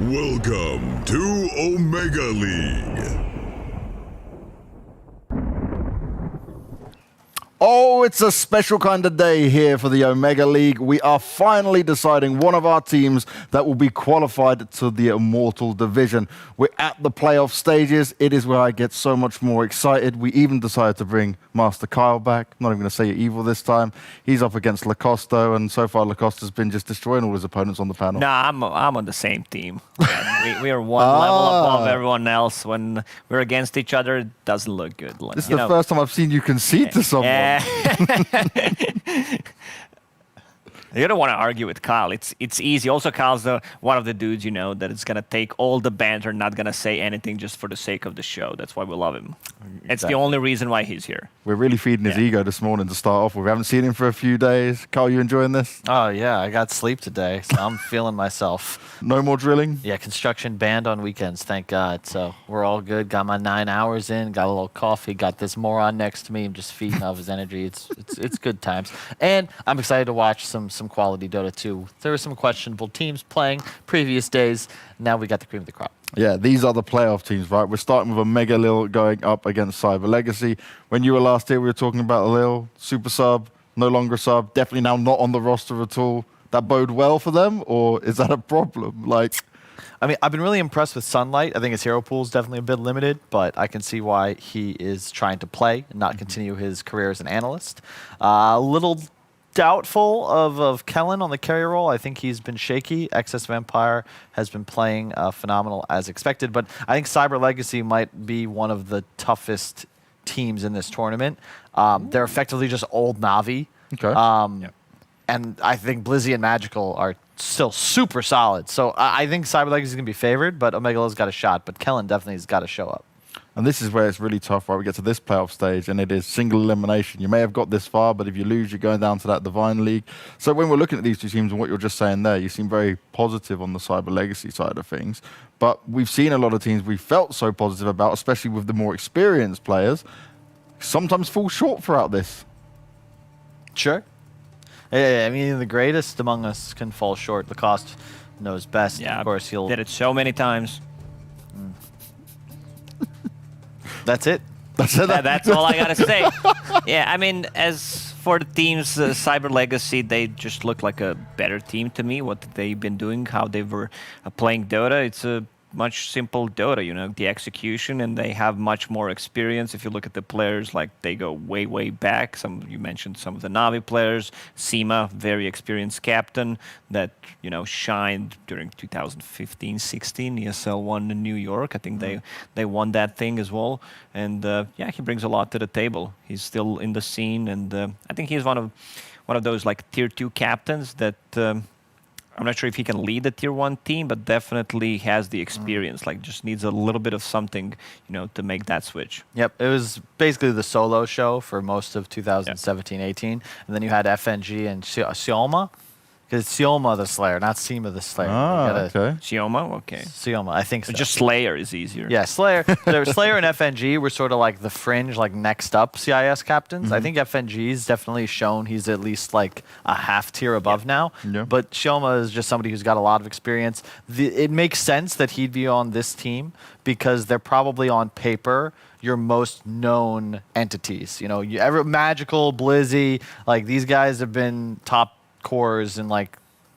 Welcome to Omega League. Oh, it's a special kind of day here for the Omega League. We are finally deciding one of our teams that will be qualified to the Immortal Division. We're at the playoff stages. It is where I get so much more excited. We even decided to bring Master Kyle back. I'm not even going to say evil this time. He's up against Lacosto, and so far Lacosto's been just destroying all his opponents on the panel. Nah, I'm on the same team. We are one level above everyone else. When we're against each other, it doesn't look good. This is the first time I've seen you concede to someone. You don't want to argue with Kyle. It's easy. Also, Kyle's one of the dudes, that is going to take all the banter, not going to say anything just for the sake of the show. That's why we love him. Exactly. It's the only reason why he's here. We're really feeding his ego this morning to start off with. We haven't seen him for a few days. Kyle, you enjoying this? Oh, yeah. I got sleep today, so I'm feeling myself. No more drilling? Yeah, construction banned on weekends, thank God. So we're all good. Got my 9 hours in, got a little coffee, got this moron next to me. I'm just feeding off his energy. It's good times. And I'm excited to watch some quality Dota 2. There were some questionable teams playing previous days. Now we got the cream of the crop. Yeah, these are the playoff teams, right? We're starting with Omega Lil going up against Cyber Legacy. When you were last here, we were talking about Lil, super sub, no longer sub, definitely now not on the roster at all. That bode well for them, or is that a problem? I mean, I've been really impressed with Sunlight. I think his hero pool is definitely a bit limited, but I can see why he is trying to play and not continue his career as an analyst. A little doubtful of Kellen on the carry role. I think he's been shaky. Excess Vampire has been playing phenomenal as expected, but I think Cyber Legacy might be one of the toughest teams in this tournament. They're effectively just old Na'Vi. Okay. And I think Blizzy and Magical are still super solid. So I think Cyber Legacy is going to be favored, but Omega Lil's got a shot. But Kellen definitely has got to show up. And this is where it's really tough, right? We get to this playoff stage, and it is single elimination. You may have got this far, but if you lose, you're going down to that Divine League. So when we're looking at these two teams and what you're just saying there, you seem very positive on the Cyber Legacy side of things. But we've seen a lot of teams we felt so positive about, especially with the more experienced players, sometimes fall short throughout this. Sure. Yeah, I mean, the greatest among us can fall short. Lacoste knows best. Yeah, of course, he'll... did it so many times. That's it. That's all I gotta say. Yeah, I mean, as for the teams, Cyber Legacy, they just look like a better team to me. What they've been doing, how they were playing Dota, it's a much simple Dota, the execution, and they have much more experience. If you look at the players, they go way, way back. You mentioned some of the Na'Vi players. Seema, very experienced captain that, shined during 2015-16 ESL 1 in New York. I think they won that thing as well. And he brings a lot to the table. He's still in the scene, and I think he's one of those tier 2 captains that I'm not sure if he can lead a tier 1 team, but definitely has the experience. Just needs a little bit of something, to make that switch. Yep, it was basically the solo show for most of 2017-18, and then you had FNG and Sioma. Because it's Sioma the Slayer, not Seema the Slayer. Okay. Sioma? Okay. Sioma, I think so. Just Slayer is easier. Yeah, Slayer. Slayer and FNG were sort of the fringe, next up CIS captains. I think FNG's definitely shown he's at least a half tier above now. Yeah. But Sioma is just somebody who's got a lot of experience. It makes sense that he'd be on this team because they're probably on paper your most known entities. Magical, Blizzy, these guys have been top cores in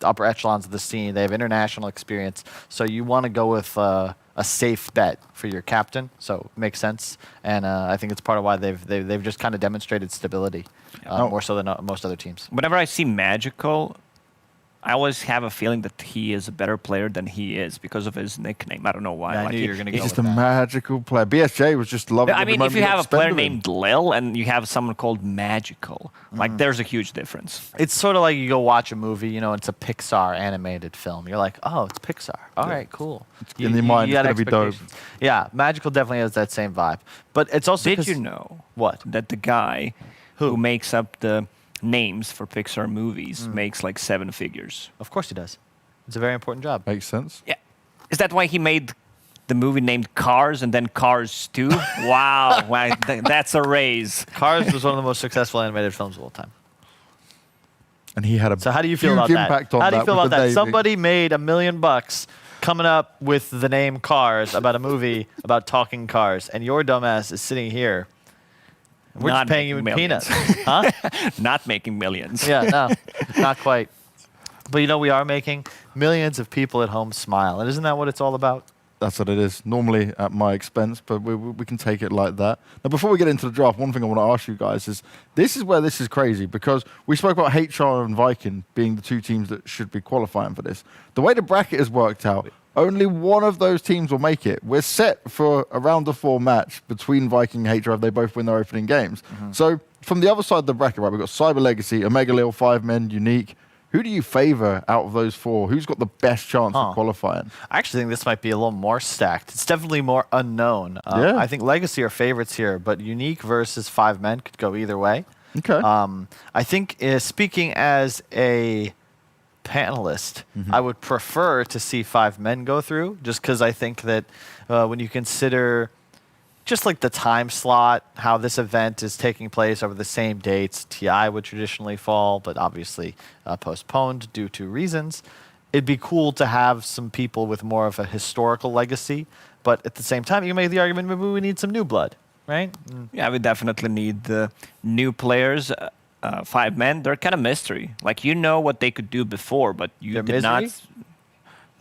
upper echelons of the scene. They have international experience, so you want to go with a safe bet for your captain. So it makes sense, and I think it's part of why they've just kind of demonstrated stability more so than most other teams. Whenever I see Magical, I always have a feeling that he is a better player than he is because of his nickname. I don't know why. Yeah, I knew you were going to go He's with just a that. magical player. BSJ was just loving it. I mean, if you have a player named Lil and you have someone called Magical, there's a huge difference. It's sort of like you go watch a movie, it's a Pixar animated film. You're like, oh, it's Pixar. All right, cool. In your mind, it's got going to be dope. Yeah, Magical definitely has that same vibe. But it's also Did you know what? That the guy who makes up the names for Pixar movies makes 7 figures? Of course he does. It's a very important job. Makes sense. Yeah. Is that why he made the movie named Cars and then Cars 2? Wow. That's a raise. Cars was one of the most successful animated films of all time. And he had a So how do you feel about huge that? impact on How do you that feel with about the that? naming. Somebody made $1 million coming up with the name Cars about a movie about talking cars, and your dumbass is sitting here. We're Not just paying you in making peanuts. millions. Huh? Not making millions. Yeah, no, not quite. But we are making millions of people at home smile. And isn't that what it's all about? That's what it is. Normally at my expense, but we can take it like that. Now, before we get into the draft, one thing I want to ask you guys is, this is where this is crazy, because we spoke about HR and Viking being the two teams that should be qualifying for this. The way the bracket is worked out, only one of those teams will make it. We're set for a round of 4 match between Viking and HR if they both win their opening games. So from the other side of the bracket, right, we've got Cyber Legacy, Omega Lil, 5 Men, Unique. Who do you favor out of those 4? Who's got the best chance of qualifying? I actually think this might be a little more stacked. It's definitely more unknown. Yeah. I think Legacy are favorites here, but Unique versus 5 Men could go either way. Okay. I think speaking as a panelist, I would prefer to see 5 Men go through, just because I think that when you consider just like the time slot, how this event is taking place over the same dates, TI would traditionally fall, but obviously postponed due to reasons. It'd be cool to have some people with more of a historical legacy, but at the same time, you make the argument maybe we need some new blood, right? Yeah, we definitely need new players. 5 Men, they're kind of mystery. Like, you know what they could do before, but you They're did not. misery?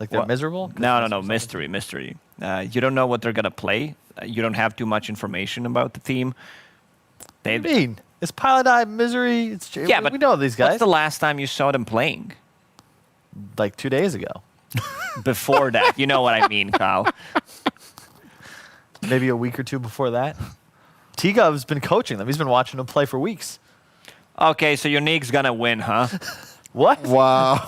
Like they're What? miserable? No, mystery. You don't know what they're gonna play. You don't have too much information about the team. What do you mean? It's Pilot Eye, Misery. It's Yeah, but we know these guys. What's the last time you saw them playing? Like 2 days ago. Before that, you know what I mean, Kyle. Maybe a week or two before that. T-Gov's been coaching them. He's been watching them play for weeks. Okay, so Unique's gonna win, huh? What? Wow.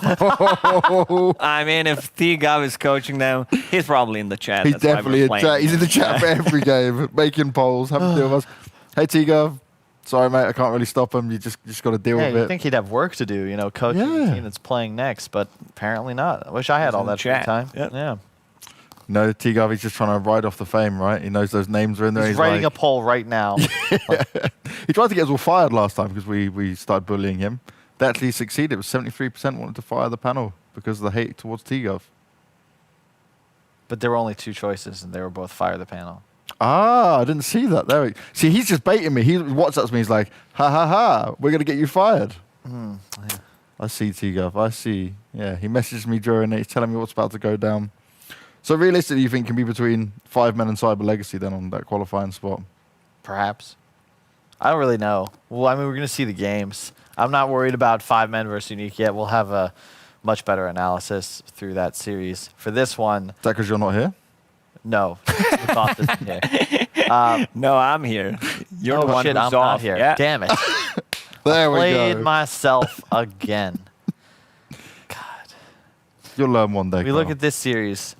I mean, if T-Gov is coaching them, he's probably in the chat. He's That's why definitely we're in playing. chat. He's in the chat for every game, making polls, having to deal with us. Hey, T-Gov. Sorry, mate, I can't really stop him. You just got to deal Yeah, with you it. think he'd have work to do, coaching the Yeah. team that's playing next, but apparently not. I wish I had all in the that free chat. time. Yep. Yeah. No, T-Gov, he's just trying to ride off the fame, right? He knows those names are in there. He's writing like, a poll right now. He tried to get us all fired last time because we started bullying him. They actually succeeded. It was 73% wanted to fire the panel because of the hate towards T-Gov. But there were only 2 choices, and they were both fire the panel. Ah, I didn't see that. There. See, he's just baiting me. He WhatsApps me. He's like, ha ha ha, we're gonna get you fired. Yeah. I see, T-Gov. I see. Yeah, he messaged me during it. He's telling me what's about to go down. So realistically, you think it can be between 5 Men and Cyber Legacy then on that qualifying spot? Perhaps. I don't really know. Well, I mean, we're going to see the games. I'm not worried about 5 Men versus Unique yet. We'll have a much better analysis through that series. For this one, Is that because you're not here? no. We thought this here. No, I'm here. You're the one shit, who's I'm off. not here. Yeah. Damn it. There we Played go. myself again. God. You'll learn one day. We look Carl. at this series.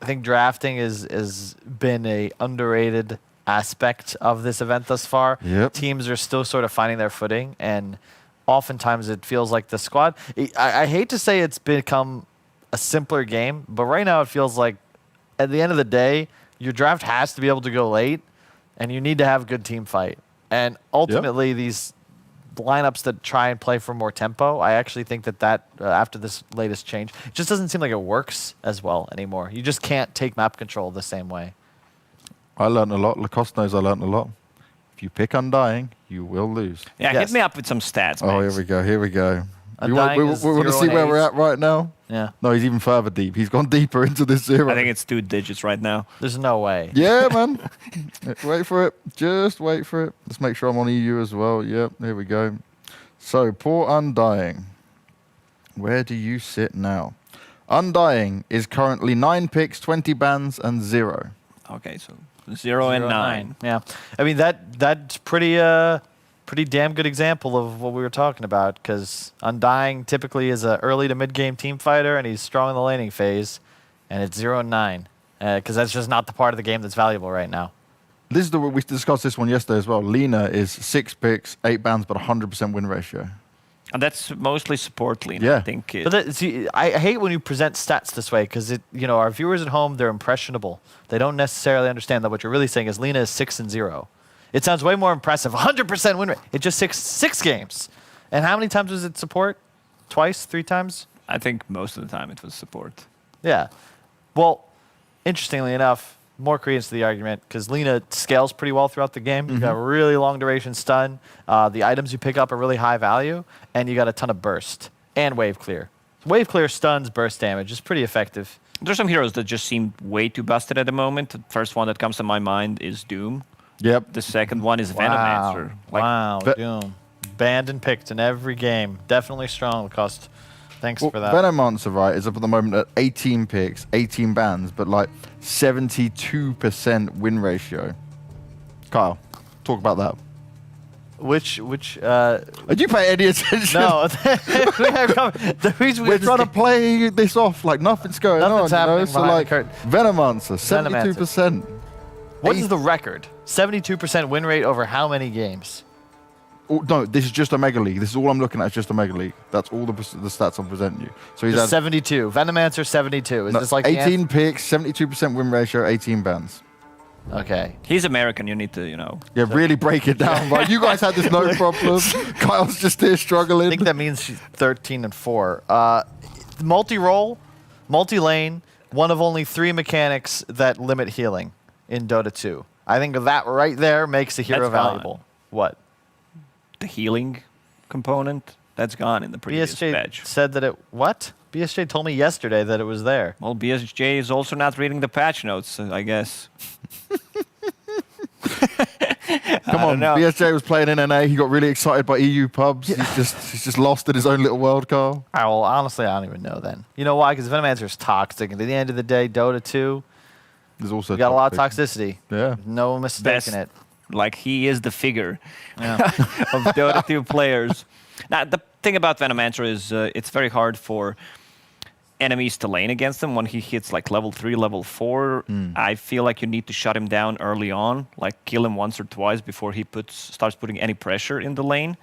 I think drafting is been a underrated aspect of this event thus far. Yep. Teams are still sort of finding their footing, and oftentimes it feels like the squad. I hate to say it's become a simpler game, but right now it feels like at the end of the day, your draft has to be able to go late, and you need to have a good team fight. And ultimately, these lineups that try and play for more tempo, I actually think that after this latest change, it just doesn't seem like it works as well anymore. You just can't take map control the same way. I learned a lot. Lacoste knows I learned a lot. If you pick Undying, you will lose. Yeah, Yes. hit me up with some stats, Oh, mate. here we go. Here we go. Undying We is want to 0 see and where we're 8. at right now? Yeah. No, he's even further deep. He's gone deeper into this 0. I think it's 2 digits right now. There's no way. Yeah, man. Wait for it. Just wait for it. Let's make sure I'm on EU as well. Yep, here we go. So, poor Undying. Where do you sit now? Undying is currently 9 picks, 20 bans, and 0. Okay, so 0 and 9. Yeah. I mean, that's pretty damn good example of what we were talking about, because Undying typically is an early to mid-game team fighter, and he's strong in the laning phase, and it's 0 and 9, because that's just not the part of the game that's valuable right now. This is we discussed this one yesterday as well. Lena is 6 picks, 8 bans, but 100% win ratio. And that's mostly support lean, Yeah. I think. But see, I hate when you present stats this way, because our viewers at home, they're impressionable. They don't necessarily understand that what you're really saying is Lena is 6 and 0. It sounds way more impressive. 100% win rate. It's just six games. And how many times was it support? Twice? 3 times? I think most of the time it was support. Yeah. Well, interestingly enough, more credence to the argument because Lina scales pretty well throughout the game. You got a really long duration stun. The items you pick up are really high value, and you got a ton of burst and wave clear. Wave clear stuns burst damage is pretty effective. There's some heroes that just seem way too busted at the moment. The first one that comes to my mind is Doom. Yep. The second one is Venomancer. Wow, Doom. Banned and picked in every game. Definitely strong, Lacoste. Thanks for that. Venomancer, right, is up at the moment at 18 picks, 18 bans, but like 72% win ratio. Kyle, talk about that. Did you pay any attention? No. We're trying to play this off like nothing's going Nothing's on. happening So behind like the curtain. Venomancer, 72%. What is the record? 72% win rate over how many games? Oh, no, this is just Omega League. This is all I'm looking at. Is just Omega League. That's all the stats I'm presenting you. So he's Just had 72. Venomancer 72. Is this like the 18 picks, 72% win ratio, 18 bans. Okay. He's American. You need to, Yeah, really break it down, right? You guys had this no problem. Kyle's just here struggling. I think that means she's 13 and 4. Multi-role, multi-lane, one of only 3 mechanics that limit healing in Dota 2. I think that right there makes the hero That's gone. valuable. What? The healing component, that's gone in the previous BSJ patch. said that it... What? BSJ told me yesterday that it was there. Well, BSJ is also not reading the patch notes, I guess. Come on, BSJ was playing in NA. He got really excited by EU pubs. Yeah. He's just lost in his own little world, Carl. Well, honestly, I don't even know then. You know why? Because Venomancer is toxic. And at the end of the day, Dota 2, there's also got a lot of toxicity. Yeah. No mistake in it. Like, he is the figure of Dota 2 players. Now, the thing about Venomancer is it's very hard for enemies to lane against him when he hits like level 3, level 4. I feel like you need to shut him down early on, like kill him once or twice before he starts putting any pressure in the lane.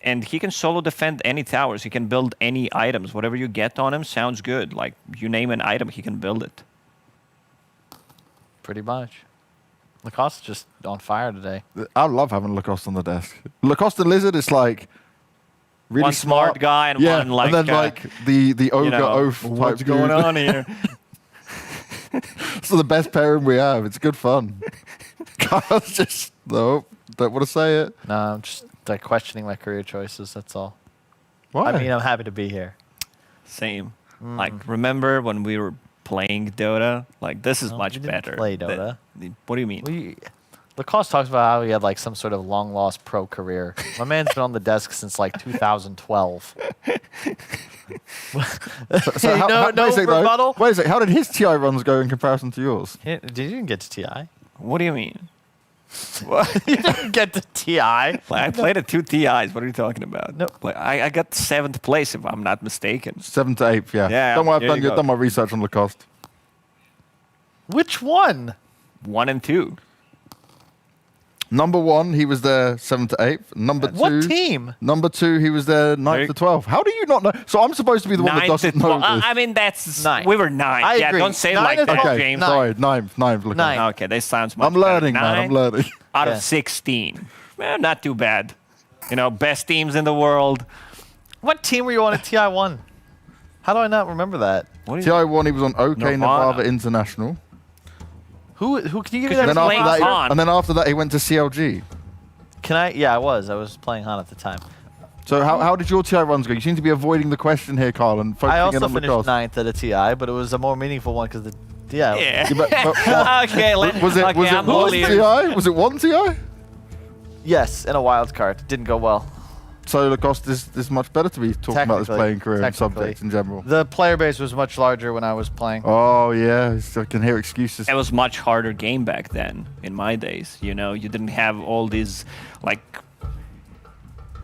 And he can solo defend any towers. He can build any items. Whatever you get on him sounds good. Like, you name an item, he can build it. Pretty much. Lacoste is just on fire today. I love having Lacoste on the desk. Lacoste and Lizard is like really one smart guy and one like... and then like the ogre oaf type what's going on here? It's the best pairing we have. It's good fun. Kyle's just, no, don't want to say it. No, I'm just like questioning my career choices, that's all. Why? I mean, I'm happy to be here. Same. Like, remember when we were playing Dota? Like, this is much better. Play Dota. What do you mean? Lacoste talks about how he had like some sort of long lost pro career. My man's been on the desk since like 2012. So no rebuttal? Wait a sec, how did his TI runs go in comparison to yours? Did you even get to TI? What do you mean? You didn't get to TI. Like, I played at 2 TIs. What are you talking about? No. Like, I got 7th place, if I'm not mistaken. 7th to 8th, yeah. Yeah, Don't worry, there you I've go. done my research on Lacoste. Which one? 1 and 2. Number 1, he was there 7th to 8th. Number 2. What team? Number 2, he was there 9th to 12th. How do you not know? So I'm supposed to be the one that 9 doesn't to know 12. this. I mean, that's... 9. We were 9. I Yeah, agree. don't say it 9 like and that, 12. James. Sorry, 9th. Lacoste. 9. Okay, this sounds much I'm learning, better. man. 9 I'm learning. out Yeah. of 16. Not too bad. Best teams in the world. What team were you on at TI1? How do I not remember that? What do you TI1, he was on OK Nirvana. Nevada International. Who can you give me Because that? then after that- And then after that, he went to CLG. Can I? Yeah, I was playing Han at the time. So how did your TI runs go? You seem to be avoiding the question here, Carl, and focusing I in also on finished Lacoste. 9th at a TI, but it was a more meaningful one because Yeah. Yeah, but Okay, was it okay, I'm one only- TI? Was it one TI? Yes, in a wild card. Didn't go well. So Lacoste is much better to be talking about his Technically, playing career and technically. subjects in general. The player base was much larger when I was playing. Oh yeah, I can hear excuses. It was much harder game back then, in my days. You didn't have all these, like,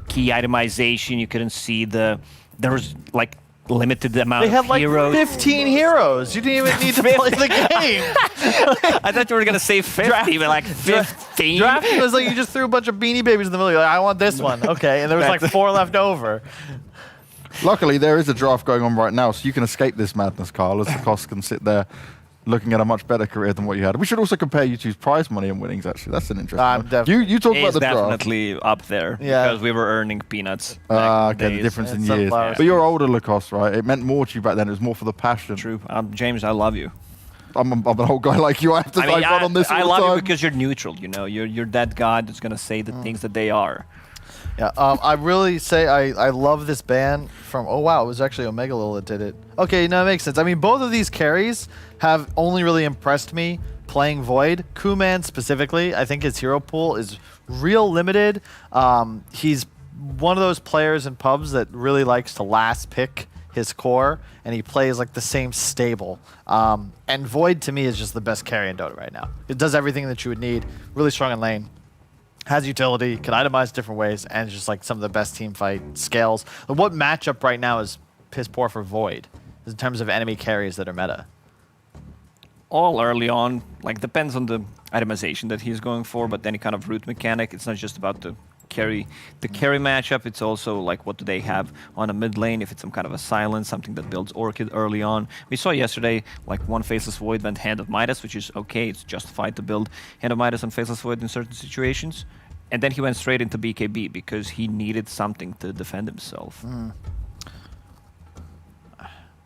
key itemization. You couldn't see there was, like, limited amount They had of like heroes. 15 heroes. You didn't even need to play the game. I thought you were going to say 50, but like 15. Drafting was like you just threw a bunch of Beanie Babies in the middle. You're like, I want this one. Okay, and there was like 4 left over. Luckily, there is a draft going on right now, so you can escape this madness, Carl, as Lacoste can sit there looking at a much better career than what you had. We should also compare you two's prize money and winnings, actually. That's an interesting one. You talk about He's the draft. definitely up there because we were earning peanuts. Okay, the difference in years. sunflowers. But you're older, Lacoste, right? It meant more to you back then. It was more for the passion. True. James, I love you. I'm an old guy like you. I have to dive on this all I the love time. you because you're neutral. You know, you're that guy that's gonna say the things that they are. Yeah, I really say I love this ban from. Oh wow, it was actually Omega Lil that did it. Okay, no, it makes sense. I mean, both of these carries have only really impressed me playing Void. Kuman specifically, I think his hero pool is real limited. He's one of those players in pubs that really likes to last pick his core, and he plays like the same stable. And Void to me is just the best carry in Dota right now. It does everything that you would need. Really strong in lane. Has utility, can itemize different ways, and it's just like some of the best team fight scales. What matchup right now is piss poor for Void in terms of enemy carries that are meta? All early on, like depends on the itemization that he's going for, but any kind of root mechanic, it's not just about the carry matchup, it's also like what do they have on a mid lane, if it's some kind of a silence, something that builds Orchid early on. We saw yesterday like one Faceless Void went Hand of Midas, which is okay, it's justified to build Hand of Midas and Faceless Void in certain situations. And then he went straight into BKB because he needed something to defend himself.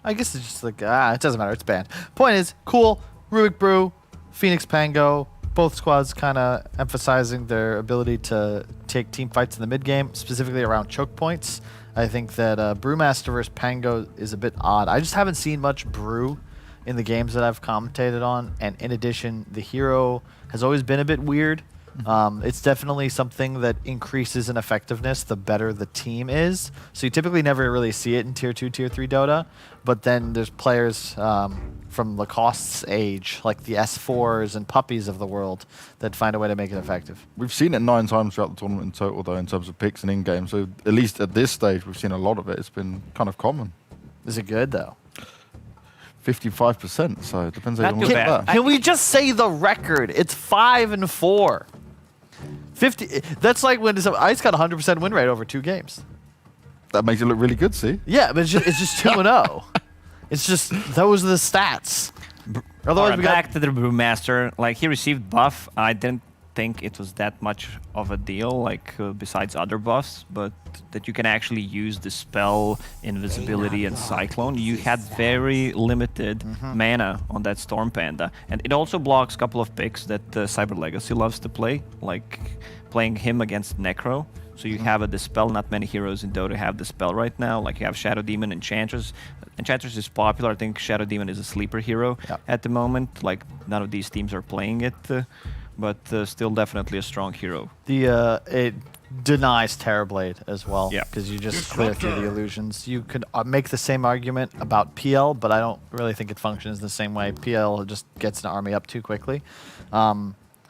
I guess it's just like, it doesn't matter, it's banned. Point is, cool, Rubik Brew, Phoenix Pango, both squads kind of emphasizing their ability to take team fights in the mid game, specifically around choke points. I think that Brewmaster versus Pango is a bit odd. I just haven't seen much Brew in the games that I've commentated on, and in addition, the hero has always been a bit weird. It's definitely something that increases in effectiveness the better the team is. So you typically never really see it in Tier 2, Tier 3 Dota. But then there's players from Lacoste's age, like the S4s and Puppies of the world, that find a way to make it effective. We've seen it 9 times throughout the tournament in total, though, in terms of picks and in-game. So at least at this stage, we've seen a lot of it. It's been kind of common. Is it good, though? 55%, so it depends how you Not want too to look bad. at that. Can we just say the record? It's 5-4. 50. That's like when Ice got 100% win rate over 2 games. That makes it look really good, see? Yeah, but it's just 2-0. It's just those are the stats. Otherwise, Alright, we got back to the Brewmaster. Like he received buff. I didn't think it was that much of a deal, like besides other buffs, but that you can actually use the spell, invisibility, and cyclone. You had very limited mana on that Storm Panda, and it also blocks a couple of picks that Cyber Legacy loves to play, like playing him against Necro. So you have a Dispel. Not many heroes in Dota have Dispel right now. Like you have Shadow Demon, Enchantress. Enchantress is popular. I think Shadow Demon is a sleeper hero at the moment. Like none of these teams are playing it, but still definitely a strong hero. it denies Terrorblade as well. Yeah. Because you just clear through the illusions. You could make the same argument about PL, but I don't really think it functions the same way. PL just gets an army up too quickly.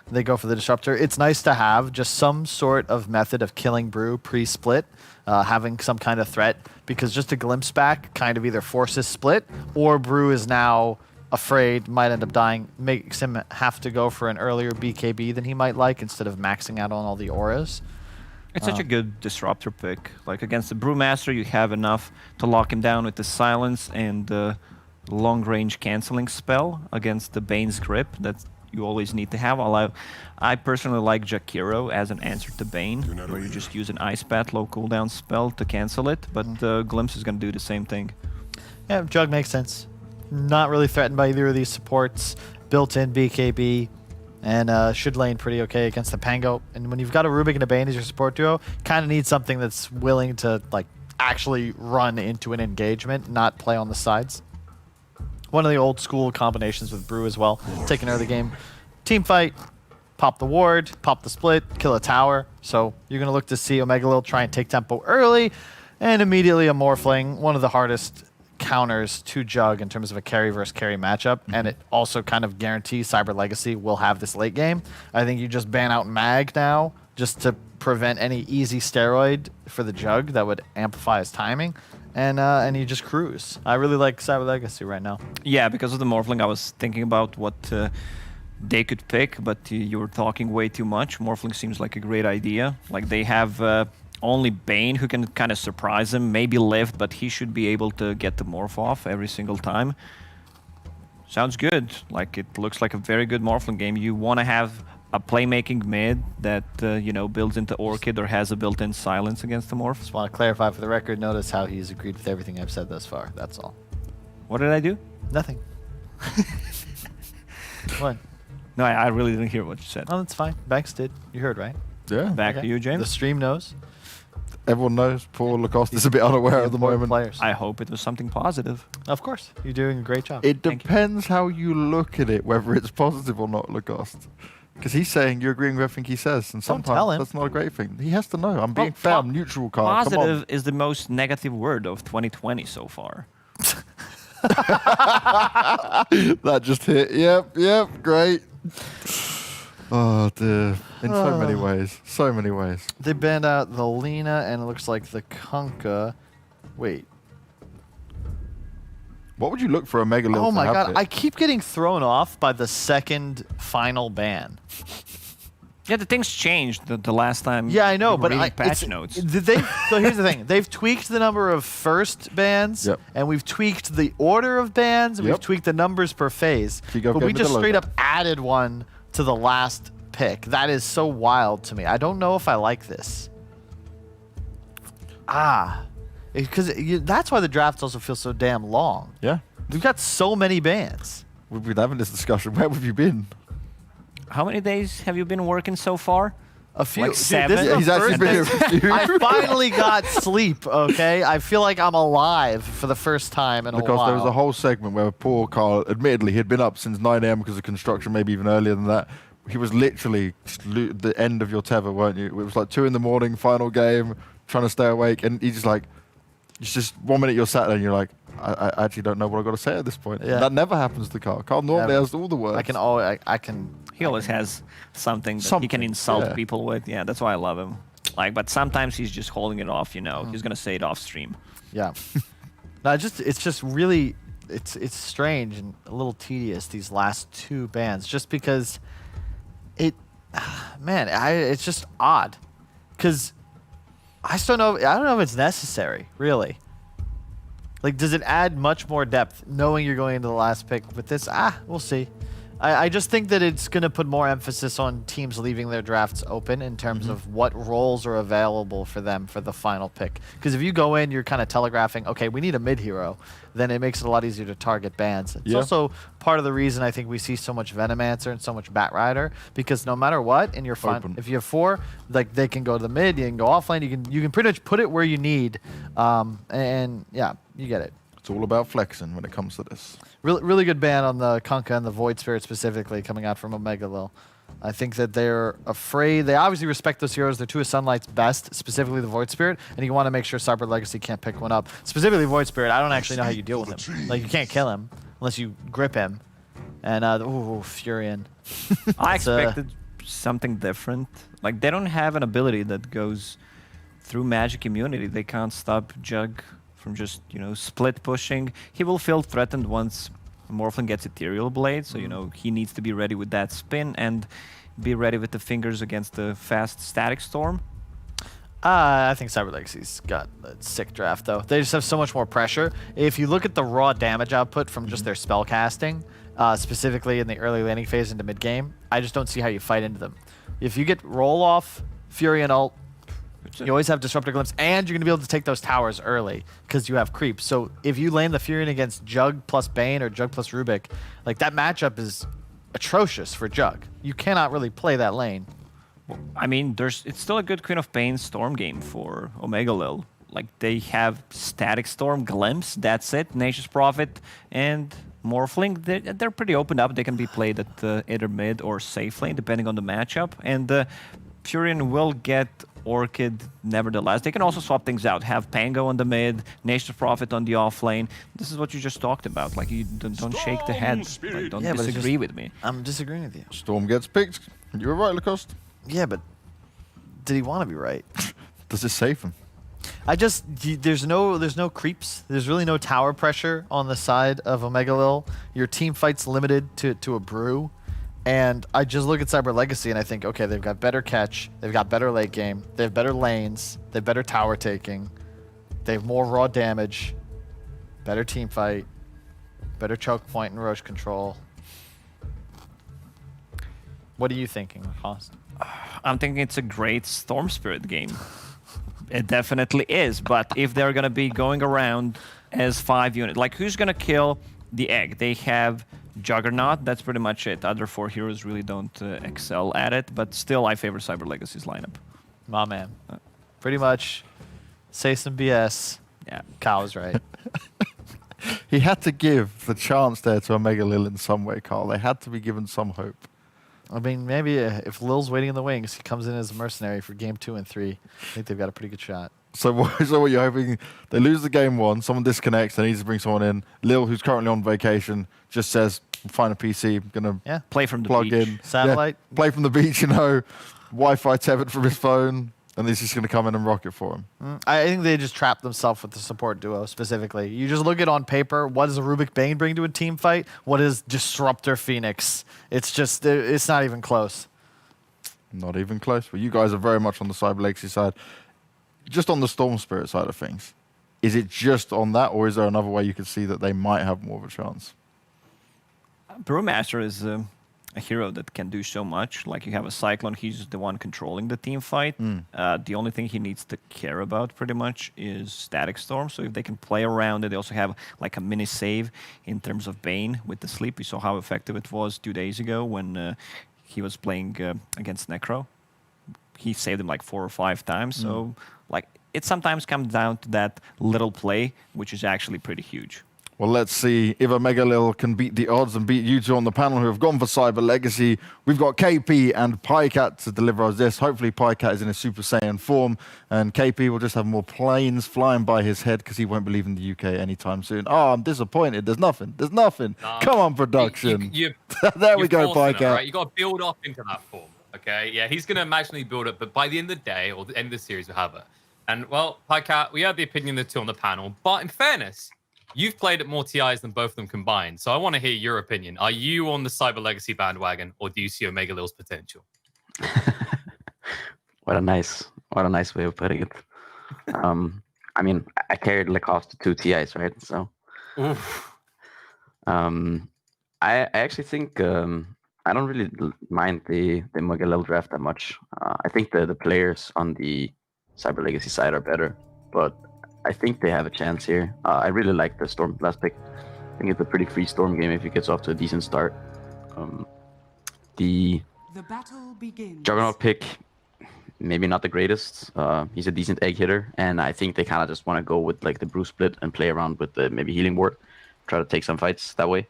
They go for the Disruptor. It's nice to have just some sort of method of killing Brew pre-split, having some kind of threat, because just a glimpse back kind of either forces split, or Brew is now afraid, might end up dying, makes him have to go for an earlier BKB than he might like instead of maxing out on all the auras. It's such a good Disruptor pick. Like against the Brewmaster, you have enough to lock him down with the Silence and the long-range canceling spell against the Bane's Grip that you always need to have. I personally like Jakiro as an answer to Bane, where you just use an Ice Path low cooldown spell to cancel it, but Glimpse is going to do the same thing. Yeah, Jug makes sense. Not really threatened by either of these supports. Built-in BKB, and should lane pretty okay against the Pango. And when you've got a Rubik and a Bane as your support duo, kind of need something that's willing to like actually run into an engagement, not play on the sides. One of the old school combinations with Brew as well. Take an early game, team fight, pop the ward, pop the split, kill a tower. So you're going to look to see Omega Lil try and take tempo early, and immediately a Morphling, one of the hardest counters to Jug in terms of a carry versus carry matchup, and it also kind of guarantees Cyber Legacy will have this late game. I think you just ban out Mag now just to prevent any easy steroid for the Jug that would amplify his timing. And you just cruise. I really like Cyber Legacy right now. Yeah, because of the Morphling, I was thinking about what they could pick, but you were talking way too much. Morphling seems like a great idea. Like they have only Bane who can kind of surprise him, maybe Lift, but he should be able to get the Morph off every single time. Sounds good. Like, it looks like a very good Morphling game. You want to have a playmaking mid that, builds into Orchid or has a built-in silence against the Morph. Just want to clarify for the record, notice how he's agreed with everything I've said thus far. That's all. What did I do? Nothing. What? No, I really didn't hear what you said. Oh, that's fine. Banks did. You heard, right? Yeah. Back to you, The James. stream knows. Everyone knows. Poor Lacoste is a bit unaware at the moment. Players. I hope it was something positive. Of course. You're doing a great job. It Thank you. depends how you look at it, whether it's positive or not, Lacoste. Because he's saying you're agreeing with everything he says, and Don't sometimes tell him. that's not a great thing. He has to know. I'm being Well, fair. I'm neutral, Carl. Come on. Positive is the most negative word of 2020 so far. That just hit. Yep, great. Oh dear. In so many ways. So many ways. They banned out the Lina and it looks like the Kunkka. Wait. What would you look for a Mega Lil Oh to my have god, it? I keep getting thrown off by the second final ban. Yeah, the things changed the last time. Yeah, I know, we were but reading I, patch notes. So here's the thing: they've tweaked the number of first bans, Yep. and we've tweaked the order of bans, and we've Yep. tweaked the numbers per phase. Keep going But we with the just logo. straight up added one to the last pick. That is so wild to me. I don't know if I like this. Because that's why the drafts also feel so damn long. Yeah. We've got so many bans. We've been having this discussion. Where have you been? How many days have you been working so far? A few. Like Dude, seven? this is Yeah, the he's actually first- been here for a few. I finally got sleep, okay? I feel like I'm alive for the first time in a Because while. there was a whole segment where poor Carl, admittedly, he'd been up since 9 a.m. because of construction, maybe even earlier than that. He was literally the end of your tether, weren't you? It was like 2 in the morning, final game, trying to stay awake, and he's just like, it's just 1 minute you're sat there and you're like, I actually don't know what I've got to say at this point. Yeah. That never happens to Carl. Carl normally Never. has all the words. I can always, I can. He always has something that he Something, can insult yeah. people with. Yeah, that's why I love him. Like, but sometimes he's just holding it off. Mm. He's gonna say it off stream. Yeah. No, it's just really, it's strange and a little tedious these last 2 bans, just because it's just odd, because I don't know if it's necessary, really. Like, does it add much more depth knowing you're going into the last pick with this? We'll see. I just think that it's going to put more emphasis on teams leaving their drafts open in terms of what roles are available for them for the final pick. Because if you go in, you're kind of telegraphing, okay, we need a mid-hero, then it makes it a lot easier to target bans. It's Yeah. also part of the reason I think we see so much Venomancer and so much Batrider, because no matter what, in your Open. if you have 4, like, they can go to the mid, you can go offlane, you can pretty much put it where you need, and yeah, you get it. It's all about flexing when it comes to this. Really good ban on the Kunkka and the Void Spirit specifically coming out from Omega Lil. I think that they're afraid. They obviously respect those heroes. They're 2 of Sunlight's best, specifically the Void Spirit, and you want to make sure Cyber Legacy can't pick one up. Specifically Void Spirit, I don't actually know how you deal with him. Like, you can't kill him unless you grip him. And, Furion. I It's, expected something different. Like, they don't have an ability that goes through magic immunity. They can't stop Jug from just, split pushing. He will feel threatened once Morphling gets Ethereal Blade, so, he needs to be ready with that spin and be ready with the fingers against the fast Static Storm. I think Cyber Legacy's got a sick draft, though. They just have so much more pressure. If you look at the raw damage output from just their spell casting, specifically in the early laning phase into mid-game, I just don't see how you fight into them. If you get roll-off, Fury and ult, you always have Disruptor Glimpse, and you're going to be able to take those towers early because you have creep. So if you lane the Furion against Jug plus Bane or Jug plus Rubik, like, that matchup is atrocious for Jug. You cannot really play that lane. I mean, it's still a good Queen of Pain Storm game for Omega Lil. Like, they have Static Storm, Glimpse, that's it, Nature's Prophet, and Morphling. They're pretty opened up. They can be played at either mid or safe lane, depending on the matchup. And Furion will get Orchid nevertheless. They can also swap things out. Have Pango on the mid, Nature's Prophet on the off lane. This is what you just talked about. Like, you don't shake the head. Like, don't Yeah, but it's disagree just- with me. I'm disagreeing with you. Storm gets picked. You were right, Lacoste. Yeah, but did he want to be right? Does it save him? There's no creeps. There's really no tower pressure on the side of Omega Lil. Your team fight's limited to a brew. And I just look at Cyber Legacy and I think, okay, they've got better catch, they've got better late game, they have better lanes, they have better tower taking, they have more raw damage, better team fight. Better choke point and Roche control. What are you thinking, Hans? I'm thinking it's a great Storm Spirit game. It definitely is, but if they're gonna be going around as 5 units, like who's gonna kill the egg? They have Juggernaut, that's pretty much it. Other 4 heroes really don't excel at it, but still I favor Cyber Legacy's lineup. My man. Pretty much say some BS. Yeah. Kyle was right. He had to give the chance there to Omega Lil in some way, Carl. They had to be given some hope. I mean, maybe if Lil's waiting in the wings, he comes in as a mercenary for game 2 and 3. I think they've got a pretty good shot. So what you're hoping, they lose the game 1, someone disconnects, they need to bring someone in. Lil, who's currently on vacation, just says, find a PC, I'm going to Play from the plug beach. in. Satellite? Yeah, play from the beach, Wi-Fi tethered from his phone, and he's just going to come in and rock it for him. I think they just trapped themselves with the support duo specifically. You just look at on paper, what does a Rubik Bane bring to a team fight? What is Disruptor Phoenix? It's just, it's not even close. Not even close. But you guys are very much on the Cyber Legacy side. Just on the Storm Spirit side of things, is it just on that, or is there another way you could see that they might have more of a chance? Brewmaster is a hero that can do so much. Like you have a Cyclone, he's the one controlling the team fight. The only thing he needs to care about pretty much is Static Storm. So if they can play around it, they also have like a mini save in terms of Bane with the sleep. We saw how effective it was 2 days ago when he was playing against Necro. He saved him like 4 or 5 times. So like it sometimes comes down to that little play, which is actually pretty huge. Well, let's see if Omega Lil can beat the odds and beat you two on the panel who have gone for Cyber Legacy. We've got KP and Pycat to deliver us this. Hopefully, Pycat is in a Super Saiyan form, and KP will just have more planes flying by his head because he won't be leaving the UK anytime soon. Oh, I'm disappointed. There's nothing. There's nothing. Come on, production. There we go, Pycat. Right? You got to build up into that form. Okay, yeah, he's going to imaginally build up, but by the end of the day, or the end of the series, we'll have it. And, well, Pycat, we had the opinion of the two on the panel, but in fairness, you've played at more TIs than both of them combined, so I want to hear your opinion. Are you on the Cyber Legacy bandwagon, or do you see Omega Lil's potential? What a nice way of putting it. I mean, I carried Lacoste to 2 TIs, right? So, I actually think I don't really mind the Omega Lil draft that much. I think the players on the Cyber Legacy side are better, but I think they have a chance here. I really like the Storm last pick. I think it's a pretty free Storm game if it gets off to a decent start. The battle begins. Juggernaut pick, maybe not the greatest. He's a decent egg hitter, and I think they kind of just want to go with like the brew split and play around with the maybe healing ward, try to take some fights that way.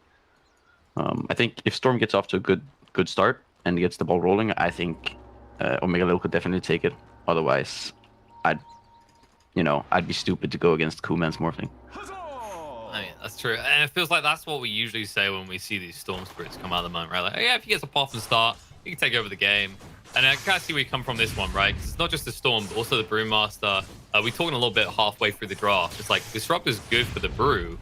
I think if Storm gets off to a good start and gets the ball rolling, I think Omega Lil could definitely take it. Otherwise, I'd be stupid to go against Kuman's Morphling. I mean, that's true. And it feels like that's what we usually say when we see these Storm Spirits come out of the moment, right? Like, oh, yeah, if he gets a pop and start, he can take over the game. And I kind of see where you come from this one, right? Because it's not just the Storm, but also the Brewmaster. We're talking a little bit halfway through the draft. It's like, Disrupt is good for the Brew,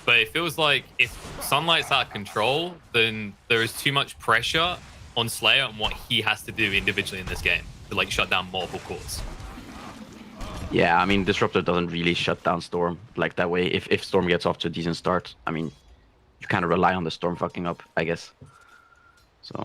but it feels like if Sunlight's out of control, then there is too much pressure on Slayer and what he has to do individually in this game to, like, shut down multiple cores. Yeah, I mean, Disruptor doesn't really shut down Storm like that way. If Storm gets off to a decent start, I mean, you kind of rely on the Storm fucking up, I guess. So.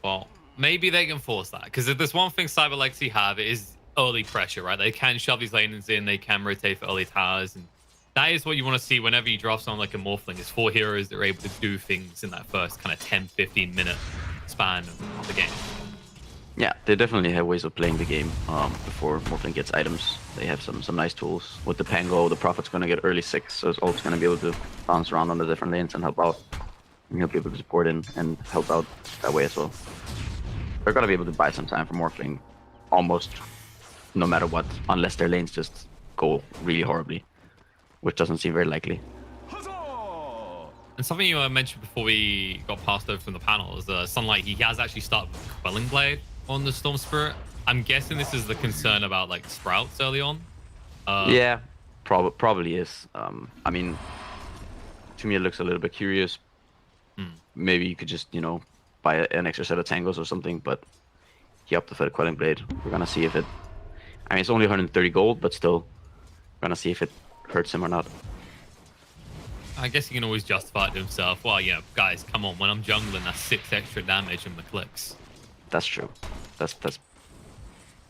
Well, maybe they can force that. Because if there's one thing Cyber Legacy have, it is early pressure, right? They can shove these laners in, they can rotate for early towers, and that is what you want to see whenever you draft someone like a Morphling. Is 4 heroes that are able to do things in that first kind of 10-15 minute span of the game. Yeah, they definitely have ways of playing the game before Morphling gets items. They have some nice tools. With the Pango, the Prophet's going to get early 6, so it's always going to be able to bounce around on the different lanes and help out. And he'll be able to support in and help out that way as well. They're going to be able to buy some time for Morphling almost no matter what, unless their lanes just go really horribly, which doesn't seem very likely. And something you mentioned before we got passed over from the panel is Sunlight. He has actually started with Quelling Blade on the Storm Spirit. I'm guessing this is the concern about like Sprouts early on. Yeah, probably is. I mean, to me it looks a little bit curious. Maybe you could just, buy an extra set of Tangos or something, but he opted for the Quelling Blade. We're gonna see if it... I mean, it's only 130 gold, but still, we're gonna see if it hurts him or not. I guess he can always justify it to himself. Well, you know, guys, come on. When I'm jungling, that's 6 extra damage in my clicks. That's true. That's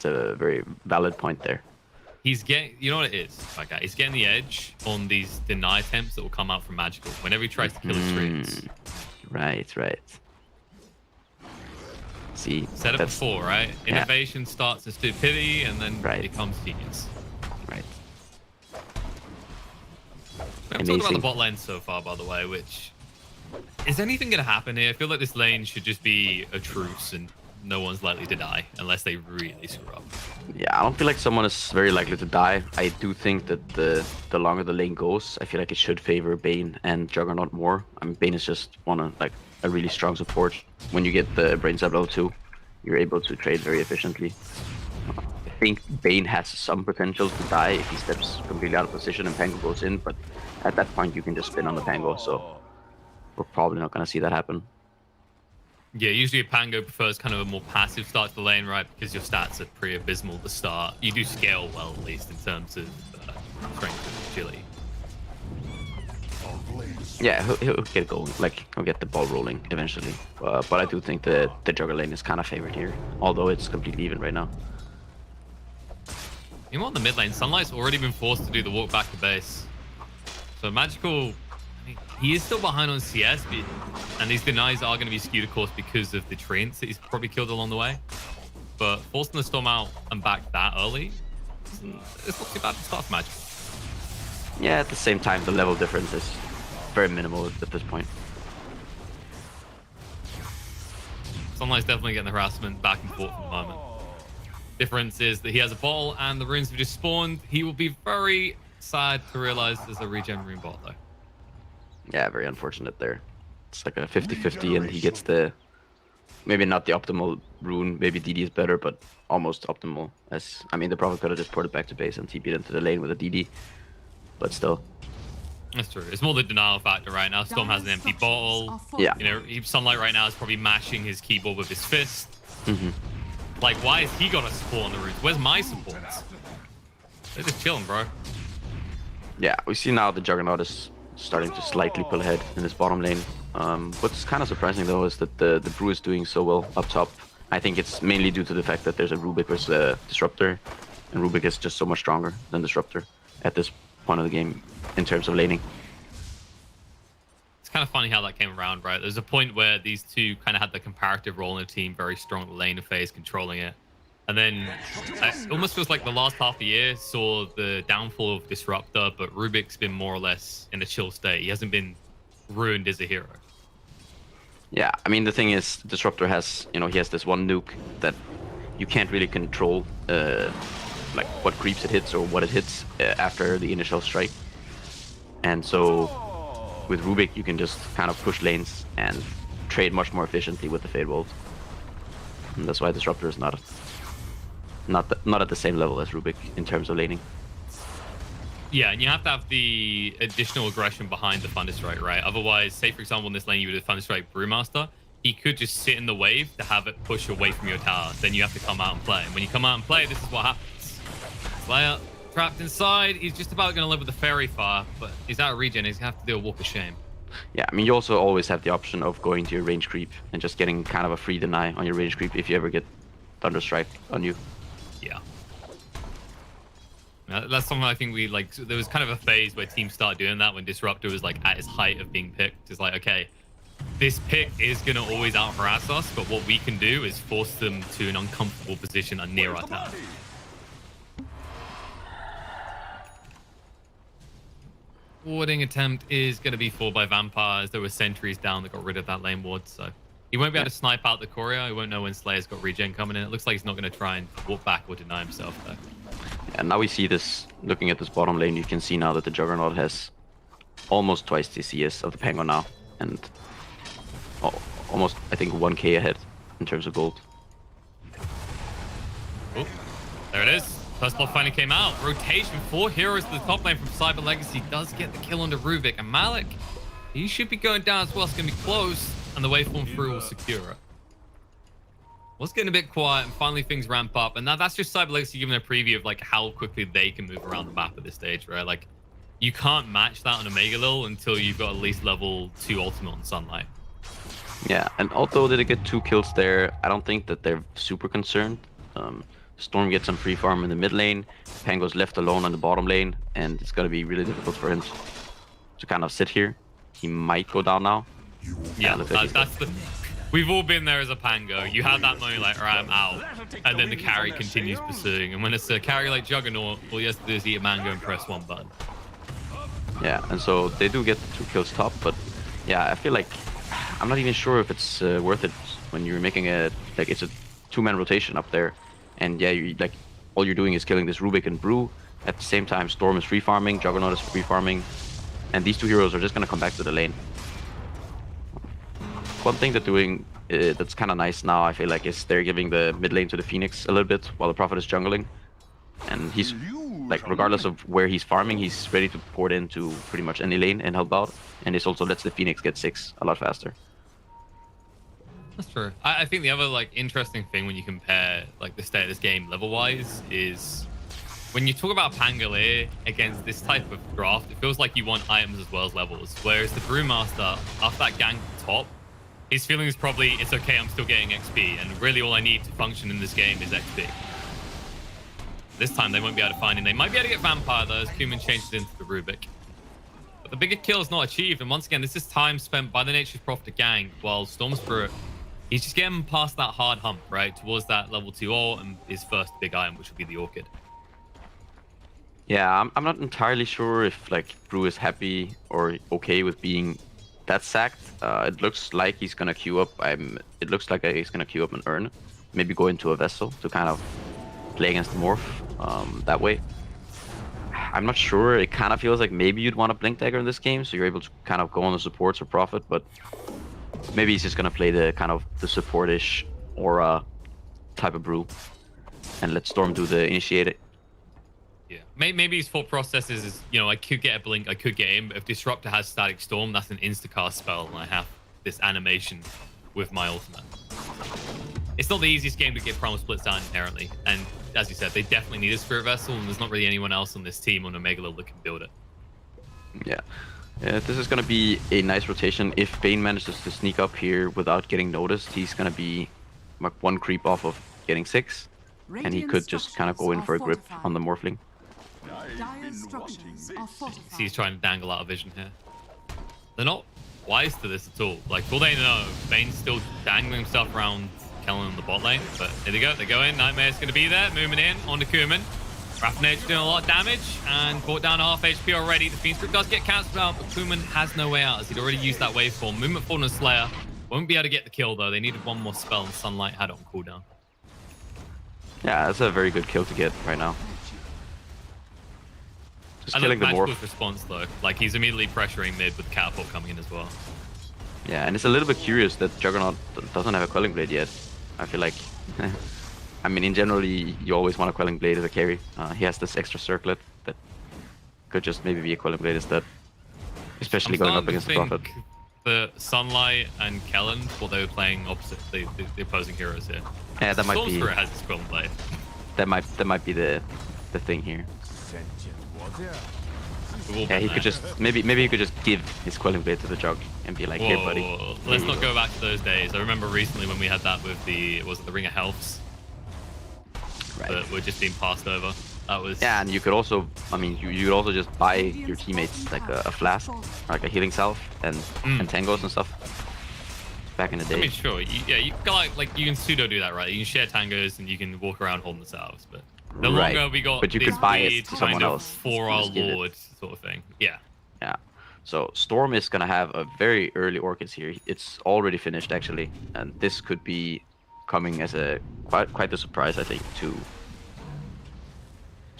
a very valid point there. He's getting, you know what it is, okay? He's getting the edge on these deny attempts that will come out from Magical whenever he tries to kill his trees. Right. See, Said it before, right? Innovation starts as stupidity and then becomes genius. Right. We haven't talked about the bot lane so far, by the way, which... Is anything going to happen here? I feel like this lane should just be a truce and no one's likely to die unless they really screw up. Yeah, I don't feel like someone is very likely to die. I do think that the longer the lane goes, I feel like it should favor Bane and Juggernaut more. I mean, Bane is just a really strong support. When you get the Brain Sap level 2, you're able to trade very efficiently. I think Bane has some potential to die if he steps completely out of position and Pango goes in, but at that point you can just spin on the Pango, so we're probably not going to see that happen. Yeah, usually a Pango prefers kind of a more passive start to the lane, right? Because your stats are pretty abysmal at the start. You do scale well, at least, in terms of strength and agility. Yeah, he'll get going. Like, he'll get the ball rolling eventually. But I do think that the Jugger lane is kind of favored here, although it's completely even right now. Meanwhile, in the mid lane, Sunlight's already been forced to do the walk back to base. So Magical, I mean, he is still behind on CS, and these denies are going to be skewed, of course, because of the treants that he's probably killed along the way. But forcing the Storm out and back that early, it's not too bad to start for Magical. Yeah, at the same time, the level difference is very minimal at this point. Sunlight's definitely getting the harassment back and forth at the moment. Difference is that he has a ball and the runes have just spawned. He will be very sad to realize there's a regen rune bot though. Yeah, very unfortunate there. It's like a 50-50 and he gets the, maybe not the optimal rune, maybe DD is better, but almost optimal. As I mean, the Prophet could have just ported back to base and TP'd into the lane with a DD, but still. That's true. It's more the denial factor right now. Storm has an empty bottle. Yeah. You know, Sunlight right now is probably mashing his keyboard with his fist. Mm-hmm. Like, why has he got a support on the runes? Where's my supports? They're just chilling, bro. Yeah, we see now the Juggernaut is starting to slightly pull ahead in this bottom lane. What's kind of surprising though is that the Brew is doing so well up top. I think it's mainly due to the fact that there's a Rubik versus a Disruptor, and Rubik is just so much stronger than Disruptor at this point of the game in terms of laning. It's kind of funny how that came around, right? There's a point where these two kind of had the comparative role in the team, very strong lane phase, controlling it. And then it almost feels like the last half of the year saw the downfall of Disruptor, but Rubik's been more or less in a chill state. He hasn't been ruined as a hero. Yeah, I mean, the thing is, Disruptor has, you know, he has this one nuke that you can't really control, like what creeps it hits or what it hits after the initial strike. And so with Rubik, you can just kind of push lanes and trade much more efficiently with the Fade Bolt. And that's why Disruptor is not at the same level as Rubik in terms of laning. Yeah, and you have to have the additional aggression behind the Thunderstrike, right? Otherwise, say for example in this lane you would have Thunderstrike Brewmaster, he could just sit in the wave to have it push away from your tower. Then you have to come out and play. And when you come out and play, this is what happens. Slayer trapped inside. He's just about going to live with the Fairy Fire, but he's out of regen. He's going to have to do a Walk of Shame. Yeah, I mean, you also always have the option of going to your range creep and just getting kind of a free deny on your range creep if you ever get Thunderstrike on you. Yeah. That's something I think we like. There was kind of a phase where teams started doing that when Disruptor was like at his height of being picked. It's like, okay, this pick is going to always out harass us, but what we can do is force them to an uncomfortable position and near our tower. Warding attempt is going to be fought by Vampires. There were sentries down that got rid of that lane ward, so he won't be able to snipe out the courier. He won't know when Slayer's got regen coming in. It looks like he's not going to try and walk back or deny himself though. And now we see this, looking at this bottom lane, you can see now that the Juggernaut has almost twice the CS of the Penguin now, and almost, I think, 1k ahead in terms of gold. Oh, there it is. First blood finally came out. Rotation, 4 heroes to the top lane from Cyber Legacy does get the kill onto Rubik. And Malik, he should be going down as well. It's going to be close, and the waveform through will secure it. Was getting a bit quiet, and finally things ramp up. And that's just Cyber Legacy giving a preview of like how quickly they can move around the map at this stage, right? Like, you can't match that on Omega Lil until you've got at least level 2 ultimate on Sunlight. Yeah, and although they get 2 kills there, I don't think that they're super concerned. Storm gets some free farm in the mid lane, Pango's left alone on the bottom lane, and it's gonna be really difficult for him to kind of sit here. He might go down now. Yeah, that's the... We've all been there as a Pango. You have that moment like, alright, I'm out. And then the carry continues pursuing. And when it's a carry like Juggernaut, all you have to do is eat a mango and press 1 button. Yeah, and so they do get 2 kills top, but yeah, I feel like I'm not even sure if it's worth it when you're making it's a 2-man rotation up there. And yeah, all you're doing is killing this Rubik and Brew. At the same time, Storm is free farming, Juggernaut is free farming, and these 2 heroes are just gonna come back to the lane. One thing they're doing that's kind of nice now, I feel like, is they're giving the mid lane to the Phoenix a little bit while the Prophet is jungling. And he's, like, regardless of where he's farming, he's ready to port into pretty much any lane and help out. And this also lets the Phoenix get 6 a lot faster. That's true. I think the other like interesting thing when you compare like the state of this game level-wise is when you talk about Pangolier against this type of draft, it feels like you want items as well as levels. Whereas the Brewmaster, after that gank top, his feeling is probably, it's okay, I'm still getting XP, and really all I need to function in this game is XP. This time they won't be able to find him. They might be able to get Vampire though, as Kuman changes into the Rubik. But the bigger kill is not achieved, and once again, this is time spent by the Nature's Prophet to gank, while Storm Spirit, he's just getting past that hard hump, right, towards that level 2 ult and his first big item, which will be the Orchid. Yeah, I'm not entirely sure if like Brew is happy or okay with being that sacked. It looks like he's gonna queue up. It looks like he's gonna queue up an Urn, maybe go into a Vessel to kind of play against the Morph that way. I'm not sure. It kind of feels like maybe you'd want a Blink Dagger in this game, so you're able to kind of go on the supports or Prophet, but maybe he's just gonna play the kind of the support-ish aura type of Brew and let Storm do the initiate. Yeah, maybe his thought process is, you know, I could get a Blink, I could get him, but if Disruptor has Static Storm, that's an insta-cast spell, and I have this animation with my ultimate. It's not the easiest game to get Primal Splits down inherently, and as you said, they definitely need a Spirit Vessel, and there's not really anyone else on this team on Omega Lil that can build it. Yeah. This is going to be a nice rotation. If Bane manages to sneak up here without getting noticed, he's going to be like 1 creep off of getting 6, and he could just kind of go in for a grip on the Morphling. He's trying to dangle out of vision here. They're not wise to this at all. Like, all they know, Bane's still dangling himself around Kellen in the bot lane, but here they go. They go in. Nightmare's going to be there, moving in on the Kuman. Raffinage's doing a lot of damage and brought down half HP already. The Fiend Script does get cancelled out, but Kuman has no way out as he'd already used that waveform. Movement Forward and Slayer won't be able to get the kill though. They needed 1 more spell and Sunlight had it on cooldown. Yeah, that's a very good kill to get right now. Just killing the Morph. Response though, like he's immediately pressuring mid with Catapult coming in as well. Yeah, and it's a little bit curious that Juggernaut doesn't have a Quelling Blade yet. I feel like, I mean, in general, you always want a Quelling Blade as a carry. He has this extra circlet that could just maybe be a Quelling Blade instead, especially going up against the Prophet. The Sunlight and Kellen, well, they were playing opposite the opposing heroes here. Yeah, that might Storm be. Spirit has his Quelling Blade. That might be the thing here. Yeah, he could just maybe he could just give his Quelling Blade to the Jug and be like, "Here, buddy." Let's not go back to those days. I remember recently when we had that with the the Ring of Healths, Right. that were just being passed over. That was Yeah, and you could also, I mean, you could also just buy your teammates like a flask, like a healing salve, and tangos and stuff. Back in the day. I mean, sure. You can like you can pseudo do that, right? You can share tangos and you can walk around holding the salves, but the longer we got, but you could buy it to someone else for our lord sort of thing. Yeah. Yeah. So Storm is gonna have a very early Orchids here. It's already finished actually, and this could be coming as a quite a surprise, I think, to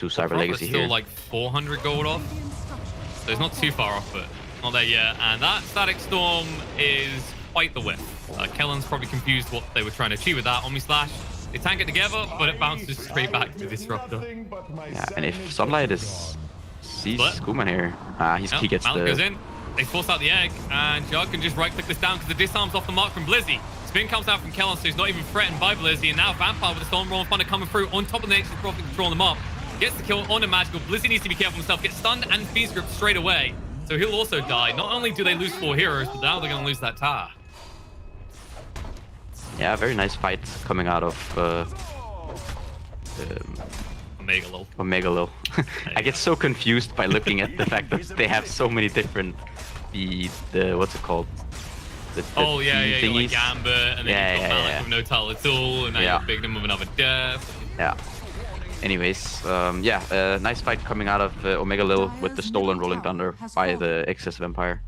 Cyber Legacy here. Still like 400 gold off, so it's not too far off, but not there yet. And that Static Storm is quite the whiff. Kellen's probably confused what they were trying to achieve with that Omni Slash. They tank it together, but it bounces straight back to Disruptor. Yeah, and if Sunlight sees Kuman here, he gets Mount the... goes in, they force out the egg, and Jug can just right-click this down because the disarm's off the mark from Blizzy. Spin comes out from Kellen, so he's not even threatened by Blizzy, and now Vampire with the Storm Roll Thunder coming through on top of the Nature's Prophet, controlling them up. Gets the kill on the magical. Blizzy needs to be careful himself. Gets stunned and Fiend's Grip straight away. So he'll also die. Not only do they lose 4 heroes, but now they're going to lose that tower. Yeah, very nice fight coming out of Omega lol. Omega Lil. I get so confused by looking at the fact that they have so many different the what's it called? The Oh yeah, the you got like thingies. Gambit, and then Yeah, you've got yeah, Malik yeah. with no title at all, and now Yeah. you're big them with another death. Yeah. Anyways, yeah, nice fight coming out of Omega Lil with the stolen Rolling Thunder by the excessive Empire.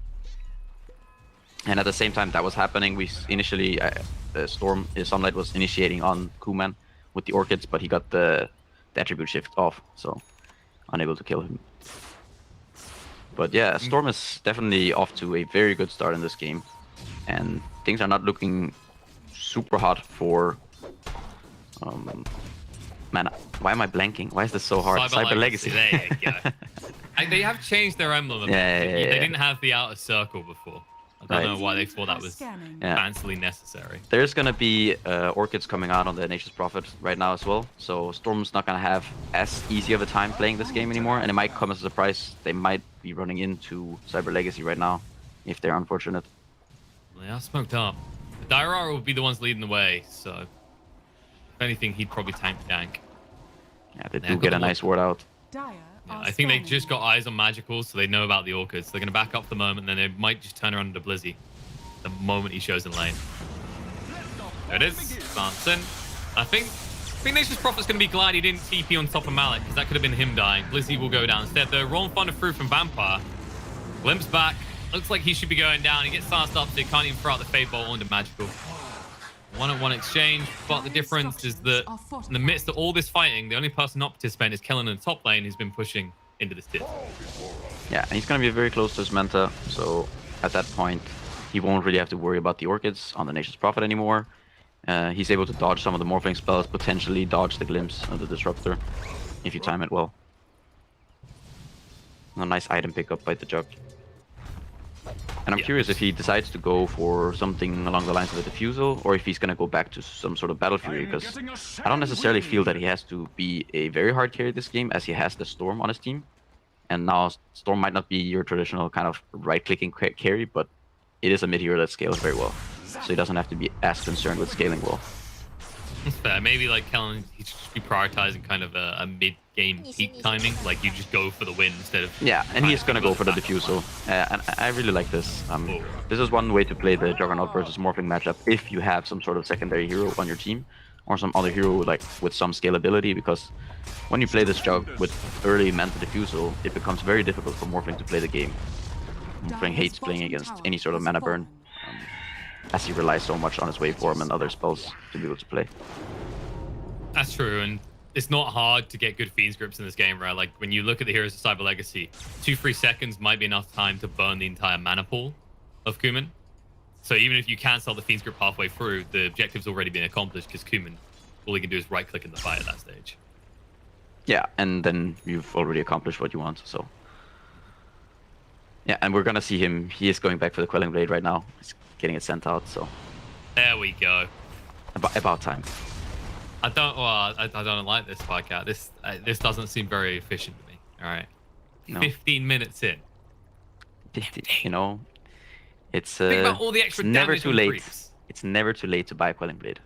And at the same time that was happening, we initially Storm Sunlight was initiating on Kuman with the Orchids, but he got the attribute shift off, so unable to kill him. But yeah, Storm is definitely off to a very good start in this game, and things are not looking super hot for. Man, why am I blanking? Why is this so hard? Cyber Legacy. There you go. They have changed their emblem a bit. Yeah. They didn't have the outer circle before. I don't Right. know why they thought that was Yeah. fancily necessary. There's gonna be Orchids coming out on the Nature's Prophet right now as well, so Storm's not gonna have as easy of a time playing this game anymore, and it might come as a surprise. They might be running into Cyber Legacy right now, if they're unfortunate. They are smoked up. The Dyrara will be the ones leading the way, so if anything, he'd probably tank Dank. Yeah, they Yeah, do good get a luck. nice ward out. Yeah, I think they just got eyes on Magical, so they know about the Orchids. They're going to back up the moment, then they might just turn around to Blizzy the moment he shows in lane. There it is. Dancing. I think Nature's Prophet's going to be glad he didn't TP on top of Malik, because that could have been him dying. Blizzy will go down instead. The Rolling Thunder through from Vampire. Limps back. Looks like he should be going down. He gets silenced up, so he can't even throw out the Fade Bolt onto Magical. 1-on-1 exchange, but the difference is that in the midst of all this fighting, the only person not participating is Kellen in the top lane, who's been pushing into this tip. Yeah, and he's gonna be very close to his Manta, so at that point, he won't really have to worry about the Orchids on the Nation's Prophet anymore. He's able to dodge some of the Morphling spells, potentially dodge the Glimpse of the Disruptor, if you time it well. A nice item pickup by the Jug. And I'm curious if he decides to go for something along the lines of a Diffusal, or if he's gonna go back to some sort of Battle Fury, because I don't necessarily feel that he has to be a very hard carry this game, as he has the Storm on his team. And now Storm might not be your traditional kind of right-clicking carry, but it is a mid-hero that scales very well. So he doesn't have to be as concerned with scaling well. That's fair. Maybe like Kellen, he should just be prioritizing kind of a mid-game peak timing. Like you just go for the win instead of... Yeah, and he's gonna go for the Diffusal. And I really like this. This is one way to play the Juggernaut versus Morphling matchup if you have some sort of secondary hero on your team, or some other hero like with some scalability, because when you play this Jug with early Manta Diffusal, it becomes very difficult for Morphling to play the game. Morphling hates playing against any sort of mana burn, as he relies so much on his waveform and other spells to be able to play. That's true, and it's not hard to get good Fiend's Grips in this game, right? Like, when you look at the heroes of Cyber Legacy, 2-3 seconds might be enough time to burn the entire mana pool of Kuman. So even if you cancel the Fiend's Grip halfway through, the objective's already been accomplished, because Kuman, all he can do is right-click in the fight at that stage. Yeah, and then you've already accomplished what you want, so... Yeah, and we're gonna see him. He is going back for the Quelling Blade right now. He's getting it sent out, so... There we go. About time. I don't like this podcast. This doesn't seem very efficient to me. All right, No. 15 minutes in. You know, it's Think about all the extra it's never damage too on late. creeps. It's never too late to buy a Quelling Blade.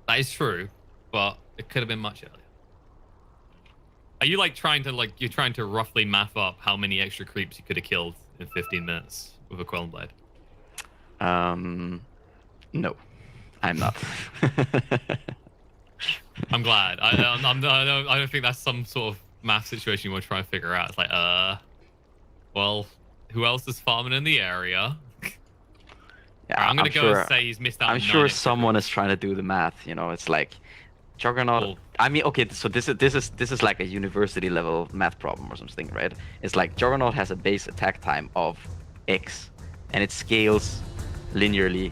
That is true, but it could have been much earlier. Are you you're trying to roughly map up how many extra creeps you could have killed in 15 minutes with a Quelling Blade? No, I'm not. I'm glad. I don't think that's some sort of math situation you want to try and figure out. It's like, well, who else is farming in the area? Yeah, I'm gonna sure, and say he's missed out. I'm on sure 9 someone is trying to do the math. You know, it's like Juggernaut. Well- I mean, okay, so this is like a university level math problem or something, right? It's like Juggernaut has a base attack time of X, and it scales linearly,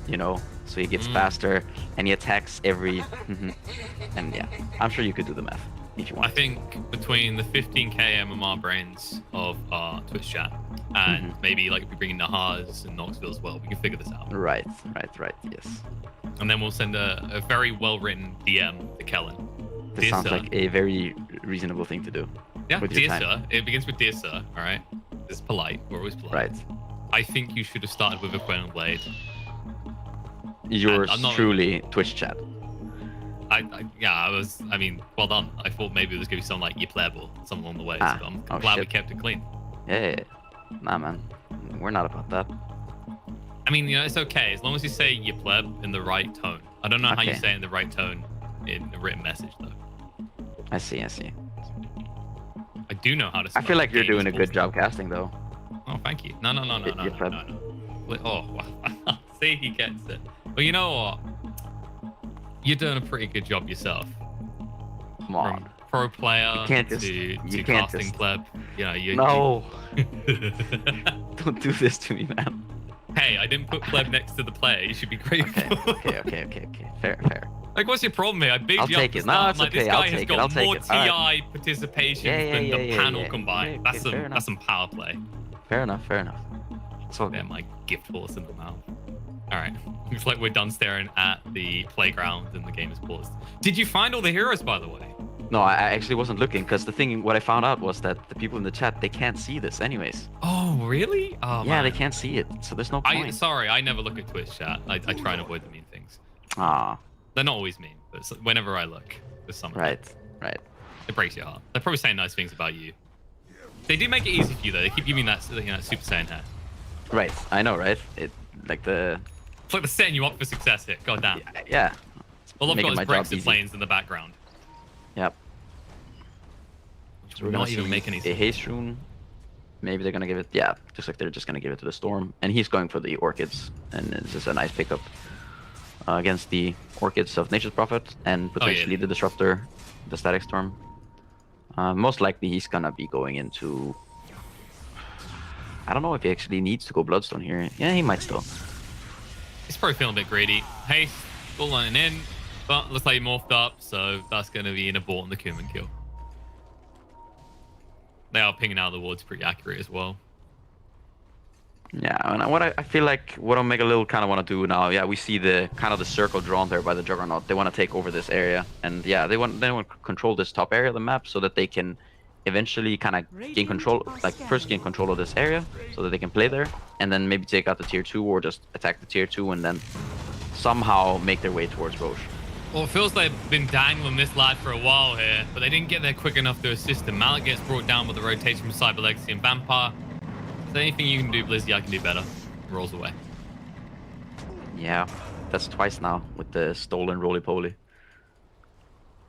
you know, so he gets faster, and he attacks every. And yeah, I'm sure you could do the math if you want. I think between the 15k MMR brains of our Twitch chat and maybe like if we bring in Nahaz and Knoxville as well, we can figure this out. Right, yes. And then we'll send a very well-written DM to Kellen. This sounds like a very reasonable thing to do. Yeah, with your dear time. sir. It begins with dear sir. All right, it's polite. We're always polite. Right. I think you should have started with a Quentin Blade. Yours I'm not- truly, Twitch chat. I mean, well done. I thought maybe it was gonna be something like you pleb or something along the way. Ah, So I'm oh, glad we shit. kept it clean. Yeah. Nah, man. We're not about that. I mean, it's okay as long as you say you pleb in the right tone. I don't know how you Okay. say it in the right tone in a written message though. I see. I do know how to. I feel like you're doing a good job. job casting, though. Oh, thank you. No. You're pleb. Oh, wow. See, he gets it. Well, you know what? You're doing a pretty good job yourself. Come on. From pro player You can't just- to you can't casting just- pleb. You know, No. Don't do this to me, man. Hey, I didn't put pleb next to the player. You should be grateful. Okay. Fair. Like, what's your problem here? I bigged I'll you up take to it. No, start. it's Like, this okay. guy I'll has take it. got I'll take more it. All right. TI participations Yeah, than the yeah, panel yeah. combined. Okay, That's fair some enough. that's some power play. Fair enough. It's all Yeah, good. my gift horse in the mouth. All right, looks like we're done staring at the playground and the game is paused. Did you find all the heroes, by the way? No, I actually wasn't looking because what I found out was that the people in the chat, they can't see this anyways. Oh, really? Oh, Yeah, man. they can't see it, so there's no point. Sorry, I never look at Twitch chat. I try and avoid the mean things. Ah, They're not always mean, but whenever I look, there's something. right. It breaks your heart. They're probably saying nice things about you. They do make it easy for you, though. They keep giving you that, Super Saiyan hair. Right, I know, right? It's like It's like they're setting you up for success here. God damn. yeah. All I've making got my is job Brexit easy. planes in the background. Yep. Which So we're will gonna not even see make any a sense. haste rune. Maybe they're gonna give it. Yeah, looks like they're just gonna give it to the storm, and he's going for the orchids, and it's just a nice pickup against the orchids of Nature's Prophet, and potentially the disruptor, the static storm. Most likely he's gonna be going into. I don't know if he actually needs to go Bloodstone here. Yeah, he might still. He's probably feeling a bit greedy. Hey, still lining in, but looks like he morphed up, so that's going to be an abort on the Kuman kill. They are pinging out the wards pretty accurate as well. Yeah, and what I feel like what Omega Lil kind of want to do now, yeah, we see the kind of the circle drawn there by the Juggernaut. They want to take over this area, and yeah, they want to control this top area of the map so that they can eventually kind of gain control, like first gain control of this area, so that they can play there, and then maybe take out the tier 2 or just attack the tier 2 and then somehow make their way towards Roche. Well, it feels like they've been dangling this lad for a while here, but they didn't get there quick enough to assist him. Malik gets brought down with the rotation from Cyber Legacy and Vampire. Is there anything you can do, Blizzy? I can do better. Rolls away. Yeah, that's twice now with the stolen roly-poly.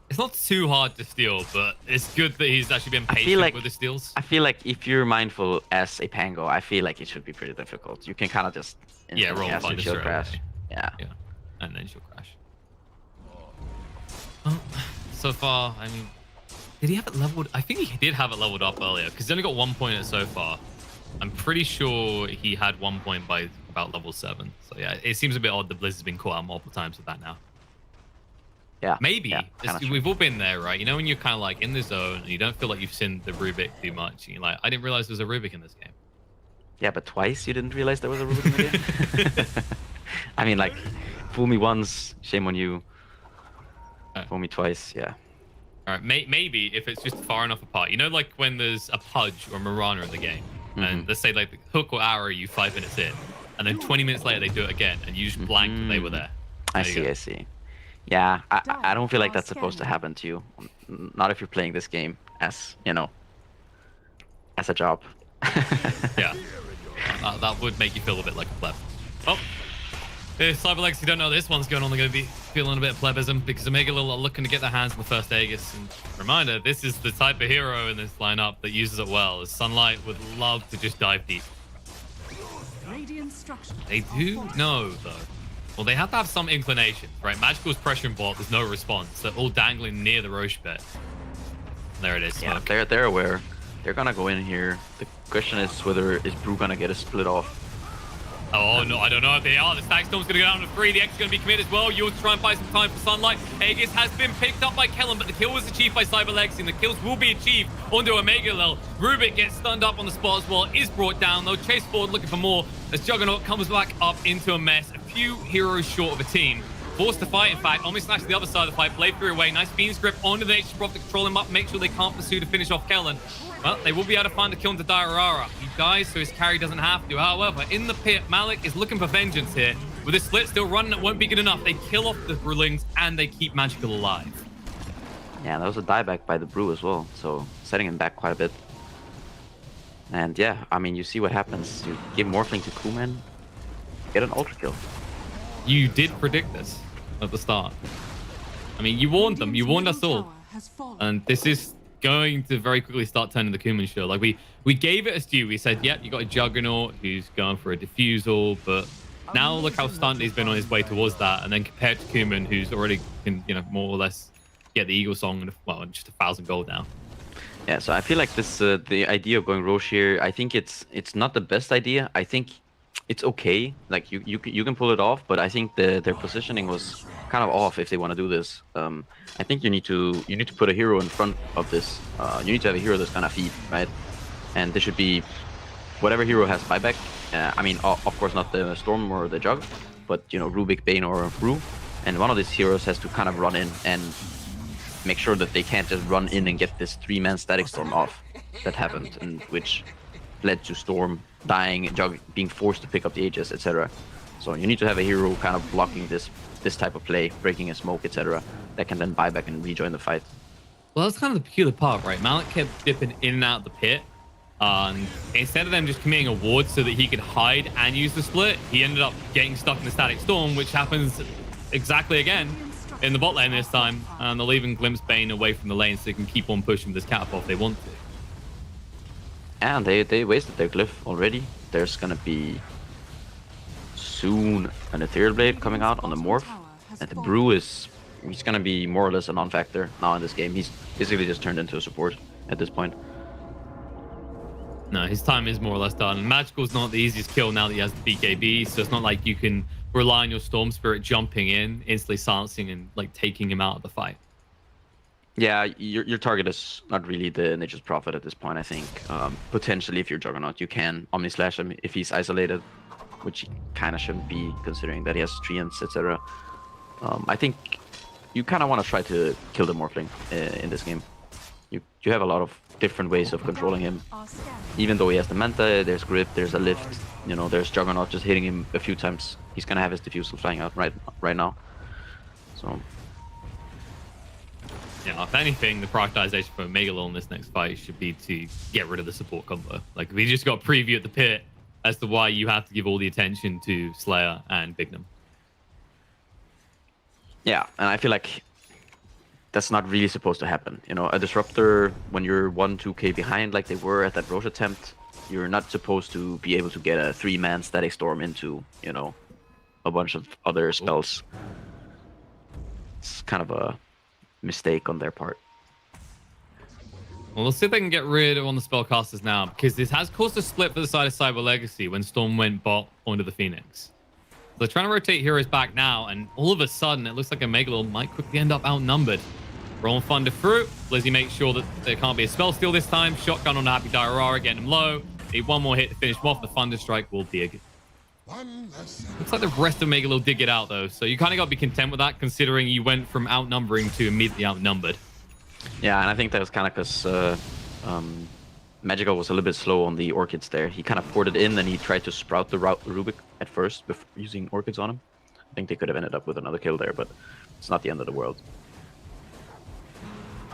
It's not too hard to steal, but it's good that he's actually been patient with the steals. I feel like if you're mindful as a Pango, I feel like it should be pretty difficult. You can kind of just roll cast find and a she'll straight crash. away. Yeah. Yeah, and then she'll crash. So far, I mean, did he have it leveled? I think he did have it leveled up earlier because he's only got 1 point in it so far. I'm pretty sure he had 1 point by about level 7. So yeah, it seems a bit odd that Blizz has been caught out multiple times with that now. Yeah. Maybe. Yeah, We've all been there, right? You know, when you're kind of like in the zone and you don't feel like you've seen the Rubik too much. And you're like, I didn't realize there's a Rubik in this game. Yeah, but twice you didn't realize there was a Rubik in the game? I mean, like, fool me once, shame on you. Fool me twice, yeah. All right, maybe if it's just far enough apart. You know, like when there's a Pudge or Mirana in the game, and let's say like the hook or arrow you 5 minutes in, and then 20 minutes later they do it again, and you just blank that they were there. I see. Yeah, I don't feel like that's supposed to happen to you. Not if you're playing this game as, you know, as a job. Yeah. That would make you feel a bit like a pleb. Oh, if Cyber Legacy don't know this one's going on, they're going to be feeling a bit of plebism because Omega Lil are looking to get their hands on the first Aegis. And reminder, this is the type of hero in this lineup that uses it well. As Sunlight would love to just dive deep. They do know, though. Well, they have to have some inclinations, right? Magical's pressure and bot, there's no response. They're all dangling near the Roche pit. There it is. Yeah, they're aware. They're gonna go in here. The question is whether is Brew gonna get a split off. Oh, no, I don't know if they are. The Stack Storm's going to go down to 3. The X is going to be committed as well. You'll try and buy some time for Sunlight. Aegis has been picked up by Kellen, but the kill was achieved by Cyber Legacy, and the kills will be achieved onto Omega Lil. Rubik gets stunned up on the spot as well, is brought down, though. Chase forward looking for more as Juggernaut comes back up into a mess. A few heroes short of a team. forced to fight, in fact. Omni Slash to the other side of the fight. Blade through away. Nice Beam's grip onto the Nature's Prophet to control him up. Make sure they can't pursue to finish off Kellen. Well, they will be able to find a kill into Diarara. He dies, so his carry doesn't have to. However, in the pit, Malik is looking for vengeance here. With his split still running, it won't be good enough. They kill off the Brewlings, and they keep Magical alive. Yeah, that was a dieback by the Brew as well, so setting him back quite a bit. And yeah, I mean, you see what happens. You give Morphling to Kuman, get an ultra kill. You did predict this at the start. I mean, you warned them. You warned us all. And this is going to very quickly start turning the Kuman show. Like, we gave it a stew. We said, yep, you got a Juggernaut who's going for a Diffusal, but now look how stunned he's been on his way towards that. And then compared to Kuman, who's already can, more or less get the Eagle Song and, well, just 1,000 gold now. Yeah, so I feel like this the idea of going Roche here, I think it's not the best idea. I think it's okay. Like you can pull it off, but I think their positioning was kind of off if they want to do this. I think you need to put a hero in front of this. You need to have a hero that's gonna feed, right? And this should be whatever hero has buyback. I mean, of course not the Storm or the Jug, but Rubik, Bane, or Brew. And one of these heroes has to kind of run in and make sure that they can't just run in and get this 3-man static storm off that happened, and which led to Storm dying, Jug being forced to pick up the Aegis, etc. So you need to have a hero kind of blocking this type of play, breaking a smoke, etc. that can then buy back and rejoin the fight. Well, that's kind of the peculiar part, right? Malik kept dipping in and out of the pit. Instead of them just committing a ward so that he could hide and use the split, he ended up getting stuck in the static storm, which happens exactly again in the bot lane this time. And they're leaving Glimpse Bane away from the lane so they can keep on pushing this catapult if they want to. And they wasted their glyph already. There's gonna be soon an Ethereal Blade coming out on the Morph. And the Brew he's gonna be more or less a non-factor now in this game. He's basically just turned into a support at this point. No, his time is more or less done. Magical's not the easiest kill now that he has the BKB, so it's not like you can rely on your Storm Spirit jumping in, instantly silencing and like taking him out of the fight. Yeah, your target is not really the Nature's Prophet at this point, I think. Potentially, if you're Juggernaut, you can Omni Slash him if he's isolated, which he kind of shouldn't be, considering that he has treants, etc. I think you kind of want to try to kill the Morphling in this game. You have a lot of different ways of controlling him. Even though he has the Manta, there's Grip, there's a Lift, there's Juggernaut just hitting him a few times. He's gonna have his Diffusal flying out right now. So yeah, if anything, the prioritization for Megalol in this next fight should be to get rid of the support combo. Like, we just got a preview at the pit as to why you have to give all the attention to Slayer and Bignum. yeah, and I feel like that's not really supposed to happen. A Disruptor, when you're 1-2k behind like they were at that Roche attempt, you're not supposed to be able to get a 3-man static storm into, a bunch of other spells. It's kind of a mistake on their part. Well, let's see if they can get rid of one of the spellcasters now, because this has caused a split for the side of Cyber Legacy when Storm went bot onto the Phoenix. So they're trying to rotate heroes back now, and all of a sudden, it looks like a Megalol might quickly end up outnumbered. Rolling Thunder through. Blizzy makes sure that there can't be a spell steal this time. Shotgun on the Happy Diarara, getting him low. Need one more hit to finish him off. The Thunder Strike will be a good. Looks like the rest of Megalol did get out, though. So you kind of got to be content with that, considering you went from outnumbering to immediately outnumbered. Yeah, and I think that was kind of because Magical was a little bit slow on the Orchids there. He kind of poured it in, and he tried to sprout the Rubik at first before using Orchids on him. I think they could have ended up with another kill there, but it's not the end of the world.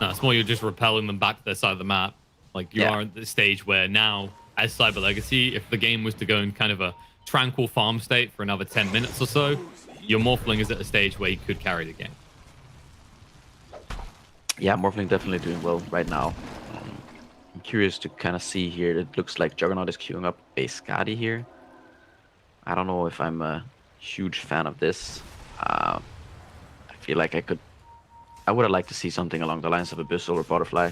No, it's more you're just repelling them back to their side of the map. Like, you are at the stage where now, as Cyber Legacy, if the game was to go in kind of a tranquil farm state for another 10 minutes or so, your Morphling is at a stage where you could carry the game. Yeah, Morphling definitely doing well right now. I'm curious to kind of see here. It looks like Juggernaut is queuing up base Skadi here. I don't know if I'm a huge fan of this. I feel like I would have liked to see something along the lines of Abyssal or Butterfly.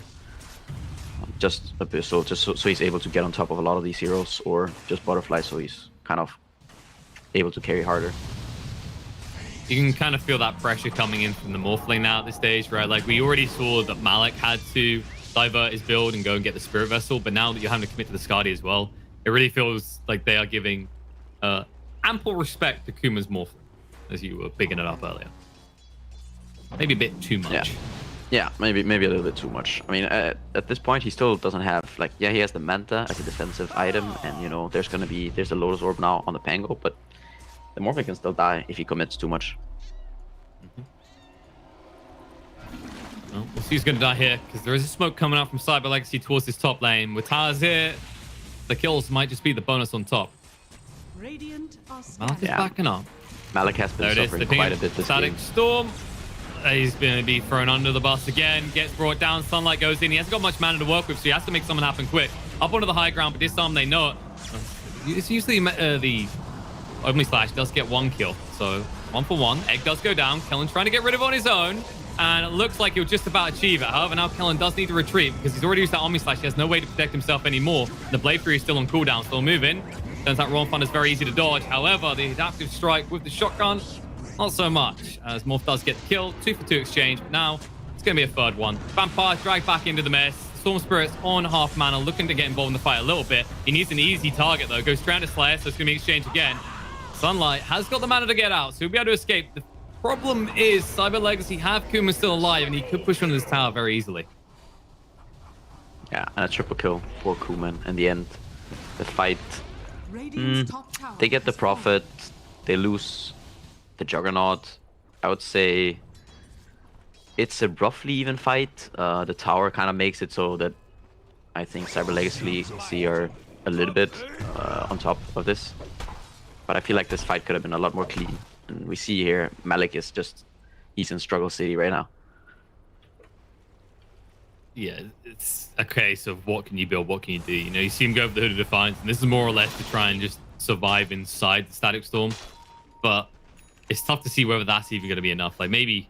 Just Abyssal, just so he's able to get on top of a lot of these heroes, or just Butterfly so he's kind of able to carry harder. You can kind of feel that pressure coming in from the Morphling now at this stage, right? Like, we already saw that Malik had to divert his build and go and get the Spirit Vessel, but now that you're having to commit to the Skadi as well, it really feels like they are giving ample respect to Kuma's Morphling, as you were bigging it up earlier. maybe a bit too much. Yeah, maybe a little bit too much. I mean, at this point, he still doesn't have like, he has the Manta as a defensive item, and you know, there's a Lotus Orb now on the Pango, but the Morphin can still die if he commits too much. Well, we'll see who's going to die here, because there is a smoke coming out from Cyber Legacy towards this top lane. With Taz here, the kills might just be the bonus on top. Malik is backing up. Malik has been suffering quite a bit this Static game. Storm. He's going to be thrown under the bus again. Gets brought down. Sunlight goes in. He hasn't got much mana to work with, so he has to make something happen quick. Up onto the high ground, but this time they know it. It's usually the Omni Slash does get 1 kill. So 1 for 1. Egg does go down. Kellen trying to get rid of it on his own. And it looks like he'll just about achieve it. However, now Kellen does need to retreat because he's already used that Omni Slash. He has no way to protect himself anymore. The Blade Fury is still on cooldown, still moving. Turns out Roll Thunder is very easy to dodge. However, the adaptive strike with the shotgun, not so much. As Morph does get the kill. 2 for 2 exchange. But now it's going to be a third one. Vampire dragged back into the mess. Storm Spirit's on half mana, looking to get involved in the fight a little bit. He needs an easy target though. Goes stranded Slayer, so it's going to be exchange again. Sunlight has got the mana to get out, so he'll be able to escape. The problem is Cyber Legacy have Kuma still alive, and he could push on this tower very easily. Yeah, and a triple kill for Kuman in the end. The fight, they get the Prophet, they lose the Juggernaut. I would say it's a roughly even fight. The tower kind of makes it so that I think Cyber Legacy are a little bit on top of this. But I feel like this fight could have been a lot more clean. And we see here, Malik is just, he's in struggle city right now. Yeah, it's a case of what can you build, what can you do. You know, you see him go over the Hood of Defiance, and this is more or less to try and just survive inside the Static Storm. But it's tough to see whether that's even going to be enough. Like maybe,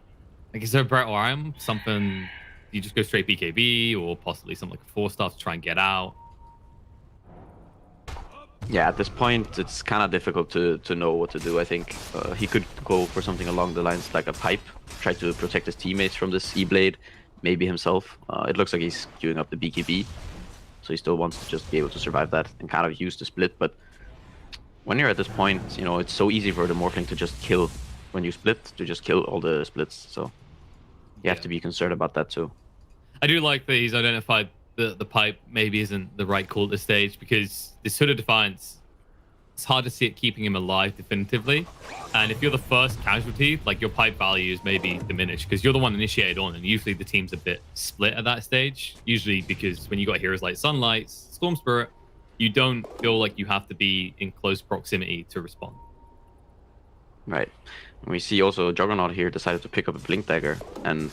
like is there a Brett or Iron? Something, you just go straight BKB, or possibly something like a 4-star to try and get out. Yeah, at this point, it's kind of difficult to know what to do. I think he could go for something along the lines like a pipe, try to protect his teammates from this E-Blade, maybe himself. It looks like he's queuing up the BKB, so he still wants to just be able to survive that and kind of use the split. But when you're at this point, you know, it's so easy for the Morphling to just kill when you split, to just kill all the splits. So you have to be concerned about that too. I do like that he's identified the pipe maybe isn't the right call at this stage, because this Hood of Defiance, it's hard to see it keeping him alive definitively. And if you're the first casualty, like your pipe value is maybe diminished because you're the one initiated on, and usually the team's a bit split at that stage. Usually because when you got heroes like Sunlight, Storm Spirit, you don't feel like you have to be in close proximity to respond. Right. And we see also Juggernaut here decided to pick up a Blink Dagger, and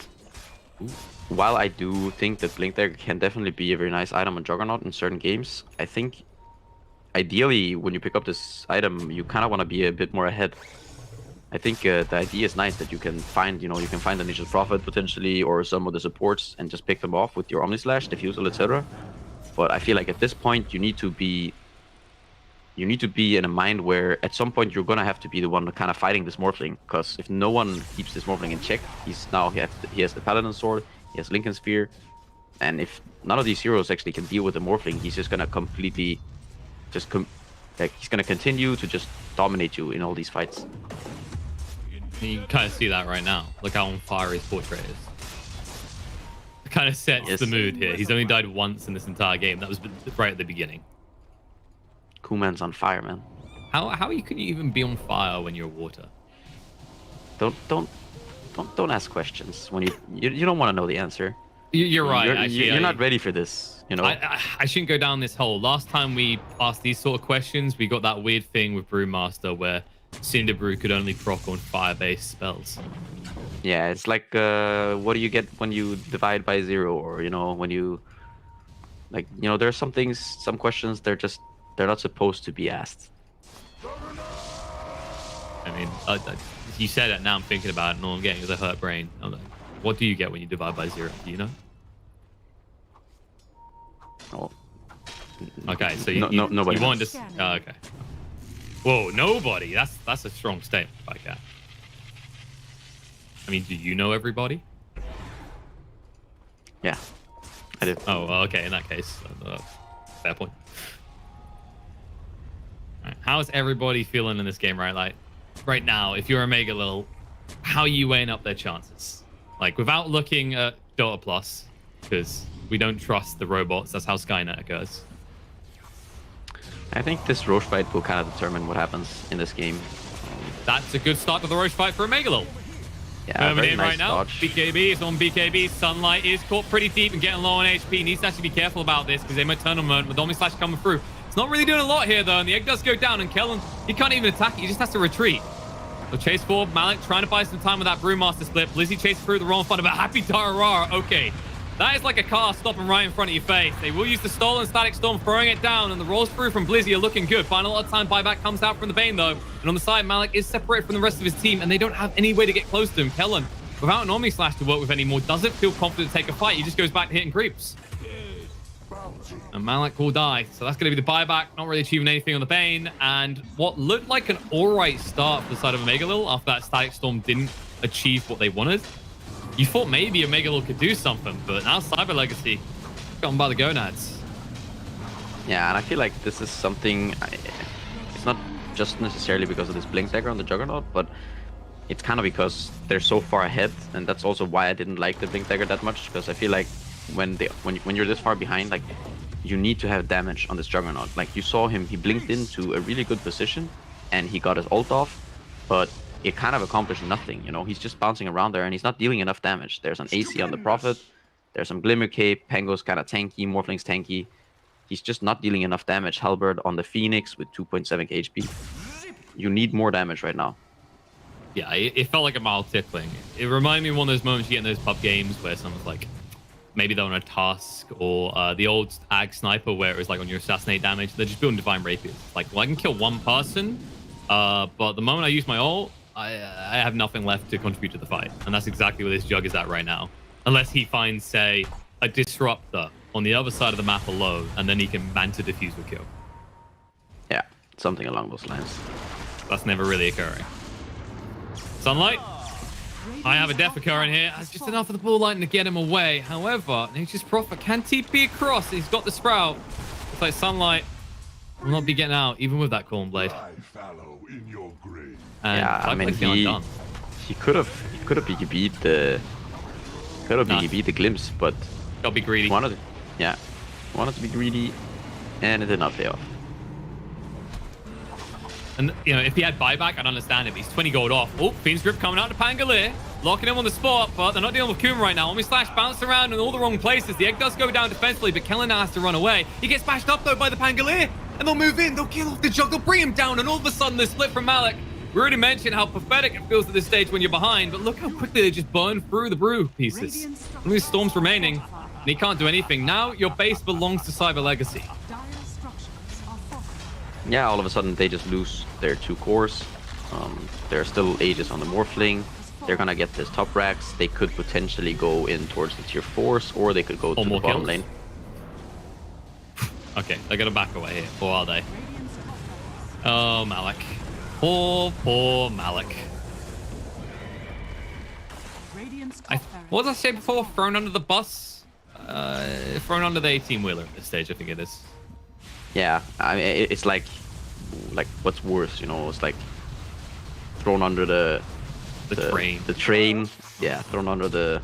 while I do think that Blink Dagger can definitely be a very nice item on Juggernaut in certain games, I think ideally when you pick up this item, you kind of want to be a bit more ahead. I think the idea is nice that you can find, you can find the Nature's Prophet potentially, or some of the supports, and just pick them off with your Omni Slash, Diffusal, etc. But I feel like at this point you need to be in a mind where at some point you're gonna have to be the one kind of fighting this Morphling, because if no one keeps this Morphling in check, he has the Paladin Sword, he has Lincoln Sphere, and if none of these heroes actually can deal with the Morphling, he's just gonna completely he's gonna continue to just dominate you in all these fights. You can kind of see that right now. Look how on fire his portrait is. It kind of sets the mood here. He's only died once in this entire game. That was right at the beginning. Kuman's on fire, man. How can you even be on fire when you're water? Don't ask questions when you don't want to know the answer. You're right. You're not ready for this. You know. I shouldn't go down this hole. Last time we asked these sort of questions, we got that weird thing with Brewmaster where Cinderbrew could only proc on fire-based spells. Yeah, it's like what do you get when you divide by 0, or when you there are some things, some questions they're not supposed to be asked. I mean, you said it, now I'm thinking about it, and all I'm getting is a hurt brain. I'm like, what do you get when you divide by 0? Do you know? Oh. Okay, so nobody. You want to? Oh, okay. Whoa, nobody. That's a strong statement by Cat. I mean, do you know everybody? Yeah, I do. Oh, well, okay. In that case, fair point. Right. How is everybody feeling in this game, right? Like, right now, if you're a Mega Lil, how are you weighing up their chances? Like, without looking at Dota Plus, because we don't trust the robots. That's how Skynet goes. I think this Roche fight will kind of determine what happens in this game. That's a good start to the Roche fight for Omegalil. Yeah, Coming very in nice right now. dodge. BKB is on BKB. Sunlight is caught pretty deep and getting low on HP. He needs to actually be careful about this because they might turn him on with Omni Slash coming through. It's not really doing a lot here, though, and the egg does go down, and Kellen, he can't even attack it. He just has to retreat. So chase forward. Malik trying to buy some time with that Brewmaster split. Blizzy chases through the wrong front of a Happy Darara. Okay. That is like a car stopping right in front of your face. They will use the Stolen Static Storm, throwing it down, and the rolls through from Blizzy are looking good. Final lot of time, buyback comes out from the Bane, though. And on the side, Malik is separated from the rest of his team, and they don't have any way to get close to him. Kellen, without an Omni Slash to work with anymore, doesn't feel confident to take a fight. He just goes back to hitting creeps. And Malik will die. So that's going to be the buyback. Not really achieving anything on the Bane. And what looked like an alright start for the side of Omegalil after that Static Storm didn't achieve what they wanted. You thought maybe Omegalil could do something, but now Cyber Legacy gotten by the gonads. Yeah, and I feel like this is something... it's not just necessarily because of this Blink Dagger on the Juggernaut, but it's kind of because they're so far ahead, and that's also why I didn't like the Blink Dagger that much, because I feel like when you're this far behind, like, you need to have damage on this Juggernaut. Like, you saw him, he blinked into a really good position, and he got his ult off, but it kind of accomplished nothing, you know? He's just bouncing around there, and he's not dealing enough damage. There's an AC on the Prophet, there's some Glimmer Cape, Pango's kind of tanky, Morphling's tanky. He's just not dealing enough damage. Halberd on the Phoenix with 2.7 HP. You need more damage right now. Yeah, it felt like a mild tickling. It reminded me of one of those moments you get in those pub games where someone's like, maybe they're on a task, or the old Ag Sniper where it was like on your assassinate damage, they're just building Divine Rapiers. Like, well, I can kill one person, but the moment I use my ult, I have nothing left to contribute to the fight. And that's exactly where this Jug is at right now. Unless he finds, say, a Disruptor on the other side of the map alone, and then he can Manta Diffuse or kill. Yeah, something along those lines. That's never really occurring. Sunlight. I have a Death occurring here. That's just enough of the ball lightning to get him away. However, Nature's Prophet can TP across. He's got the Sprout. It's like Sunlight will not be getting out, even with that Corn Blade. And yeah, I mean, he could have BKB'd the glimpse, but gotta be greedy. Wanted to be greedy, and it did not pay off. And you know, if he had buyback, I'd understand it. But he's 20 gold off. Oh, Fiend's Grip coming out to Pangolier, locking him on the spot, but they're not dealing with Kuma right now. Omni Slash bounced around in all the wrong places. The egg does go down defensively, but Kellen now has to run away. He gets bashed up though by the Pangolier, and they'll move in. They'll kill off the Jug. They'll bring him down, and all of a sudden, they split from Malik. We already mentioned how pathetic it feels at this stage when you're behind, but look how quickly they just burn through the brew pieces. Only Storm's remaining, and he can't do anything. Now your base belongs to Cyber Legacy. Yeah, all of a sudden they just lose their 2 cores. There are still Aegis on the Morphling. They're gonna get this top racks. They could potentially go in towards the tier 4s, or they could go to the bottom lane. Okay, they're gonna back away here, or are they? Oh, Malik. Poor Malik. What did I say before? Thrown under the bus? Thrown under the 18-wheeler at this stage, I think it is. Yeah, I mean, it's like what's worse, you know? It's like thrown under the train. The train, yeah, thrown under the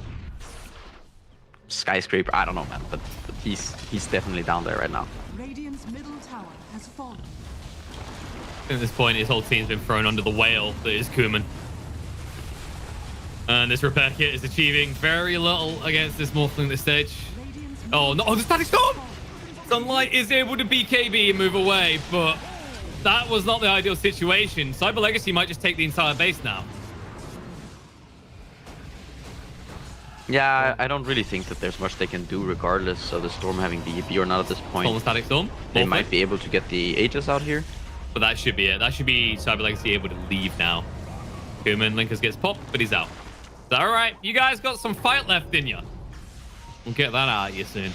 skyscraper. I don't know, man, but he's definitely down there right now. Radiant's middle tower has fallen. At this point, his whole team's been thrown under the whale that is Kuman. And this repair kit is achieving very little against this Morphling at this stage. Oh, no, the Static Storm! Sunlight is able to BKB and move away, but that was not the ideal situation. Cyber Legacy might just take the entire base now. Yeah, I don't really think that there's much they can do regardless of the Storm having BKB or not at this point. Stolen Static Storm. They might be able to get the Aegis out here. But that should be it. That should be Cyber Legacy able to leave now. Kuman, Linkers gets popped, but he's out. So, all right, you guys got some fight left in you. We'll get that out of you soon.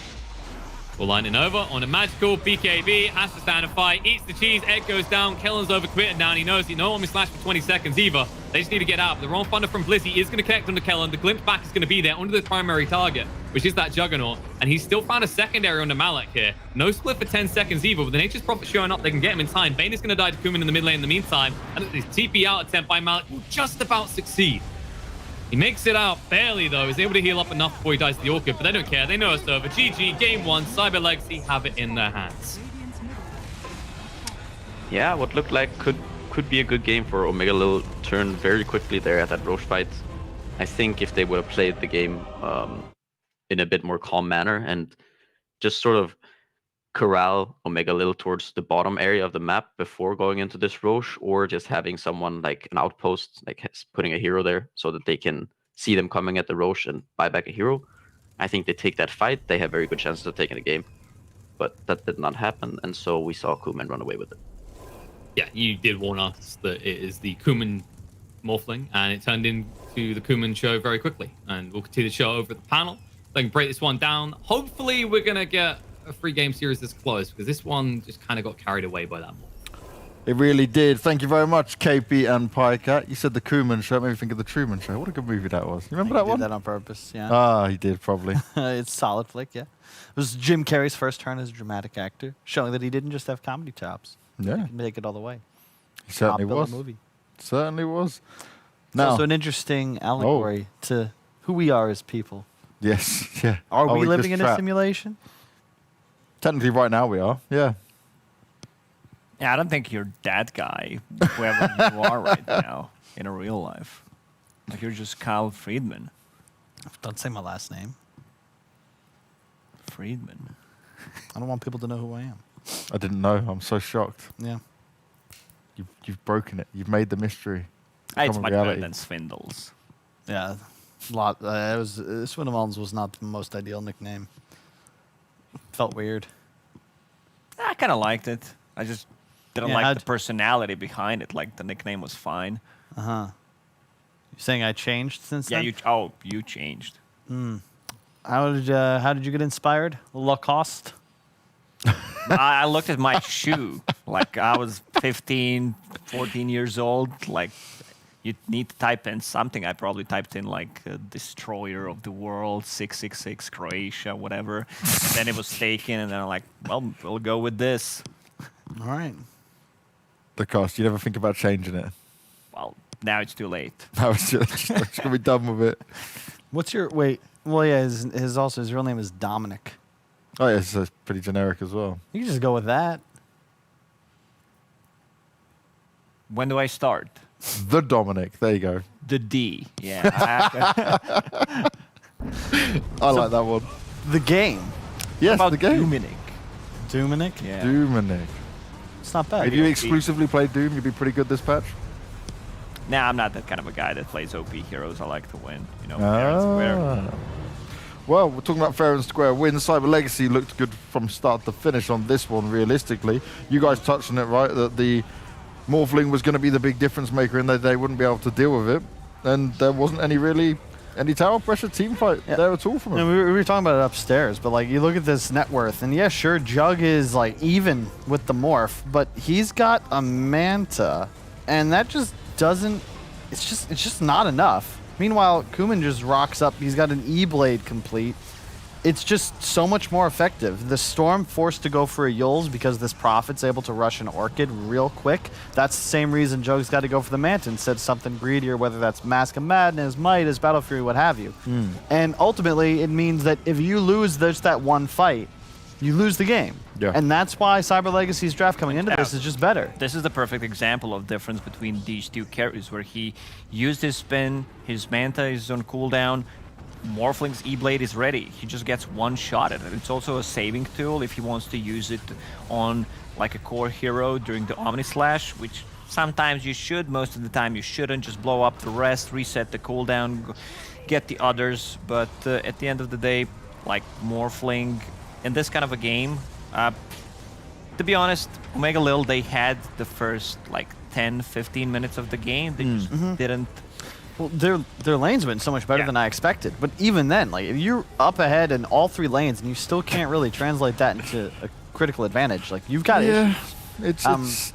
We'll line it over on a magical. BKB has to stand and fight. Eats the cheese. Egg goes down. Kellen's overcommitted now, and he knows he no Omni Slash for 20 seconds either. They just need to get out. But the wrong thunder from Blizzy is going to connect onto Kellen. The glimpse back is going to be there under the primary target, which is that Juggernaut. And he's still found a secondary under Malik here. No split for 10 seconds either. With the Nature's Prophet showing up, they can get him in time. Bane is going to die to Kuman in the mid lane in the meantime. And this TP out attempt by Malik will just about succeed. He makes it out barely, though. He's able to heal up enough before he dies to the Orchid, but they don't care. They know it's over. GG, game 1, Cyber Legacy have it in their hands. Yeah, what looked like could be a good game for Omega Lil turned very quickly there at that Roche fight. I think if they would have played the game in a bit more calm manner and just sort of corral Omega Lil towards the bottom area of the map before going into this Roche, or just having someone like an outpost, like putting a hero there so that they can see them coming at the Roche and buy back a hero. I think they take that fight, they have very good chances of taking the game. But that did not happen, and so we saw Kuman run away with it. Yeah, you did warn us that it is the Kuman Morphling, and it turned into the Kuman show very quickly. And we'll continue the show over at the panel. They can break this one down. Hopefully, we're going to get a 3-game series this close, because this one just kind of got carried away by that Morph. It really did. Thank you very much, KP and Pycat. You said the Kuman Show. It made me think of the Truman Show. What a good movie that was. You remember that He one? did that on purpose, yeah. Ah, he did, probably. It's a solid flick, yeah. It was Jim Carrey's first turn as a dramatic actor, showing that he didn't just have comedy chops. Yeah. He can make it all the way. He certainly Top-billing was. movie. Certainly was. It's Now, also an interesting allegory to who we are as people. yes, yeah. Are we just living in a trapped? simulation? Technically, right now we are. Yeah. Yeah, I don't think you're that guy, whoever you are right now in a real life. Like, you're just Kyle Friedman. Don't say my last name. Friedman. I don't want people to know who I am. I didn't know. I'm so shocked. Yeah. You've broken it. You've made the mystery. It's become a much reality. better than Swindles. Yeah. Swindlemullins was not the most ideal nickname. Felt weird. I kind of liked it. I just didn't Yeah, like the personality behind it. Like, the nickname was fine. Uh-huh. You saying I changed since Yeah, then? you changed. How did you get inspired? Lacoste? I looked at my shoe. Like, I was 15, 14 years old. Like, you need to type in something. I probably typed in, like, Destroyer of the World, 666, Croatia, whatever. Then it was taken, and then I'm like, well, we'll go with this. All right. The cost. You never think about changing it. Well, now it's too late. I was just going to be done with it. What's your wait? Well, yeah, his real name is Dominic. Oh, yeah, it's pretty generic as well. You can just go with that. When do I start? The Dominic. There you go. The D. Yeah. I like that one. The game. Yes, about the game. Dominic? Dominic. Yeah. Dominic. It's not bad. If you exclusively play Doom, you'd be pretty good this patch. Nah, I'm not that kind of a guy that plays OP heroes. I like to win. You know, fair and square. Ah. Well, we're talking about fair and square wins. Cyber Legacy looked good from start to finish on this one, realistically. You guys touched on it, right? That the Morphling was going to be the big difference maker and that they wouldn't be able to deal with it. And there wasn't any tower pressure team fight there at all from them. We were talking about it upstairs, but like you look at this net worth, and yeah, sure, Jug is like even with the morph, but he's got a Manta, and that just doesn't. It's just not enough. Meanwhile, Kuman just rocks up. He's got an E-Blade complete. It's just so much more effective. The Storm forced to go for a Yules because this Prophet's able to rush an Orchid real quick. That's the same reason Jug's got to go for the Manta instead of something greedier, whether that's Mask of Madness, Might, Battle Fury, what have you. And ultimately, it means that if you lose just that one fight, you lose the game. Yeah. And that's why Cyber Legacy's draft coming into this is just better. This is the perfect example of difference between these two carries, where he used his spin, his Manta is on cooldown, Morphling's E-Blade is ready. He just gets one shot at it. It's also a saving tool if he wants to use it on like a core hero during the Omni Slash, which sometimes you should, most of the time you shouldn't. Just blow up the rest, reset the cooldown, get the others. But at the end of the day, like Morphling, in this kind of a game, to be honest, Omega Lil, they had the first like 10, 15 minutes of the game. They just didn't. Well, their lanes went so much better than I expected. But even then, like if you're up ahead in all three lanes and you still can't really translate that into a critical advantage, like you've got issues. It's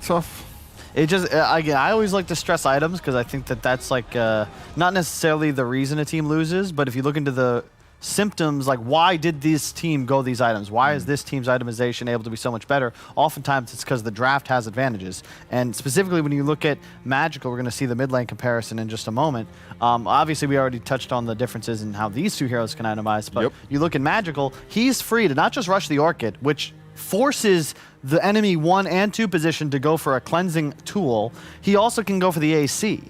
tough. It just I always like to stress items because I think that that's like not necessarily the reason a team loses, but if you look into the symptoms, like why did this team go these items? Why is this team's itemization able to be so much better? Oftentimes it's because the draft has advantages. And specifically when you look at Magical, we're going to see the mid lane comparison in just a moment. Obviously we already touched on the differences in how these two heroes can itemize, but you look at Magical, he's free to not just rush the Orchid, which forces the enemy 1 and 2 position to go for a cleansing tool. He also can go for the AC.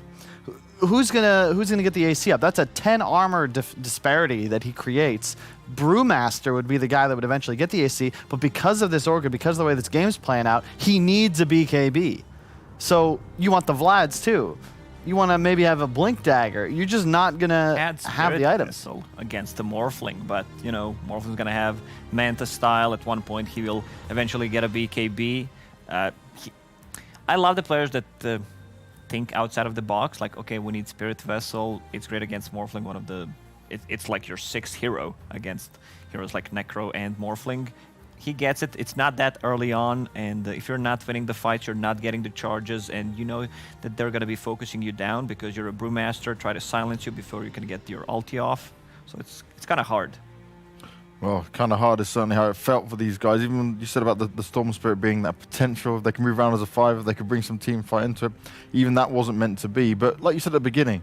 Who's gonna get the AC up? That's a 10 armor disparity that he creates. Brewmaster would be the guy that would eventually get the AC, but because of this Orchid, because of the way this game's playing out, he needs a BKB. So you want the Vlads too. You want to maybe have a Blink Dagger. You're just not gonna have the items against the Morphling, but you know Morphling's gonna have Manta style. At one point, he will eventually get a BKB. I love the players that think outside of the box. Like, okay, we need Spirit Vessel. It's great against Morphling. It's like your 6th hero against heroes like Necro and Morphling. He gets it. It's not that early on, and if you're not winning the fights, you're not getting the charges, and you know that they're going to be focusing you down because you're a Brewmaster, try to silence you before you can get your ulti off. So it's kind of hard. Well, kind of hard is certainly how it felt for these guys. Even when you said about the Storm Spirit being that potential, if they can move around as a 5, if they could bring some team fight into it, even that wasn't meant to be. But like you said at the beginning,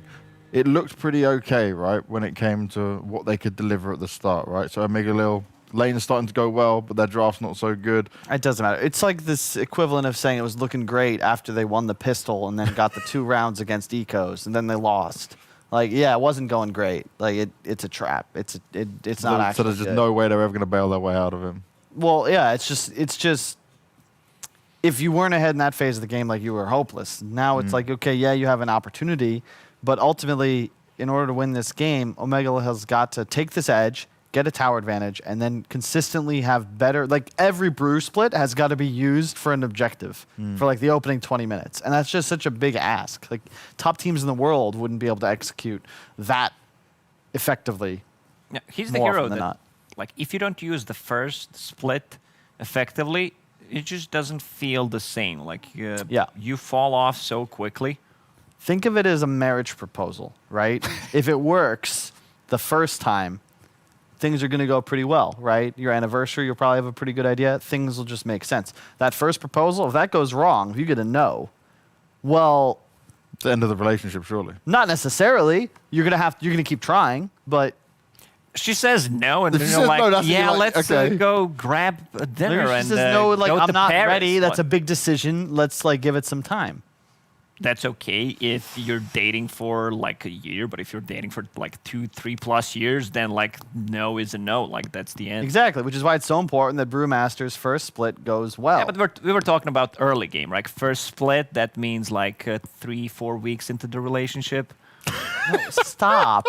it looked pretty okay, right, when it came to what they could deliver at the start, right? So Omega Lil, lane's starting to go well, but their draft's not so good. It doesn't matter. It's like this equivalent of saying it was looking great after they won the pistol and then got the 2 rounds against Ecos, and then they lost. Like, yeah, it wasn't going great. Like, it's a trap. It's not actually So there's just no way they're ever going to bail their way out of him. Well, yeah, it's just if you weren't ahead in that phase of the game, like, you were hopeless. Now it's like, okay, yeah, you have an opportunity, but ultimately, in order to win this game, Omega has got to take this edge, get a tower advantage, and then consistently have better, like every brew split has got to be used for an objective for like the opening 20 minutes. And that's just such a big ask. Like top teams in the world wouldn't be able to execute that effectively. Yeah, he's the hero that, like, if you don't use the first split effectively, it just doesn't feel the same. Like, you fall off so quickly. Think of it as a marriage proposal, right? If it works the first time, things are going to go pretty well, right? Your anniversary, you'll probably have a pretty good idea. Things will just make sense. That first proposal, if that goes wrong, if you get a no, well, it's the end of the relationship, surely. Not necessarily. You're gonna keep trying, but she says no, and you're like, no, yeah, like, let's okay. Go grab a dinner. She and says no, like, go I'm to not Paris. ready. That's a big decision. Let's like give it some time. That's okay if you're dating for like a year, but if you're dating for like 2-3+ years, then like no is a no. Like that's the end. Exactly, which is why it's so important that Brewmaster's first split goes well. Yeah, but we were talking about early game, right? First split, that means like 3-4 weeks into the relationship. No, stop.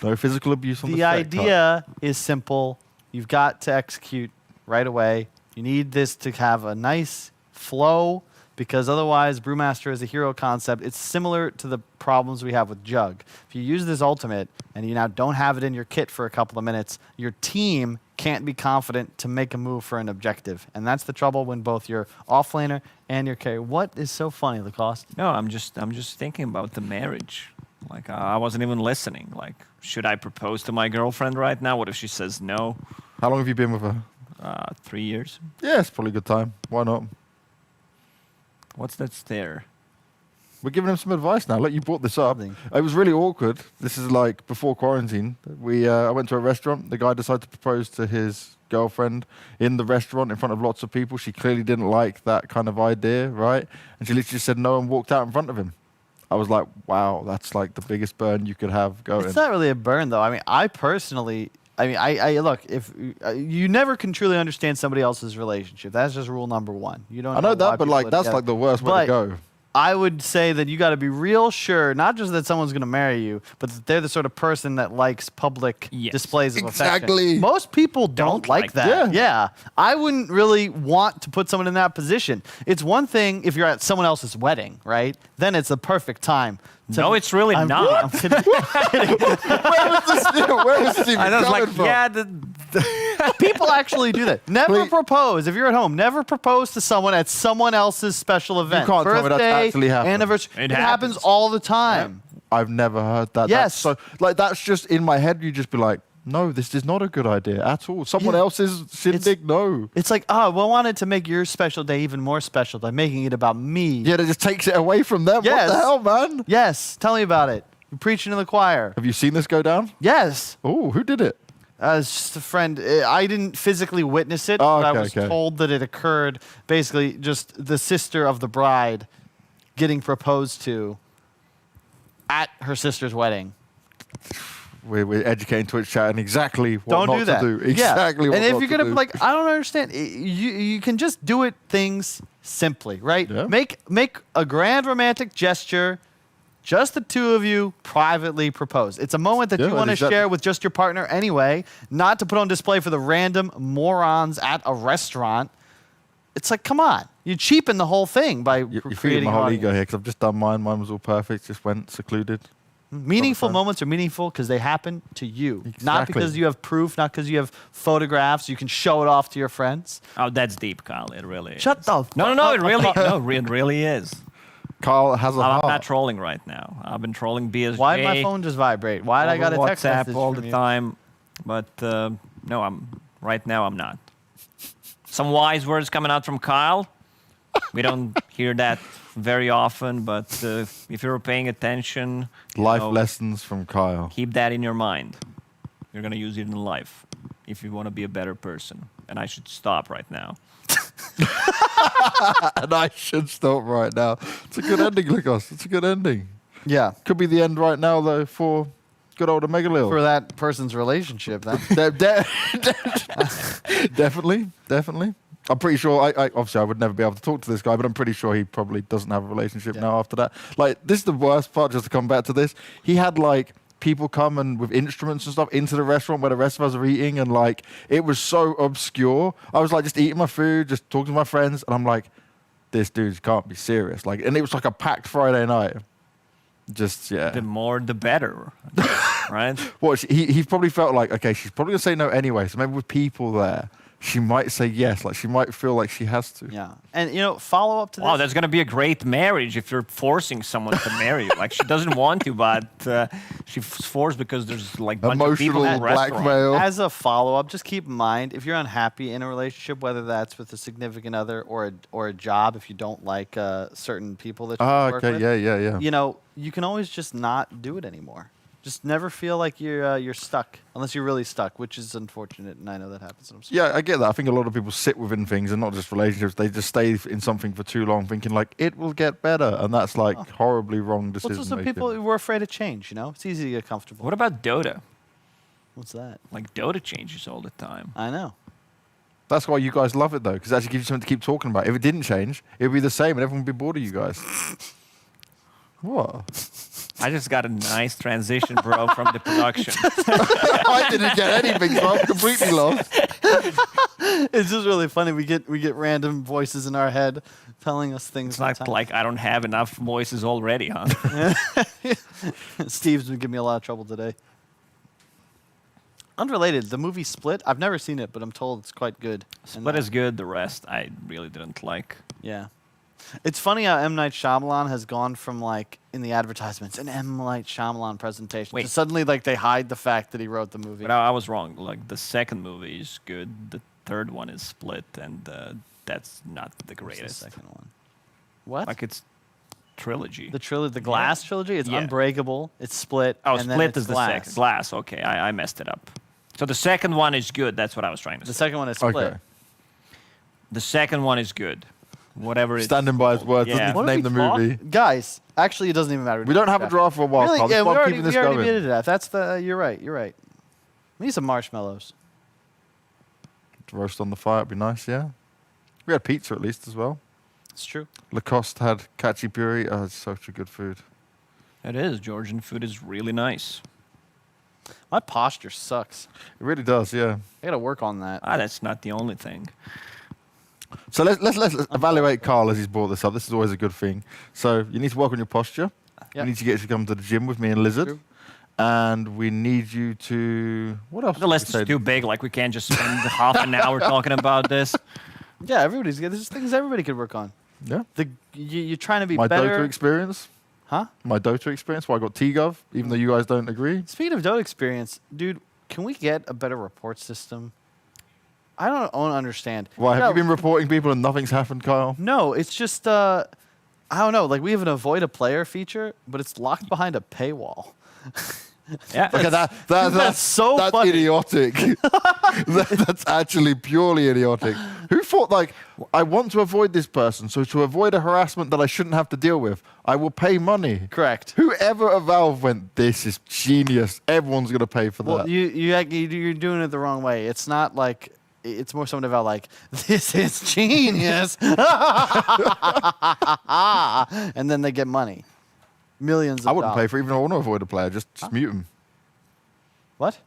No physical abuse on the The idea is simple. You've got to execute right away. You need this to have a nice flow, because otherwise Brewmaster as a hero concept, it's similar to the problems we have with Jug. If you use this ultimate and you now don't have it in your kit for a couple of minutes, your team can't be confident to make a move for an objective. And that's the trouble when both your offlaner and your carry. What is so funny, Lacoste? No, I'm just thinking about the marriage. Like I wasn't even listening. Like, should I propose to my girlfriend right now? What if she says no? How long have you been with her? 3 years. Yeah, it's probably a good time. Why not? What's that stare? We're giving him some advice now. Look, you brought this up. Something. It was really awkward. This is like before quarantine. I went to a restaurant. The guy decided to propose to his girlfriend in the restaurant in front of lots of people. She clearly didn't like that kind of idea, right? And she literally said no and walked out in front of him. I was like, wow, that's like the biggest burn you could have going. It's not really a burn, though. I mean, I look, if you never can truly understand somebody else's relationship. That's just rule number one. You don't. I know that, but like that's like the worst way to go. I would say that you got to be real sure, not just that someone's going to marry you, but that they're the sort of person that likes public displays of affection. Most people don't like that. Yeah. I wouldn't really want to put someone in that position. It's one thing if you're at someone else's wedding, right? Then it's the perfect time. No, it's really not. I'm kidding. Where was this even I was coming like, from? yeah. People actually do that. Never propose. If you're at home, never propose to someone at someone else's special event. You can't tell me Birthday, that's actually happened. anniversary. It happens all the time. I've never heard that. Yes. That's so like that's just in my head. You just be like, no, this is not a good idea at all. Someone else's shindig, no. It's like, oh, well, I wanted to make your special day even more special by making it about me. Yeah, it just takes it away from them. Yes. What the hell, man? Yes, tell me about it. You're preaching to the choir. Have you seen this go down? Yes. Oh, who did it? It's just a friend. I didn't physically witness it, Oh, but I okay, was okay. told that it occurred. Basically, just the sister of the bride getting proposed to at her sister's wedding. We're educating Twitch chat and exactly what Don't not do that. to do. Exactly Yeah. what And if not you're to gonna do. like, I don't understand. You can just do it things simply, right? Yeah. Make a grand romantic gesture. Just the two of you privately propose. It's a moment that Yeah, you want to exactly. share with just your partner anyway, not to put on display for the random morons at a restaurant. It's like, come on. You cheapen the whole thing by You're feeding creating my whole audience. ego here because I've just done mine. Mine was all perfect. Just went secluded. Meaningful Fun. moments are meaningful because they happen to you. Not Exactly. because you have proof, not because you have photographs. You can show it off to your friends. Oh, that's deep, Kyle. It really is. Shut the No, it really, it really is. Carl has a I'm heart. not trolling right now. I've been trolling BSJ. Why did my phone just vibrate? Why did I got a text WhatsApp message all from the you? time, but no, right now I'm not. Some wise words coming out from Kyle. We don't hear that very often, but if you're paying attention, you Life know, lessons from Kyle. keep that in your mind. You're gonna use it in life if you want to be a better person. And I should stop right now. And I should stop right now. It's a good ending, Lucas. It's a good ending. Yeah. Could be the end right now, though, for good old Omega Lil. For that person's relationship, then. Definitely. I'm pretty sure, I obviously I would never be able to talk to this guy, but I'm pretty sure he probably doesn't have a relationship now after that. Like, this is the worst part, just to come back to this. He had, like, people come and with instruments and stuff into the restaurant where the rest of us are eating, and, like, it was so obscure. I was, like, just eating my food, just talking to my friends, and I'm like, this dude can't be serious. Like, and it was like a packed Friday night. Just, yeah. The more, the better, right? What, he probably felt like, okay, she's probably going to say no anyway, so maybe with people there, she might say yes. Like, she might feel like she has to. Yeah. And, follow up to this. Wow, that's gonna be a great marriage if you're forcing someone to marry you. Like, she doesn't want to, but she's forced because there's like a bunch of people Emotional in the restaurant. blackmail. As a follow-up, just keep in mind, if you're unhappy in a relationship, whether that's with a significant other or a job, if you don't like certain people that you work Okay, with, yeah. you can always just not do it anymore. Just never feel like you're stuck, unless you're really stuck, which is unfortunate, and I know that happens. And I'm sorry. Yeah, I get that. I think a lot of people sit within things, and not just relationships. They just stay in something for too long, thinking like it will get better, and that's like horribly wrong Well, decision it's also making. people who are afraid of change. It's easy to get comfortable. What about Dota? What's that? Like, Dota changes all the time. I know. That's why you guys love it though, because it actually gives you something to keep talking about. If it didn't change, it would be the same, and everyone would be bored of you guys. What? I just got a nice transition, bro, from the production. I didn't get anything, so I'm completely lost. It's just really funny. We get random voices in our head telling us things. It's not like I don't have enough voices already, huh? Steve's been giving me a lot of trouble today. Unrelated, the movie Split. I've never seen it, but I'm told it's quite good. Split is good. The rest I really didn't like. Yeah. It's funny how M. Night Shyamalan has gone from, like, in the advertisements, an M. Night Shyamalan presentation, Wait. to suddenly, like, they hide the fact that he wrote the movie. But I was wrong. Like, the second movie is good. The third one is Split, and that's not the What's the greatest. second one? What? Like, it's trilogy. The Glass trilogy? It's Yeah. Unbreakable, it's Split, Oh, and then Split it's is the Glass. second. Glass, okay. I messed it up. So the second one is good. That's what I was trying to The say. second one is Split. Okay. The second one is good. Whatever it's Standing by his words, Yeah. doesn't What name did the we talk- movie. Guys, actually, it doesn't even matter. We don't have a draft for a while, Really? Carl. Yeah, Let's we start already, keeping this we already going. beat it to death. That's you're right. We need some marshmallows. Roast on the fire, it'd be nice, yeah. We had pizza at least as well. It's true. Lacoste had khachapuri. Oh, it's such a good food. It is. Georgian food is really nice. My posture sucks. It really does, yeah. I gotta work on that. That's not the only thing. So let's evaluate Carl as he's brought this up. This is always a good thing. So you need to work on your posture. Yep. We need to get you to come to the gym with me and Lizard. True. And we need you to... What else? The did we list say? is too big. Like, we can't just spend half an hour talking about this. Yeah, there's things everybody could work on. Yeah. You're trying to be My better. Dota experience. Huh? My Dota experience, why I got T-Gov, even though you guys don't agree. Speaking of Dota experience, dude, can we get a better report system? I don't understand. Why, have Yeah, you been reporting people and nothing's happened, Kyle? No, it's just, I don't know. Like, we have an avoid a player feature, but it's locked behind a paywall. Yeah. Look at that. That's so That's funny. idiotic. That's actually purely idiotic. Who thought, like, I want to avoid this person, so to avoid a harassment that I shouldn't have to deal with, I will pay money. Correct. Whoever at Valve went, this is genius. Everyone's going to pay for Well, that. you're doing it the wrong way. It's not like, it's more something about like, this is genius. And then they get money. Millions of I wouldn't pay dollars. for it even if I want to avoid a player. Just mute him. What?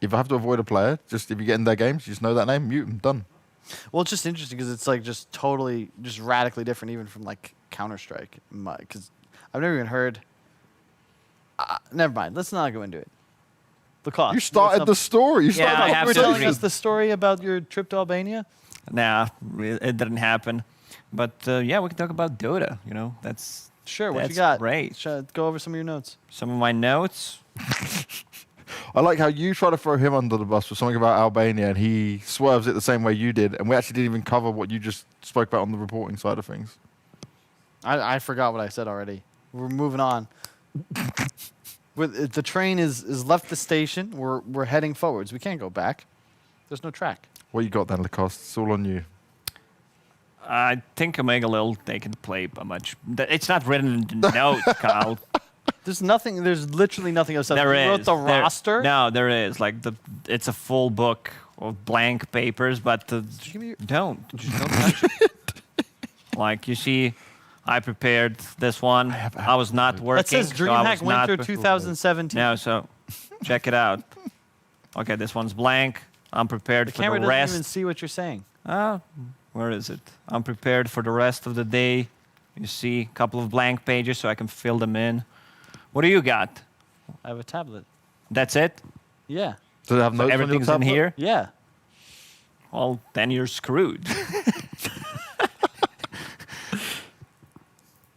If I have to avoid a player, just if you get in their games, you just know that name, mute them. Done. Well, it's just interesting because it's like just totally, just radically different even from like Counter-Strike. Because I've never even heard. Never mind. Let's not go into it. The cost. You started the story. You Yeah, started I the have You were to telling agree. us the story about your trip to Albania? Nah, it didn't happen. But yeah, we can talk about Dota. You know, that's Sure. What you That's got? great. Go over some of your notes. some of my notes. I like how you try to throw him under the bus with something about Albania, and he swerves it the same way you did, and we actually didn't even cover what you just spoke about on the reporting side of things. I forgot what I said already. We're moving on. The train is left the station. We're heading forwards. We can't go back. There's no track. What you got then, Lacoste? It's all on you. I think Omega Lil, they can play a much. It's not written in the note, Kyle. There's nothing. There's literally nothing else. There You is. wrote the There- roster. No, there is. Like it's a full book of blank papers, but Give me your- just don't touch it. Like you see, I prepared this one. I was not working. That says so I was DreamHack not Winter 2017. No, so check it out. Okay, this one's blank. I'm prepared The for camera the doesn't rest. even see what you're saying. Where is it? I'm prepared for the rest of the day. You see a couple of blank pages so I can fill them in. What do you got? I have a tablet. That's it? Yeah. Does it have So notes on your everything's in tablet? here? Yeah. Well, then you're screwed.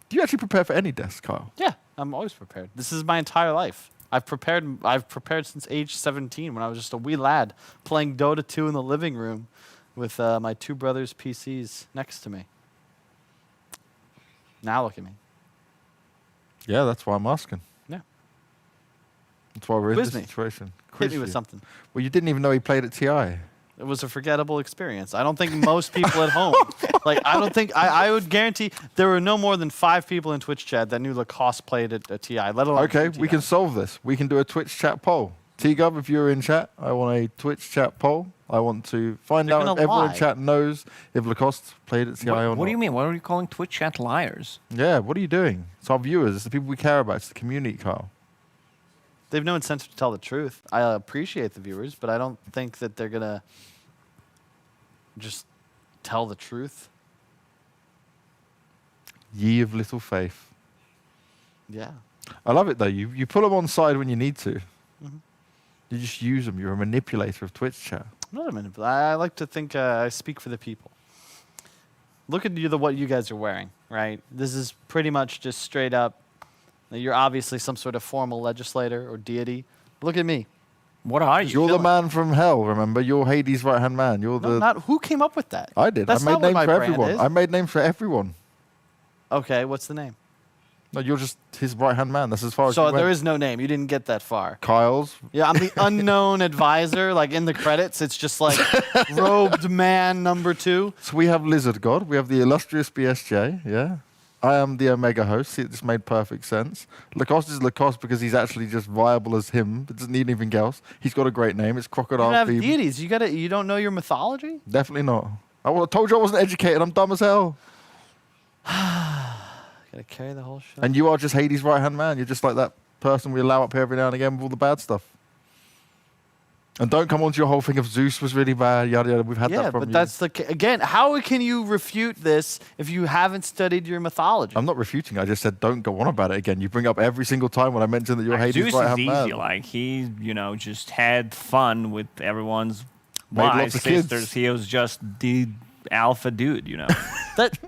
Do you actually prepare for any desk, Kyle? Yeah. I'm always prepared. This is my entire life. I've prepared since age 17 when I was just a wee lad playing Dota 2 in the living room with my two brothers' PCs next to me. Now look at me. Yeah, that's why I'm asking. Yeah. That's why we're in Quiz this me. situation. Hit Quiz me with you. something. Well, you didn't even know he played at TI. It was a forgettable experience. I don't think most people at home, like, I don't think, I would guarantee there were no more than 5 people in Twitch chat that knew Lacoste played at TI, let alone. Okay, TI. we can solve this. We can do a Twitch chat poll. T-Gov, if you're in chat, I want a Twitch chat poll. I want to find They're out if gonna everyone in lie. chat knows if Lacoste played at TI or not. What do you mean? What are you calling Twitch chat liars? Yeah, what are you doing? It's our viewers. It's the people we care about. It's the community, Kyle. They have no incentive to tell the truth. I appreciate the viewers, but I don't think that they're going to just tell the truth. Ye of little faith. Yeah. I love it, though. You pull them on side when you need to. You just use them. You're a manipulator of Twitch chat. I'm not a manipulator. I like to think I speak for the people. Look at what you guys are wearing, right? This is pretty much just straight up. You're obviously some sort of formal legislator or deity. Look at me. What are you? You're the chilling. man from hell, remember? You're Hades' right-hand man. You're No, the... not who came up with that? I did. That's I made not what names my for brand everyone. is. I made names for everyone. Okay, what's the name? No, you're just his right-hand man. That's as far as So you there went. is no name. You didn't get that far. Kyle's. Yeah, I'm the unknown advisor. Like in the credits, it's just like robed man number 2. So we have Lizard God. We have the illustrious BSJ. Yeah. I am the Omega host. See, it just made perfect sense. Lacoste is Lacoste because he's actually just viable as him. It doesn't need anything else. He's got a great name. It's You Crocodile don't have Theme. deities. You don't know your mythology? Definitely not. Told you I wasn't educated. I'm dumb as hell. Gotta carry the whole show. And you are just Hades' right-hand man. You're just like that person we allow up here every now and again with all the bad stuff. And don't come on to your whole thing of Zeus was really bad, yada yada. We've had yeah, that from but you. that's again. How can you refute this if you haven't studied your mythology? I'm not refuting. I just said don't go on about it again. You bring up every single time when I mention that you're Like, Hades' Zeus right-hand is man. easy. Like he, just had fun with everyone's Made wives, lots of kids. sisters. He was just the alpha dude. That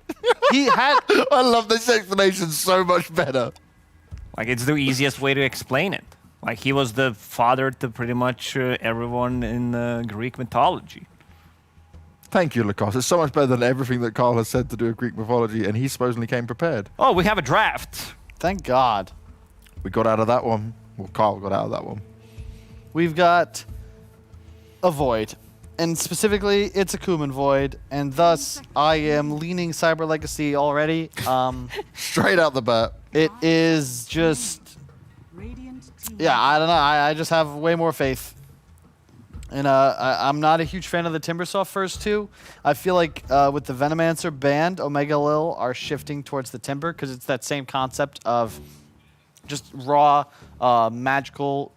he had. I love this explanation so much better. Like, it's the easiest way to explain it. Like, he was the father to pretty much everyone in Greek mythology. Thank you, Lacoste. It's so much better than everything that Carl has said to do with Greek mythology, and he supposedly came prepared. Oh, we have a draft. Thank God. We got out of that one. Well, Carl got out of that one. We've got a Void. And specifically, it's a Kuman Void, and thus I am leaning Cyber Legacy already. Straight out the bat. It is just, Radiant team. yeah, I don't know. I just have way more faith. And I'm not a huge fan of the Timbersaw first two. I feel like with the Venomancer banned, Omega Lil are shifting towards the Timber because it's that same concept of just raw magical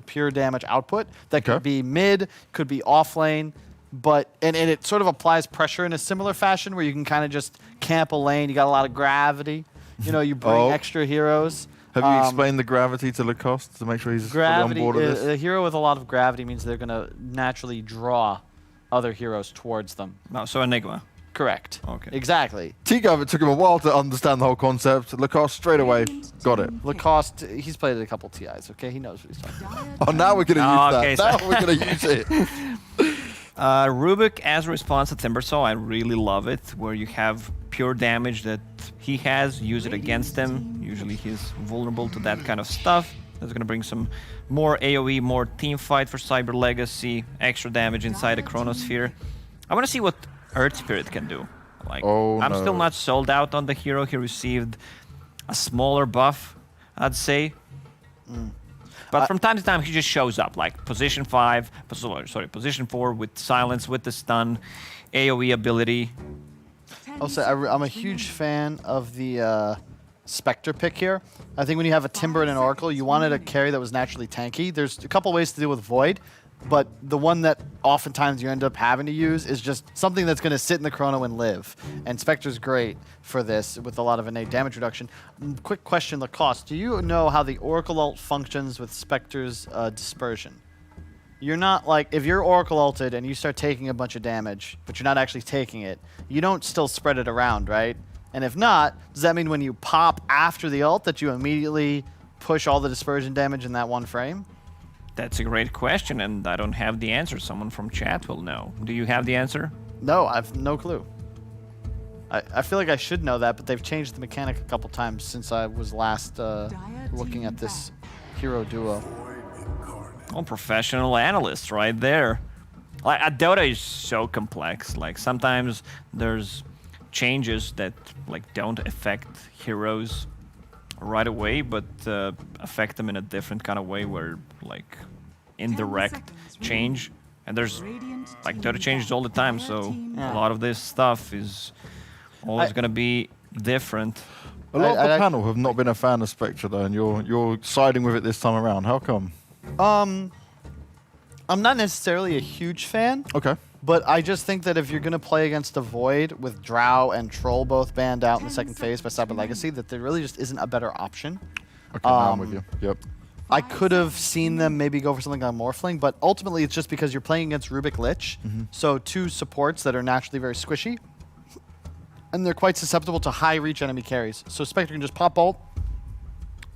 pure damage output that could be mid, could be off lane, but and it sort of applies pressure in a similar fashion where you can kind of just camp a lane. You got a lot of gravity. You know, you bring extra heroes. Have you explained the gravity to Lacoste to make sure he's fully on board with this? A hero with a lot of gravity means they're going to naturally draw other heroes towards them. No, so Enigma. Correct. Okay. Exactly. T-Gov, it took him a while to understand the whole concept. Lacoste, straight away, got it. Lacoste, he's played a couple TIs, okay? He knows what he's talking about. Oh, now we're going to use okay, that. Now we're going to use it. Rubik as a response to Timbersaw, I really love it, where you have pure damage that he has, use it against him. Usually he's vulnerable to that kind of stuff. That's going to bring some more AoE, more team fight for Cyber Legacy, extra damage inside the Chronosphere. I want to see what Earth Spirit can do. Like, I'm still not sold out on the hero. He received a smaller buff, I'd say. But from time to time, he just shows up, like position 5, position 4 with silence, with the stun, AoE ability. Also, I'm a huge fan of the Spectre pick here. I think when you have a Timber and an Oracle, you wanted a carry that was naturally tanky. There's a couple ways to deal with Void, but the one that oftentimes you end up having to use is just something that's going to sit in the Chrono and live. And Spectre's great for this with a lot of innate damage reduction. Quick question, Lacoste. Do you know how the Oracle ult functions with Spectre's dispersion? You're not like, if you're Oracle ulted and you start taking a bunch of damage, but you're not actually taking it, you don't still spread it around, right? And if not, does that mean when you pop after the ult that you immediately push all the dispersion damage in that one frame? That's a great question, and I don't have the answer. Someone from chat will know. Do you have the answer? No, I've no clue. I feel like I should know that, but they've changed the mechanic a couple times since I was last looking at this hero duo. Oh, professional analysts right there. Like, Dota is so complex. Like, sometimes there's changes that like don't affect heroes right away, but affect them in a different kind of way, where like indirect change. And there's like Dota changes all the time, so a lot of this stuff is always going to be different. A lot of the panel have not been a fan of Spectre though, and you're siding with it this time around. How come? I'm not necessarily a huge fan. Okay. But I just think that if you're going to play against a Void with Drow and Troll both banned out in the second phase by Cyber Legacy, that there really just isn't a better option. Okay, now I'm with you. Yep. I could have seen them maybe go for something like Morphling, but ultimately it's just because you're playing against Rubik Lich, so two supports that are naturally very squishy, and they're quite susceptible to high reach enemy carries. So Spectre can just pop ult,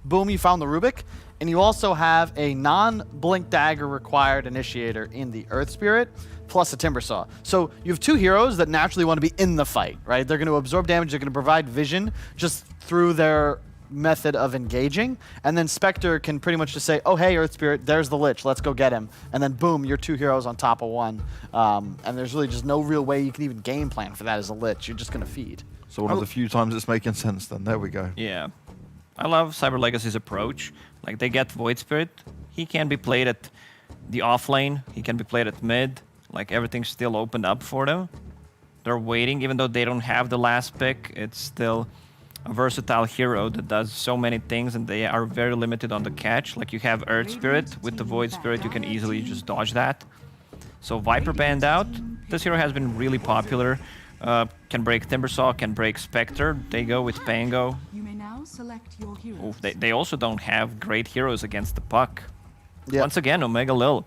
boom, you found the Rubik, and you also have a non-Blink Dagger required initiator in the Earth Spirit, plus a Timbersaw. So you have two heroes that naturally want to be in the fight, right? They're going to absorb damage, they're going to provide vision just through their method of engaging, and then Spectre can pretty much just say, oh hey Earth Spirit, there's the Lich, let's go get him, and then boom, you're two heroes on top of one, and there's really just no real way you can even game plan for that as a Lich. You're just going to feed. So one of the few times it's making sense then. There we go. Yeah. I love Cyber Legacy's approach. Like, they get Void Spirit. He can be played at the off lane. He can be played at mid. Like, everything's still opened up for them. They're waiting, even though they don't have the last pick. It's still a versatile hero that does so many things, and they are very limited on the catch. Like, you have Earth Spirit. With the Void Spirit, you can easily just dodge that. So Viper banned out. This hero has been really popular. Can break Timbersaw, can break Spectre. They go with Pango. You may now select your hero. Oof, they also don't have great heroes against the puck. Yeah. Once again, Omega Lil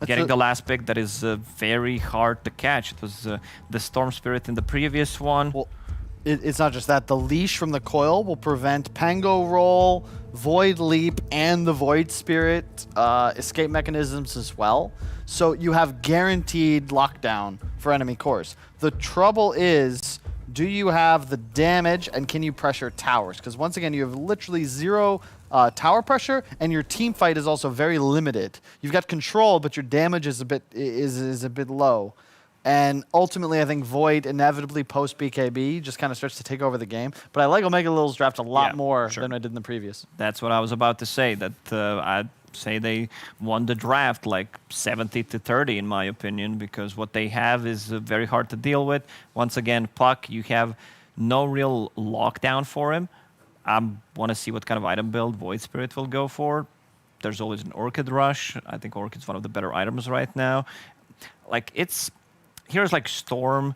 getting the last pick that is very hard to catch. It was the Storm Spirit in the previous one. Well, it's not just that. The leash from the coil will prevent Pango Roll, Void Leap, and the Void Spirit escape mechanisms as well. So you have guaranteed lockdown for enemy cores. The trouble is, do you have the damage and can you pressure towers? Because once again, you have literally 0 tower pressure, and your team fight is also very limited. You've got control, but your damage is a bit low. And ultimately, I think Void inevitably post BKB just kind of starts to take over the game. But I like Omega Lil's draft a lot more than I did in the previous. That's what I was about to say. That I'd say they won the draft like 70-30 in my opinion, because what they have is very hard to deal with. Once again, Puck, you have no real lockdown for him. I want to see what kind of item build Void Spirit will go for. There's always an Orchid Rush. I think Orchid's one of the better items right now. Like here's like Storm,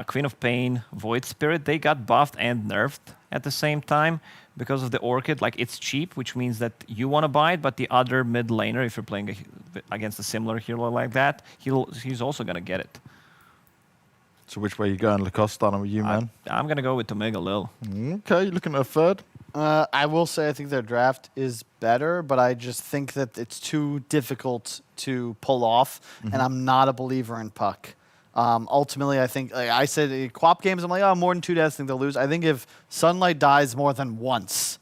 Queen of Pain, Void Spirit. They got buffed and nerfed at the same time because of the Orchid. Like, it's cheap, which means that you want to buy it, but the other mid laner, if you're playing against a similar hero like that, he's also going to get it. So which way you going, Lacoste? Starting with you, man. I'm going to go with Omega Lil. Okay, you looking at a third? I will say I think their draft is better, but I just think that it's too difficult to pull off, and I'm not a believer in Puck. Ultimately, I think, like I said, co-op games, I'm like, oh, more than 2 deaths, I think they'll lose. I think if Sunlight dies more than once,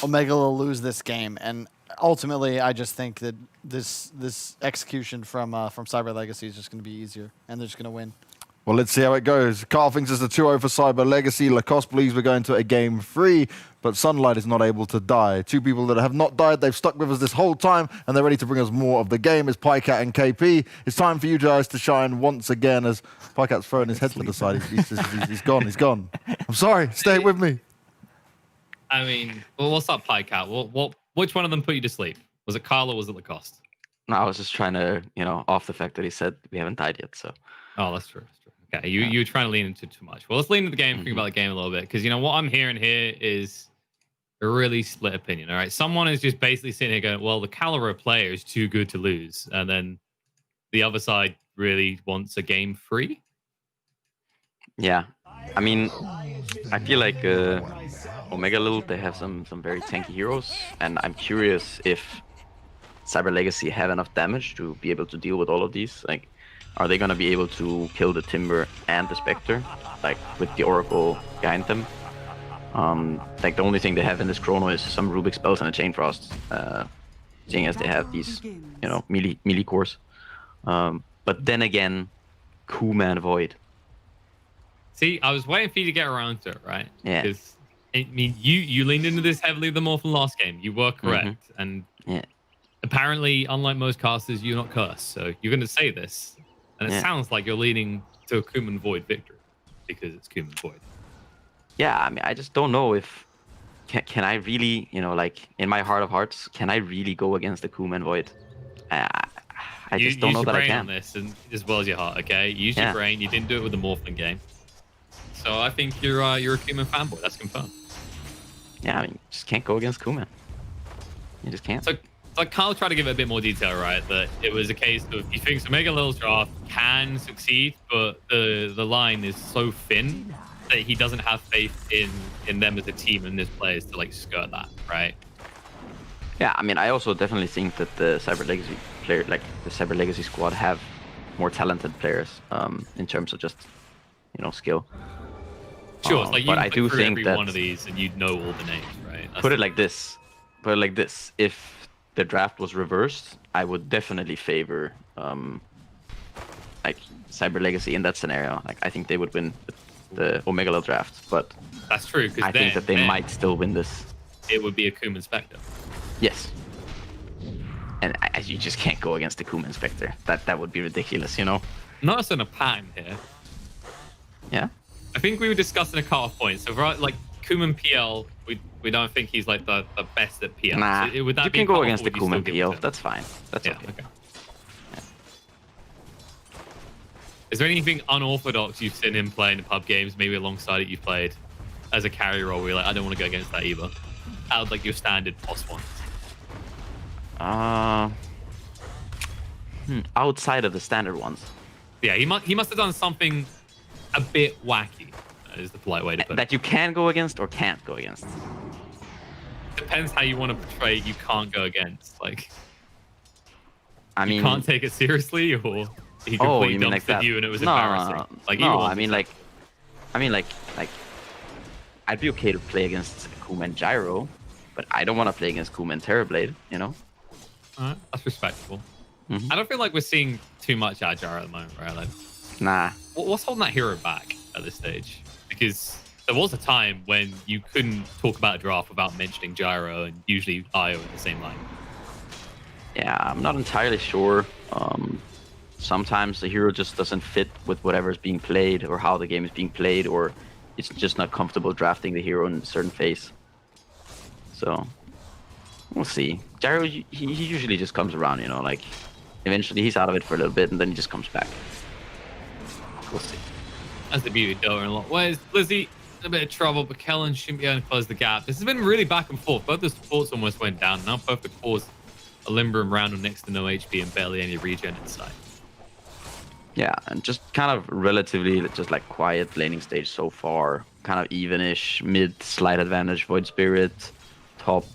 Omega will lose this game. And ultimately, I just think that this execution from Cyber Legacy is just going to be easier, and they're just going to win. Well, let's see how it goes. Carl thinks it's a 2-0 for Cyber Legacy. Lacoste believes we're going to a game 3, but Sunlight is not able to die. 2 people that have not died, they've stuck with us this whole time, and they're ready to bring us more of the game. It's Pycat and KP. It's time for you guys to shine once again, as Pycat's throwing his head to the side. He's gone. I'm sorry. Stay with me. I mean, well, what's up, Pycat? Which one of them put you to sleep? Was it Carl or was it Lacoste? No, I was just trying to, off the fact that he said we haven't died yet, so. Oh, that's true. Okay, you're trying to lean into too much. Well, let's lean into the game, think about the game a little bit, because what I'm hearing here is a really split opinion. All right, someone is just basically sitting here going, "Well, the caliber of player is too good to lose," and then the other side really wants a game 3. Yeah, I mean, I feel like Omega Lil, they have some very tanky heroes, and I'm curious if Cyber Legacy have enough damage to be able to deal with all of these. Like, are they going to be able to kill the Timber and the Spectre, like with the Oracle behind them? Like, the only thing they have in this Chrono is some Rubik spells and a Chain Frost, seeing as they have these, melee cores. But then again, Kuman Void. See, I was waiting for you to get around to it, right? Yeah. Because, I mean, you leaned into this heavily the more from last game. You were correct. And apparently, unlike most casters, you're not cursed. So you're going to say this. And it sounds like you're leaning to a Kuman Void victory because it's Kuman Void. Yeah, I mean, I just don't know if can I really, like in my heart of hearts, can I really go against the Kuman Void? I just don't know that I can. Use your brain on this, and as well as your heart. Okay, use your brain. You didn't do it with the Morphling game, so I think you're a Kuman fanboy. That's confirmed. Yeah, I mean, you just can't go against Kuman. You just can't. So like Kyle tried to give it a bit more detail, right? That it was a case of he thinks Omega Lil's draft can succeed, but the line is so thin that he doesn't have faith in them as a team and his players to like skirt that, right? Yeah, I mean, I also definitely think that the Cyber Legacy player, like the Cyber Legacy squad, have more talented players in terms of just skill. Sure, it's like you but I do think every that one of these and you'd know all the names, right? Put it like this. If the draft was reversed, I would definitely favor like Cyber Legacy in that scenario. Like, I think they would win the Omega Lil draft, but that's true. I think that they might still win this. It would be a Kuman Spectre. Yes. And you just can't go against the Kuman Spectre. That would be ridiculous, Not in a pattern here. Yeah. I think we were discussing a cutoff point. So, right, like Kuman PL, we don't think he's like the best at PL. Nah, so would that you be can go against the Kuman PL. That's fine. That's okay. Yeah. Is there anything unorthodox you've seen him play in the pub games, maybe alongside it you've played as a carry role where you're like, I don't want to go against that either? Out of like your standard POS one. Outside of the standard ones. Yeah, he must have done something a bit wacky. is the polite way to put it. That you can go against or can't go against. Depends how you want to portray you can't go against. Like, I mean, you can't take it seriously, or he oh, completely you mean like dumpstered that? you and it was No, embarrassing. Like, no, you I mean like, I'd be okay to play against Kuma and Gyro, but I don't want to play against Kuma and Terrorblade, you know? Alright, that's respectable. Mhm. I don't feel like we're seeing too much Agile at the moment, right? Like, Nah. what's holding that hero back at this stage? Because there was a time when you couldn't talk about a draft without mentioning Gyro and usually Io in the same line. Yeah, I'm not entirely sure. Sometimes the hero just doesn't fit with whatever's being played or how the game is being played, or it's just not comfortable drafting the hero in a certain phase. So, we'll see. Gyro, he usually just comes around, you know, like, eventually he's out of it for a little bit and then he just comes back. We'll see. That's the beauty of Dota in a lot of ways. Lizzie, in a bit of trouble, but Kellen shouldn't be able to close the gap. This has been really back and forth. Both the supports almost went down. Now both the cores are limbering around with next to no HP and barely any regen inside. Yeah, and just kind of relatively just like quiet laning stage so far. Kind of even-ish, mid, slight advantage, Void Spirit, top.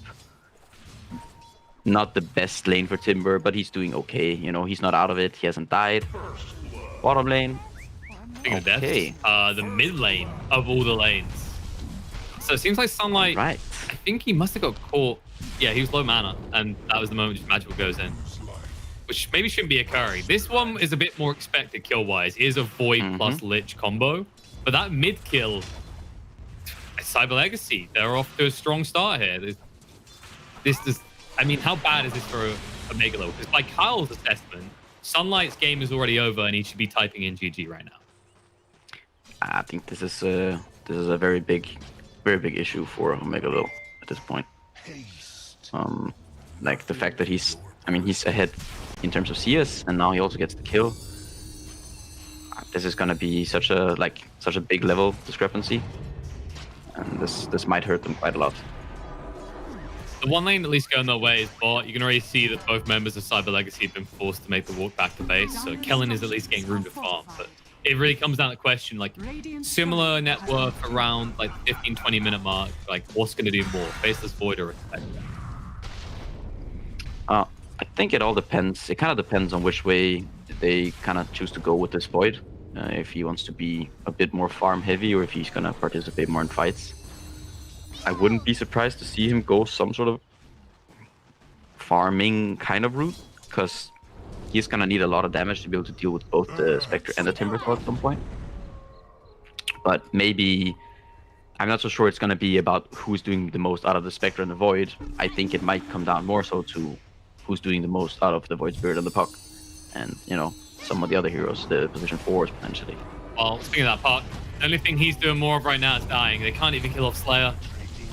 Not the best lane for Timber, but he's doing okay. You know, he's not out of it. He hasn't died. Bottom lane. Speaking of Okay. deaths, the mid lane of all the lanes. So it seems like Sunlight, Right. I think he must have got caught. Yeah, he was low mana, and that was the moment just Magical goes in. Which maybe shouldn't be occurring. This one is a bit more expected kill-wise. It is a Void plus Lich combo. But that mid kill, Cyber Legacy, they're off to a strong start here. This is, I mean, how bad is this for a Megalo? Because by Kyle's assessment, Sunlight's game is already over and he should be typing in GG right now. I think this is a very big issue for Megalo at this point. Like the fact that he's ahead in terms of CS, and now he also gets the kill. This is gonna be such a big level discrepancy, and this might hurt them quite a lot. The one lane at least going their way is bot. You can already see that both members of Cyber Legacy have been forced to make the walk back to base, so Kellen is at least getting room to farm. But it really comes down to the question, like, similar net worth around like 15-20 minute mark, like what's going to do more, Faceless Void or Respect? I think it all depends. It kind of depends on which way they kind of choose to go with this Void. If he wants to be a bit more farm heavy, or if he's gonna participate more in fights. I wouldn't be surprised to see him go some sort of farming kind of route, because he's gonna need a lot of damage to be able to deal with both the Spectre and the Timber Claw at some point. But maybe, I'm not so sure it's gonna be about who's doing the most out of the Spectre and the Void. I think it might come down more so to who's doing the most out of the Void Spirit and the Puck, and you know, some of the other heroes, the position 4s potentially. Well, speaking of that Puck, the only thing he's doing more of right now is dying. They can't even kill off Slayer.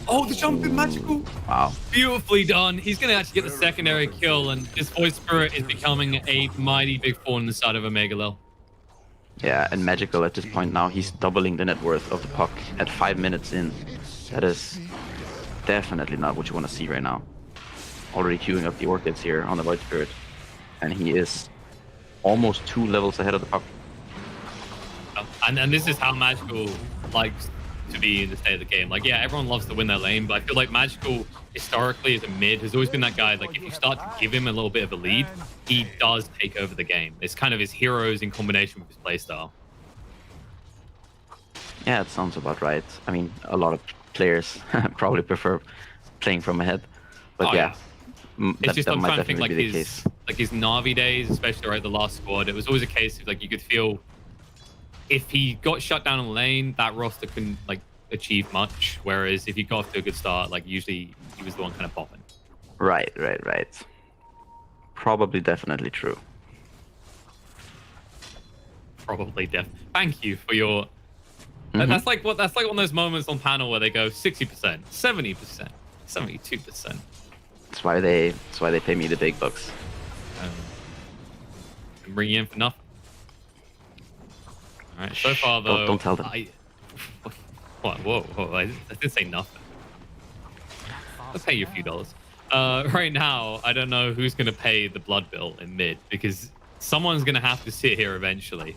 Oh, the jump in Magical! Wow. Beautifully done. He's going to actually get the secondary kill, and this Void Spirit is becoming a mighty big thorn in the side of a Megalil. Yeah, and Magical at this point now, he's doubling the net worth of the Puck at 5 minutes in. That is definitely not what you want to see right now. Already queuing up the Orchids here on the Void Spirit, and he is almost 2 levels ahead of the Puck. And this is how Magical likes to be in the state of the game. Like, yeah, everyone loves to win their lane, but I feel like Magical historically as a mid has always been that guy, like if you start to give him a little bit of a lead, he does take over the game. It's kind of his heroes in combination with his playstyle. Yeah, it sounds about right. I mean, a lot of players probably prefer playing from ahead, but yeah. It's just, I'm trying to think like be his Na'Vi days, especially right the last squad. It was always a case of like you could feel if he got shut down in the lane, that roster couldn't like achieve much. Whereas if he got off to a good start, like usually he was the one kind of popping. Right. Probably definitely true. Probably Thank you for your. That's like one of those moments on panel where they go 60%, 70%, 72%. That's why they pay me the big bucks. And bring you in for nothing. All right. So far though, don't tell them. Whoa! I didn't say nothing. I'll pay you a few dollars. Right now, I don't know who's gonna pay the blood bill in mid, because someone's gonna have to sit here eventually.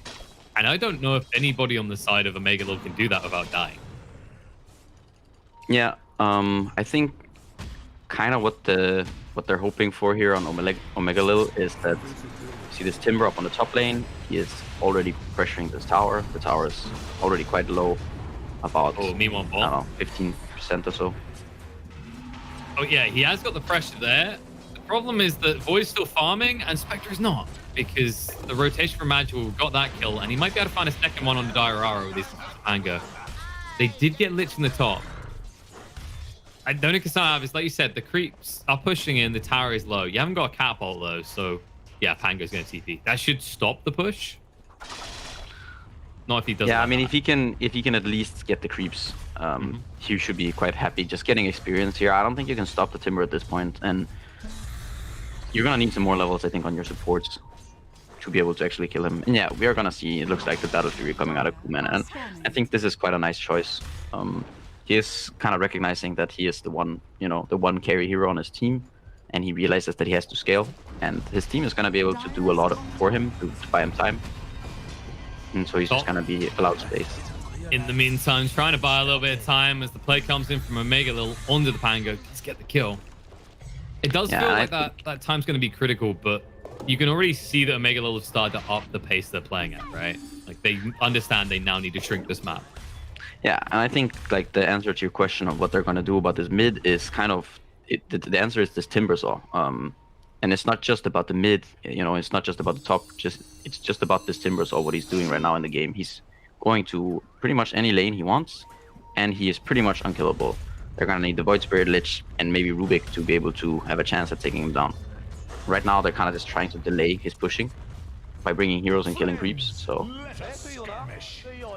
And I don't know if anybody on the side of Omega Lil can do that without dying. Yeah, I think kind of what they're hoping for here on Omega Lil is that you see this Timber up on the top lane. He is already pressuring this tower. The tower is already quite low, about Oh, me one I don't know, 15% or so. Oh yeah, he has got the pressure there. The problem is that Void's still farming and Spectre is not, because the rotation from Magical got that kill, and he might be able to find a second one on the Dire Arrow with his anger. They did get Lich in the top. The only concern I have is, like you said, the creeps are pushing in, the tower is low. You haven't got a catapult though, so yeah, Pango's going to TP. That should stop the push. Not if he doesn't. Yeah, I mean, if he can at least get the creeps, he should be quite happy. Just getting experience here. I don't think you can stop the Timber at this point, and you're gonna need some more levels, I think, on your supports to be able to actually kill him. And yeah, we are gonna see. It looks like the Battle Fury coming out of Kuman, and I think this is quite a nice choice. He is kind of recognizing that he is the one, the one carry hero on his team, and he realizes that he has to scale, and his team is gonna be able to do a lot for him to buy him time. And so he's just gonna be allowed space. In the meantime, trying to buy a little bit of time as the play comes in from Omega Lil onto the Pango. Just get the kill. It does feel like that time's going to be critical, but you can already see that Omega Lil have started to up the pace they're playing at, right? Like, they understand they now need to shrink this map. Yeah, and I think like the answer to your question of what they're gonna do about this mid is kind of the answer is this Timbersaw. And it's not just about the mid, it's not just about the top, it's just about this Timbersaw, what he's doing right now in the game. He's going to pretty much any lane he wants, and he is pretty much unkillable. They're gonna need the Void Spirit, Lich, and maybe Rubik to be able to have a chance at taking him down. Right now, they're kind of just trying to delay his pushing by bringing heroes and killing creeps, so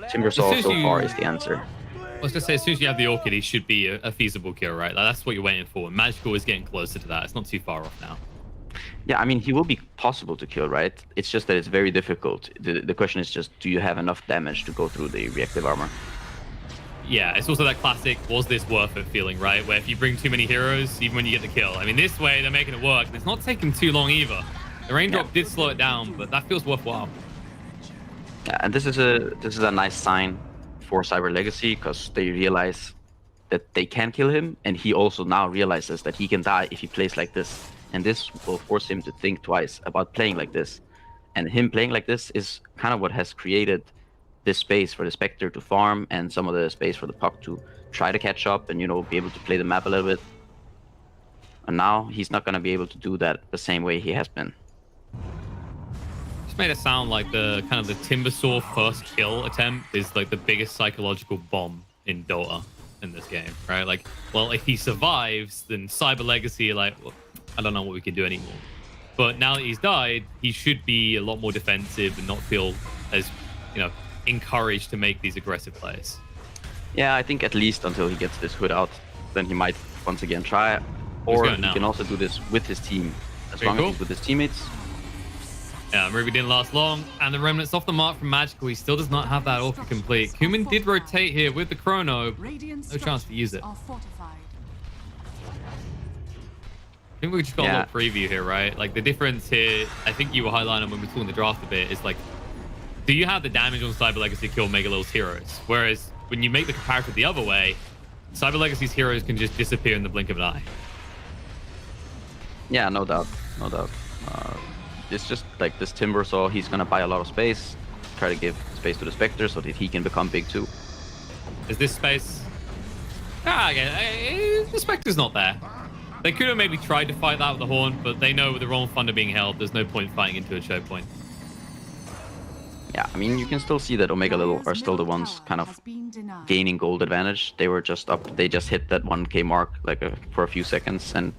Timbersaw so far is the answer. I was going to say, as soon as you have the Orchid, he should be a feasible kill, right? Like, that's what you're waiting for. Magical is getting closer to that. It's not too far off now. Yeah, I mean, he will be possible to kill, right? It's just that it's very difficult. The question is just, do you have enough damage to go through the reactive armor? Yeah, it's also that classic, was this worth it feeling, right? Where if you bring too many heroes, even when you get the kill. I mean, this way, they're making it work. And it's not taking too long either. The raindrop did slow it down, but that feels worthwhile. Yeah, and this is a nice sign for Cyber Legacy, because they realize that they can kill him, and he also now realizes that he can die if he plays like this. And this will force him to think twice about playing like this. And him playing like this is kind of what has created this space for the Spectre to farm, and some of the space for the Puck to try to catch up and, be able to play the map a little bit. And now he's not going to be able to do that the same way he has been. Just made it sound like the kind of the Timbersaw first kill attempt is like the biggest psychological bomb in Dota in this game, right? Like, well, if he survives, then Cyber Legacy are like, well, I don't know what we can do anymore. But now that he's died, he should be a lot more defensive and not feel as, encouraged to make these aggressive plays. Yeah, I think at least until he gets this hood out, then he might once again try. Or he can also do this with his team. As long as he's with his teammates. Yeah, Ruby didn't last long, and the Remnant's off the mark from Magical. He still does not have that Orchid complete. Kuman did rotate here with the Chrono. No chance to use it. I think we just got a little preview here, right? Like, the difference here, I think you were highlighting when we were talking the draft a bit, is like, do you have the damage on Cyber Legacy to kill Mega Lil's heroes? Whereas, when you make the comparison the other way, Cyber Legacy's heroes can just disappear in the blink of an eye. Yeah, no doubt. No doubt. It's just like this Timbersaw, he's going to buy a lot of space, try to give space to the Spectre so that he can become big too. Is this space? Again, the Spectre's not there. They could have maybe tried to fight that with the Horn, but they know with the Roll Thunder being held, there's no point fighting into a choke point. Yeah, I mean, you can still see that Omega Lil are still the ones kind of gaining gold advantage. They were just up, they just hit that 1k mark for a few seconds, and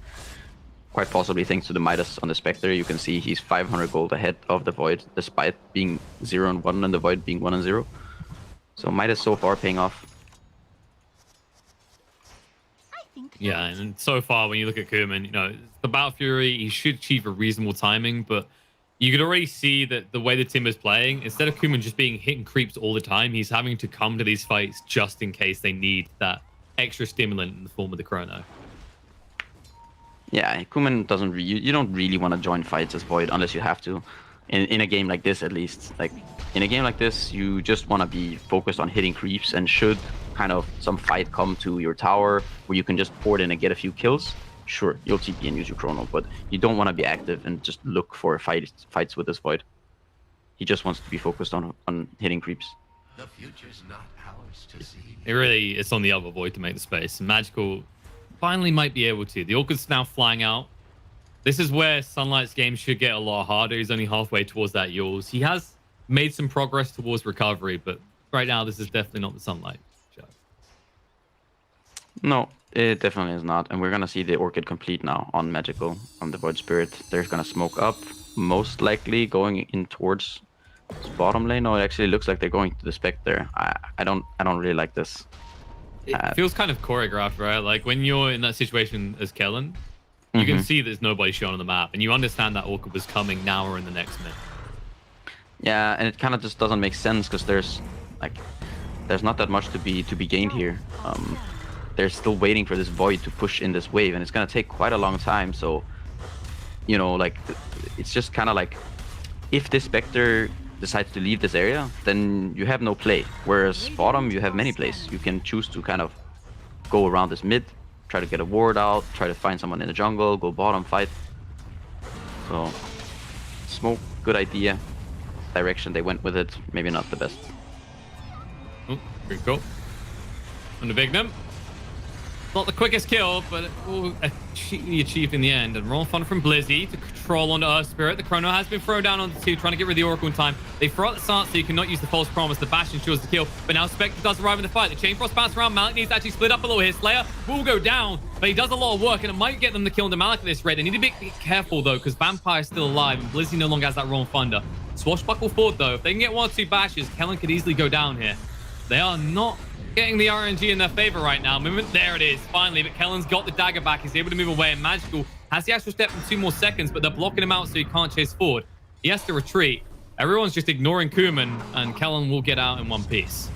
quite possibly thanks to the Midas on the Spectre, you can see he's 500 gold ahead of the Void, despite being 0 and 1 and the Void being 1 and 0. So Midas so far paying off. Yeah, and so far when you look at Kuman, the Battle Fury, he should achieve a reasonable timing, but you could already see that the way the Timber's playing, instead of Kuman just being hitting creeps all the time, he's having to come to these fights just in case they need that extra stimulant in the form of the Chrono. Yeah, Kuman doesn't you don't really want to join fights as Void unless you have to. in a game like this, at least. Like in a game like this, you just want to be focused on hitting creeps, and should kind of some fight come to your tower where you can just port in and get a few kills, sure, you'll TP and use your chrono, but you don't want to be active and just look for fights with this Void. He just wants to be focused on hitting creeps. The future's not ours to see. It's on the other Void to make the space. Magical finally might be able to. The Orchid's now flying out. This is where Sunlight's game should get a lot harder. He's only halfway towards that yours. He has made some progress towards recovery, but right now this is definitely not the Sunlight show. No, it definitely is not. And we're going to see the Orchid complete now on Magical, on the Void Spirit. They're going to smoke up, most likely going in towards this bottom lane. No, it actually looks like they're going to the Spectre. I don't really like this. It feels kind of choreographed, right? Like when you're in that situation as Kellen, you can see there's nobody shown on the map, and you understand that Orchid was coming now or in the next minute. Yeah, and it kind of just doesn't make sense because there's not that much to be gained here. They're still waiting for this Void to push in this wave, and it's gonna take quite a long time. So, you know, like it's just kind of like if this Spectre decides to leave this area, then you have no play. Whereas bottom, you have many plays. You can choose to kind of go around this mid, try to get a ward out, try to find someone in the jungle, go bottom, fight. So, smoke, good idea. Direction they went with it, maybe not the best. Oh, here we go. On the Bignum. Not the quickest kill, but it will be achieved in the end. And roll fun from Blizzy to control onto Earth Spirit. The Chrono has been thrown down onto 2, trying to get rid of the Oracle in time. They throw out the start so you cannot use the false promise. The bash ensures the kill, but now Spectre does arrive in the fight. The Chain Frost bounce around. Malik needs to actually split up a little here. Slayer will go down, but he does a lot of work, and it might get them the kill into Malik at this rate. They need to be careful, though, because Vampire is still alive, and Blizzy no longer has that Roll Thunder. Swashbuckle forward, though. If they can get 1 or 2 bashes, Kellen could easily go down here. They are not getting the RNG in their favor right now. Movement, there it is, finally. But Kellen's got the dagger back. He's able to move away, and Magical has the actual step in 2 more seconds, but they're blocking him out so he can't chase forward. He has to retreat. Everyone's just ignoring Kuman, and Kellen will get out in one piece.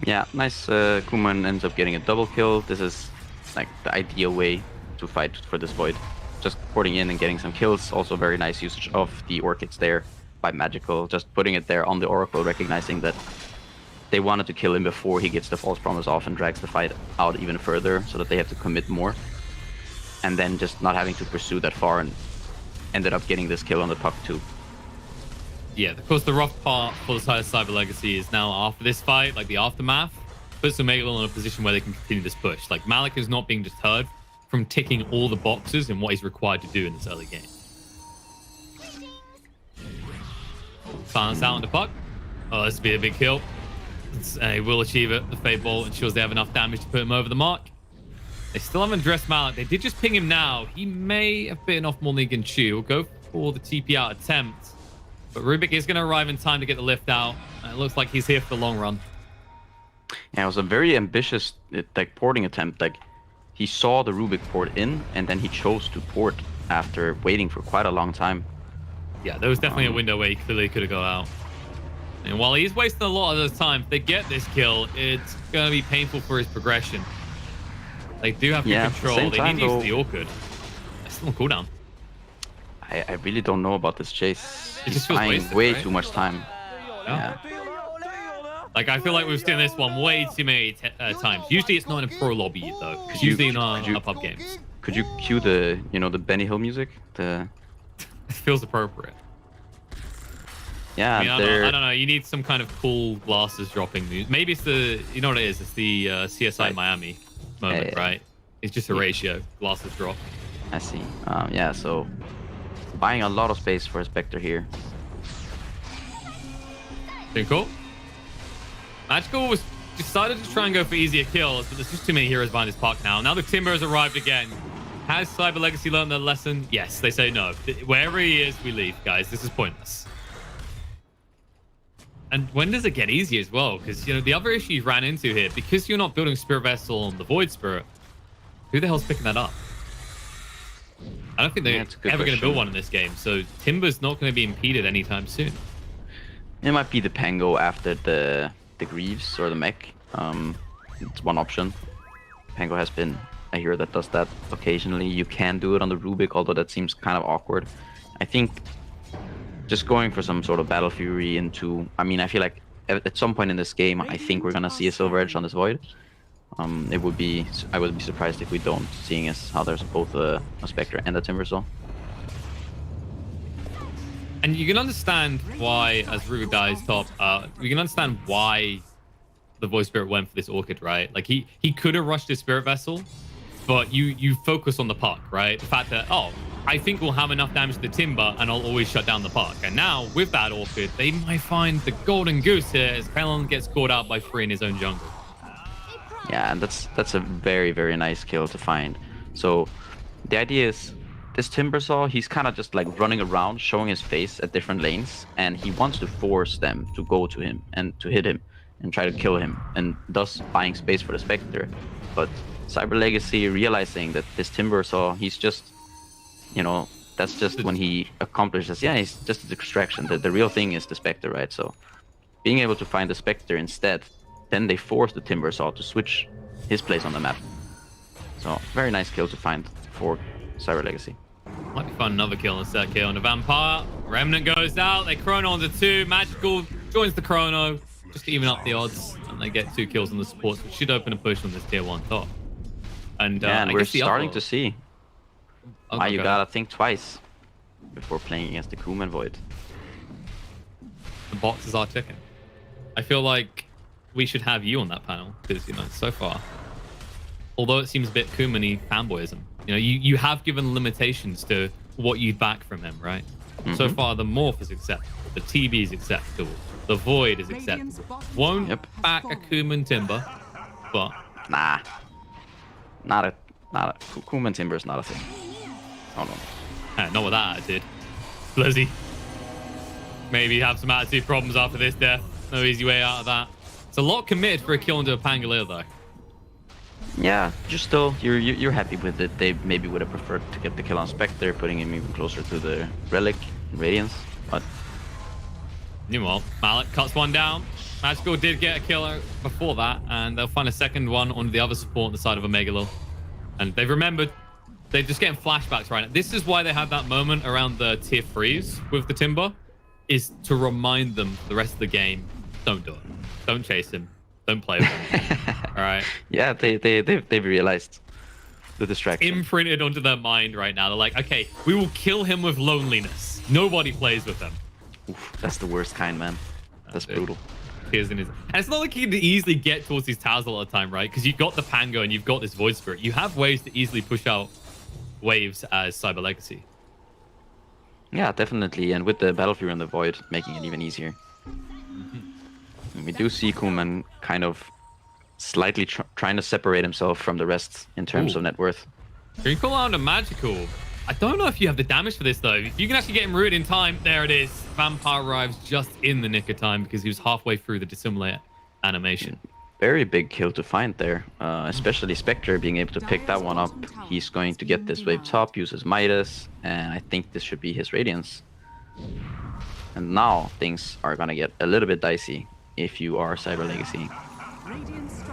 Yeah, nice. Kuman ends up getting a double kill. This is like the ideal way to fight for this Void. Just porting in and getting some kills. Also very nice usage of the Orchids there by Magical. Just putting it there on the Oracle, recognizing that they wanted to kill him before he gets the false promise off and drags the fight out even further, so that they have to commit more. And then just not having to pursue that far, and ended up getting this kill on the puck too. Yeah, of course, the rough part for the side of Cyber Legacy is now after this fight, like the aftermath, puts Omega in a position where they can continue this push. Like, Malik is not being deterred from ticking all the boxes in what he's required to do in this early game. Silence out on the puck. Oh, this will be a big kill. He will achieve it. The Fade Bolt ensures they have enough damage to put him over the mark. They still haven't addressed Malik. They did just ping him now. He may have bitten off more than he can chew. We'll go for the TP out attempt. But Rubik is going to arrive in time to get the lift out. And it looks like he's here for the long run. Yeah, it was a very ambitious like porting attempt. Like, he saw the Rubik port in, and then he chose to port after waiting for quite a long time. Yeah, there was definitely a window where he clearly could have got out. And while he's wasting a lot of those time, if they get this kill, it's going to be painful for his progression. They do have good control. They need to use the Orchid. It's still on cooldown. I really don't know about this chase. It He's just feels buying wasted, way right? too much time. Yeah. Like, I feel like we've seen this one way too many times. Usually it's not in pro lobby, though. Because usually in our pub games. Could you cue the, the Benny Hill music? It feels appropriate. Yeah, I mean, I don't know. You need some kind of cool glasses dropping music. Maybe it's the, you know what it is? It's the CSI Miami moment, right? It's just a ratio. Glasses drop. I see. Yeah, so buying a lot of space for a Spectre here. Pretty cool. Magical was decided to try and go for easier kills, but there's just too many heroes behind this park now. Now the Timber has arrived again. Has Cyber Legacy learned their lesson? Yes, they say no. Wherever he is, we leave, guys. This is pointless. And when does it get easy as well? Because, the other issue you ran into here, because you're not building Spirit Vessel on the Void Spirit, who the hell's picking that up? I don't think they're ever going to build one in this game, so Timber's not going to be impeded anytime soon. It might be the Pango after the Greaves or the Mech. It's one option. Pango has been a hero that does that occasionally. You can do it on the Rubik, although that seems kind of awkward. I think just going for some sort of Battle Fury into... I mean, I feel like at some point in this game, I think we're gonna see a Silver Edge on this Void. I would be surprised if we don't, seeing as how there's both a Spectre and a Timbersaw. And you can understand why, as Rubik dies top, you can understand why the Void Spirit went for this Orchid, right? Like, he could have rushed his Spirit Vessel, but you focus on the puck, right? The fact that, oh, I think we'll have enough damage to the Timber and I'll always shut down the puck. And now, with that Orchid, they might find the golden goose here as Pelon gets caught out by Free in his own jungle. Yeah, and that's a very, very nice kill to find. So the idea is, this Timbersaw, he's kind of just like running around, showing his face at different lanes, and he wants to force them to go to him and to hit him and try to kill him, and thus buying space for the Spectre. But Cyber Legacy, realizing that this Timbersaw, he's just, you know, that's just when he accomplishes, yeah, he's just a distraction. The real thing is the Spectre, right? So being able to find the Spectre instead, then they force the Timbersaw to switch his place on the map. So very nice kill to find for Cyber Legacy. Might be fun, another kill instead kill on the Vampire. Remnant goes out, they chrono onto 2. Magical joins the chrono, just to even up the odds, and they get 2 kills on the supports, which should open a push on this tier 1 top. And, and we're starting to see why you okay. gotta think twice before playing against the Kuman Void. The boxes are ticking. I feel like we should have you on that panel, because, you know, so far, although it seems a bit Kuman-y fanboyism, you know, you have given limitations to what you'd back from him, right? So far, the Morph is acceptable, the TB is acceptable, the Void is acceptable. Won't back a Kuman Timber, but... Nah. Not a Kuman Timber is not a thing. Oh no. Not with that attitude. Blizzy. Maybe have some attitude problems after this death. No easy way out of that. It's a lot committed for a kill into a Pangolier, though. Yeah, you're happy with it. They maybe would have preferred to get the kill on Spectre, putting him even closer to the Relic and Radiance, but... Meanwhile, Mallet cuts one down. Magical did get a killer before that, and they'll find a second one on the other support on the side of a Megalil. And they've remembered, they're just getting flashbacks right now. This is why they had that moment around the tier 3s with the Timber, is to remind them the rest of the game, don't do it. Don't chase him. Don't play with him. All right. Yeah, they've realized the distraction. Imprinted onto their mind right now. They're like, okay, we will kill him with loneliness. Nobody plays with him. Oof, that's the worst kind, man. That's brutal. And it's not like he can easily get towards these towers a lot of the time, right? Because you've got the Pango and you've got this Void Spirit. You have ways to easily push out waves as Cyber Legacy. Yeah, definitely. And with the Battle Fury and the Void, making it even easier. We do see Kuman kind of slightly trying to separate himself from the rest in terms of net worth. Can you call out a Magical? I don't know if you have the damage for this, though. If you can actually get him rooted in time, there it is. Vampire arrives just in the nick of time because he was halfway through the Dissimulate animation. Very big kill to find there, especially Spectre being able to pick that one up. He's going to get this wave top, use his Midas, and I think this should be his Radiance. And now things are going to get a little bit dicey if you are Cyber Legacy.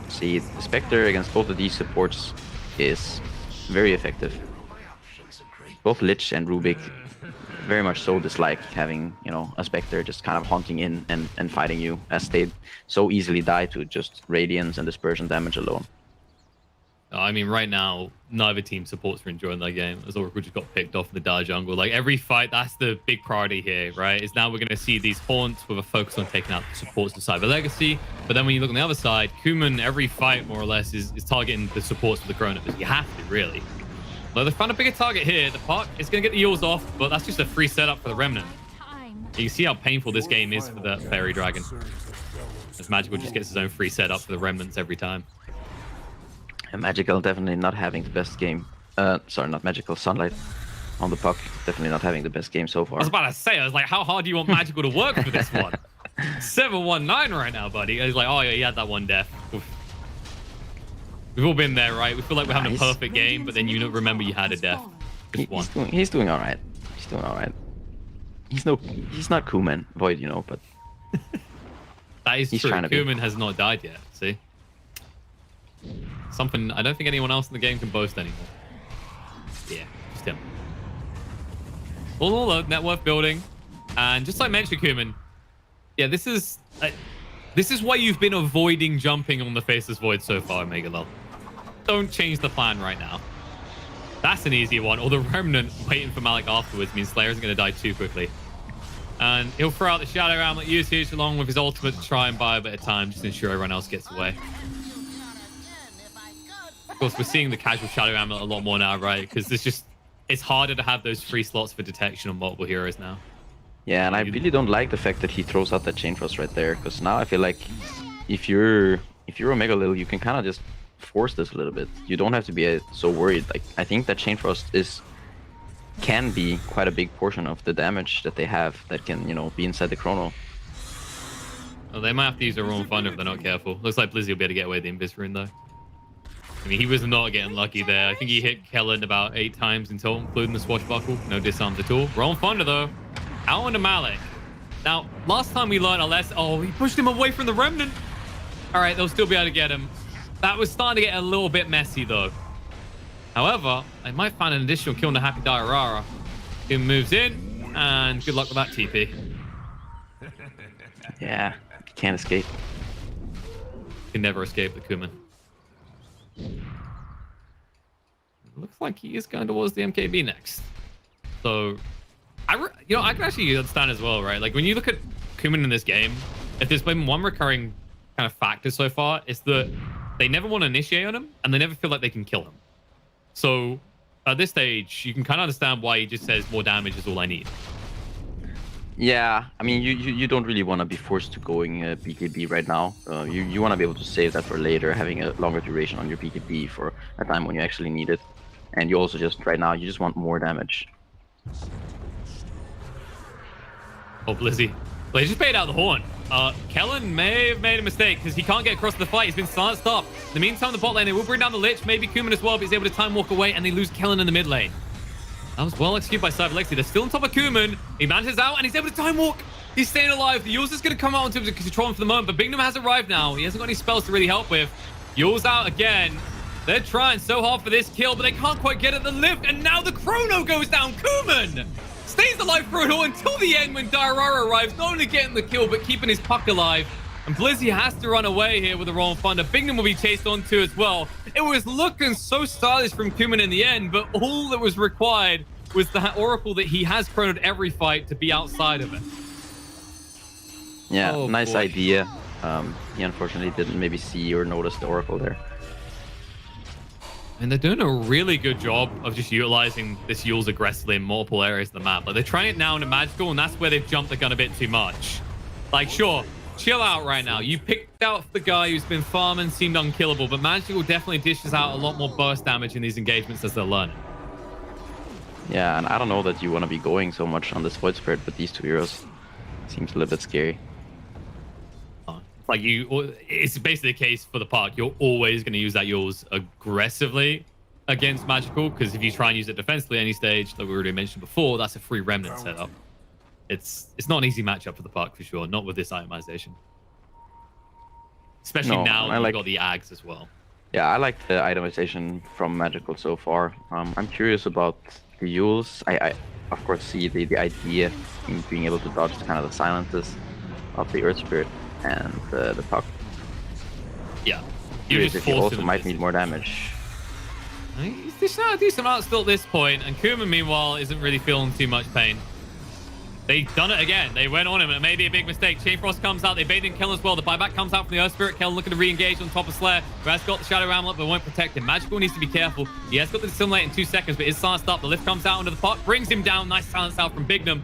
See, Spectre against both of these supports is very effective. Both Lich and Rubik very much so dislike having, you know, a Spectre just kind of hunting in and fighting you, as they so easily die to just Radiance and Dispersion damage alone. I mean, right now, neither team supports are enjoying their game. As Oracle just got picked off in the Dire Jungle. Like, every fight, that's the big priority here, right? Is now we're going to see these haunts with a focus on taking out the supports to Cyber Legacy. But then when you look on the other side, Kuman, every fight, more or less, is targeting the supports for the Chrono. You have to, really. Though they found a bigger target here. The puck is going to get the Eels off, but that's just a free setup for the Remnant. You can see how painful this game is for the Fairy Dragon. As Magical just gets his own free setup for the Remnants every time. And Magical definitely not having the best game. Sorry, not Magical. Sunlight on the puck. Definitely not having the best game so far. I was about to say, I was like, how hard do you want Magical to work for this one? 7-1-9 right now, buddy. He's like, oh yeah, he had that one death. Oof. We've all been there, right? We feel like we're having a perfect game, but then you don't remember you had a death. He's doing all right. He's doing all right. He's not Kuman Void, you know, but that is he's true. trying to Kuman has not died yet. See, Something I don't think anyone else in the game can boast anymore. Yeah, just him. All in all, though, net worth building. And just like mentioned, Kuman, yeah, this is why you've been avoiding jumping on the Faceless Void so far, Omega Lol. Don't change the plan right now. That's an easy one. Or the Remnant waiting for Malik afterwards means Slayer isn't going to die too quickly. And he'll throw out the Shadow Armlet usage along with his ultimate to try and buy a bit of time, just to ensure everyone else gets away. Of course, we're seeing the casual Shadow Armlet a lot more now, right? Because it's harder to have those free slots for detection on multiple heroes now. Yeah, and I really don't like the fact that he throws out that Chain Frost right there, because now I feel like if you're Omega Lil, you can kind of just force this a little bit. You don't have to be so worried. Like, I think that Chain Frost can be quite a big portion of the damage that they have that can, you know, be inside the chrono. Well, they might have to use a Roaring Thunder if they're not careful. Looks like Blizzy will be able to get away with the Invis Rune, though. I mean, he was not getting lucky there. I think he hit Kellen about 8 times in total, including the Swashbuckle. No disarms at all. Roaring Thunder, though. Out onto Malik. Now, last time we learned a lesson... Oh, he pushed him away from the Remnant. All right, they'll still be able to get him. That was starting to get a little bit messy, though. However, they might find an additional kill on the Happy Diarara. He moves in, and good luck with that TP. Yeah, you can't escape. Can never escape the Kuman. Looks like he is going towards the MKB next. So, I can actually understand as well, right? Like, when you look at Kuman in this game, if there's been one recurring kind of factor so far, it's that they never want to initiate on him, and they never feel like they can kill him. So, at this stage, you can kind of understand why he just says more damage is all I need. Yeah, I mean, you don't really want to be forced to going BKB right now. You want to be able to save that for later, having a longer duration on your BKB for a time when you actually need it. And you also just, right now, you just want more damage. Oh, Blizzy. Well, he just paid out the horn. Kellen may have made a mistake because he can't get across the fight. He's been stopped. In the meantime, the bot lane, they will bring down the Lich, maybe Kuman as well, but he's able to time walk away, and they lose Kellen in the mid lane. That was well executed by CyberLexi. They're still on top of Kuman. He manages out, and he's able to time walk. He's staying alive. The Yule's is going to come out in terms of control him for the moment, but Bignum has arrived now. He hasn't got any spells to really help with. Yule's out again. They're trying so hard for this kill, but they can't quite get at the lift, and now the chrono goes down. Kuman stays alive for it all until the end when Diarara arrives, not only getting the kill, but keeping his puck alive. And Blizzy has to run away here with the Roaring Thunder. Bignum will be chased on too as well. It was looking so stylish from Kuman in the end, but all that was required was the Oracle that he has chronoed every fight to be outside of it. Yeah, Oh, nice boy. idea. He unfortunately didn't maybe see or notice the Oracle there. And they're doing a really good job of just utilizing this Yule's aggressively in multiple areas of the map. Like, they're trying it now into Magical, and that's where they've jumped the gun a bit too much. Like, sure, chill out right now. You picked out the guy who's been farming, seemed unkillable, but Magical definitely dishes out a lot more burst damage in these engagements as they're learning. Yeah, and I don't know that you want to be going so much on this Void Spirit with these two heroes. Seems a little bit scary. Like, it's basically the case for the park. You're always going to use that Yule's aggressively against Magical, because if you try and use it defensively any stage, like we already mentioned before, that's a free Remnant setup. It's not an easy matchup for the park for sure, not with this itemization. Especially now that you've got the Ags as well. Yeah, I like the itemization from Magical so far. I'm curious about the Yules. I of course see the idea in being able to dodge kind of the silences of the Earth Spirit and the puck. Yeah, you just he also might need more damage. He's dishing out a decent amount still at this point, and Kuman meanwhile isn't really feeling too much pain. They've done it again. They went on him, and it may be a big mistake. Chain Frost comes out. They baited in Kellen as well. The buyback comes out from the Earth Spirit. Kellen looking to re-engage on top of Slayer, who has got the Shadow Armlet, but won't protect him. Magical needs to be careful. He has got the Dissimulate in 2 seconds, but is silenced up. The lift comes out onto the pot, brings him down. Nice silence out from Bignum.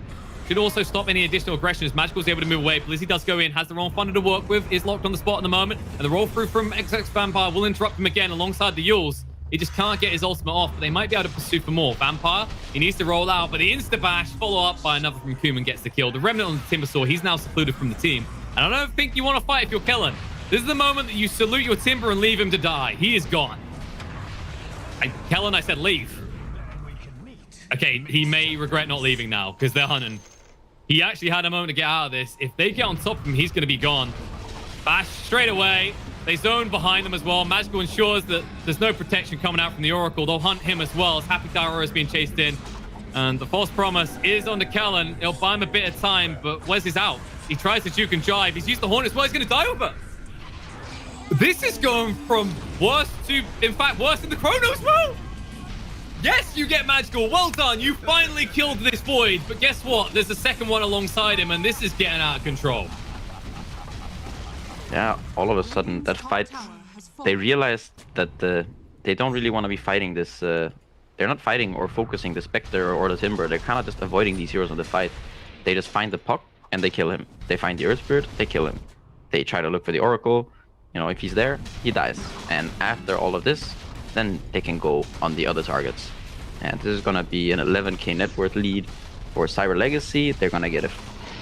Should also stop any additional aggression as Magical's able to move away. Blizzy does go in, has the Roaring Thunder to work with, is locked on the spot at the moment, and the roll through from XX Vampire will interrupt him again alongside the Yules. He just can't get his ultimate off, but they might be able to pursue for more. Vampire, he needs to roll out, but the insta-bash, follow up by another from Kuman, gets the kill. The Remnant on the Timbersaw, he's now secluded from the team. And I don't think you want to fight if you're Kellen. This is the moment that you salute your Timber and leave him to die. He is gone. Kellen, I said leave. Okay, he may regret not leaving now, because they're hunting. He actually had a moment to get out of this. If they get on top of him, he's going to be gone. Bash straight away. They zone behind them as well. Magical ensures that there's no protection coming out from the Oracle. They'll hunt him as well as Happy Tower is being chased in. And the false promise is on the Kellen. It'll buy him a bit of time, but Wes is out. He tries to juke and jive. He's used the horn as well. He's going to die over. This is going from worse to, in fact, worse than the Chrono as well. Yes, you get Magical. Well done. You finally killed this Void. But guess what? There's a second one alongside him, and this is getting out of control. Yeah, all of a sudden, that fight, they realized that they don't really want to be fighting this. They're not fighting or focusing the Spectre or the Timber. They're kind of just avoiding these heroes in the fight. They just find the Puck and they kill him. They find the Earth Spirit, they kill him. They try to look for the Oracle. You know, if he's there, he dies. And after all of this, then they can go on the other targets. And this is going to be an 11k net worth lead for Cyber Legacy. They're going to get a,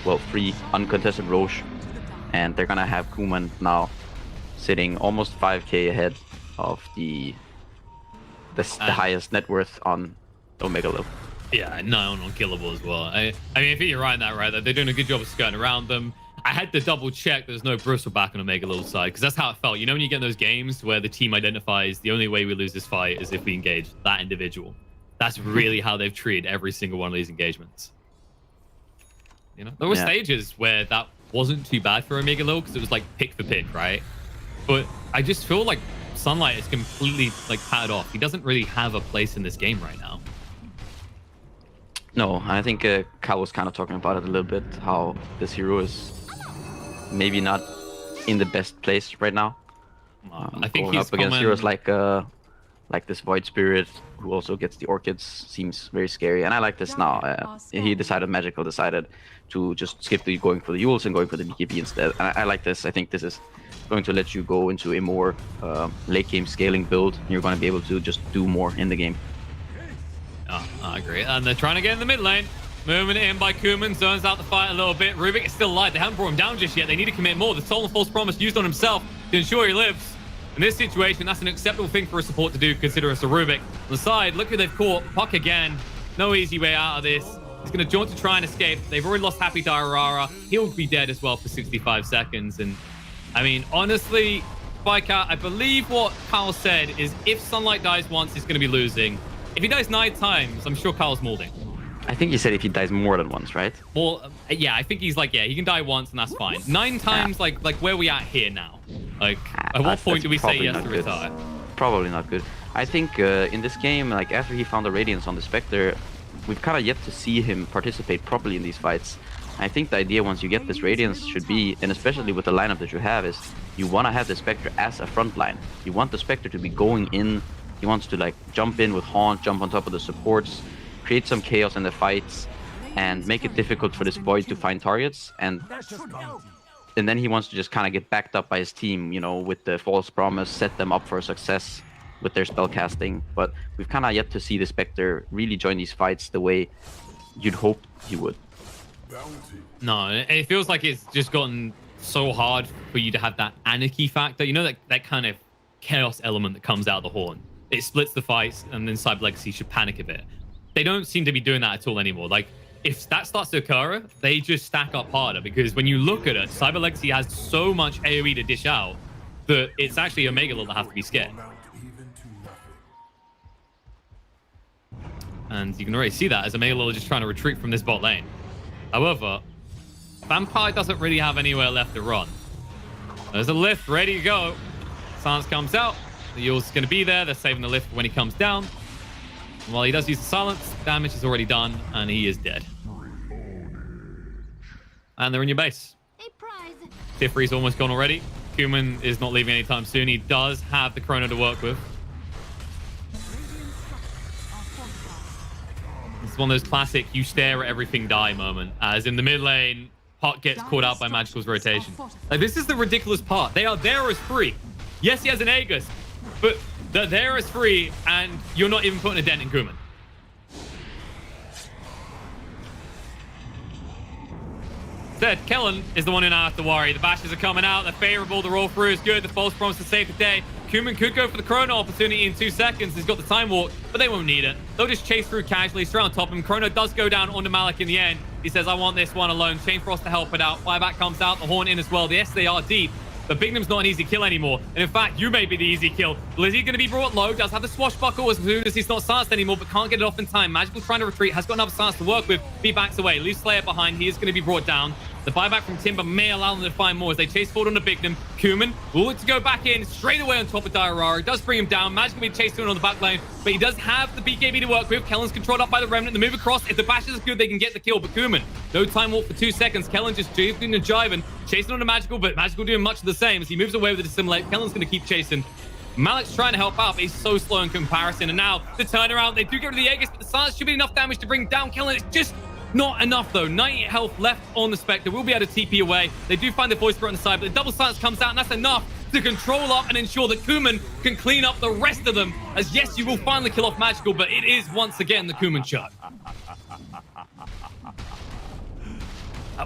well, free uncontested Roche. And they're going to have Kuman now sitting almost 5k ahead of the highest net worth on Omega Low. Yeah, 9 unkillable as well. I mean, I think you're right in that, right? That they're doing a good job of skirting around them. I had to double check there's no Bristleback on Omega Little side, because that's how it felt. You know, when you get those games where the team identifies the only way we lose this fight is if we engage that individual. That's really how they've treated every single one of these engagements. You know, there were stages where that wasn't too bad for Omega Little because it was like pick for pick, right? But I just feel like Sunlight is completely like patted off. He doesn't really have a place in this game right now. No, I think Kyle was kind of talking about it a little bit, how this hero is maybe not in the best place right now. I think going he's up against heroes like this Void Spirit, who also gets the Orchids, seems very scary. And I like this now. Magical decided to just skip the going for the Yules and going for the BKB instead. And I like this. I think this is going to let you go into a more late game scaling build. You're going to be able to just do more in the game. I agree. And they're trying to get in the mid lane. Moving it in by Kuman, zones out the fight a little bit. Rubik is still alive. They haven't brought him down just yet. They need to commit more. The Stolen False Promise used on himself to ensure he lives. In this situation, that's an acceptable thing for a support to do, consider it's a Rubik. On the side, look who they've caught. Puck again. No easy way out of this. He's going to jaunt to try and escape. They've already lost Happy Diarara. He'll be dead as well for 65 seconds. And, I mean, honestly, Spikeout, I believe what Kyle said is if Sunlight dies once, he's going to be losing. If he dies 9 times, I'm sure Kyle's molding. I think he said if he dies more than once, right? Well, yeah, I think he's like, yeah, he can die once and that's fine. 9 times, like where we at here now? Like, at what point do we say yes to retire? Probably not good. I think in this game, like after he found the Radiance on the Spectre, we've kind of yet to see him participate properly in these fights. I think the idea once you get this Radiance should be, and especially with the lineup that you have, is you want to have the Spectre as a front line. You want the Spectre to be going in. He wants to like jump in with Haunt, jump on top of the supports, create some chaos in the fights, and make it difficult for this Void to find targets. And then he wants to just kind of get backed up by his team, you know, with the False Promise, set them up for success with their spell casting. But we've kind of yet to see the Spectre really join these fights the way you'd hope he would. No, it feels like it's just gotten so hard for you to have that anarchy factor. You know, that kind of chaos element that comes out of the Horn. It splits the fights, and then Cyber Legacy should panic a bit. They don't seem to be doing that at all anymore. Like, if that starts to occur, they just stack up harder, because when you look at it, Cyber Legacy has so much AoE to dish out that it's actually Omega Lil that have to be scared. And you can already see that as Omega Lil is just trying to retreat from this bot lane. However, Vampire doesn't really have anywhere left to run. There's a lift ready to go. Silence comes out. The Yule's going to be there. They're saving the lift when he comes down. And while he does use the silence, damage is already done, and he is dead. And they're in your base. Tiffery's almost gone already. Kuman is not leaving anytime soon. He does have the Chrono to work with. It's one of those classic you stare at everything die moment, as in the mid lane, Puck gets caught out by Magical's rotation. Like, this is the ridiculous part. They are there as free. Yes, he has an Aegis, but they're there as free, and you're not even putting a dent in Kuman. Instead, Kellen is the one who now has to worry. The bashes are coming out. They're favorable. The roll through is good. The false promise to save the day. Kuman could go for the Chrono opportunity in 2 seconds. He's got the time walk, but they won't need it. They'll just chase through casually, straight on top of him. Chrono does go down onto Malik in the end. He says, I want this one alone. Chain Frost to help it out. Flyback comes out. The Horn in as well. Yes, they are deep. But Bignum's not an easy kill anymore. And in fact, you may be the easy kill. Blizzy's going to be brought low. Does have the swashbuckle as soon as he's not silenced anymore, but can't get it off in time. Magical trying to retreat. Has got another silence to work with. B backs away. Leaves Slayer behind. He is going to be brought down. The buyback from Timber may allow them to find more as they chase forward on the Bignum. Kuman will look to go back in straight away on top of Diarara. Does bring him down. Magic's going to be chased in on the back lane, but he does have the BKB to work with. Kellen's controlled up by the Remnant. The move across. If the bash is good, they can get the kill. But Kuman, no time walk for 2 seconds. Kellen just jiving and jiving, chasing on the Magical, but Magical doing much of the same as he moves away with the Dissimulate. Kellen's going to keep chasing. Malik's trying to help out, but he's so slow in comparison. And now the turnaround. They do get rid of the Aegis, but the silence should be enough damage to bring down Kellen. It's just not enough though. 90 health left on the Spectre. We'll be able to TP away. They do find the voice threat on the side, but the double silence comes out, and that's enough to control up and ensure that Kuman can clean up the rest of them. As yes, you will finally kill off Magical, but it is once again the Kuman shot.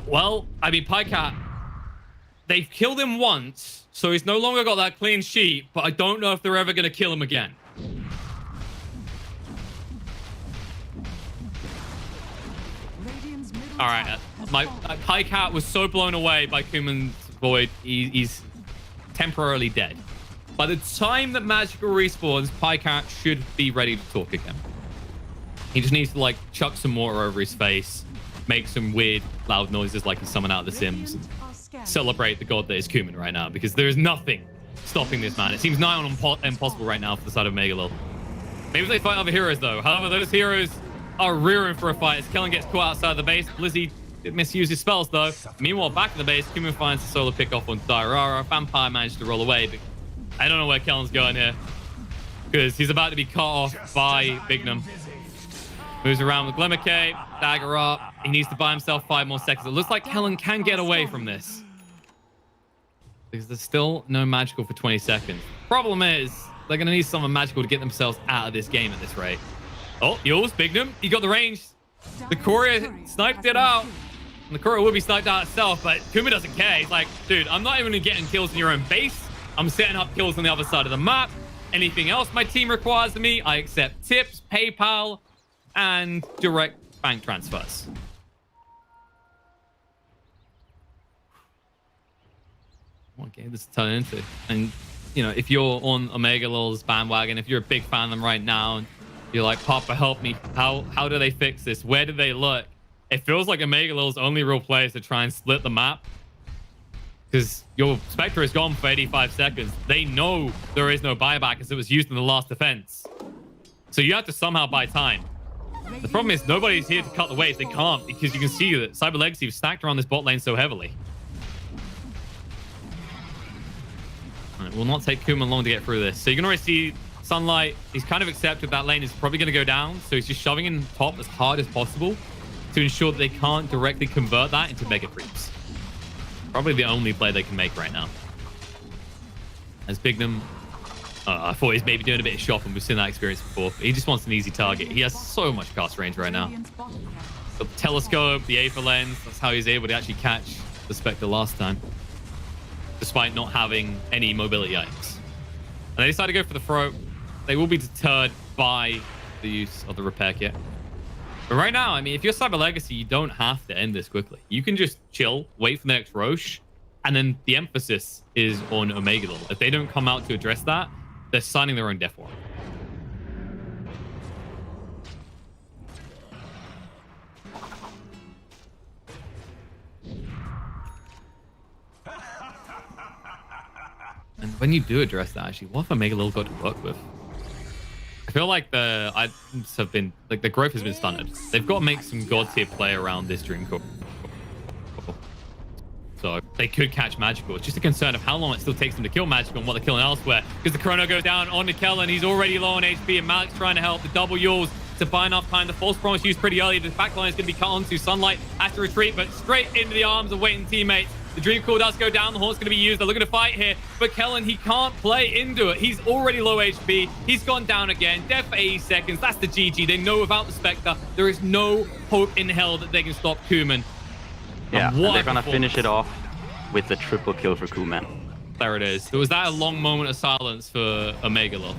Well, I mean, Pycat, they've killed him once, so he's no longer got that clean sheet, but I don't know if they're ever going to kill him again. All right, my Pycat was so blown away by Kuman's Void, he's temporarily dead. By the time that Magical respawns, Pycat should be ready to talk again. He just needs to like chuck some water over his face, make some weird loud noises like he's someone out of The Sims, and celebrate the god that is Kuman right now, because there is nothing stopping this man. It seems nigh on impossible right now for the side of Megalil. Maybe they fight other heroes though. However, those heroes are rearing for a fight as Kellen gets caught outside the base. Blizzy did misuse his spells though. Meanwhile, back in the base, Kuman finds the solo pick off on Diarara. Vampire managed to roll away, but I don't know where Kellen's going here, because he's about to be cut off by Bignum. Moves around with Glimmer Cape, dagger up. He needs to buy himself 5 more seconds. It looks like Kellen can get away from this, because there's still no Magical for 20 seconds. Problem is, they're going to need someone Magical to get themselves out of this game at this rate. Oh, yours, Bignum. He got the range. The courier sniped it out. And the courier will be sniped out itself, but Kuman doesn't care. He's like, dude, I'm not even getting kills in your own base. I'm setting up kills on the other side of the map. Anything else my team requires of me, I accept tips, PayPal, and direct bank transfers. What game does it turn into? And, you know, if you're on Omega Lul's bandwagon, if you're a big fan of them right now, and you're like, Papa, help me. How do they fix this? Where do they look? It feels like Omega Lul's only real play is to try and split the map, because your Spectre is gone for 85 seconds. They know there is no buyback as it was used in the last defense. So you have to somehow buy time. The problem is nobody's here to cut the waves. They can't, because you can see that Cyber Legacy have stacked around this bot lane so heavily. It will not take Kuman long to get through this. So you can already see Sunlight. He's kind of accepted that lane is probably going to go down. So he's just shoving in top as hard as possible to ensure that they can't directly convert that into mega creeps. Probably the only play they can make right now. As Bignum, I thought he was maybe doing a bit of shopping. We've seen that experience before. But he just wants an easy target. He has so much cast range right now. The telescope, the Aether lens, that's how he's able to actually catch the Spectre last time, despite not having any mobility items. And they decide to go for the throat. They will be deterred by the use of the repair kit. But right now, I mean, if you're Cyber Legacy, you don't have to end this quickly. You can just chill, wait for the next Roche, and then the emphasis is on Omega Lul. If they don't come out to address that, they're signing their own death warrant. And when you do address that, actually, what have Omega Lul got to work with? I feel like the items have been, like, the growth has been stunted. They've got to make some god tier play around this Dream Core. So they could catch Magical. It's just a concern of how long it still takes them to kill Magical and what they're killing elsewhere. Because the Chrono goes down on Kellen. He's already low on HP, and Malik's trying to help. The double Yules to buy enough time. The false promise used pretty early. The backline is going to be cut onto. Sunlight has to retreat, but straight into the arms of waiting teammates. The Dream Core does go down. The Haunt's going to be used. They're looking to fight here. But Kellen, he can't play into it. He's already low HP. He's gone down again. Dead for 80 seconds. That's the GG. They know without the Spectre, there is no hope in hell that they can stop Kuman. Yeah, and they're going to finish it off with the triple kill for Kuman. There it is. Was that a long moment of silence for Omega Lul?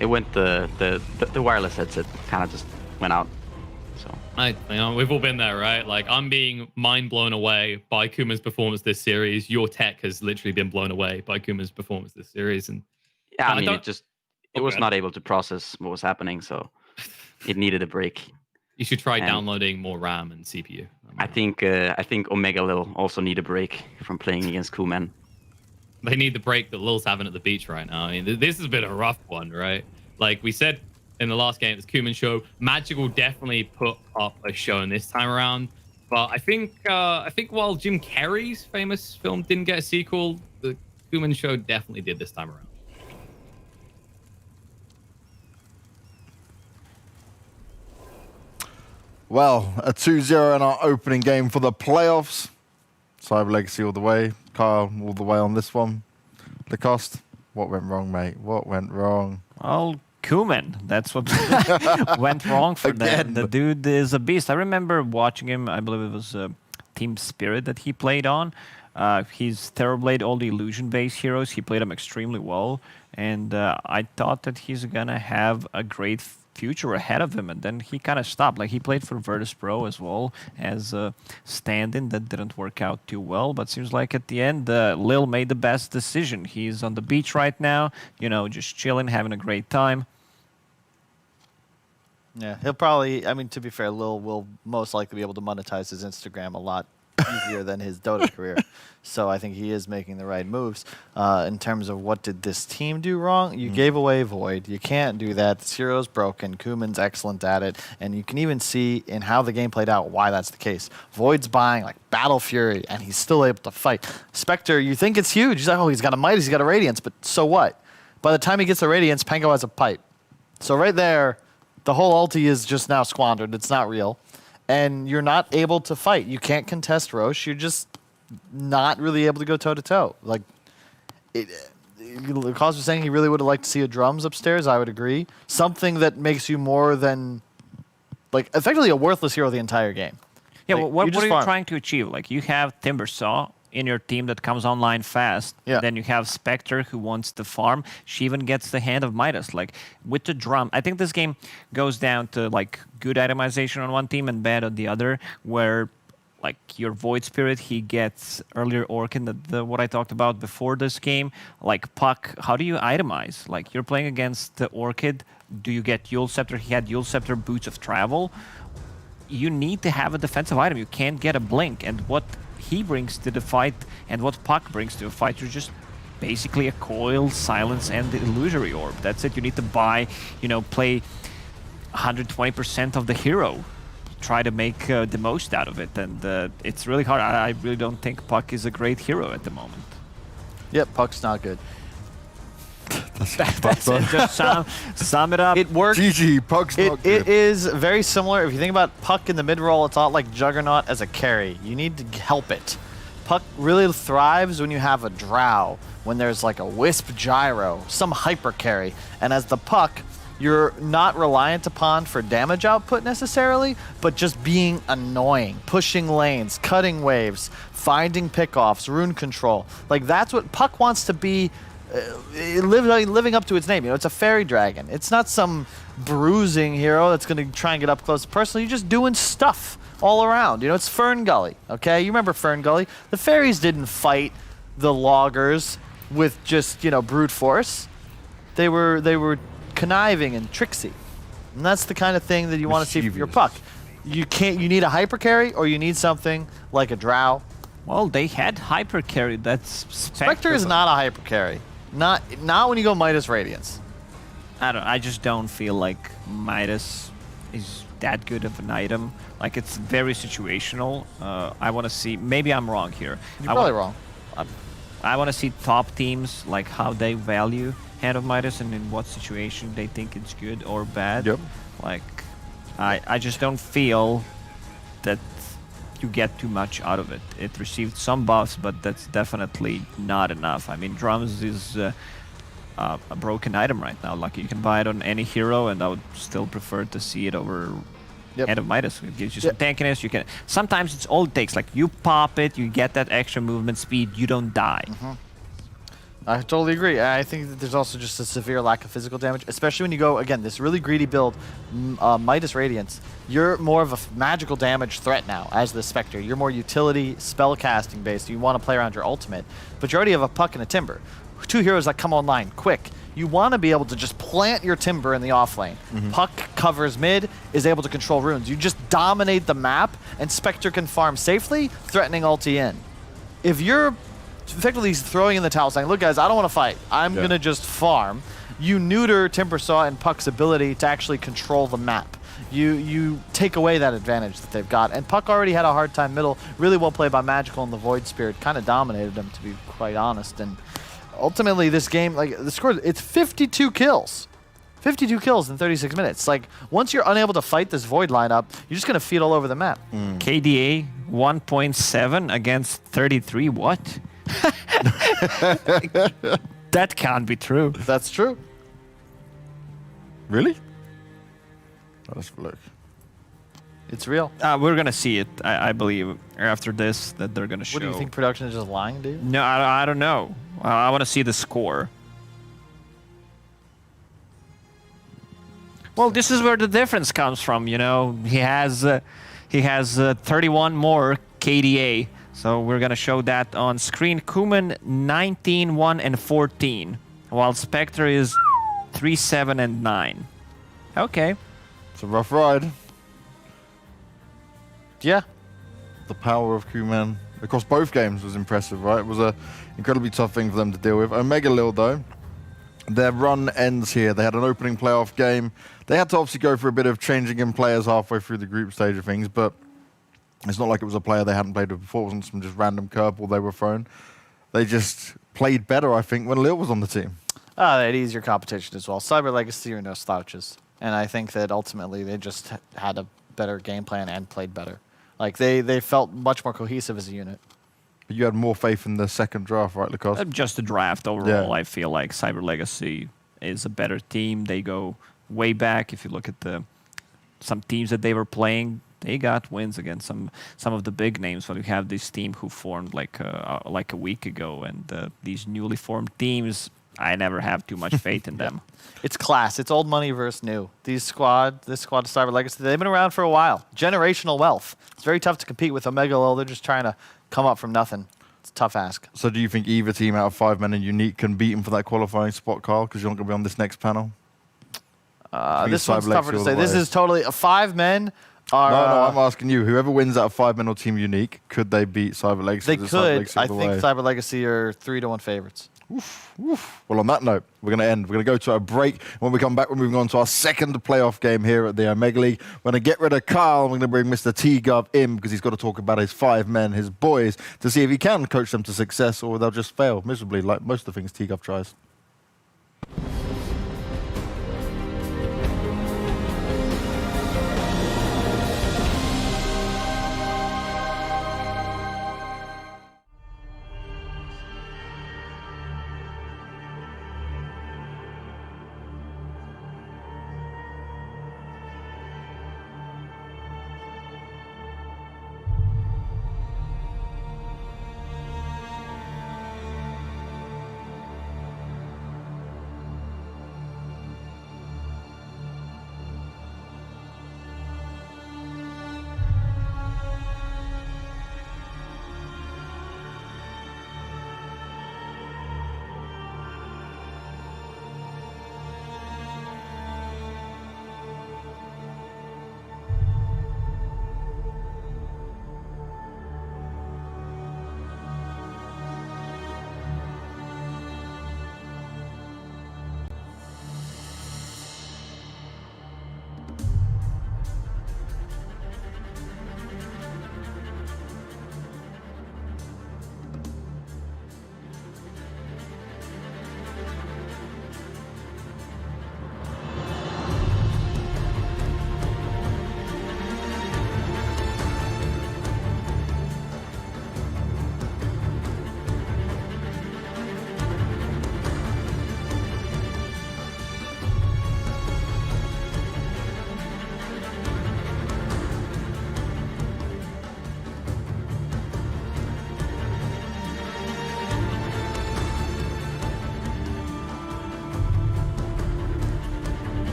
It went the wireless headset kind of just went out. So We've all been there, right? Like, I'm being mind blown away by Kuma's performance this series. Your tech has literally been blown away by Kuma's performance this series. And Yeah, I mean, don't- it was not able to process what was happening, so it needed a break. You should try And downloading more RAM and CPU. I think Omega Lil also need a break from playing against Kuman. They need the break that Lil's having at the beach right now. I mean, this has been a rough one, right? Like we said in the last game, it's Kuman show. Magic will definitely put up a show in this time around. But I think while Jim Carrey's famous film didn't get a sequel, the Kuman show definitely did this time around. Well, a 2-0 in our opening game for the playoffs. Cyber Legacy all the way. Kyle all the way on this one. The cost. What went wrong, mate? What went wrong? Well, Kuman, that's what went wrong for them. The dude is a beast. I remember watching him. I believe it was Team Spirit that he played on. He's Terrorblade, all the illusion-based heroes. He played them extremely well. And I thought that he's going to have a great future ahead of him, and then he kind of stopped. Like, he played for Virtus Pro as well as a stand-in. That didn't work out too well, but seems like at the end Lil made the best decision. He's on the beach right now, you know, just chilling, having a great time. Yeah, he'll probably, I mean, to be fair, Lil will most likely be able to monetize his Instagram a lot easier than his Dota career. So I think he is making the right moves. In terms of what did this team do wrong, you gave away Void. You can't do that. This hero's broken. Kuman's excellent at it. And you can even see in how the game played out why that's the case. Void's buying like Battle Fury, and he's still able to fight. Spectre, you think it's huge. He's like, oh, he's got a Midas, he's got a Radiance, but so what? By the time he gets the Radiance, Pango has a pipe. So right there, the whole ulti is just now squandered. It's not real. And you're not able to fight. You can't contest Roche. You're just not really able to go toe-to-toe. Like, Cause was saying he really would have liked to see a drums upstairs. I would agree. Something that makes you more than, like, effectively a worthless hero the entire game. Yeah, like, well, what are you farm. trying to achieve? Like, you have Timbersaw in your team that comes online fast. Yeah. Then you have Spectre who wants to farm. She even gets the hand of Midas. Like, with the drum, I think this game goes down to, like, good itemization on one team and bad on the other, where, like, your Void Spirit, he gets earlier Orkin, what I talked about before this game. Like, Puck, how do you itemize? Like, you're playing against the Orchid. Do you get Yule Scepter? He had Yule Scepter, Boots of Travel. You need to have a defensive item. You can't get a Blink. And what he brings to the fight and what Puck brings to a fight, you're just basically a Coil, Silence, and the Illusory Orb. That's it. You need to buy, you know, play 120% of the hero. Try to make the most out of it, and it's really hard. I really don't think Puck is a great hero at the moment. Yep, Puck's not good. That's it. Just sum it up. It works. GG, Puck's not good. It is very similar. If you think about Puck in the mid-roll, it's a lot like Juggernaut as a carry. You need to help it. Puck really thrives when you have a Drow, when there's like a Wisp Gyro, some hyper carry. And as the Puck, you're not reliant upon for damage output necessarily, but just being annoying, pushing lanes, cutting waves, finding pickoffs, rune control. Like, that's what Puck wants to be, living up to its name. You know, it's a fairy dragon. It's not some bruising hero that's going to try and get up close personally. You're just doing stuff all around. You know, it's Fern Gully, okay? You remember Fern Gully? The fairies didn't fight the loggers with just, you know, brute force. They were conniving and tricksy. And that's the kind of thing that you want to see from your Puck. You need a hyper carry, or you need something like a Drow. Well, they had hyper carry. That's Spectre is not a hyper carry. Not when you go Midas Radiance. I just don't feel like Midas is that good of an item. Like, it's very situational. I want to see, maybe I'm wrong here. You're probably wrong. I want to see top teams, like how they value Hand of Midas and in what situation they think it's good or bad. Yep. Like, I just don't feel that you get too much out of it. It received some buffs, but that's definitely not enough. I mean, drums is a broken item right now. Like, you can buy it on any hero, and I would still prefer to see it over Hand of Midas. It gives you some tankiness. You can. Sometimes it's all it takes. Like, you pop it, you get that extra movement speed, you don't die. I totally agree. I think that there's also just a severe lack of physical damage, especially when you go, again, this really greedy build, Midas Radiance. You're more of a magical damage threat now as the Spectre. You're more utility, spell casting based. You want to play around your ultimate, but you already have a Puck and a Timber. 2 heroes that come online quick. You want to be able to just plant your Timber in the off lane. Puck covers mid, is able to control runes. You just dominate the map, and Spectre can farm safely, threatening ulti in. If you're effectively throwing in the towel saying, look guys, I don't want to fight. I'm going to just farm. You neuter Timbersaw and Puck's ability to actually control the map. You take away that advantage that they've got. And Puck already had a hard time middle. Really well played by Magical, and the Void Spirit kind of dominated him, to be quite honest. And ultimately this game, like the score, it's 52 kills. 52 kills in 36 minutes. Like, once you're unable to fight this Void lineup, you're just going to feed all over the map. KDA 1.7 against 33. What? That can't be true. That's true. Really? Let's have a look. It's real. We're gonna see it, I believe, after this, that they're gonna show. What do you think, production is just lying to you? No, I don't know. I want to see the score. Well, this is where the difference comes from. You know, he has 31 more KDA. So we're gonna show that on screen. Kuman 19, 1, and 14, while Spectre is 3, 7, and 9. Okay. It's a rough ride. Yeah. The power of Kuman across both games was impressive, right? It was a incredibly tough thing for them to deal with. Omega Lil, though, their run ends here. They had an opening playoff game. They had to obviously go for a bit of changing in players halfway through the group stage of things, but it's not like it was a player they hadn't played with before. It wasn't some just random curveball they were thrown. They just played better, I think, when Lil was on the team. They had easier competition as well. Cyber Legacy are no slouches. And I think that ultimately they just had a better game plan and played better. Like, they felt much more cohesive as a unit. But you had more faith in the second draft, right, Lucas? Just the draft overall, I feel like Cyber Legacy is a better team. They go way back. If you look at some teams that they were playing, they got wins against some of the big names. But we have this team who formed like a week ago, and these newly formed teams, I never have too much faith in them. It's class. It's old money versus new. This squad of Cyber Legacy, they've been around for a while. Generational wealth. It's very tough to compete with Omega Lil. They're just trying to come up from nothing. It's a tough ask. So do you think either team out of 5 men and Unique can beat him for that qualifying spot, Carl? Because you're not going to be on this next panel? This one's tougher to say. This is totally 5 men. No, I'm asking you. Whoever wins out of 5 men or Team Unique, could they beat Cyber Legacy? They could. I think Cyber Legacy are 3-1 favorites. Well, on that note, we're going to end. We're going to go to a break. When we come back, we're moving on to our second playoff game here at the Omega League. We're going to get rid of Carl. We're going to bring Mr. T-Gov in because he's got to talk about his 5 men, his boys, to see if he can coach them to success or they'll just fail miserably like most of the things T-Gov tries.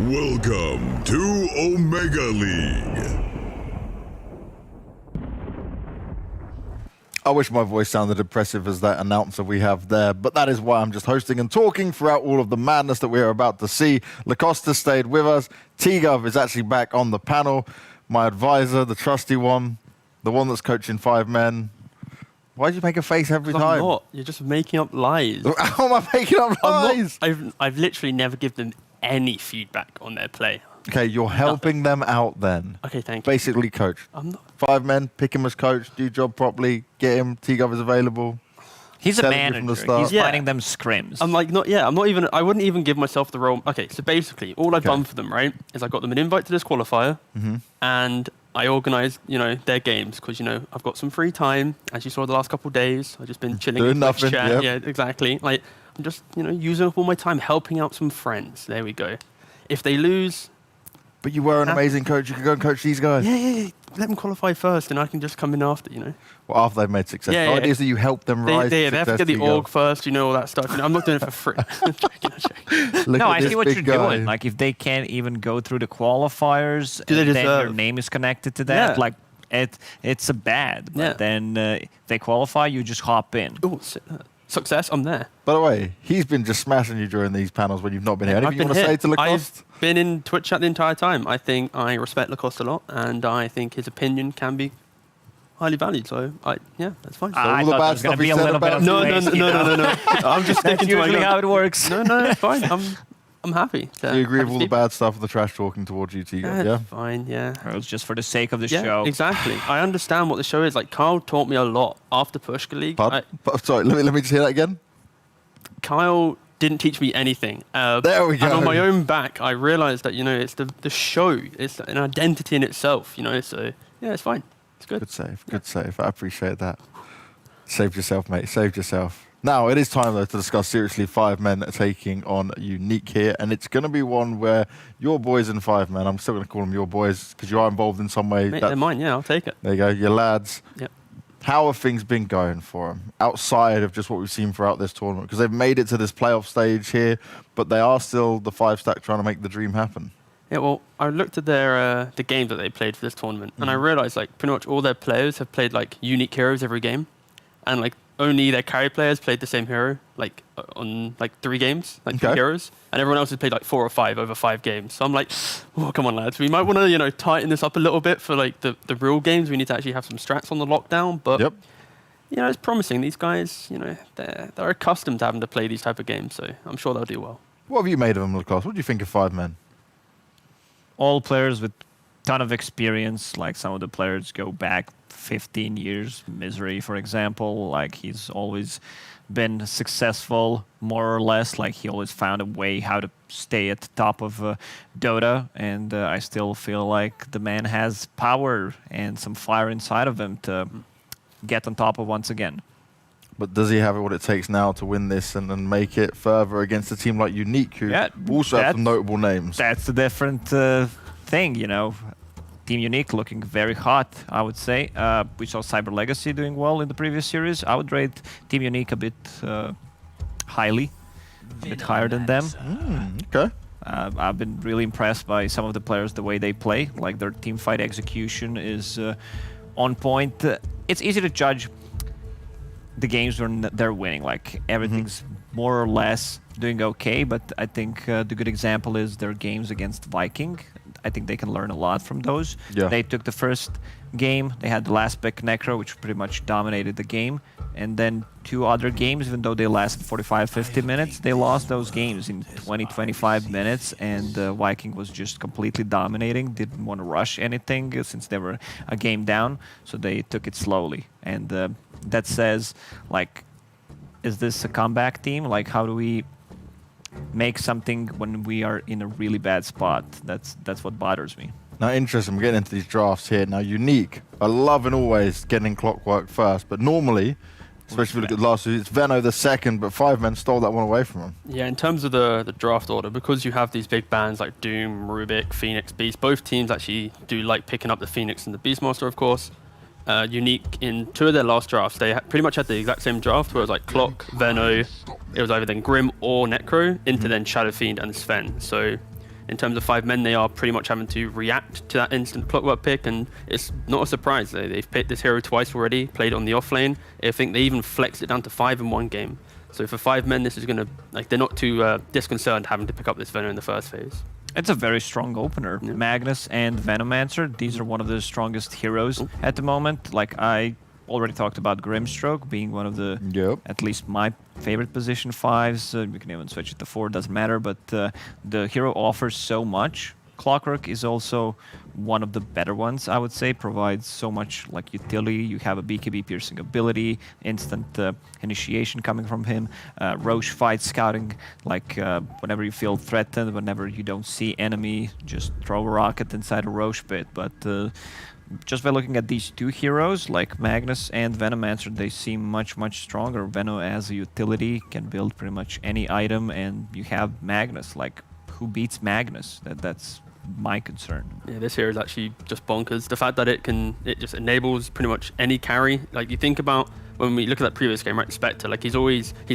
Welcome to Omega League. I wish my voice sounded impressive as that announcer we have there, but that is why I'm just hosting and talking throughout all of the madness that we are about to see. Lacosta stayed with us. T-Gov is actually back on the panel. My advisor, the trusty one, the one that's coaching 5 men. Why'd you make a face every time? I'm not. You're just making up lies. How am I making up lies? I've literally never given them any feedback on their play. Okay, you're helping them out then. Okay, thank you. Basically, coach. I'm not. 5 men, pick him as coach, do your job properly, get him, T-Gov is available. He's a Tell him from the manager. start. He's Yeah. finding them scrims. I'm like, not. Yeah, I'm not even. I wouldn't even give myself the role. Okay, so basically, all I've done for them, right, is I got them an invite to this qualifier, and I organised, their games because I've got some free time. As you saw the last couple of days, I've just been chilling Doing in Twitch nothing, chat. yep. Yeah, exactly. Like I'm just using up all my time helping out some friends. There we go. If they lose, But you were an amazing coach. You could go and coach these guys. yeah, let them qualify first, and I can just come in after. Well, after they've made success. Yeah, The yeah. idea is that you help them rise They to have to success, get the T-Gov. org first, all that stuff. I'm not doing it for free. I'm joking. Look No, at I this see what big you're guy. doing. Like, if they can't even go through the qualifiers, Do they and then their deserve? name is connected to that, Yeah. like, it's a bad. But Yeah. then if they qualify, you just hop in. Oh, success, I'm there. By the way, he's been just smashing you during these panels when you've not been here. Anything you want to say to Lacoste? I've been in Twitch chat the entire time. I think I respect Lacoste a lot, and I think his opinion can be highly valued. So, that's fine. I all the thought bad there was going stuff to be he a said little bit about of no. waste, you know? I'm just That's sticking to my usually how guns. it works. No, it's fine. I'm happy. Do you agree with all the Happy bad stuff, the trash talking towards you, T-Gov, yeah? It's fine, yeah. It was just for the sake of the Yeah, show. exactly. I understand what the show is. Like, Kyle taught me a lot after Pushka League. Pardon? Sorry, let me just hear that again. Kyle didn't teach me anything. There we go. And on my own back, I realized that, it's the show. It's an identity in itself, So, yeah, it's fine. It's good. Good save, good save. I appreciate that. Saved yourself, mate. Saved yourself. Now, it is time, though, to discuss seriously 5 men taking on Unique here. And it's going to be one where your boys and 5 men, I'm still going to call them your boys because you are involved in some way. Mate, they're mine, yeah, I'll take it. There you go, your lads. Yep. How have things been going for them outside of just what we've seen throughout this tournament? Because they've made it to this playoff stage here, but they are still the 5-stack trying to make the dream happen. Yeah, well, I looked at their the games that they played for this tournament, and I realized, like, pretty much all their players have played, like, unique heroes every game. And, like, only their carry players played the same hero, like, on, like, 3 games, like, 3 heroes. And everyone else has played, like, 4 or 5 over 5 games. So I'm like, oh, come on, lads. We might want to, tighten this up a little bit for, like, the real games. We need to actually have some strats on the lockdown. But, it's promising. These guys, they're accustomed to having to play these type of games. So I'm sure they'll do well. What have you made of them, Lacoste? What do you think of 5 men? All players with ton of experience. Like, some of the players go back 15 years. Misery, for example, like, he's always been successful, more or less. Like, he always found a way how to stay at the top of Dota, and I still feel like the man has power and some fire inside of him to get on top of once again. But does he have what it takes now to win this and make it further against a team like Unique, who also have some notable names? That's the different thing, Team Unique looking very hot, I would say. We saw Cyber Legacy doing well in the previous series. I would rate Team Unique a bit highly, a bit higher than them. Okay. I've been really impressed by some of the players, the way they play. Like, their team fight execution is on point. It's easy to judge the games when they're winning. Like, everything's more or less doing okay, but I think the good example is their games against Viking. I think they can learn a lot from those. Yeah. They took the first game, they had the last pick Necro, which pretty much dominated the game, and then 2 other games, even though they lasted 45-50 minutes, they lost those games in 20-25 minutes, and Viking was just completely dominating, didn't want to rush anything since they were a game down, so they took it slowly. And that says, like, is this a comeback team? Like, how do we make something when we are in a really bad spot? That's what bothers me. Now, interesting, we're getting into these drafts here. Now, Unique are loving always getting Clockwork first, but normally, especially if you look at the last two, it's Venno the second, but 5 men stole that one away from him. Yeah, in terms of the draft order, because you have these big bands like Doom, Rubik, Phoenix, Beast, both teams actually do like picking up the Phoenix and the Beastmaster, of course. Unique, in 2 of their last drafts, they pretty much had the exact same draft, where it was like Clock, Venno, it was either then Grim or Necro, into then Shadow Fiend and Sven. So in terms of 5 men, they are pretty much having to react to that instant clockwork pick, and it's not a surprise. They've picked this hero twice already, played it on the offlane. I think they even flexed it down to 5 in one game. So for 5 men, this is going to, like, they're not too disconcerted having to pick up this Venom in the first phase. It's a very strong opener. Yeah. Magnus and Venomancer, these are one of the strongest heroes at the moment. Like, I already talked about Grimstroke being one of the, at least my favorite position 5s. We can even switch it to 4, doesn't matter, but the hero offers so much. Clockwork is also one of the better ones, I would say. Provides so much like utility. You have a BKB piercing ability, instant initiation coming from him, Roche fight scouting, like whenever you feel threatened, whenever you don't see enemy, just throw a rocket inside a Roche pit. But just by looking at these 2 heroes, like Magnus and Venomancer, they seem much, much stronger. Veno as a utility can build pretty much any item, and you have Magnus. Like, who beats Magnus? That's my concern. Yeah, this hero is actually just bonkers. The fact that it just enables pretty much any carry. Like, you think about when we look at that previous game, right, Spectre, like he's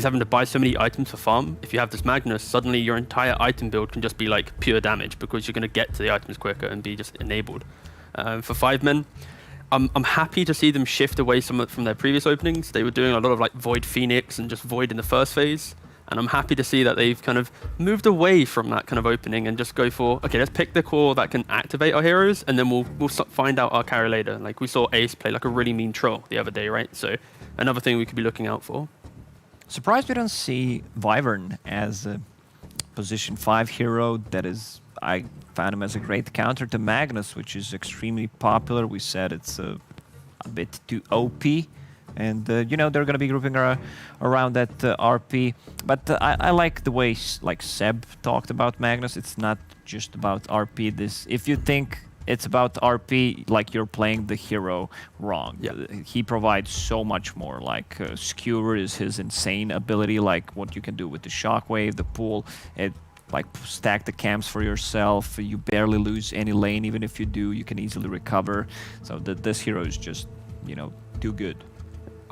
having to buy so many items for farm. If you have this Magnus, suddenly your entire item build can just be like pure damage because you're going to get to the items quicker and be just enabled. For 5 men, I'm happy to see them shift away from their previous openings. They were doing a lot of like Void Phoenix and just Void in the first phase. And I'm happy to see that they've kind of moved away from that kind of opening and just go for, okay, let's pick the core that can activate our heroes, and then we'll find out our carry later. Like, we saw Ace play like a really mean troll the other day, right? So another thing we could be looking out for. Surprised we don't see Wyvern as a position 5 hero. That is, I found him as a great counter to Magnus, which is extremely popular. We said it's a bit too OP. And, you know, they're going to be grouping around that RP. But I like the way, like, Seb talked about Magnus. It's not just about RP. If you think it's about RP, like, you're playing the hero wrong. Yeah. He provides so much more. Like, Skewer is his insane ability, like what you can do with the Shockwave, the pool. Like, stack the camps for yourself. You barely lose any lane. Even if you do, you can easily recover. So this hero is just, you know, too good.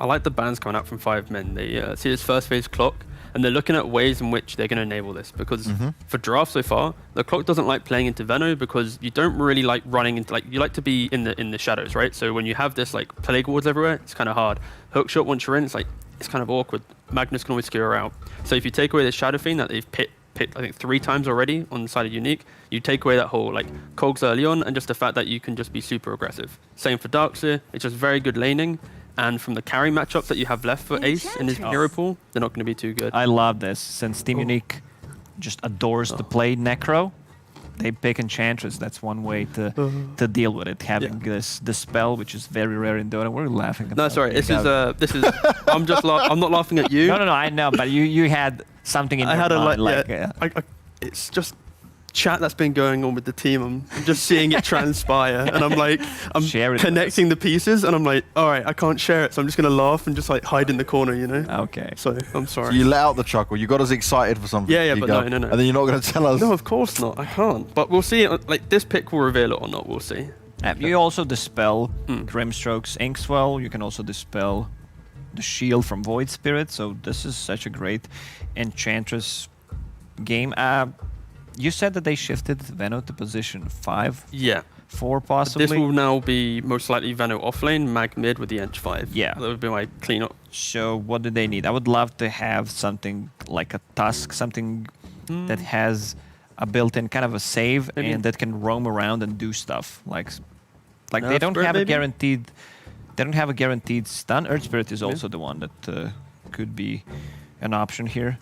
I like the bans coming out from 5 men. They see this first phase clock, and they're looking at ways in which they're going to enable this. Because for draft so far, the clock doesn't like playing into Veno because you don't really like running into, like, you like to be in the shadows, right? So when you have this like plague wards everywhere, it's kind of hard. Hookshot once you're in, it's kind of awkward. Magnus can always skewer out. So if you take away the Shadow Fiend that they've picked I think 3 times already on the side of Unique, you take away that whole like cogs early on, and just the fact that you can just be super aggressive. Same for Darkseer, it's just very good laning. And from the carry matchups that you have left for Ace in his hero pool, they're not going to be too good. I love this. Since Team Unique just adores to play Necro, they pick Enchantress. That's one way to deal with it. Having this spell, which is very rare in Dota. We're laughing about No, sorry. This is I'm not laughing at you. No, I know. But you had something in your mind. It's just chat that's been going on with the team. I'm just seeing it transpire, and I'm connecting the pieces, and I'm like, all right, I can't share it, so I'm just gonna laugh and just like hide in the corner, you know? Okay. So I'm sorry. So you let out the chuckle. You got us excited for something. Yeah, but no. And then you're not going to tell us. No, of course not. I can't. But we'll see. Like, this pick will reveal it or not. We'll see. You also dispel Grimstroke's Inkswell. You can also dispel the shield from Void Spirit. So this is such a great Enchantress game. You said that they shifted Veno to position 5? Yeah. 4 possibly? This will now be most likely Veno offlane, Mag mid with the Ench 5. Yeah. That would be my cleanup. So what do they need? I would love to have something like a Tusk, something that has a built-in kind of a save and that can roam around and do stuff. Like they don't have a guaranteed... They don't have a guaranteed stun. Earth Spirit is also the one that could be an option here.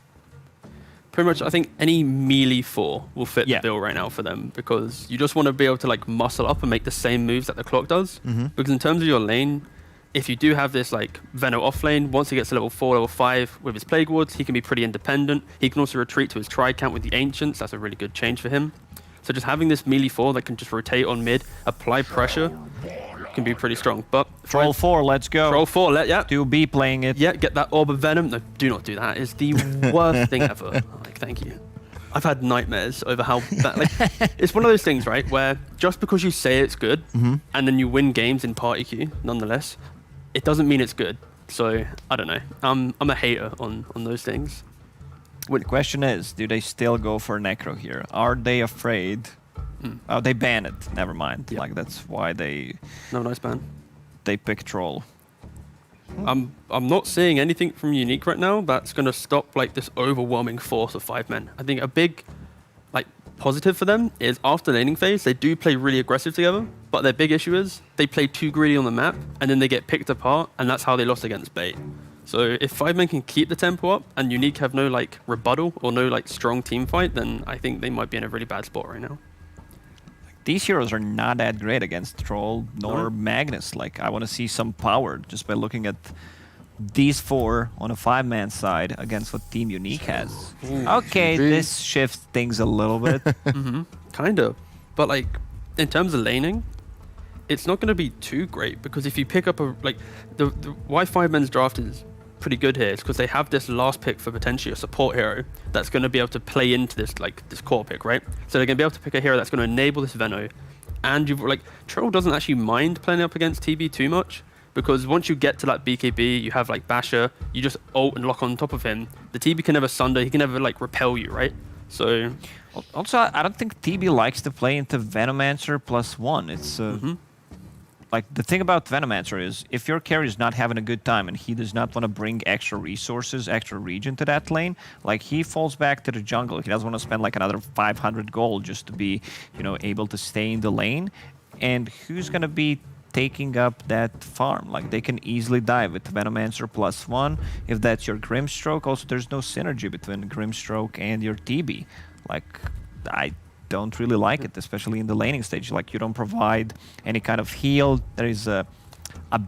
Pretty much, I think any melee 4 will fit the bill right now for them, because you just want to be able to like muscle up and make the same moves that the clock does. Because in terms of your lane, if you do have this like Veno off lane, once he gets to level 4, level 5 with his Plague Wards, he can be pretty independent. He can also retreat to his Tri-Count with the Ancients. That's a really good change for him. So just having this melee 4 that can just rotate on mid, apply pressure, can be pretty strong. But Troll 4, let's go. Troll 4, yeah. 2B playing it. Yeah, get that Orb of Venom. No, do not do that. It's the worst thing ever. Like, thank you. I've had nightmares over how bad, like, it's one of those things, right, where just because you say it's good and then you win games in party queue, nonetheless, it doesn't mean it's good. So I don't know. I'm a hater on those things. The question is, do they still go for Necro here? Are they afraid? Oh, they ban it. Never mind. Yep. Like that's why they Nice ban. pick Troll. I'm not seeing anything from Unique right now that's going to stop like this overwhelming force of 5 men. I think a big like positive for them is after laning phase they do play really aggressive together, but their big issue is they play too greedy on the map and then they get picked apart, and that's how they lost against Bait. So if 5 men can keep the tempo up and Unique have no like rebuttal or no like strong team fight, then I think they might be in a really bad spot right now. These heroes are not that great against Troll nor Magnus. Like, I want to see some power just by looking at these 4 on a 5-man side against what Team Unique has. Okay, this shifts things a little bit. Kind of. But like, in terms of laning, it's not going to be too great, because if you pick up a, like, the why 5-man's draft is pretty good here is because they have this last pick for potentially a support hero that's going to be able to play into this, like, this core pick, right? So they're going to be able to pick a hero that's going to enable this Veno. And you've, like, Troll doesn't actually mind playing up against TB too much, because once you get to like BKB, you have like Basher, you just ult and lock on top of him. The TB can never sunder, he can never like repel you, right? So also, I don't think TB likes to play into Venomancer +1. It's like, the thing about Venomancer is if your carry is not having a good time and he does not want to bring extra resources, extra regen to that lane, like, he falls back to the jungle. He doesn't want to spend like another 500 gold just to be, you know, able to stay in the lane. And who's going to be taking up that farm? Like, they can easily die with Venomancer +1. If that's your Grimstroke, also there's no synergy between Grimstroke and your TB. Like, I don't really like it, especially in the laning stage. Like, you don't provide any kind of heal. There is a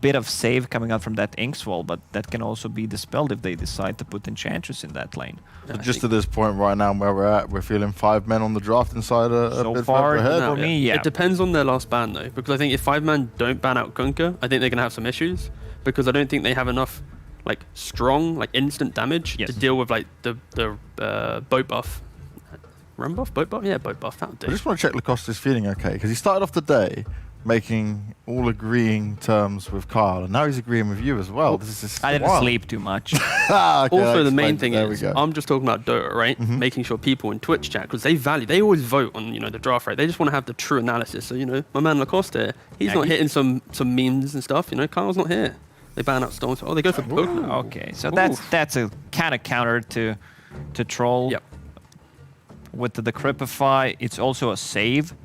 bit of save coming out from that Inks wall, but that can also be dispelled if they decide to put Enchantress in that lane. So just to this point right now where we're at, we're feeling 5 men on the drafting side a So bit far, further ahead. for me, yeah. It depends on their last ban though, because I think if 5-man don't ban out Gunka, I think they're gonna have some issues, because I don't think they have enough like strong, like instant damage to deal with like the boat buff. Run buff? Boat buff? Yeah, boat buff. That'll do. I just want to check Lacoste is feeling okay, because he started off the day making all agreeing terms with Kyle, and now he's agreeing with you as well. This is I didn't sleep too much. Okay, Also, the main explains it. thing There is, we go. I'm just talking about Dota, right? Making sure people in Twitch chat, because they always vote on, you know, the draft rate. They just want to have the true analysis. So, you know, my man Lacoste here, he's not hitting some memes and stuff. You know, Kyle's not here. They ban out Storm. Oh, they go for Pokemon. Okay, so that's a kind of counter to Troll. Yep. With the Decrypify, it's also a save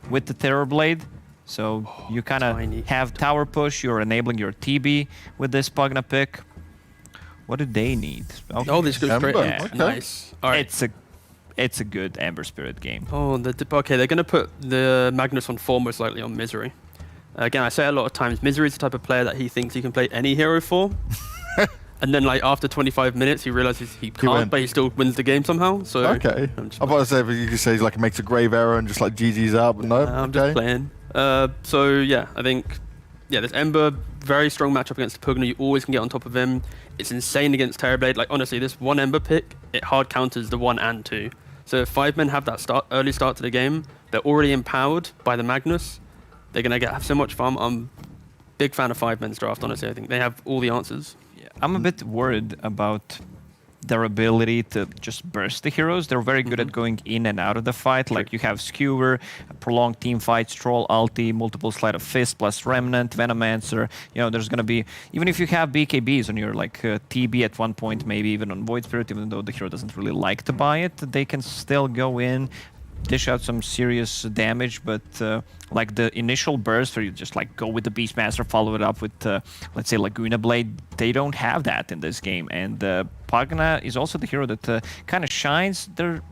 with the Terrorblade. So you kind of have tower push, you're enabling your TB with this Pugna pick. What do they need? Okay. Oh, this goes straight. Ember, Yeah, okay. nice. All right. It's a good Ember Spirit game. Oh, okay, they're going to put the Magnus on 4 most likely on Misery. Again, I say a lot of times, Misery is the type of player that he thinks he can play any hero for. And then, like, after 25 minutes, he realizes he can't, but he still wins the game somehow. So Okay. I'm about to say, but you could say he's like, makes a grave error and just like GG's out, but no. I'm just playing. So, yeah, I think, yeah, this Ember, very strong matchup against Pugna. You always can get on top of him. It's insane against Terrorblade. Like, honestly, this one Ember pick, it hard counters the 1 and 2. So if 5 men have that early start to the game, they're already empowered by the Magnus. They're going to have so much fun. I'm a big fan of 5 men's draft, honestly. I think they have all the answers. Yeah, I'm a bit worried about their ability to just burst the heroes. They're very good at going in and out of the fight. Like, you have Skewer, prolonged team fights, Troll, Ulti, multiple Sleight of Fist, plus Remnant, Venomancer. You know, there's going to be, even if you have BKBs on your, like, TB at one point, maybe even on Void Spirit, even though the hero doesn't really like to buy it, they can still go in, dish out some serious damage, but like the initial burst where you just like go with the Beastmaster, follow it up with, let's say, Laguna Blade, they don't have that in this game. And Pugna is also the hero that kind of shines. Their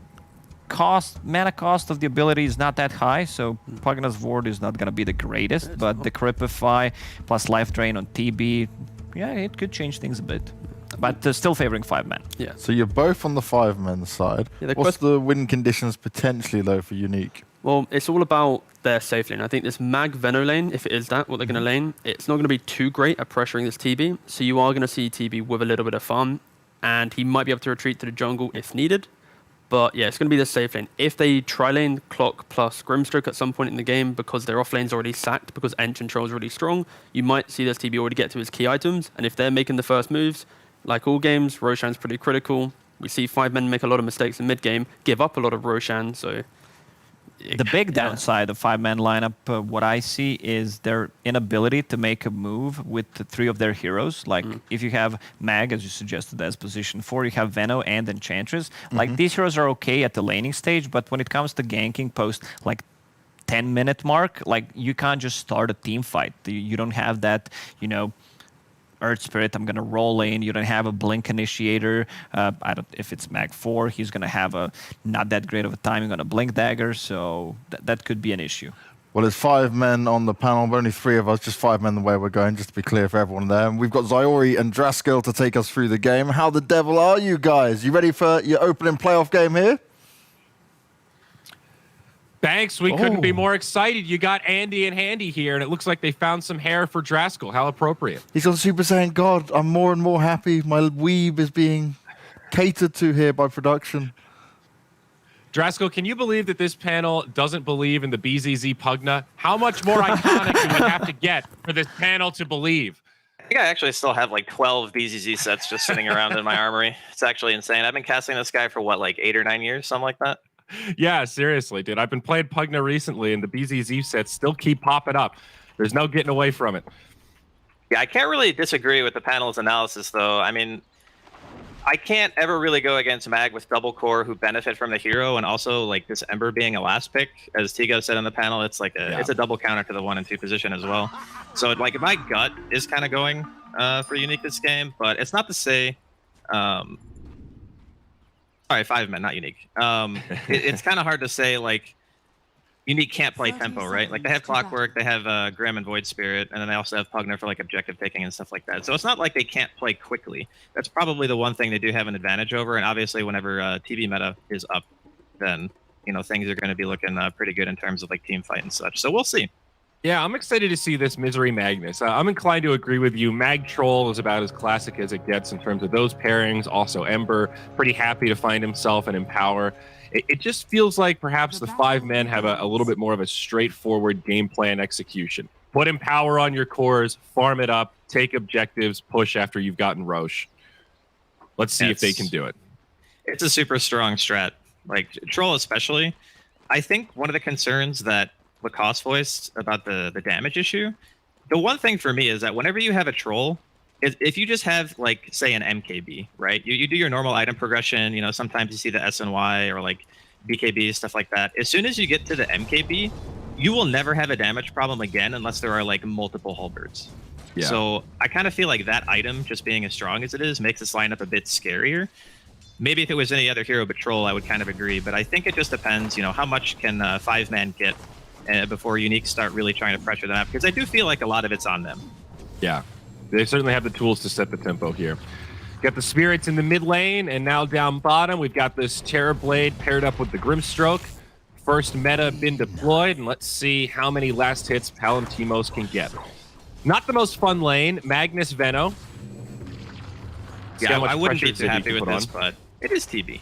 mana cost of the ability is not that high, so Pugna's Ward is not going to be the greatest, but the Decrypify plus Life Drain on TB, yeah, it could change things a bit. But still favoring 5 men. Yeah. So you're both on the 5 men side. Yeah, What's the win conditions potentially though for Unique? Well, it's all about their safe lane. I think this Mag Veno lane, if it is that, what they're going to lane, it's not going to be too great at pressuring this TB. So you are going to see TB with a little bit of farm, and he might be able to retreat to the jungle if needed. But yeah, it's going to be the safe lane. If they tri-lane Clock plus Grimstroke at some point in the game because their off lane's already sacked because Ench control is really strong, you might see this TB already get to his key items. And if they're making the first moves, like all games, Roshan's pretty critical. we see 5 men make a lot of mistakes in mid game, give up a lot of Roshan. So The big downside of 5-man lineup, what I see is their inability to make a move with the 3 of their heroes. Like, if you have Mag, as you suggested, as position 4, you have Veno and Enchantress. Like, these heroes are okay at the laning stage, but when it comes to ganking post, like, 10-minute mark, like, you can't just start a team fight. You don't have that, you know, Earth Spirit, I'm going to roll in. You don't have a Blink Initiator. I don't. If it's Mag 4, he's going to have a not that great of a time. You're going to Blink Dagger, so that could be an issue. Well, there's 5 men on the panel, but only 3 of us, just 5 men the way we're going, just to be clear for everyone there. And we've got Zyori and Draskil to take us through the game. How the devil are you guys? You ready for your opening playoff game here? Thanks. We couldn't be more excited. You got Andy and Handy here, and it looks like they found some hair for Draskil. How appropriate. He's on Super Saiyan God. I'm more and more happy. My weeb is being catered to here by production. Draskil, can you believe that this panel doesn't believe in the BZZ Pugna? How much more iconic do we have to get for this panel to believe? I think I actually still have like 12 BZZ sets just sitting around in my armory. It's actually insane. I've been casting this guy for what, like 8 or 9 years, something like that. Yeah, seriously, dude. I've been playing Pugna recently, and the BZZ sets still keep popping up. There's no getting away from it. Yeah, I can't really disagree with the panel's analysis, though. I mean, I can't ever really go against Mag with double core who benefit from the hero, and also like this Ember being a last pick, as Tigo said on the panel. It's like it's a double counter to the 1 and 2 position as well. So like my gut is kind of going for Unique this game, but it's not to say. Sorry, 5 men, not Unique. It's kind of hard to say, like, Unique can't play tempo, right? Like, they have Clockwork, they have Grim and Void Spirit, and then they also have Pugna for, like, objective picking and stuff like that. So it's not like they can't play quickly. That's probably the one thing they do have an advantage over, and obviously whenever TV meta is up, then, you know, things are going to be looking pretty good in terms of, like, team fight and such. So we'll see. Yeah, I'm excited to see this Misery Magnus. I'm inclined to agree with you. Mag Troll is about as classic as it gets in terms of those pairings. Also, Ember, pretty happy to find himself and Empower. It just feels like perhaps the 5 men have a little bit more of a straightforward game plan execution. Put Empower on your cores, farm it up, take objectives, push after you've gotten Roche. Let's see if they can do it. It's a super strong strat. Like, Troll especially. I think one of the concerns that Lacoste voiced about the damage issue, the one thing for me is that whenever you have a troll, if you just have like say an MKB, right, you do your normal item progression, you know, sometimes you see the SNY or like BKB, stuff like that. As soon as you get to the MKB, you will never have a damage problem again unless there are like multiple halberds. Yeah. So I kind of feel like that item just being as strong as it is makes this lineup a bit scarier. Maybe if it was any other hero but troll, I would kind of agree, but I think it just depends, you know, how much can 5-man get before Unique start really trying to pressure them out, because I do feel like a lot of it's on them. Yeah, they certainly have the tools to set the tempo here. Got the Spirits in the mid lane, and now down bottom, we've got this Terror Blade paired up with the Grimstroke. First meta been deployed, and let's see how many last hits Palantimos can get. Not the most fun lane, Magnus Veno. Yeah, I wouldn't be too happy with this, but it is TB.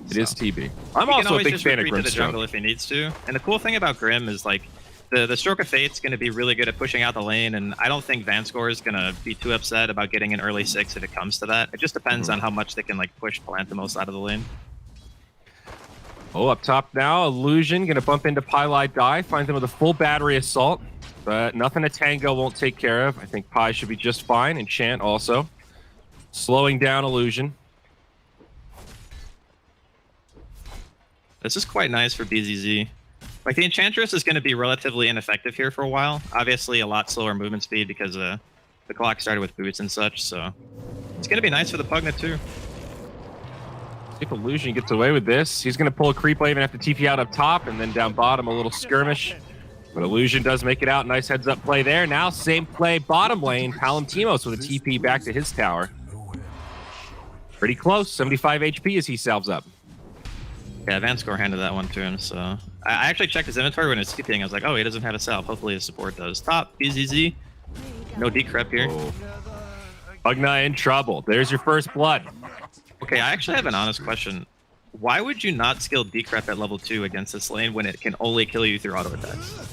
It is TB. I'm also a big fan of Grim the jungle if he needs to. And the cool thing about Grim is like the Stroke of Fate's going to be really good at pushing out the lane, and I don't think Vanscore is going to be too upset about getting an early 6 if it comes to that. It just depends on how much they can like push Palantimos out of the lane. Oh, up top now, Illusion going to bump into Pylai Die, finds him with a full battery assault, but nothing a Tango won't take care of. I think Pi should be just fine, and Chant also. Slowing down Illusion. This is quite nice for BZZ. Like, the Enchantress is going to be relatively ineffective here for a while. Obviously, a lot slower movement speed because the clock started with boots and such, so it's going to be nice for the Pugna, too. If Illusion gets away with this, he's going to pull a creep wave and have to TP out up top, and then down bottom, a little skirmish. But Illusion does make it out. Nice heads-up play there. Now, same play, bottom lane. Palantimos with a TP back to his tower. Pretty close, 75 HP as he salves up. Yeah, Vanscore handed that one to him, so... I actually checked his inventory when it was TPing. I was like, oh, he doesn't have a salve. Hopefully his support does. Top, BZZ. No decrep here. Pugna in trouble. There's your first blood. Okay, I actually have an honest question. Why would you not skill decrep at level 2 against this lane when it can only kill you through auto attacks?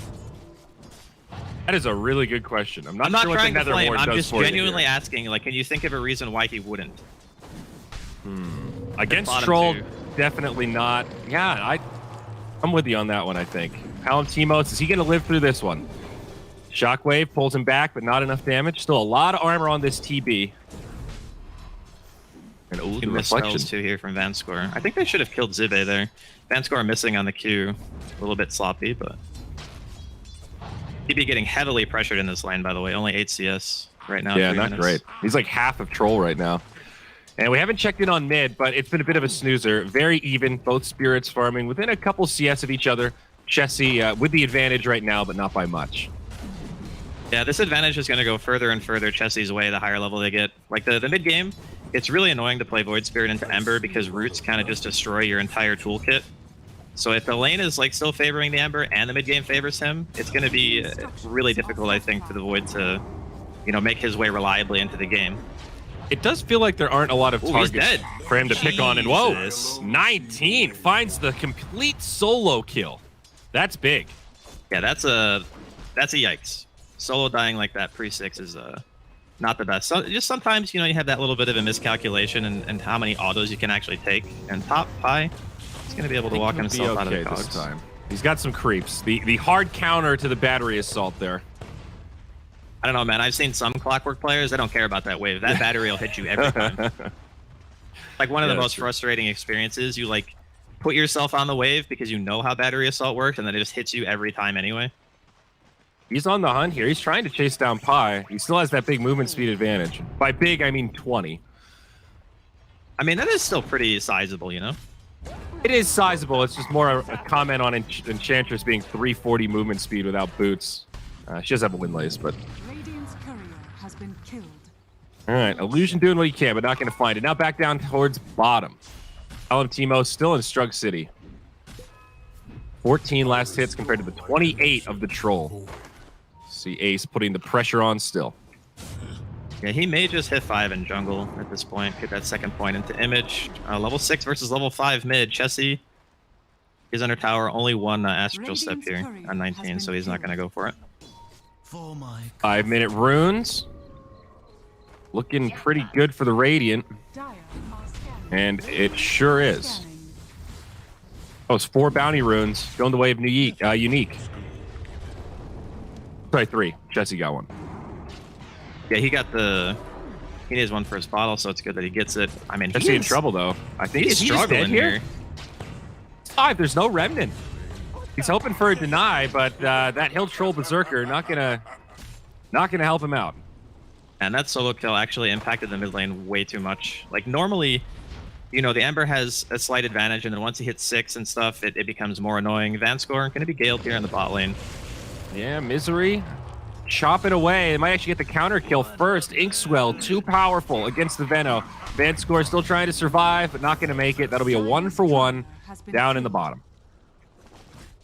That is a really good question. I'm not sure what trying the to flame. Netherhorn I'm does just for genuinely you asking, like, can you think of a reason why he wouldn't? Against bottom Troll, two. definitely not. Yeah, I'm with you on that one, I think. Palantimos, is he going to live through this one? Shockwave pulls him back, but not enough damage. Still a lot of armor on this TB. And ooh, the reflection too here from Vanscore. I think they should have killed Zibe there. Vanscore missing on the Q. A little bit sloppy, but... TB getting heavily pressured in this lane, by the way. Only 8 CS right now. Yeah, 3 not minutes. great. He's like half of Troll right now. And we haven't checked in on mid, but it's been a bit of a snoozer. Very even, both spirits farming within a couple CS of each other. Chessie with the advantage right now, but not by much. Yeah, this advantage is going to go further and further Chessie's way the higher level they get. Like the mid game, it's really annoying to play Void Spirit into Ember because roots kind of just destroy your entire toolkit. So if the lane is like still favoring the Ember and the mid game favors him, it's going to be really difficult, I think, for the Void to, make his way reliably into the game. It does feel like there aren't a lot of Ooh, he's targets dead. for him to pick on. And whoa, 19 finds the complete solo kill. That's big. Yeah, that's a yikes. Solo dying like that pre-6 is not the best. So just sometimes, you have that little bit of a miscalculation and how many autos you can actually take. And top Pi is going to be able to walk himself out of the cogs. This time. He's got some creeps. The hard counter to the battery assault there. I don't know, man. I've seen some Clockwork players. I don't care about that wave. That battery will hit you every time. Like one of the most frustrating experiences. You like put yourself on the wave because you know how battery assault works, and then it just hits you every time anyway. He's on the hunt here. He's trying to chase down Pi. He still has that big movement speed advantage. By big, I mean 20. I mean, that is still pretty sizable, It is sizable. It's just more a comment on Enchantress being 340 movement speed without boots. She does have a wind lace, but... Radiant's courier has been killed. All right, Illusion doing what he can, but not going to find it. Now back down towards bottom. Timo still in Strug City. 14 last hits compared to the 28 of the Troll. See Ace putting the pressure on still. Yeah, he may just hit 5 in jungle at this point. Get that second point into Image. Level 6 versus level 5 mid. Chessie is under tower. Only one Astral Step here on 19, so he's not going to go for it. 5-minute runes. Looking pretty good for the Radiant. And it sure is. Oh, it's 4 bounty runes. Going the way of Unique. Sorry, 3. Chessie got one. Yeah, he needs one for his bottle, so it's good that he gets it. I mean, Chessie in trouble, though. I think he's struggling here. 5, there's no Remnant. He's hoping for a deny, but that Hill Troll Berserker not gonna help him out. And that solo kill actually impacted the mid lane way too much. Like normally, the Ember has a slight advantage, and then once he hits 6 and stuff, it becomes more annoying. Vanscore going to be Galed here in the bot lane. Yeah, Misery chopping away. They might actually get the counter kill first. Inkswell, too powerful against the Veno. Vanscore still trying to survive, but not going to make it. That'll be a 1-for-1 down in the bottom.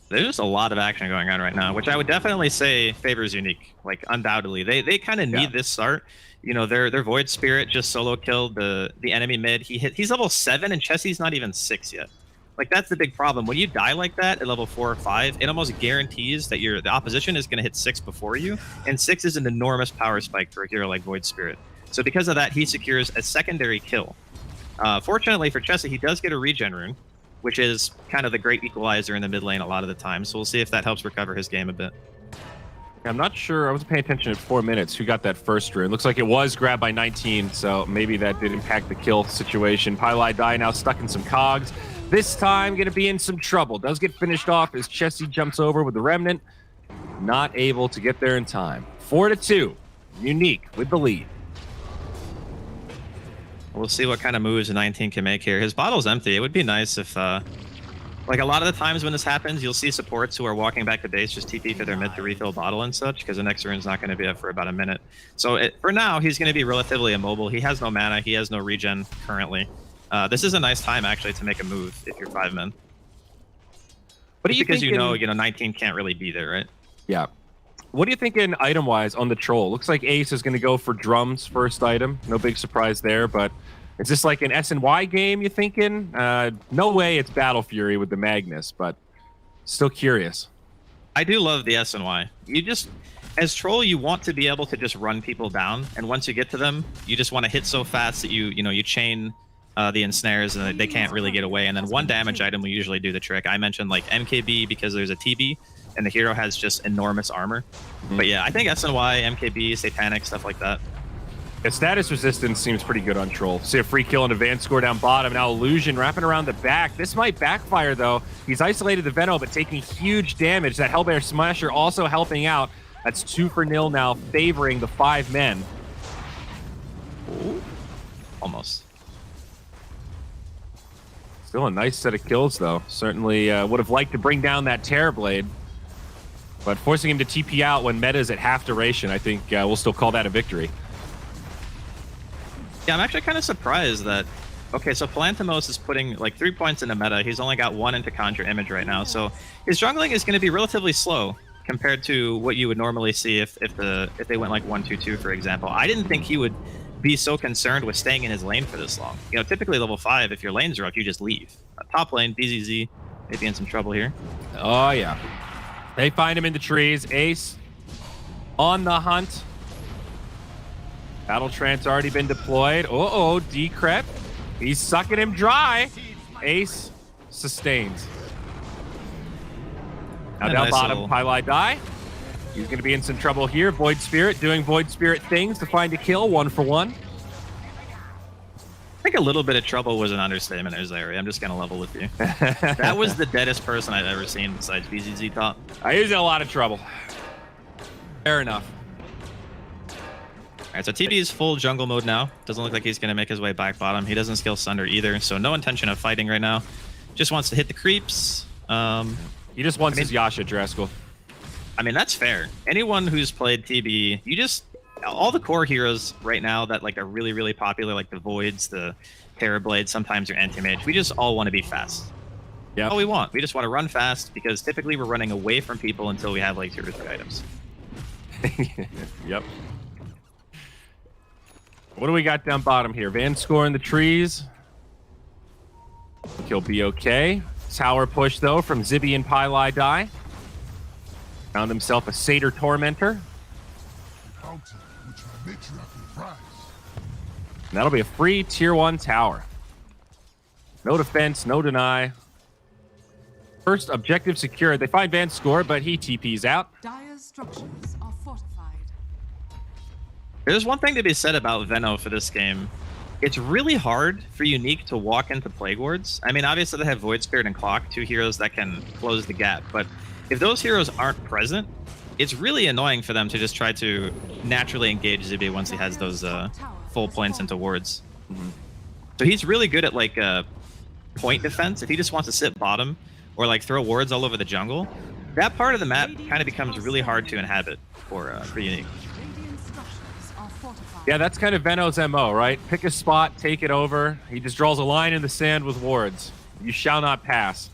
There's a lot of action going on right now, which I would definitely say favors Unique. Like undoubtedly, they kind of need this start. Their Void Spirit just solo killed the enemy mid. He's level 7 and Chessie's not even 6 yet. Like that's the big problem. When you die like that at level 4 or 5, it almost guarantees that the opposition is going to hit 6 before you, and 6 is an enormous power spike for a hero like Void Spirit. So because of that, he secures a secondary kill. Fortunately for Chessie, he does get a regen rune, which is kind of the great equalizer in the mid lane a lot of the time. So we'll see if that helps recover his game a bit. I'm not sure. I wasn't paying attention at 4 minutes. Who got that first rune? Looks like it was grabbed by 19, so maybe that did impact the kill situation. Pylai Die now stuck in some cogs. This time going to be in some trouble. Does get finished off as Chessie jumps over with the Remnant. Not able to get there in time. 4-2. Unique with the lead. We'll see what kind of moves 19 can make here. His bottle's empty. It would be nice if, like a lot of the times when this happens, you'll see supports who are walking back to base just TP for their mid to refill bottle and such, because the next rune's not going to be up for about a minute. So for now, he's going to be relatively immobile. He has no mana. He has no regen currently. This is a nice time actually to make a move if you're 5 men. What do you because think 19 can't really be there, right? Yeah. What are you thinking item-wise on the Troll? Looks like Ace is going to go for drums first item. No big surprise there, but is this like an S&Y game, you thinking? No way it's Battle Fury with the Magnus, but still curious. I do love the S&Y. As Troll, you want to be able to just run people down, and once you get to them, you just want to hit so fast that you chain the ensnares, and they can't really get away. And then one damage item will usually do the trick. I mentioned like MKB because there's a TB, and the hero has just enormous armor. But yeah, I think SNY, MKB, Satanic, stuff like that. The status resistance seems pretty good on Troll. See a free kill and advanced score down bottom. Now Illusion wrapping around the back. This might backfire though. He's isolated the Veno, but taking huge damage. That Hellbear Smasher also helping out. That's 2-0 now, favoring the 5 men. Ooh. Almost. Still a nice set of kills though. Certainly would have liked to bring down that Terrorblade. But forcing him to TP out when meta's at half duration, I think we'll still call that a victory. Yeah, I'm actually kind of surprised that... Okay, so Palantimos is putting like 3 points into meta. He's only got 1 into Conjure Image right now. So his jungling is going to be relatively slow compared to what you would normally see if they went like 1-2-2, for example. I didn't think he would be so concerned with staying in his lane for this long. You know, typically level 5, if your lanes are up, you just leave. Top lane, BZZ, maybe in some trouble here. Oh, yeah. They find him in the trees. Ace on the hunt. Battle Trance already been deployed. Uh-oh, Decrep. He's sucking him dry. Ace sustains. Now down nice bottom, little... Pylai die. He's going to be in some trouble here. Void Spirit doing Void Spirit things to find a kill, 1 for 1. I think a little bit of trouble was an understatement there, Zary. I'm just going to level with you. That was the deadest person I've ever seen besides BZZ top. He's in a lot of trouble. Fair enough. Alright, so TB is full jungle mode now. Doesn't look like he's going to make his way back bottom. He doesn't skill Sunder either, so no intention of fighting right now. Just wants to hit the creeps. He just wants his Yasha, Draskell. I mean, that's fair. Anyone who's played TB, you just... All the core heroes right now that like are really, really popular, like the Voids, the Terrorblade, sometimes your Anti-Mage, we just all want to be fast. Yeah. That's all we want. We just want to run fast because typically we're running away from people until we have like 2 or 3 items. Yep. What do we got down bottom here? Van Score in the trees. Kill BOK. Tower push though from Zibby and Pylai die. Found himself a Satyr Tormentor. And that'll be a free tier 1 tower. No defense, no deny. First objective secured. They find Van Score, but he TP's out. Dire's structures are fortified. There's one thing to be said about Veno for this game. It's really hard for Unique to walk into Plague Wards. I mean, obviously they have Void Spirit and Clock, 2 heroes that can close the gap, but if those heroes aren't present, it's really annoying for them to just try to naturally engage Zibby once he has those full points into wards. So he's really good at like point defense. If he just wants to sit bottom or like throw wards all over the jungle, that part of the map kind of becomes really hard to inhabit for Unique. Yeah, that's kind of Veno's MO, right? Pick a spot, take it over. He just draws a line in the sand with wards. You shall not pass.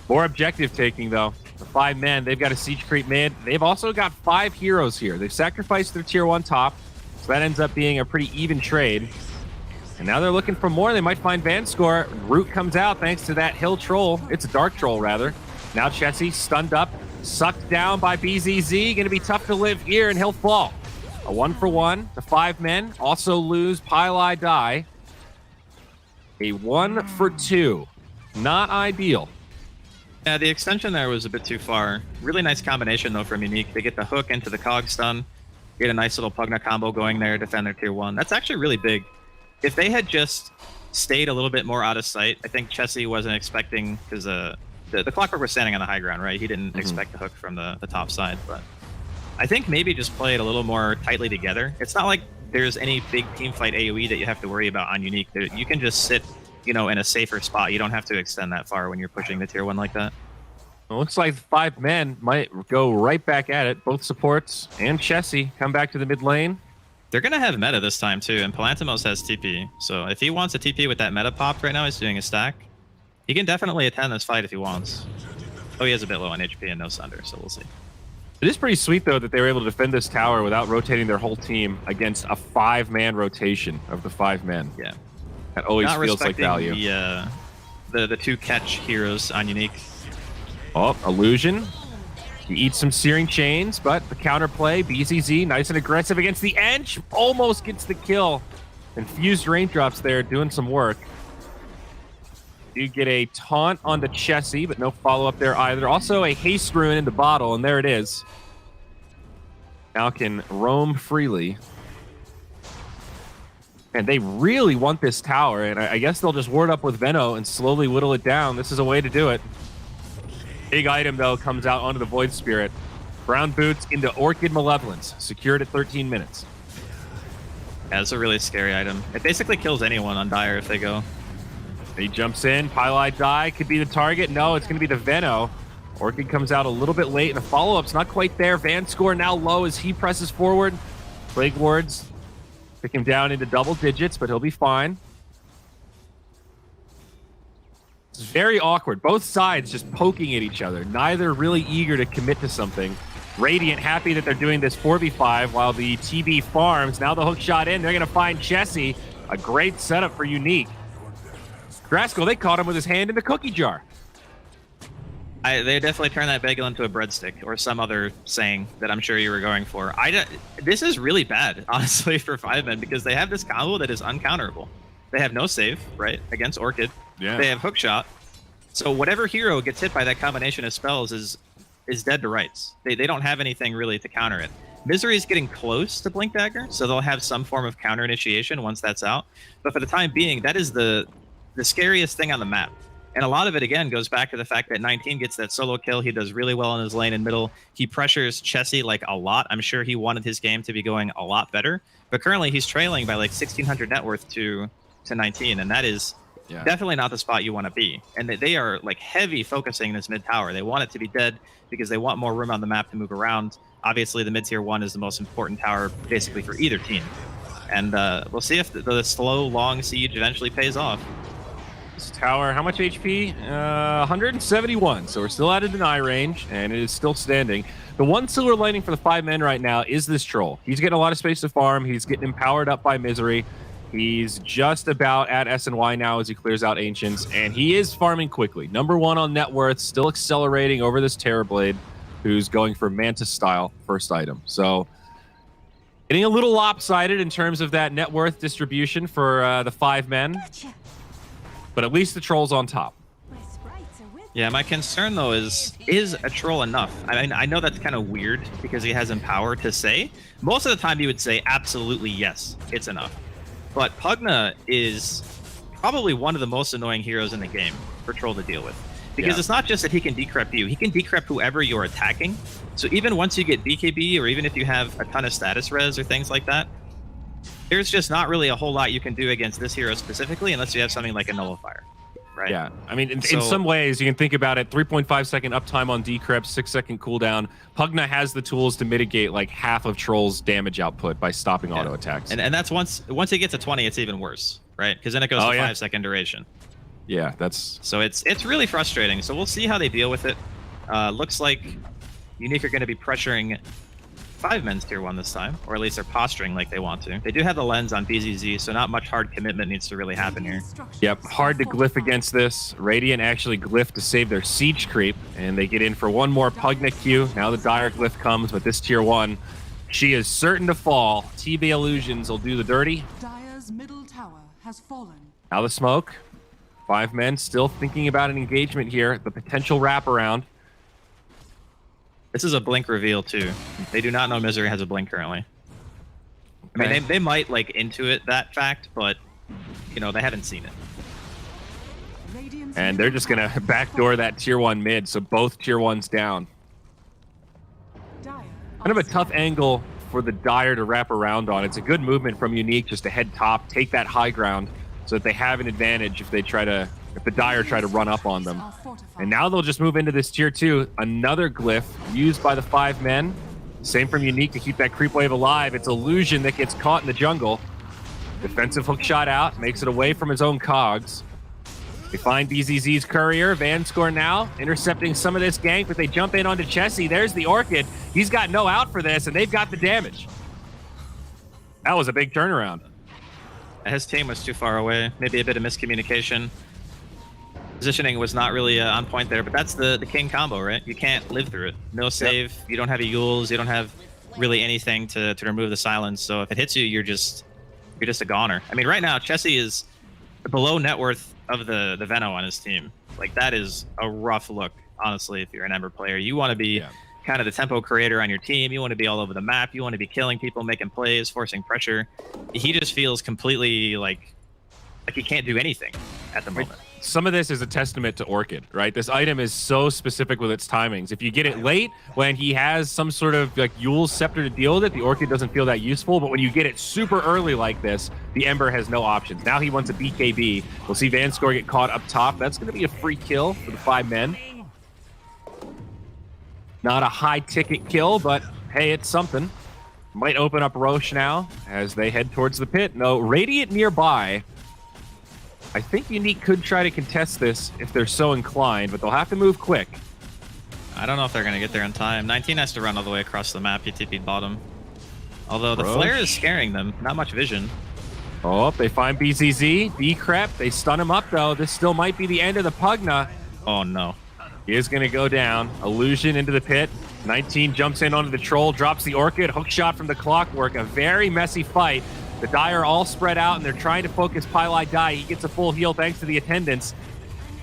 More objective taking though. The 5 men, they've got a siege creep mid. They've also got 5 heroes here. They've sacrificed their tier 1 top, so that ends up being a pretty even trade. And now they're looking for more. They might find Van Score. Root comes out thanks to that hill troll. It's a dark troll rather. Now Chessie stunned up, sucked down by BZZ. Gonna be tough to live here, and he'll fall. A 1 for 1. The 5 men also lose. Pylai die. A 1 for 2. Not ideal. Yeah, the extension there was a bit too far. Really nice combination, though, from Unique. They get the hook into the cog stun, get a nice little Pugna combo going there, defend their tier 1. That's actually really big. If they had just stayed a little bit more out of sight, I think Chessie wasn't expecting, because the Clockwork was standing on the high ground, right? He didn't expect the hook from the top side, but I think maybe just play it a little more tightly together. It's not like there's any big team fight AoE that you have to worry about on Unique. You can just sit, you know, in a safer spot. You don't have to extend that far when you're pushing the tier 1 like that. It looks like 5 men might go right back at it. Both supports and Chessie come back to the mid lane. They're going to have meta this time too, and Palantimos has TP. So if he wants a TP with that meta pop right now, he's doing a stack. He can definitely attend this fight if he wants. Oh, he has a bit low on HP and no Sunder, so we'll see. It is pretty sweet, though, that they were able to defend this tower without rotating their whole team against a 5-man rotation of the 5 men. Yeah. That always Not feels like value. The 2 catch heroes on Unique. Oh, Illusion. He eats some Searing Chains, but the counterplay, BZZ, nice and aggressive against the Ench. Almost gets the kill. Infused raindrops there doing some work. You get a taunt onto Chessie, but no follow-up there either. Also a haste rune in the bottle, and there it is. Now can roam freely. And they really want this tower, and I guess they'll just ward up with Veno and slowly whittle it down. This is a way to do it. Big item, though, comes out onto the Void Spirit. Brown boots into Orchid Malevolence, secured at 13 minutes. Yeah, it's a really scary item. It basically kills anyone on Dire if they go. He jumps in. Pylai Die could be the target. No, it's going to be the Veno. Orchid comes out a little bit late, and the follow-up's not quite there. Van score now low as he presses forward. Plague Wards pick him down into double digits, but he'll be fine. It's very awkward. Both sides just poking at each other. Neither really eager to commit to something. Radiant happy that they're doing this 4v5 while the TB farms. Now the hook shot in. They're going to find Chessie. A great setup for Unique. Graskell, they caught him with his hand in the cookie jar. They definitely turned that bagel into a breadstick, or some other saying that I'm sure you were going for. This is really bad, honestly, for 5-men, because they have this combo that is uncounterable. They have no save, right, against Orchid. Yeah. They have hookshot. So whatever hero gets hit by that combination of spells is dead to rights. They don't have anything really to counter it. Misery is getting close to Blink Dagger, so they'll have some form of counter initiation once that's out. But for the time being, that is the scariest thing on the map. And a lot of it, again, goes back to the fact that 19 gets that solo kill. He does really well in his lane and middle. He pressures Chessie like a lot. I'm sure he wanted his game to be going a lot better. But currently, he's trailing by like 1,600 net worth to 19. And that is definitely not the spot you want to be. And they are like heavy focusing this mid tower. They want it to be dead because they want more room on the map to move around. Obviously, the mid tier 1 is the most important tower basically for either team. And we'll see if the slow, long siege eventually pays off. This tower, how much HP? 171, so we're still out of deny range, and it is still standing. The one silver lining for the 5-men right now is this troll. He's getting a lot of space to farm. He's getting empowered up by Misery. He's just about at SNY now as he clears out Ancients, and he is farming quickly. Number 1 on net worth, still accelerating over this Terrorblade, who's going for Mantis style first item. So getting a little lopsided in terms of that net worth distribution for the 5-men. Gotcha. But at least the troll's on top. Yeah, my concern though is a troll enough? I mean, I know that's kind of weird because he has Empower to say. Most of the time you would say absolutely yes, it's enough. But Pugna is probably one of the most annoying heroes in the game for troll to deal with. Because it's not just that he can decrep you, he can decrep whoever you're attacking. So even once you get BKB, or even if you have a ton of status res or things like that, there's just not really a whole lot you can do against this hero specifically unless you have something like a Nullifier, right? Yeah, I mean, in some ways, you can think about it, 3.5 second uptime on decrypt, 6 second cooldown. Pugna has the tools to mitigate like half of Troll's damage output by stopping auto attacks. And that's once it gets to 20, it's even worse, right? Because then it goes to 5 second duration. Yeah, that's... So it's really frustrating. So we'll see how they deal with it. Looks like Unique are going to be pressuring 5-men's tier 1 this time, or at least they're posturing like they want to. They do have the lens on BZZ, so not much hard commitment needs to really happen here. Yep, hard to glyph against this. Radiant actually glyph to save their siege creep, and they get in for one more Pugna Q. Now the Dire glyph comes, but this tier 1, she is certain to fall. TB Illusions will do the dirty. Dire's middle tower has fallen. Now the smoke. 5-men still thinking about an engagement here, the potential wraparound. This is a blink reveal too. They do not know Misery has a blink currently. I mean, they might like intuit that fact, but you know they haven't seen it. And they're just gonna backdoor that tier 1 mid, so both tier 1s down. Kind of a tough angle for the Dire to wrap around on. It's a good movement from Unique just to head top, take that high ground, so that they have an advantage if the Dire try to run up on them. And now they'll just move into this tier 2. Another glyph used by the 5-men. Same from Unique to keep that creep wave alive. It's Illusion that gets caught in the jungle. Defensive hook shot out, makes it away from his own cogs. They find BZZ's courier. Van score now, intercepting some of this gank, but they jump in onto Chessie. There's the Orchid. He's got no out for this, and they've got the damage. That was a big turnaround. His team was too far away. Maybe a bit of miscommunication. Positioning was not really on point there, but that's the king combo, right? You can't live through it. No save, you don't have a Yules, you don't have really anything to remove the silence, so if it hits you, you're you're just a goner. I mean, right now, Chessie is below net worth of the Veno on his team. Like, that is a rough look, honestly, if you're an Ember player. You want to be kind of the tempo creator on your team. You want to be all over the map. You want to be killing people, making plays, forcing pressure. He just feels completely like he can't do anything at the moment. Some of this is a testament to Orchid, right? This item is so specific with its timings. If you get it late, when he has some sort of like Yule's Scepter to deal with it, the Orchid doesn't feel that useful. But when you get it super early like this, the Ember has no options. Now he wants a BKB. We'll see Vanscore get caught up top. That's going to be a free kill for the 5 men. Not a high-ticket kill, but hey, it's something. Might open up Roche now as they head towards the pit. No, Radiant nearby. I think Unique could try to contest this if they're so inclined, but they'll have to move quick. I don't know if they're going to get there in time. 19 has to run all the way across the map. He TP'd bottom. Although the flare is scaring them. Not much vision. Oh, they find BZZ. B-Crep. They stun him up, though. This still might be the end of the Pugna. Oh, no. He is going to go down. Illusion into the pit. 19 jumps in onto the Troll, drops the Orchid. Hook shot from the Clockwork. A very messy fight. The Dire all spread out, and they're trying to focus Pylai Die. He gets a full heal thanks to the attendance.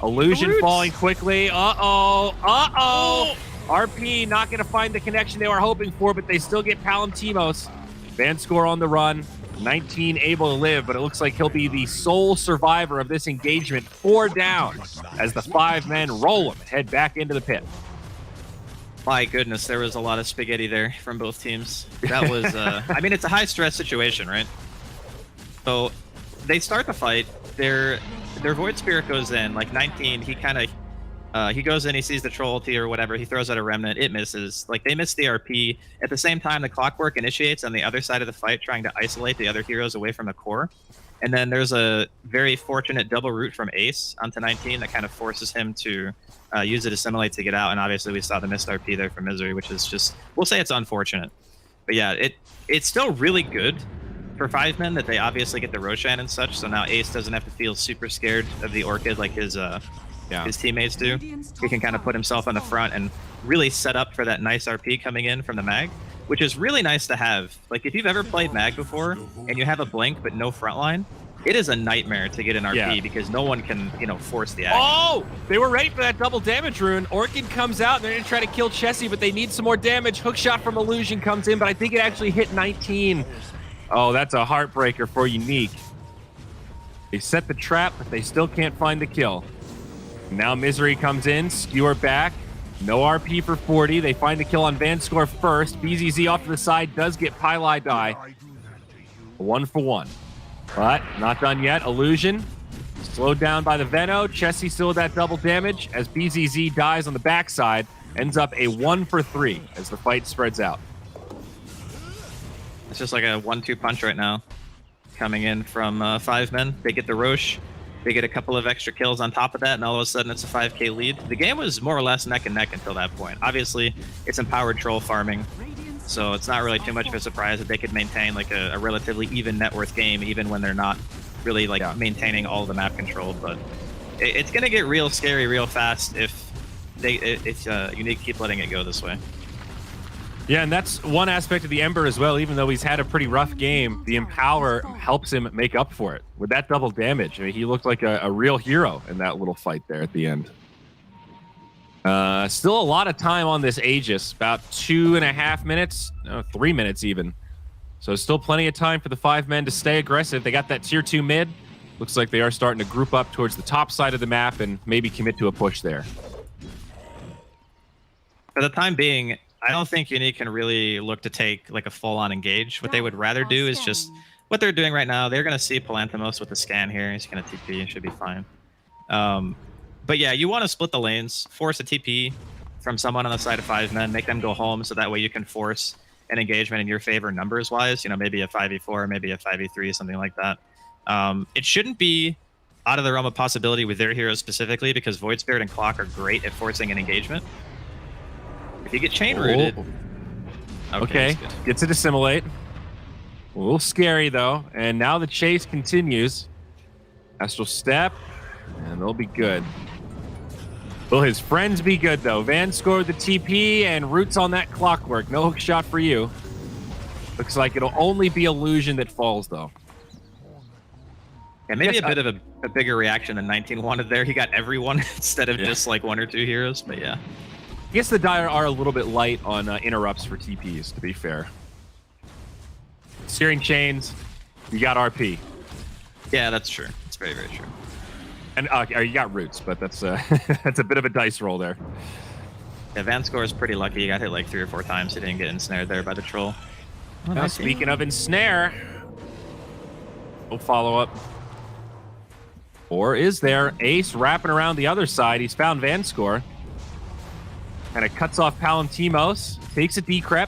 Illusion falling quickly. Uh-oh. Uh-oh. RP not going to find the connection they were hoping for, but they still get Palantimos. Vanscore on the run. 19 able to live, but it looks like he'll be the sole survivor of this engagement. 4 down as the 5 men roll him and head back into the pit. My goodness, there was a lot of spaghetti there from both teams. That was, I mean, it's a high-stress situation, right? So they start the fight. Their Void Spirit goes in. Like 19, he kind of he goes in, he sees the Troll ulti or whatever. He throws out a Remnant. It misses. Like, they miss the RP. At the same time, the Clockwork initiates on the other side of the fight, trying to isolate the other heroes away from the core. And then there's a very fortunate double root from Ace onto 19 that kind of forces him to use it Assimilate to get out. And obviously we saw the missed RP there from Misery, which is just, we'll say it's unfortunate. But yeah, it's still really good for 5 men that they obviously get the Roshan and such. So now Ace doesn't have to feel super scared of the Orchid like his teammates do. He can kind of put himself on the front and really set up for that nice RP coming in from the Mag, which is really nice to have. Like, if you've ever played Mag before and you have a blink but no frontline, it is a nightmare to get an RP because no one can, force the action. Oh, they were ready for that double damage rune. Orchid comes out and they're going to try to kill Chessie, but they need some more damage. Hookshot from Illusion comes in, but I think it actually hit 19. Oh, that's a heartbreaker for Unique. They set the trap, but they still can't find the kill. Now Misery comes in, skewer back. No RP for 40. They find the kill on Vanscore first. BZZ off to the side does get Pylai Die. 1 for 1. But not done yet. Illusion slowed down by the Veno. Chessie still with that double damage as BZZ dies on the backside. Ends up a 1 for 3 as the fight spreads out. It's just like a 1-2 punch right now. Coming in from 5 men. They get the Roche. They get a couple of extra kills on top of that, and all of a sudden it's a 5k lead. The game was more or less neck and neck until that point. Obviously, it's empowered troll farming, so it's not really too much of a surprise that they could maintain like a relatively even net worth game, even when they're not really like maintaining all of the map control. But it's gonna get real scary real fast if Unique keep letting it go this way. Yeah, and that's one aspect of the Ember as well. Even though he's had a pretty rough game, the Empower helps him make up for it. With that double damage, I mean, he looked like a real hero in that little fight there at the end. Still a lot of time on this Aegis. About 2.5 minutes, 3 minutes even. So still plenty of time for the 5 men to stay aggressive. They got that tier 2 mid. Looks like they are starting to group up towards the top side of the map and maybe commit to a push there. For the time being, I don't think Unique can really look to take like a full-on engage. What they would rather do is just what they're doing right now. They're going to see Palantimos with the scan here. He's going to TP. He should be fine. But yeah, you want to split the lanes, force a TP from someone on the side of 5 men, make them go home so that way you can force an engagement in your favor numbers-wise. Maybe a 5v4, maybe a 5v3, something like that. It shouldn't be out of the realm of possibility with their heroes specifically because Void Spirit and Clock are great at forcing an engagement. If you get chain rooted. Okay. Gets it assimilate. A little scary though. And now the chase continues. Astral Step. And they'll be good. Will his friends be good though? Van scored the TP and roots on that Clockwork. No hook shot for you. Looks like it'll only be Illusion that falls though. Yeah, maybe a bit of a bigger reaction than 19 wanted there. He got everyone instead of just like 1 or 2 heroes, but yeah. I guess the Dire are a little bit light on interrupts for TPs, to be fair. Searing Chains, you got RP. Yeah, that's true. It's very, very true. And you got Roots, but that's that's a bit of a dice roll there. Yeah, Vanscore is pretty lucky. He got hit like 3 or 4 times. He didn't get ensnared there by the troll. Now, speaking of ensnare, no follow-up. Or is there? Ace wrapping around the other side. He's found Vanscore. Kind of cuts off Palantimos. Takes a decrep.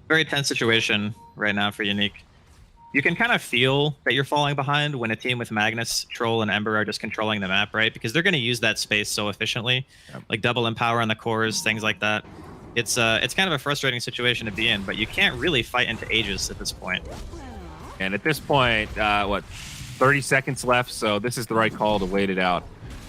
Very tense situation right now for Unique. You can kind of feel that you're falling behind when a team with Magnus, Troll, and Ember are just controlling the map, right? Because they're going to use that space so efficiently, like double empower on the cores, things like that. It's kind of a frustrating situation to be in, but you can't really fight into Aegis at this point. And at this point, 30 seconds left, so this is the right call to wait it out.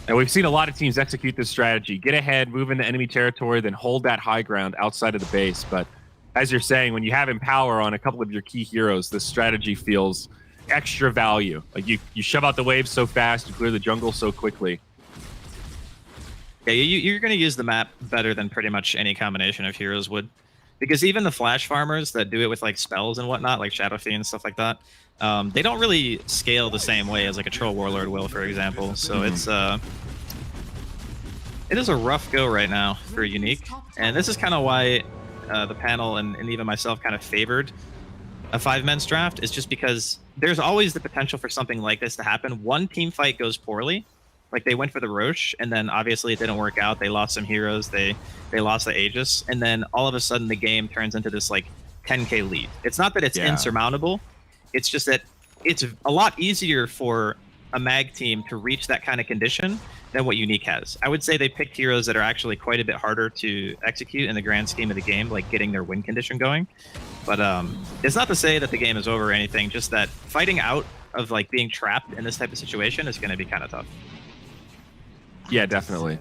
And we've seen a lot of teams execute this strategy. Get ahead, move into enemy territory, then hold that high ground outside of the base. But as you're saying, when you have Empower on a couple of your key heroes, this strategy feels extra value. Like you shove out the waves so fast, you clear the jungle so quickly. Yeah, you're going to use the map better than pretty much any combination of heroes would. Because even the flash farmers that do it with like spells and whatnot, like Shadow Fiend and stuff like that, they don't really scale the same way as like a Troll Warlord will, for example. So it is a rough go right now for Unique. And this is kind of why the panel and even myself kind of favored a 5-men's draft, is just because there's always the potential for something like this to happen. One team fight goes poorly, like they went for the Roche, and then obviously it didn't work out. They lost some heroes, they lost the Aegis, and then all of a sudden the game turns into this like 10k lead. It's not that it's insurmountable, it's just that it's a lot easier for a mag team to reach that kind of condition than what Unique has. I would say they picked heroes that are actually quite a bit harder to execute in the grand scheme of the game, like getting their win condition going. But it's not to say that the game is over or anything, just that fighting out of like being trapped in this type of situation is going to be kind of tough. Yeah, definitely.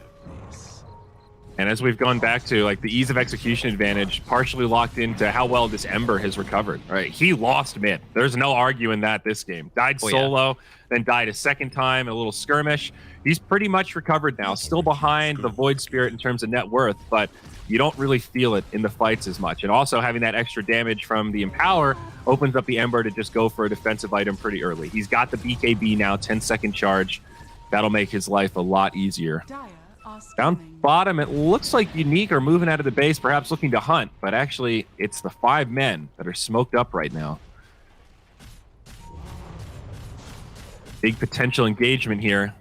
And as we've gone back to, like, the ease of execution advantage partially locked into how well this Ember has recovered, right? He lost mid. There's no arguing that this game. Died solo, then died a second time in a little skirmish. He's pretty much recovered now, still behind the Void Spirit in terms of net worth, but you don't really feel it in the fights as much. And also having that extra damage from the Empower opens up the Ember to just go for a defensive item pretty early. He's got the BKB now, 10-second charge. That'll make his life a lot easier. Down bottom, it looks like Unique are moving out of the base, perhaps looking to hunt, but actually it's the 5 men that are smoked up right now. Big potential engagement here.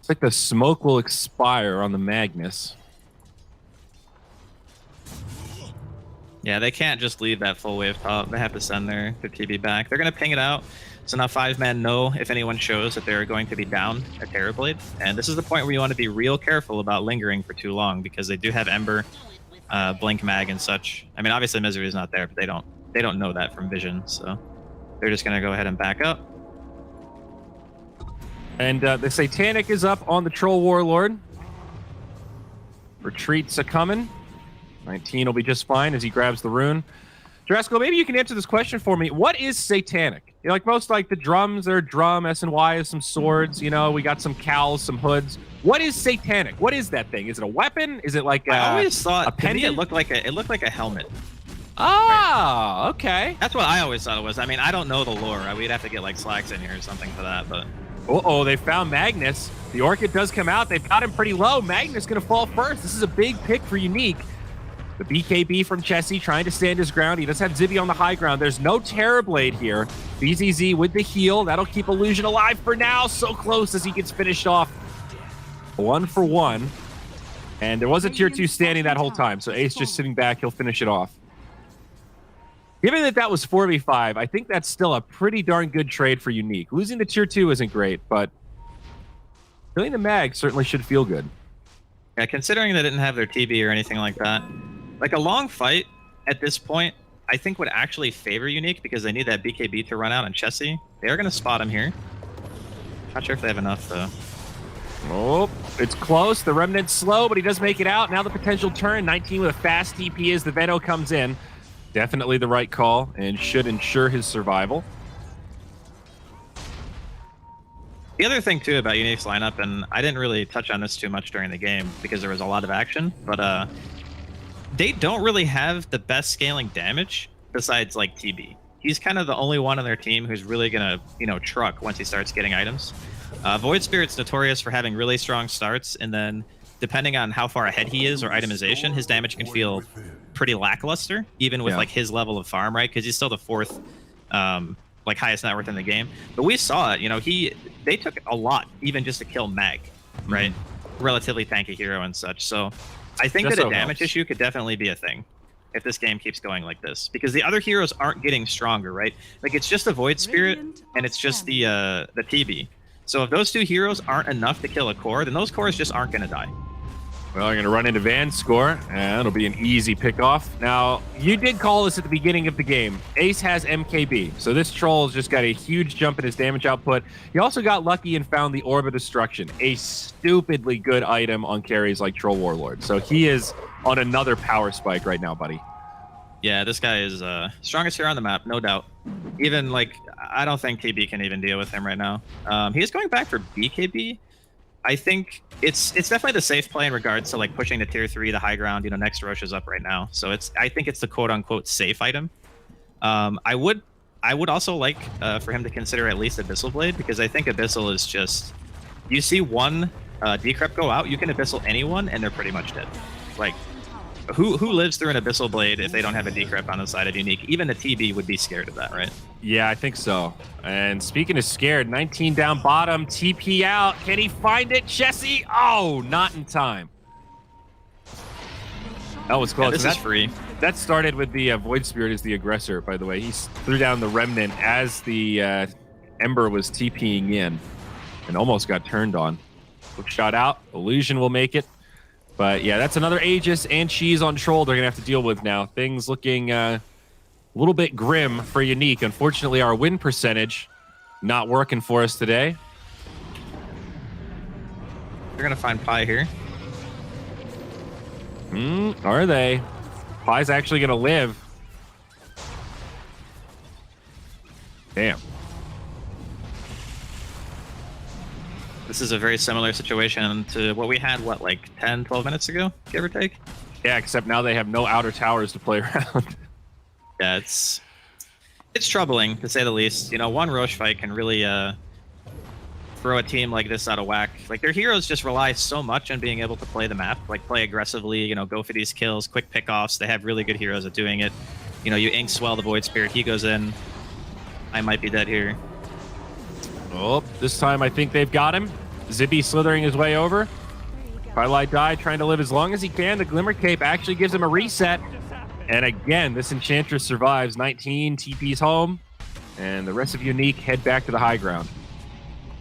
It's like the smoke will expire on the Magnus. Yeah, they can't just leave that full wave top. They have to send their TB back. They're going to ping it out. So now 5 men know if anyone shows that they're going to be down a Terrorblade. And this is the point where you want to be real careful about lingering for too long, because they do have Ember, Blink Mag, and such. I mean, obviously Misery is not there, but they don't know that from vision. So they're just going to go ahead and back up. And the Satanic is up on the Troll Warlord. Retreats a coming. 19 will be just fine as he grabs the rune. Drasco, maybe you can answer this question for me. What is Satanic? You know, like most, like the drums, they're drum, S&Y is some swords, you know, we got some cowls, some hoods. What is Satanic? What is that thing? Is it a weapon? Is it like I always thought a pendant? It looked like a helmet. Ah, right. Okay. That's what I always thought it was. I mean, I don't know the lore. We'd have to get like Slacks in here or something for that, but... Uh-oh, they found Magnus. The Orchid does come out. They've got him pretty low. Magnus going to fall first. This is a big pick for Unique. The BKB from Chessie trying to stand his ground. He does have Zibby on the high ground. There's no Terrorblade here. BZZ with the heal. That'll keep Illusion alive for now. So close as he gets finished off. 1 for 1. And there was a tier 2 standing that whole time. So Ace just sitting back. He'll finish it off. Given that that was 4v5, I think that's still a pretty darn good trade for Unique. Losing the tier 2 isn't great, but killing the mag certainly should feel good. Yeah, considering they didn't have their TB or anything like that, like a long fight at this point, I think would actually favor Unique because they need that BKB to run out on Chessie. They are going to spot him here. Not sure if they have enough though. Oh, it's close. The Remnant's slow, but he does make it out. Now the potential turn. 19 with a fast TP as the Veno comes in. Definitely the right call and should ensure his survival. The other thing too about Unique's lineup, and I didn't really touch on this too much during the game because there was a lot of action, but they don't really have the best scaling damage besides like TB. He's kind of the only one on their team who's really gonna, truck once he starts getting items. Void Spirit's notorious for having really strong starts, and then depending on how far ahead he is or itemization, his damage can feel pretty lackluster, even with like his level of farm, right? Because he's still the 4th highest net worth in the game. But we saw it, they took a lot even just to kill Mag, right? Relatively tanky hero and such. So I think that a damage issue could definitely be a thing if this game keeps going like this, because the other heroes aren't getting stronger, right? Like it's just the Void Spirit and it's just the TB. So if those two heroes aren't enough to kill a core, then those cores just aren't going to die. Well, I'm going to run into Van's score, and it'll be an easy pick-off. Now, you did call this at the beginning of the game. Ace has MKB, so this troll's just got a huge jump in his damage output. He also got lucky and found the Orb of Destruction, a stupidly good item on carries like Troll Warlord. So he is on another power spike right now, buddy. Yeah, this guy is strongest hero on the map, no doubt. Even, I don't think TB can even deal with him right now. He is going back for BKB. I think it's definitely the safe play in regards to pushing the tier 3, the high ground. Next Roche is up right now, so I think it's the quote unquote safe item. I would also like for him to consider at least Abyssal Blade, because I think Abyssal is just, you see one decrep go out, you can Abyssal anyone and they're pretty much dead. Who lives through an Abyssal Blade if they don't have a decrep on the side of Unique? Even a TB would be scared of that, right? Yeah, I think so. And speaking of scared, 19 down bottom, TP out. Can he find it, Chessie? Oh, not in time. That was close. Yeah, this is free. That started with the Void Spirit as the aggressor, by the way. He threw down the Remnant as the Ember was TPing in and almost got turned on. Quick shot out. Illusion will make it. But yeah, that's another Aegis and Cheese on Troll they're going to have to deal with now. Things looking a little bit grim for Unique. Unfortunately, our win percentage not working for us today. They're going to find Pi here. Are they? Pi's actually going to live. Damn. This is a very similar situation to what we had, 10, 12 minutes ago, give or take? Yeah, except now they have no outer towers to play around. Yeah, it's troubling, to say the least. One Roche fight can really throw a team like this out of whack. Their heroes just rely so much on being able to play the map, play aggressively, go for these kills, quick pickoffs. They have really good heroes at doing it. You Ink Swell the Void Spirit, he goes in. I might be dead here. Oh, this time I think they've got him. Zibby slithering his way over. Twilight Die trying to live as long as he can. The Glimmer Cape actually gives him a reset. And again, this Enchantress survives. 19, TP's home. And the rest of Unique head back to the high ground.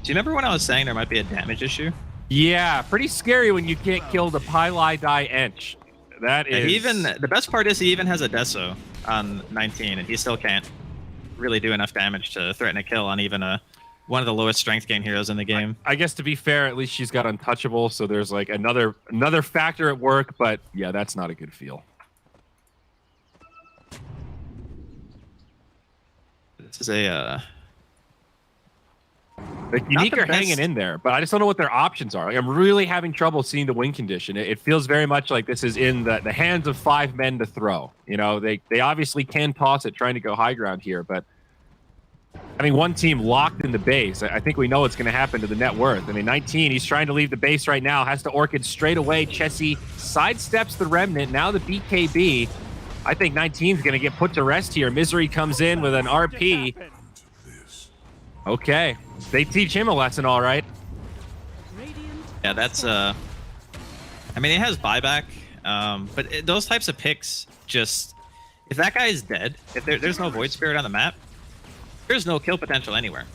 Do you remember when I was saying there might be a damage issue? Yeah, pretty scary when you can't kill the Pylai Die Ench. That is... the best part is he even has a Deso on 19, and he still can't really do enough damage to threaten a kill on even one of the lowest strength gain heroes in the game. I guess to be fair, at least she's got untouchable, so there's another factor at work, but yeah, that's not a good feel. This is a Unique are hanging in there, but I just don't know what their options are. I'm really having trouble seeing the win condition. It feels very much like this is in the hands of 5 men to throw. They obviously can toss it trying to go high ground here, but having one team locked in the base, I think we know what's going to happen to the net worth. 19, he's trying to leave the base right now, has to Orchid straight away. Chessie sidesteps the Remnant. Now the BKB. I think 19's going to get put to rest here. Misery comes in with an RP. Okay. They teach him a lesson, all right. Yeah, that's... I mean, it has buyback, but those types of picks just... If that guy is dead, if there's no Void Spirit on the map, there's no kill potential anywhere.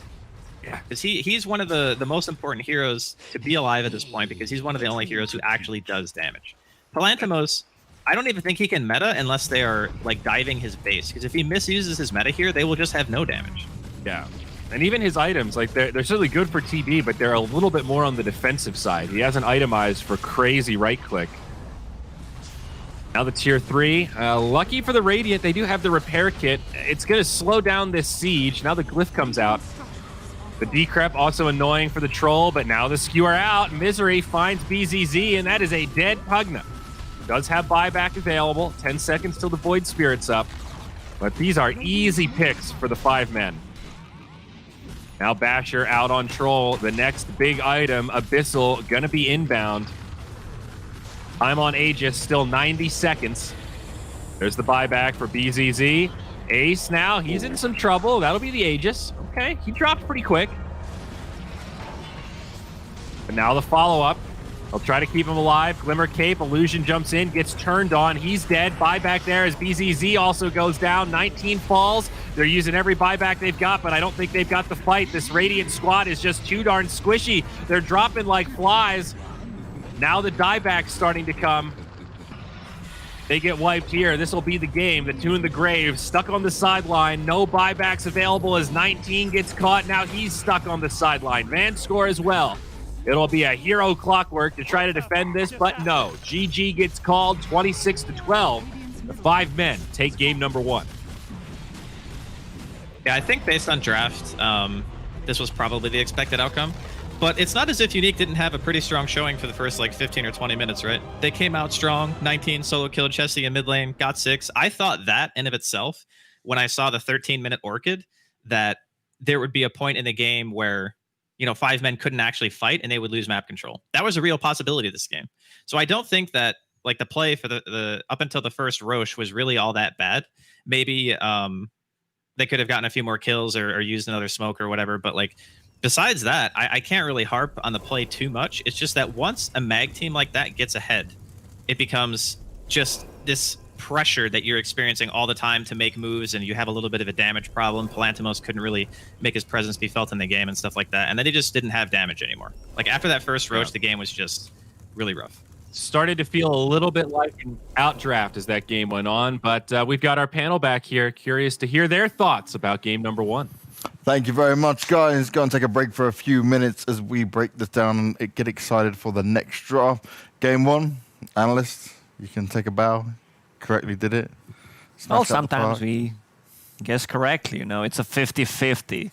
Yeah. Because he's one of the most important heroes to be alive at this point, because he's one of the only heroes who actually does damage. Palantimos, I don't even think he can meta unless they are diving his base, because if he misuses his meta here, they will just have no damage. Yeah. And even his items, like they're certainly good for TB, but they're a little bit more on the defensive side. He hasn't itemized for crazy right click. Now the tier 3. Lucky for the Radiant, they do have the repair kit. It's going to slow down this siege. Now the glyph comes out. The decrep also annoying for the troll, but now the skewer out. Misery finds BZZ, and that is a dead Pugna. Does have buyback available. 10 seconds till the Void Spirit's up. But these are easy picks for the 5 men. Now Basher out on troll. The next big item, Abyssal, gonna be inbound. I'm on Aegis, still 90 seconds. There's the buyback for BZZ. Ace now, he's in some trouble. That'll be the Aegis. Okay, he dropped pretty quick. But now the follow-up. They'll try to keep him alive. Glimmer Cape, Illusion jumps in, gets turned on. He's dead. Buyback there as BZZ also goes down. 19 falls. They're using every buyback they've got, but I don't think they've got the fight. This Radiant squad is just too darn squishy. They're dropping like flies. Now the dieback's starting to come. They get wiped here. This will be the game. The Tune the Grave stuck on the sideline. No buybacks available as 19 gets caught. Now he's stuck on the sideline. Van score as well. It'll be a hero clockwork to try to defend this, but no. GG gets called 26-12. The 5 men take game number 1. Yeah, I think based on draft, this was probably the expected outcome. But it's not as if Unique didn't have a pretty strong showing for the first like 15 or 20 minutes, right? They came out strong, 19 solo killed Chessie in mid lane, got 6. I thought that in of itself, when I saw the 13-minute Orchid, that there would be a point in the game where, you know, 5 men couldn't actually fight and they would lose map control. That was a real possibility this game. So I don't think that like the play for the up until the first Roche was really all that bad. Maybe they could have gotten a few more kills or used another smoke or whatever, but like besides that, I can't really harp on the play too much. It's just that once a mag team like that gets ahead, it becomes just this pressure that you're experiencing all the time to make moves, and you have a little bit of a damage problem. Palantimos couldn't really make his presence be felt in the game and stuff like that, and then they just didn't have damage anymore. Like after that first Roach, the game was just really rough. Started to feel a little bit like an outdraft as that game went on, but we've got our panel back here. Curious to hear their thoughts about game number 1. Thank you very much, guys. Go and take a break for a few minutes as we break this down and get excited for the next draft. Game 1, analysts, you can take a bow. Correctly did it. Well, sometimes we guess correctly, you know. It's a 50-50.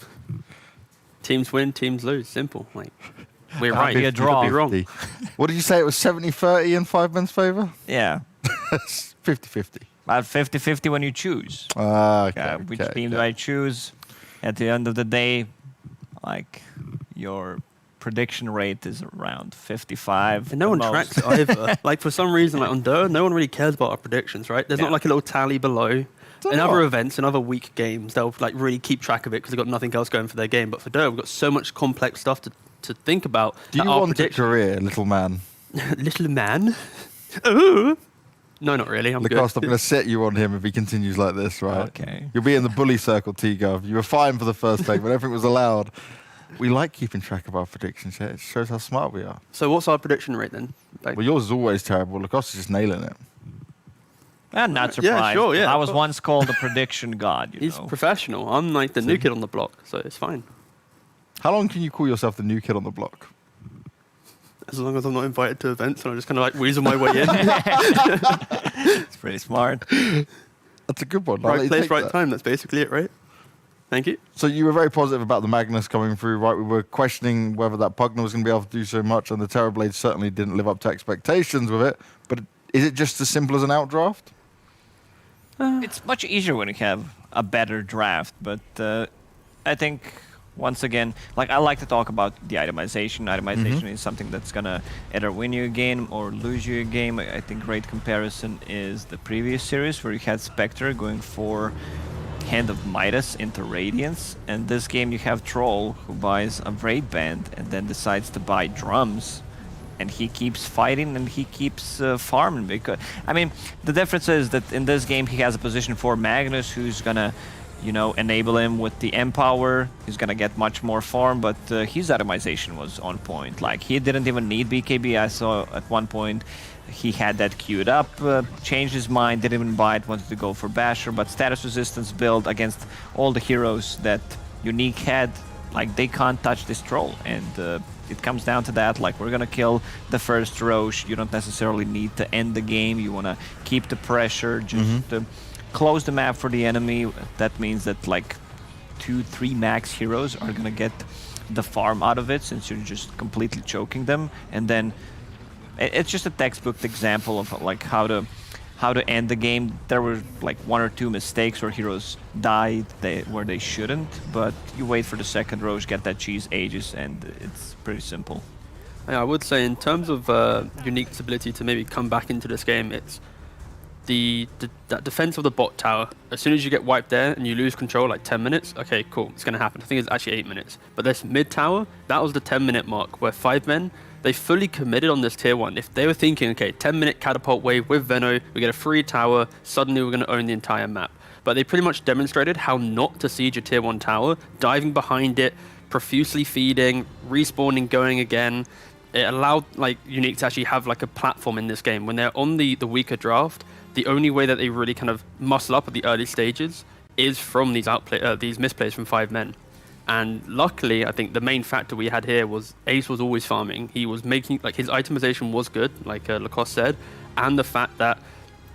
Teams win, teams lose. Simple. Like, we're right. Be a draw. Be wrong. What did you say? It was 70-30 in 5 men's favor? Yeah. 50-50. About 50-50 when you choose. Which team do I choose? At the end of the day, like, your prediction rate is around 55. And no one tracks it either. Like, for some reason, like on Dota, no one really cares about our predictions, right? There's not like a little tally below. In other events, in other weak games, they'll like really keep track of it because they've got nothing else going for their game. But for Dota, we've got so much complex stuff to think about. Do you want a career, little man? Little man? Ooh. No, not really. I'm Lacoste, I'm going to set you on him if he continues like this, right? Okay. You'll be in the bully circle, T-Gov. You were fine for the first take, but everything was allowed. We like keeping track of our predictions. It shows how smart we are. So what's our prediction rate then? Like, well, yours is always terrible. Lacoste is just nailing it. I'm not surprised. Yeah, sure, yeah. I was once called the prediction god. He's professional. I'm like the new kid on the block, so it's fine. How long can you call yourself the new kid on the block? As long as I'm not invited to events and I just kind of like weasel my way in. It's pretty smart. That's a good one. Right place, right time. That's basically it, right? Thank you. So you were very positive about the Magnus coming through, right? We were questioning whether that Pugna was going to be able to do so much, and the Terrorblade certainly didn't live up to expectations with it. But is it just as simple as an outdraft? It's much easier when you have a better draft, but I think, once again, like I like to talk about the itemization. Itemization is something that's going to either win you a game or lose you a game. I think great comparison is the previous series where you had Spectre going for Hand of Midas into Radiance, and this game you have Troll who buys a Braid Band and then decides to buy drums, and he keeps fighting and he keeps farming. Because I mean, the difference is that in this game he has a position for Magnus who's gonna, you know, enable him with the Empower. He's gonna get much more farm, but his itemization was on point. Like, he didn't even need BKB. I saw at one point he had that queued up, changed his mind, didn't even buy it, wanted to go for Basher, but status resistance build against all the heroes that Unique had like they can't touch this troll, and it comes down to that. Like, we're gonna kill the first Roche. You don't necessarily need to end the game. You wanna keep the pressure, just close the map for the enemy. That means that like 2-3 max heroes are gonna get the farm out of it, since you're just completely choking them. And then it's just a textbook example of like how to end the game. There were like 1 or 2 mistakes where heroes died where they shouldn't, but you wait for the second Roche, get that cheese Aegis, and it's pretty simple. Yeah, I would say in terms of Unique's ability to maybe come back into this game, it's that defense of the bot tower. As soon as you get wiped there and you lose control, like 10 minutes, okay, cool, it's going to happen. I think it's actually 8 minutes. But this mid tower, that was the 10-minute mark where 5 men, they fully committed on this tier 1. If they were thinking, okay, 10-minute catapult wave with Veno, we get a free tower, suddenly we're going to own the entire map. But they pretty much demonstrated how not to siege a tier 1 tower, diving behind it, profusely feeding, respawning, going again. It allowed like Unique to actually have like a platform in this game. When they're on the weaker draft, the only way that they really kind of muscle up at the early stages is from these misplays from 5 men. And luckily, I think the main factor we had here was Ace was always farming. He was making, like, his itemization was good, like Lacoste said, and the fact that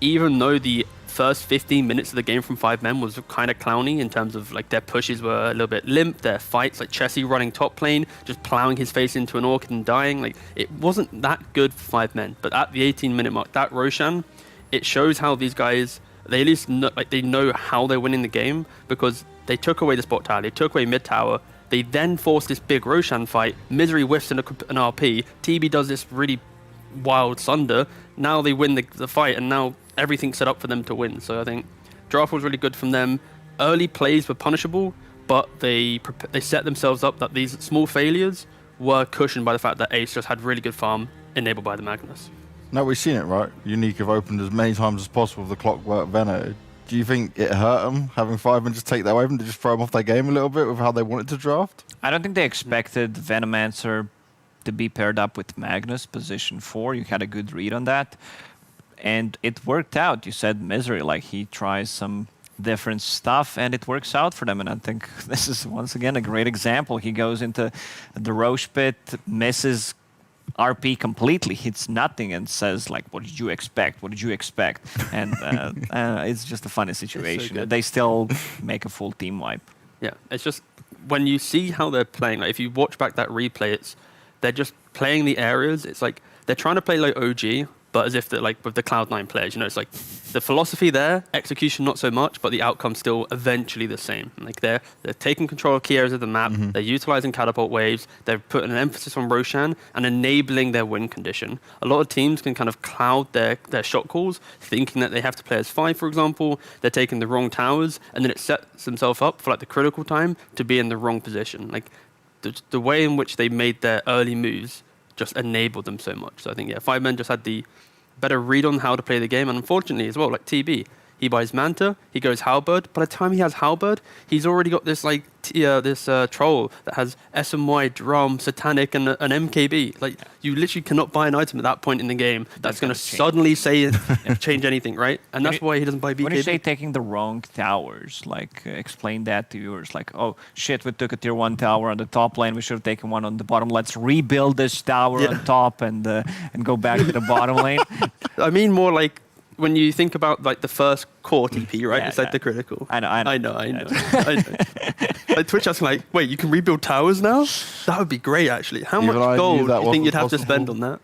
even though the first 15 minutes of the game from 5 men was kind of clowny in terms of like their pushes were a little bit limp, their fights, like Chessie running top lane, just plowing his face into an orchid and dying, like it wasn't that good for 5 men. But at the 18-minute mark, that Roshan, it shows how these guys, they at least know, like, they know how they're winning the game, because they took away the spot tower, they took away mid tower, they then forced this big Roshan fight, Misery whiffs an RP, TB does this really wild Sunder, now they win the fight, and now everything's set up for them to win. So I think draft was really good from them. Early plays were punishable, but they set themselves up that these small failures were cushioned by the fact that Ace just had really good farm enabled by the Magnus. No, we've seen it, right? Unique have opened as many times as possible with the Clockwork Venom. Do you think it hurt them having 5 men just take that away from them, to just throw them off their game a little bit with how they wanted to draft? I don't think they expected Venomancer to be paired up with Magnus, position 4. You had a good read on that. And it worked out. You said Misery, like he tries some different stuff and it works out for them. And I think this is once again a great example. He goes into the Roche pit, misses RP completely, hits nothing, and says like, "What did you expect? What did you expect?" And it's just a funny situation. So they still make a full team wipe. Yeah, it's just when you see how they're playing. Like if you watch back that replay, they're just playing the areas. It's like they're trying to play like OG, but as if they're like with the Cloud9 players. You know, it's like the philosophy there, execution not so much, but the outcome still eventually the same. Like they're taking control of key areas of the map, they're utilizing catapult waves, they're putting an emphasis on Roshan and enabling their win condition. A lot of teams can kind of cloud their shot calls, thinking that they have to play as 5, for example, they're taking the wrong towers, and then it sets themselves up for like the critical time to be in the wrong position. Like the way in which they made their early moves just enabled them so much. So I think, yeah, 5 men just had the better read on how to play the game, and unfortunately as well, like TB, he buys Manta, he goes Halberd. By the time he has Halberd, he's already got this like troll that has SMY, Drum, Satanic, and an MKB. Like you literally cannot buy an item at that point in the game that's going to suddenly change anything, right? And that's why he doesn't buy BKB. When you say taking the wrong towers, like explain that to viewers. Like, oh shit, we took a tier 1 tower on the top lane. We should have taken one on the bottom. Let's rebuild this tower on top and go back to the bottom lane. I mean more like, when you think about like the first core TP, right? It's like the critical. I know. Like Twitch asking like, wait, you can rebuild towers now? That would be great, actually. How much gold do you think you'd have to spend on that?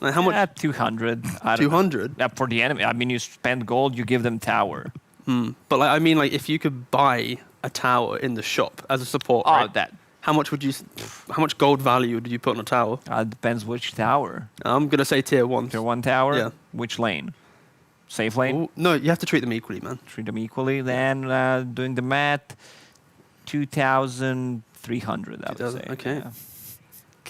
Like how much? 200. 200? Yeah, for the enemy. I mean, you spend gold, you give them tower. But like, I mean, like if you could buy a tower in the shop as a support, right? How much gold value would you put on a tower? It depends which tower. I'm gonna say tier 1. Tier 1 tower. Yeah. Which lane? Safe lane? Ooh, no, you have to treat them equally, man. Treat them equally. Then doing the math, 2,300. I would say. Okay. Yeah.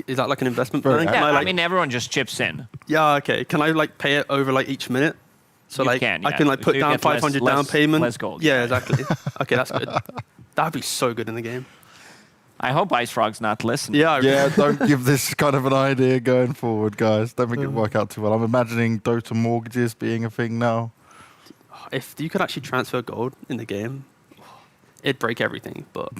Is that like an investment plan? Yeah, I mean everyone just chips in. Yeah. Okay. Can I like pay it over like each minute? So you like can, I can like put down 500 down payment. Less gold. Yeah, exactly. Okay, that's good. That'd be so good in the game. I hope Ice Frog's not listening. Yeah, don't give this kind of an idea going forward, guys. Don't make it work out too well. I'm imagining Dota mortgages being a thing now. If you could actually transfer gold in the game, it'd break everything. But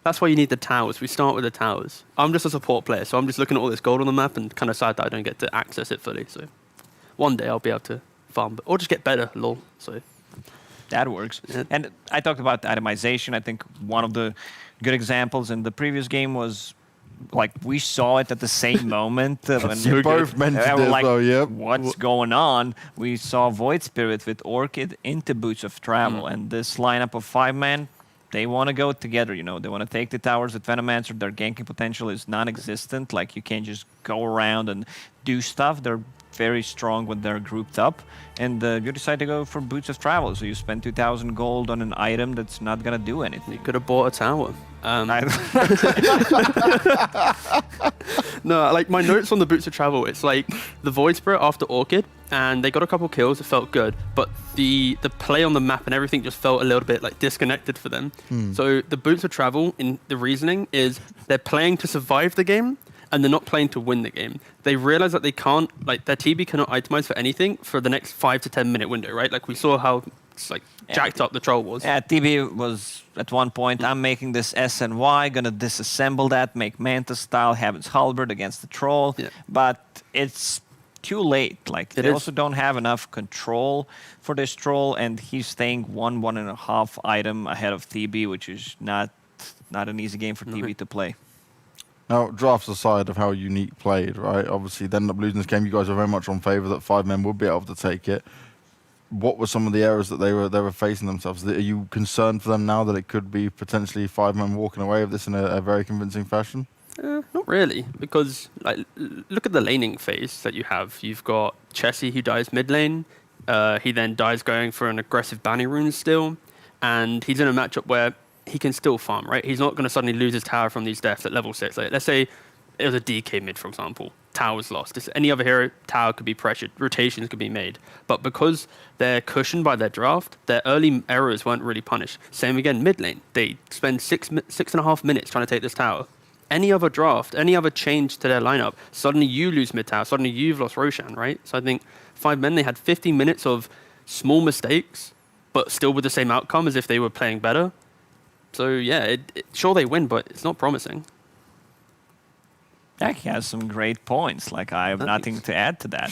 That's why you need the towers. We start with the towers. I'm just a support player, so I'm just looking at all this gold on the map and kind of sad that I don't get to access it fully. So one day I'll be able to farm, or just get better, lol. So that works. Yeah. And I talked about itemization. I think one of the good examples in the previous game was like we saw it at the same moment. When You both mentioned it, like, though, yep. What's going on? We saw Void Spirit with Orchid into Boots of Travel, and this lineup of 5-man, they want to go together, you know. They want to take the towers with Venomancer. Their ganking potential is non-existent. Like, you can't just go around and do stuff. They're very strong when they're grouped up. And you decide to go for Boots of Travel. So you spend 2,000 gold on an item that's not going to do anything. you could have bought a tower. No, like my notes on the Boots of Travel, it's like the Void Spirit after Orchid, and they got a couple kills, it felt good, but the play on the map and everything just felt a little bit like disconnected for them. So the Boots of Travel, in the reasoning, is they're playing to survive the game, and they're not playing to win the game. They realize that they can't, like their TB cannot itemize for anything for the next 5 to 10 minute window, right? Like we saw how it's like jacked up the troll was. Yeah, TB was at one point, I'm making this SNY, gonna disassemble that, make Manta style, have its halberd against the troll, but it's too late. Like they also don't have enough control for this troll, and he's staying 1.5 item ahead of TB, which is not an easy game for TB to play. Now, drafts aside of how Unique played, right? Obviously, they ended up losing this game. You guys are very much on favour that 5 men would be able to take it. What were some of the errors that they were facing themselves? Are you concerned for them now that it could be potentially 5 men walking away with this in a very convincing fashion? Not really, because like look at the laning phase that you have. You've got Chessie who dies mid lane. He then dies going for an aggressive Banny rune still, and he's in a matchup where he can still farm, right? He's not going to suddenly lose his tower from these deaths at level 6. Like, let's say it was a DK mid, for example. Tower's lost. If any other hero, tower could be pressured. Rotations could be made. But because they're cushioned by their draft, their early errors weren't really punished. Same again, mid lane. They spend 6.5 minutes trying to take this tower. Any other draft, any other change to their lineup, suddenly you lose mid tower. Suddenly you've lost Roshan, right? So I think 5 men, they had 15 minutes of small mistakes, but still with the same outcome as if they were playing better. So yeah, sure they win, but it's not promising. Yeah, he has some great points. Like I have nothing to add to that.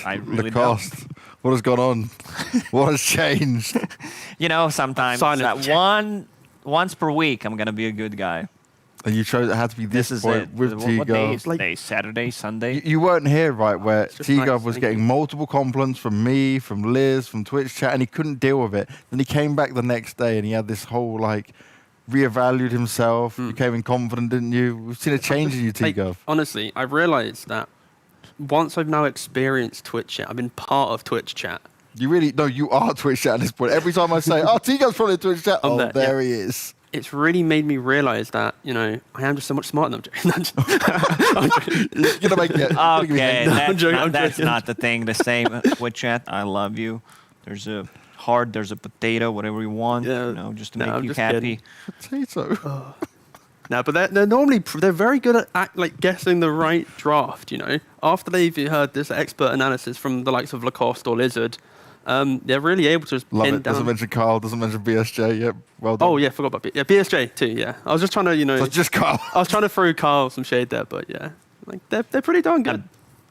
I really Lacoste, what has gone on? What has changed? You know, sometimes once per week, I'm gonna be a good guy. And you chose it had to be this is point it. with What day is T-Gov. today? Saturday, Sunday? You weren't here, right, where T-Gov nice, was thank getting multiple compliments from me, from Liz, from Twitch chat, and he couldn't deal with it. Then he came back the next day and he had this whole, like, reevaluated himself, became confident, didn't you? We've seen a change in you, T-Gov. Like, honestly, I've realized that once I've now experienced Twitch chat, I've been part of Twitch chat. You really, no, you are Twitch chat at this point. Every time I say, oh, T-Gov's probably Twitch chat, there he is. It's really made me realize that, you know, I am just so much smarter than I'm You're gonna make it. Okay, I'm joking. that's not the thing. The same with chat. I love you. There's a heart, there's a potato, whatever you want, you know, just to make you happy. Potato. No, but they're normally they're very good at like guessing the right draft. You know, after they've heard this expert analysis from the likes of Lacoste or Lizard, they're really able to just Love pin it. down. Doesn't mention Carl, doesn't mention BSJ. Yep, well done. Oh yeah, forgot about BSJ too. Yeah, I was just trying to, you know, So just Carl. I was trying to throw Carl some shade there, but yeah, like they're pretty darn good.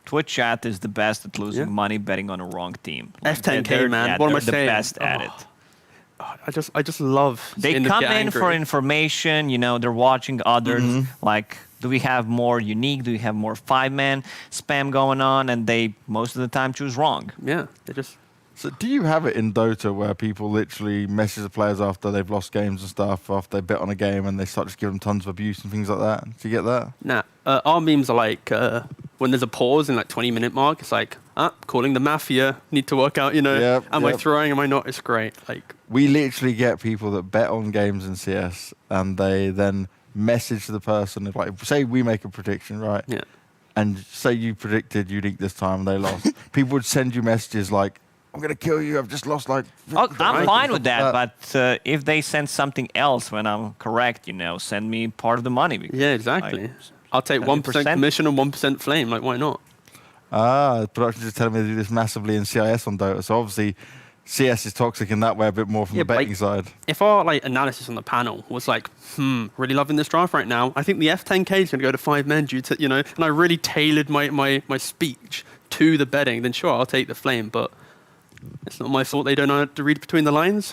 Twitch chat is the best at losing money betting on a wrong team. Like, F10K, they're- man. yeah, What am I they're saying? the best at it. I just love. They seeing them come get in angry. for information, you know, they're watching others. Like, do we have more unique? Do we have more 5-man spam going on? And they, most of the time, choose wrong. Yeah, they just. So do you have it in Dota where people literally message the players after they've lost games and stuff, after they bet on a game and they start just giving them tons of abuse and things like that? Do you get that? Nah, our memes are like when there's a pause in like 20-minute mark, it's like, calling the mafia, need to work out, you know, am I throwing, am I not? It's great. Like we literally get people that bet on games in CS and they then message the person, if, like, say we make a prediction, right? Yeah. And say you predicted Unique this time and they lost. People would send you messages like, I'm going to kill you, I've just lost like... I'm fine with that, but if they send something else when I'm correct, you know, send me part of the money. Because, yeah, exactly. like, I'll take 1% commission and 1% flame. Like, why not? The production just telling me to do this massively in CIS on Dota. So obviously, CS is toxic in that way a bit more from the but, betting like, side. If our like analysis on the panel was like, really loving this draft right now, I think the F10K is going to go to 5 men due to, and I really tailored my speech to the betting, then sure, I'll take the flame, but it's not my fault they don't know how to read between the lines.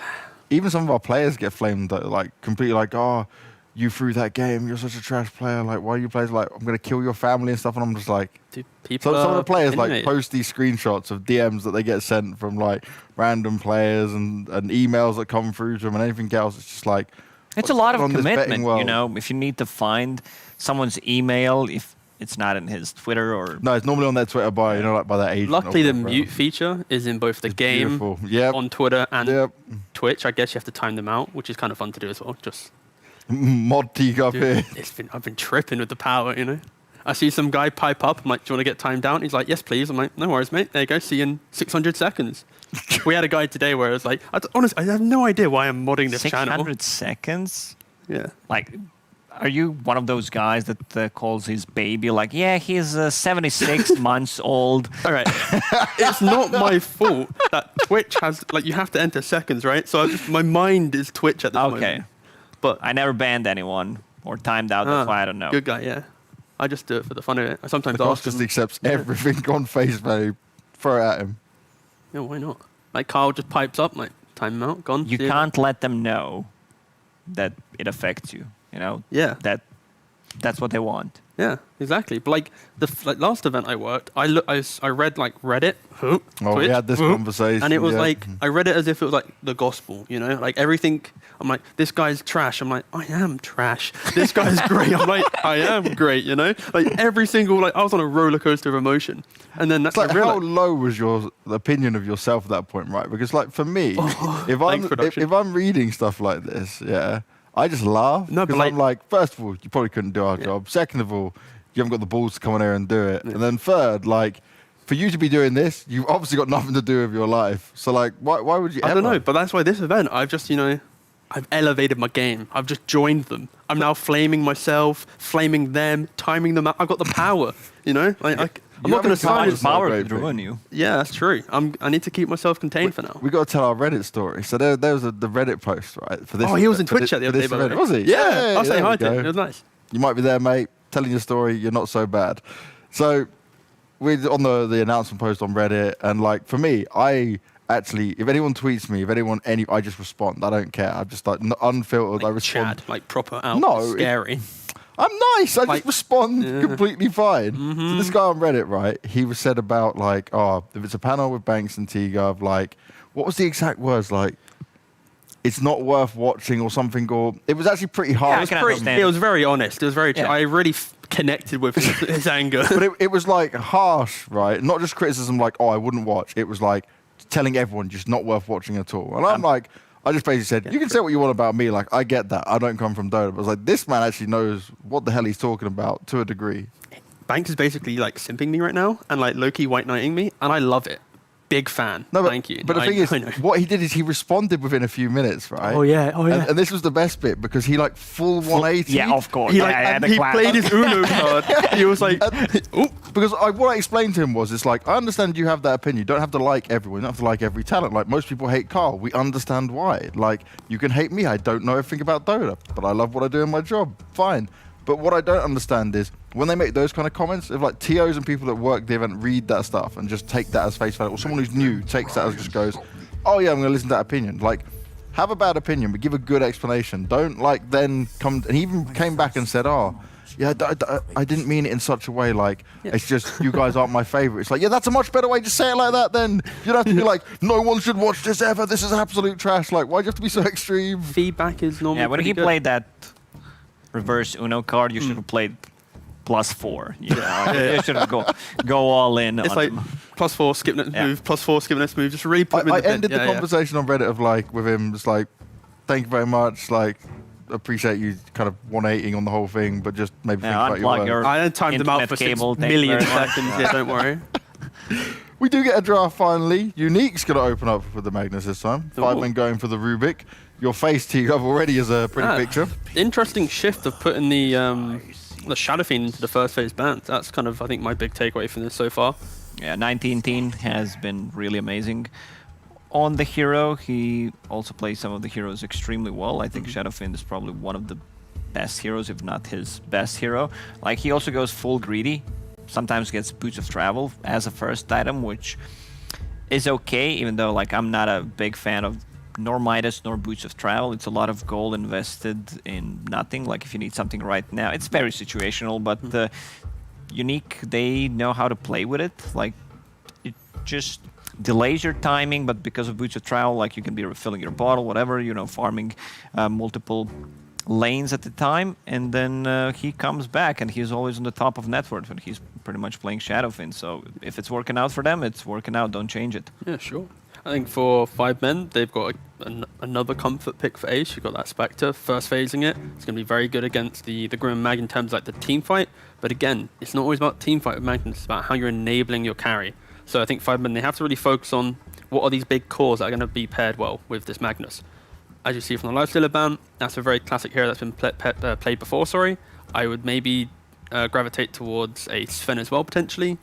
Even some of our players get flamed, like completely like, oh, you threw that game, you're such a trash player, like why are you playing like I'm gonna kill your family and stuff, and I'm just like, dude, people some of the players like opinionated. post these screenshots of DMs that they get sent from like random players and emails that come through to them and anything else. It's just like It's a lot of on this betting commitment, world? if you need to find someone's email, if it's not in his Twitter or... No, it's normally on their Twitter bio, like by that agent. Luckily, the or whatever. mute feature is in both the game, Beautiful. Yep. on Twitter, and Yep. Twitch. I guess you have to time them out, which is kind of fun to do as well. Just Mod Teague up dude, here. I've been tripping with the power, I see some guy pipe up. I'm like, do you want to get timed out? He's like, yes, please. I'm like, no worries, mate. There you go. See you in 600 seconds. We had a guy today where it was like, honestly, I have no idea why I'm modding this 600 channel. seconds? Yeah. Like, are you one of those guys that calls his baby like, yeah, he's 76 months old? All right. It's not my fault that Twitch has, like, you have to enter seconds, right? So my mind is Twitch at the moment. Okay. But I never banned anyone or timed out. That's why I don't know. Good guy, yeah. I just do it for the fun of it. I sometimes The ask just him. accepts everything on face value. Throw it at him. Yeah, why not? Like, Carl just pipes up, like, time him out, gone. You see can't let them know that it affects you. Yeah. That's what they want. Yeah, exactly. But like the last event I worked, I read like Reddit. Oh, we had this conversation. And it was yeah. like, I read it as if it was like the gospel, like everything. I'm like, this guy's trash. I'm like, I am trash. This guy's great. I'm like, I am great, Like every single, like I was on a roller coaster of emotion. And then that's It's like, I how realized, low was your opinion of yourself at that point, right? Because like for me, thanks, production. if I'm reading stuff like this, yeah, I just laugh. No, but because I'm like, first of all, you probably couldn't do our job. Second of all, you haven't got the balls to come on here and do it. And then third, like, for you to be doing this, you've obviously got nothing to do with your life. So like, why would you I ever? don't know, but that's why this event, I've just, I've elevated my game. I've just joined them. I'm now flaming myself, flaming them, timing them out. I've got the power, Like, I'm not going to sign haven't his power Power great to thing. ruin you. Yeah, that's true. I need to keep myself contained for now. We got to tell our Reddit story. So there was the Reddit post, right? For this. Oh, he was in for Twitch thi- chat the for other day, this by the event. way. Was he? Yeah, I'll say there hi we to him. go. It was nice. You might be there, mate, telling your story. You're not so bad. So we're on the announcement post on Reddit, and like for me, I actually, if anyone tweets me, I just respond. I don't care. I'm just like unfiltered. I Like respond. Chad, like proper out. No, Scary. I'm nice. I Like- just respond Yeah. completely fine. So this guy on Reddit, right? He was said about like, oh, if it's a panel with Banks and T-Gov, like, what was the exact words? Like, it's not worth watching or something. Or it was actually pretty hard. I can understand. It was very honest. It was very. Yeah. I really connected with his anger. But it was like harsh, right? Not just criticism like, oh, I wouldn't watch. It was like telling everyone just not worth watching at all. And I'm like, I just basically said, you can say what you want about me. Like, I get that. I don't come from Dota. But I was like, this man actually knows what the hell he's talking about to a degree. Banks is basically like simping me right now and like low-key white knighting me, and I love it. Big fan. No, but, Thank you. But the thing is, I know. what he did is he responded within a few minutes, right? Oh yeah. And this was the best bit because he like full 180. Yeah, of course. He Yeah, like yeah, and the he clap. played his Uno card. He was like, Because what I explained to him was, it's like, I understand you have that opinion. You don't have to like everyone. You don't have to like every talent. Like, most people hate Carl. We understand why. Like, you can hate me. I don't know everything about Dota, but I love what I do in my job. Fine. But what I don't understand is when they make those kind of comments, if like TOs and people that work the event read that stuff and just take that as face value, or someone who's new takes that as just goes, oh yeah, I'm going to listen to that opinion. Like, have a bad opinion, but give a good explanation. Don't like then come, and he even came back and said, oh, yeah, I didn't mean it in such a way, like, it's just you guys aren't my favorite. It's like, yeah, that's a much better way to say it like that then. You don't have to be like, no one should watch this ever, this is absolute trash. Like, why do you have to be so extreme? feedback is normally. Yeah, when pretty he good. played that reverse Uno card, you should have played +4. You should have go all in. It's on like him. +4 skip next move, +4 skip next move. Just really put him in I the bin. ended the conversation on Reddit of like, with him, just like, thank you very much, like, appreciate you kind of 180ing on the whole thing, but just maybe think about unplug your your work. I timed them out internet for 6 cable, thank million you very much. seconds. Yeah, don't worry. We do get a draft finally. Unique's going to open up with the Magnus this time. 5 Ooh. men going for the Rubik. Your face, T-Gov, already is a pretty picture. Interesting shift of putting the Shadow Fiend into the first phase band. That's kind of, I think, my big takeaway from this so far. Yeah, 19-teen has been really amazing. on the hero. He also plays some of the heroes extremely well. I think Shadowfiend is probably one of the best heroes, if not his best hero. Like, he also goes full greedy. Sometimes gets Boots of Travel as a first item, which is okay, even though like I'm not a big fan of nor Midas nor Boots of Travel. It's a lot of gold invested in nothing. Like, if you need something right now, it's very situational, but Unique, they know how to play with it. Like, it just delays your timing, but because of Boots of Travel, like, you can be refilling your bottle, whatever, you know, farming multiple lanes at the time, and then he comes back, and he's always on the top of net worth, and he's pretty much playing Shadowfiend. So if it's working out for them, it's working out. Don't change it. Yeah, sure. I think for 5 men, they've got another comfort pick for Ace. You've got that Spectre, first phasing it. It's going to be very good against the Grim Mag in terms of like the team fight. But again, it's not always about team fight with Magnus. It's about how you're enabling your carry. So I think 5 men, they have to really focus on what are these big cores that are going to be paired well with this Magnus. As you see from the Lifestealer ban, that's a very classic hero that's been played before, I would maybe gravitate towards a Sven as well, potentially.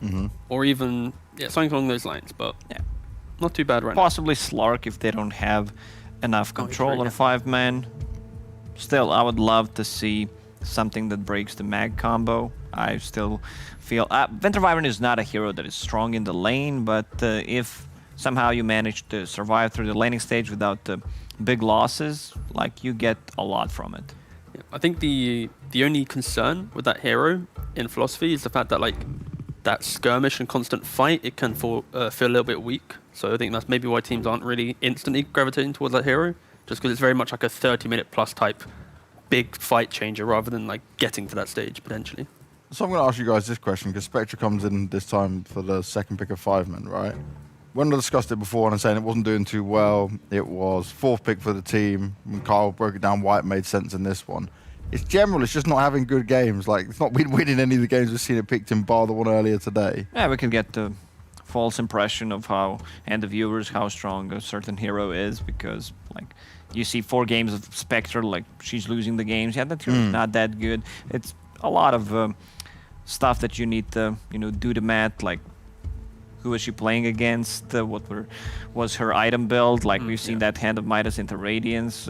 Or even something along those lines. But yeah, not too bad right now. Possibly Slark if they don't have enough control on 5 men. Still, I would love to see something that breaks the mag combo. I still feel Winter Wyvern is not a hero that is strong in the lane, but if somehow you manage to survive through the laning stage without big losses, like, you get a lot from it. Yeah, I think the only concern with that hero in philosophy is the fact that like that skirmish and constant fight, it can feel a little bit weak. So I think that's maybe why teams aren't really instantly gravitating towards that hero, just because it's very much like a 30-minute plus type big fight changer rather than like getting to that stage potentially. So I'm going to ask you guys this question, because Spectre comes in this time for the second pick of 5 men, right? When I discussed it before and I'm saying it wasn't doing too well, it was 4th pick for the team. When Kyle broke it down why it made sense in this one. It's just not having good games. Like, it's not winning any of the games we've seen it picked in, bar the one earlier today. Yeah, we can get the false impression of how, and the viewers, how strong a certain hero is, because like you see 4 games of Spectre, like she's losing the games. Yeah, that hero's not that good. It's a lot of stuff that you need to, you know, do the math, like who is she playing against, was her item build, like we've seen that Hand of Midas into Radiance,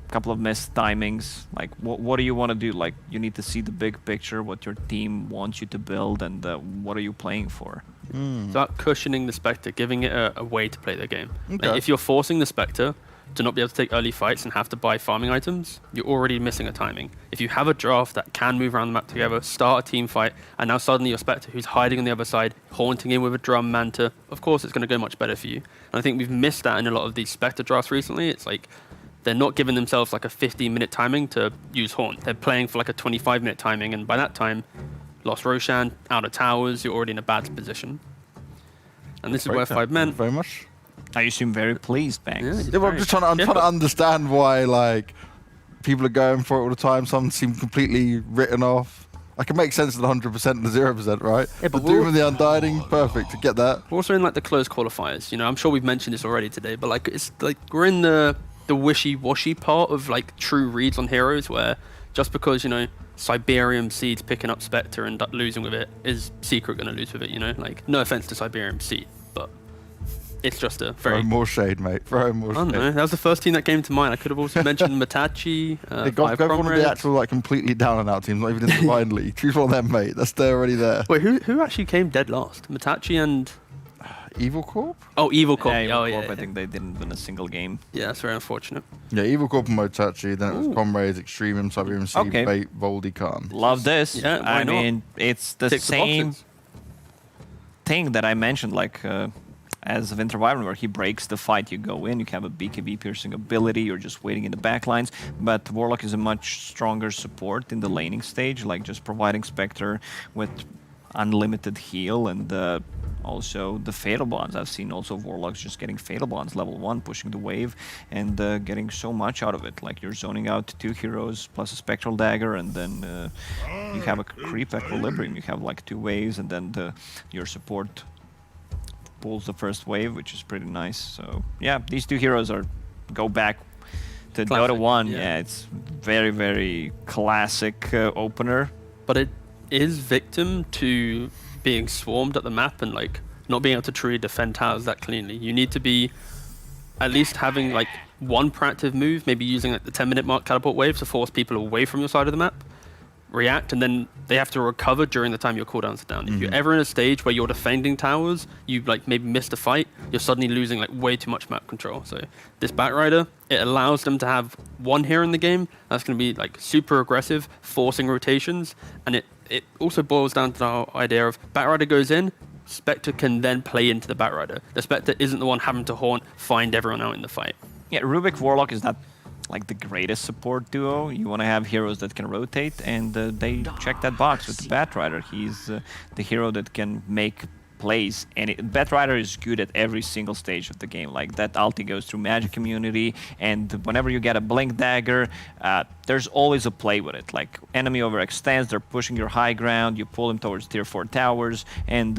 couple of missed timings. Like, what do you want to do? Like, you need to see the big picture, what your team wants you to build, and what are you playing for. It's about cushioning the Spectre, giving it a way to play the game. Okay. Like, if you're forcing the Spectre to not be able to take early fights and have to buy farming items, you're already missing a timing. If you have a draft that can move around the map together, start a team fight, and now suddenly your Spectre, who's hiding on the other side, haunting in with a drum manta, of course it's going to go much better for you. And I think we've missed that in a lot of these Spectre drafts recently. It's like they're not giving themselves like a 15-minute timing to use Haunt. They're playing for like a 25-minute timing, and by that time, lost Roshan, out of towers, you're already in a bad position. And this is where 5 men... Very much. You seem very pleased, Banks. Yeah, well, I'm just trying to understand why, like, people are going for it all the time. Some seem completely written off. I can make sense of the 100% and the 0%, right? Yeah, but the Doom and the Undying, perfect, to get that. We're also in like the closed qualifiers. You know, I'm sure we've mentioned this already today, but like it's like we're in the wishy-washy part of like true reads on heroes, where just because, you know, Siberium Seed's picking up Spectre and losing with it, is Secret going to lose with it, you know? Like, no offense to Siberium Seed, but it's just a very... Throw more shade, mate. Throw more shade. I don't know. That was the first team that came to mind. I could have also mentioned Matachi, go one of the actual, like, completely down and out teams, not even in the Blind League. Choose one of them, mate. They're already there. Wait, who actually came dead last? Matachi and... Evil Corp? Oh, Evil Corp. Yeah, Evil Corp. I think they didn't win a single game. Yeah, that's very unfortunate. Yeah, Evil Corp and Motachi, then it was Comrades, Extremium, Siberium Seed, Bait, Voldy Khan. Love this. Yeah, I mean, it's the same thing that I mentioned, like, as Winter Wyvern, where he breaks the fight. You go in, you have a BKB piercing ability, you're just waiting in the backlines. But Warlock is a much stronger support in the laning stage, like just providing Spectre with unlimited heal, and also the Fatal Bonds. I've seen also Warlocks just getting Fatal Bonds level 1, pushing the wave, and getting so much out of it. Like, you're zoning out 2 heroes plus a Spectral Dagger, and then you have a creep equilibrium. You have like 2 waves, and then your support pulls the first wave, which is pretty nice. So yeah, these 2 heroes go back to Classic, Dota 1. yeah. Yeah, it's very, very classic opener. But it is victim to being swarmed at the map and like not being able to truly defend towers that cleanly. You need to be at least having like one proactive move, maybe using like the 10-minute mark catapult wave to force people away from your side of the map, react, and then they have to recover during the time your cooldowns are down. If you're ever in a stage where you're defending towers, you like maybe missed a fight, you're suddenly losing like way too much map control. So this Batrider, it allows them to have one hero in the game that's going to be like super aggressive, forcing rotations, and it also boils down to the idea of Batrider goes in, Spectre can then play into the Batrider. The Spectre isn't the one having to haunt, find everyone out in the fight. Yeah, Rubik Warlock is not like the greatest support duo. You want to have heroes that can rotate, and they check that box with the Batrider. He's the hero that can make plays, and Batrider is good at every single stage of the game. Like that ulti goes through magic immunity, and whenever you get a blink dagger, there's always a play with it. Like enemy overextends, they're pushing your high ground, you pull them towards tier 4 towers, and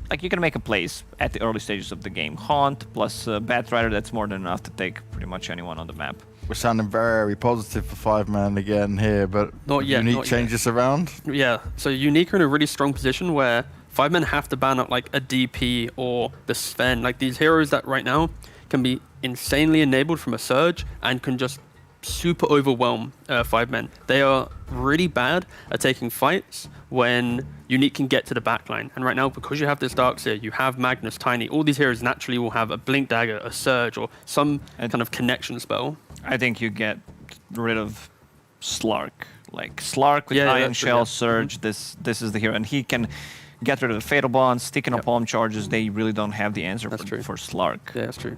like you can make a plays at the early stages of the game. Haunt plus Batrider, that's more than enough to take pretty much anyone on the map. We're sounding very positive for 5-man again here, but Not yet, Unique not changes around. Yeah, so Unique are in a really strong position where 5-men have to ban out like a DP or the Sven. Like these heroes that right now can be insanely enabled from a Surge and can just super overwhelm 5-men. They are really bad at taking fights when Unique can get to the backline. And right now, because you have this Darkseer, you have Magnus, Tiny, all these heroes naturally will have a Blink Dagger, a Surge, or some kind of connection spell. I think you get rid of Slark. Like Slark with Iron Shell, Surge, this is the hero. And he can get rid of the Fatal Bond, sticking on palm charges. They really don't have the answer for Slark. Yeah, that's true.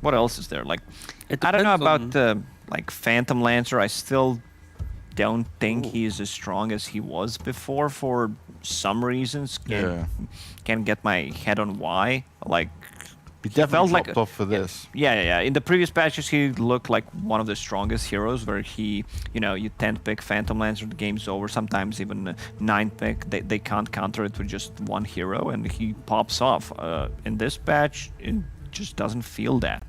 What else is there? Like, I don't know about like Phantom Lancer. I still don't think he's as strong as he was before for some reasons. Can't get my head on why. Like, he definitely felt popped off for this. Yeah. In the previous patches, he looked like one of the strongest heroes. Where he, you 10th pick Phantom Lancer, the game's over. Sometimes even 9th pick, they can't counter it with just one hero, and he pops off. In this patch, it just doesn't feel that.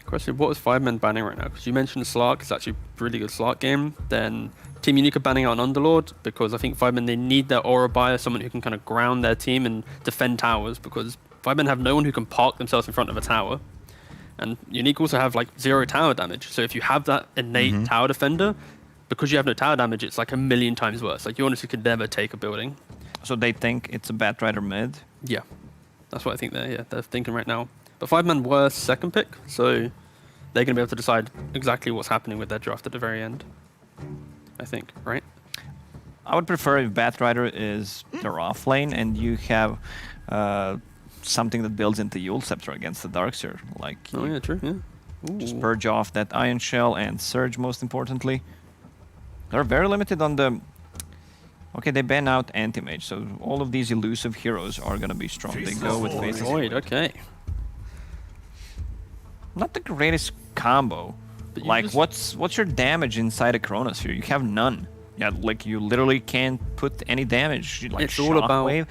Question, what is 5-men banning right now? Because you mentioned Slark, it's actually a really good Slark game. Then Team Unique are banning out an Underlord, because I think 5-men, they need their aura buyer, someone who can kind of ground their team and defend towers, because 5-men have no one who can park themselves in front of a tower. And Unique also have like 0 tower damage. So if you have that innate tower defender, because you have no tower damage, it's like a million times worse. Like you honestly could never take a building. So they think it's a Batrider mid? Yeah. That's what I think they're thinking right now. But 5-man were second pick, so they're going to be able to decide exactly what's happening with their draft at the very end, I think, right? I would prefer if Batrider is their off lane and you have something that builds into Yule Scepter against the Darkseer. Like, oh yeah, true, yeah. Just purge off that Iron Shell and Surge, most importantly. They're very limited on the... Okay, they ban out Anti-Mage, so all of these elusive heroes are going to be strong. They go with Faceless Void. Okay. Not the greatest combo. But like, what's your damage inside a Chronosphere? You have none. Yeah, like you literally can't put any damage. Like, it's all about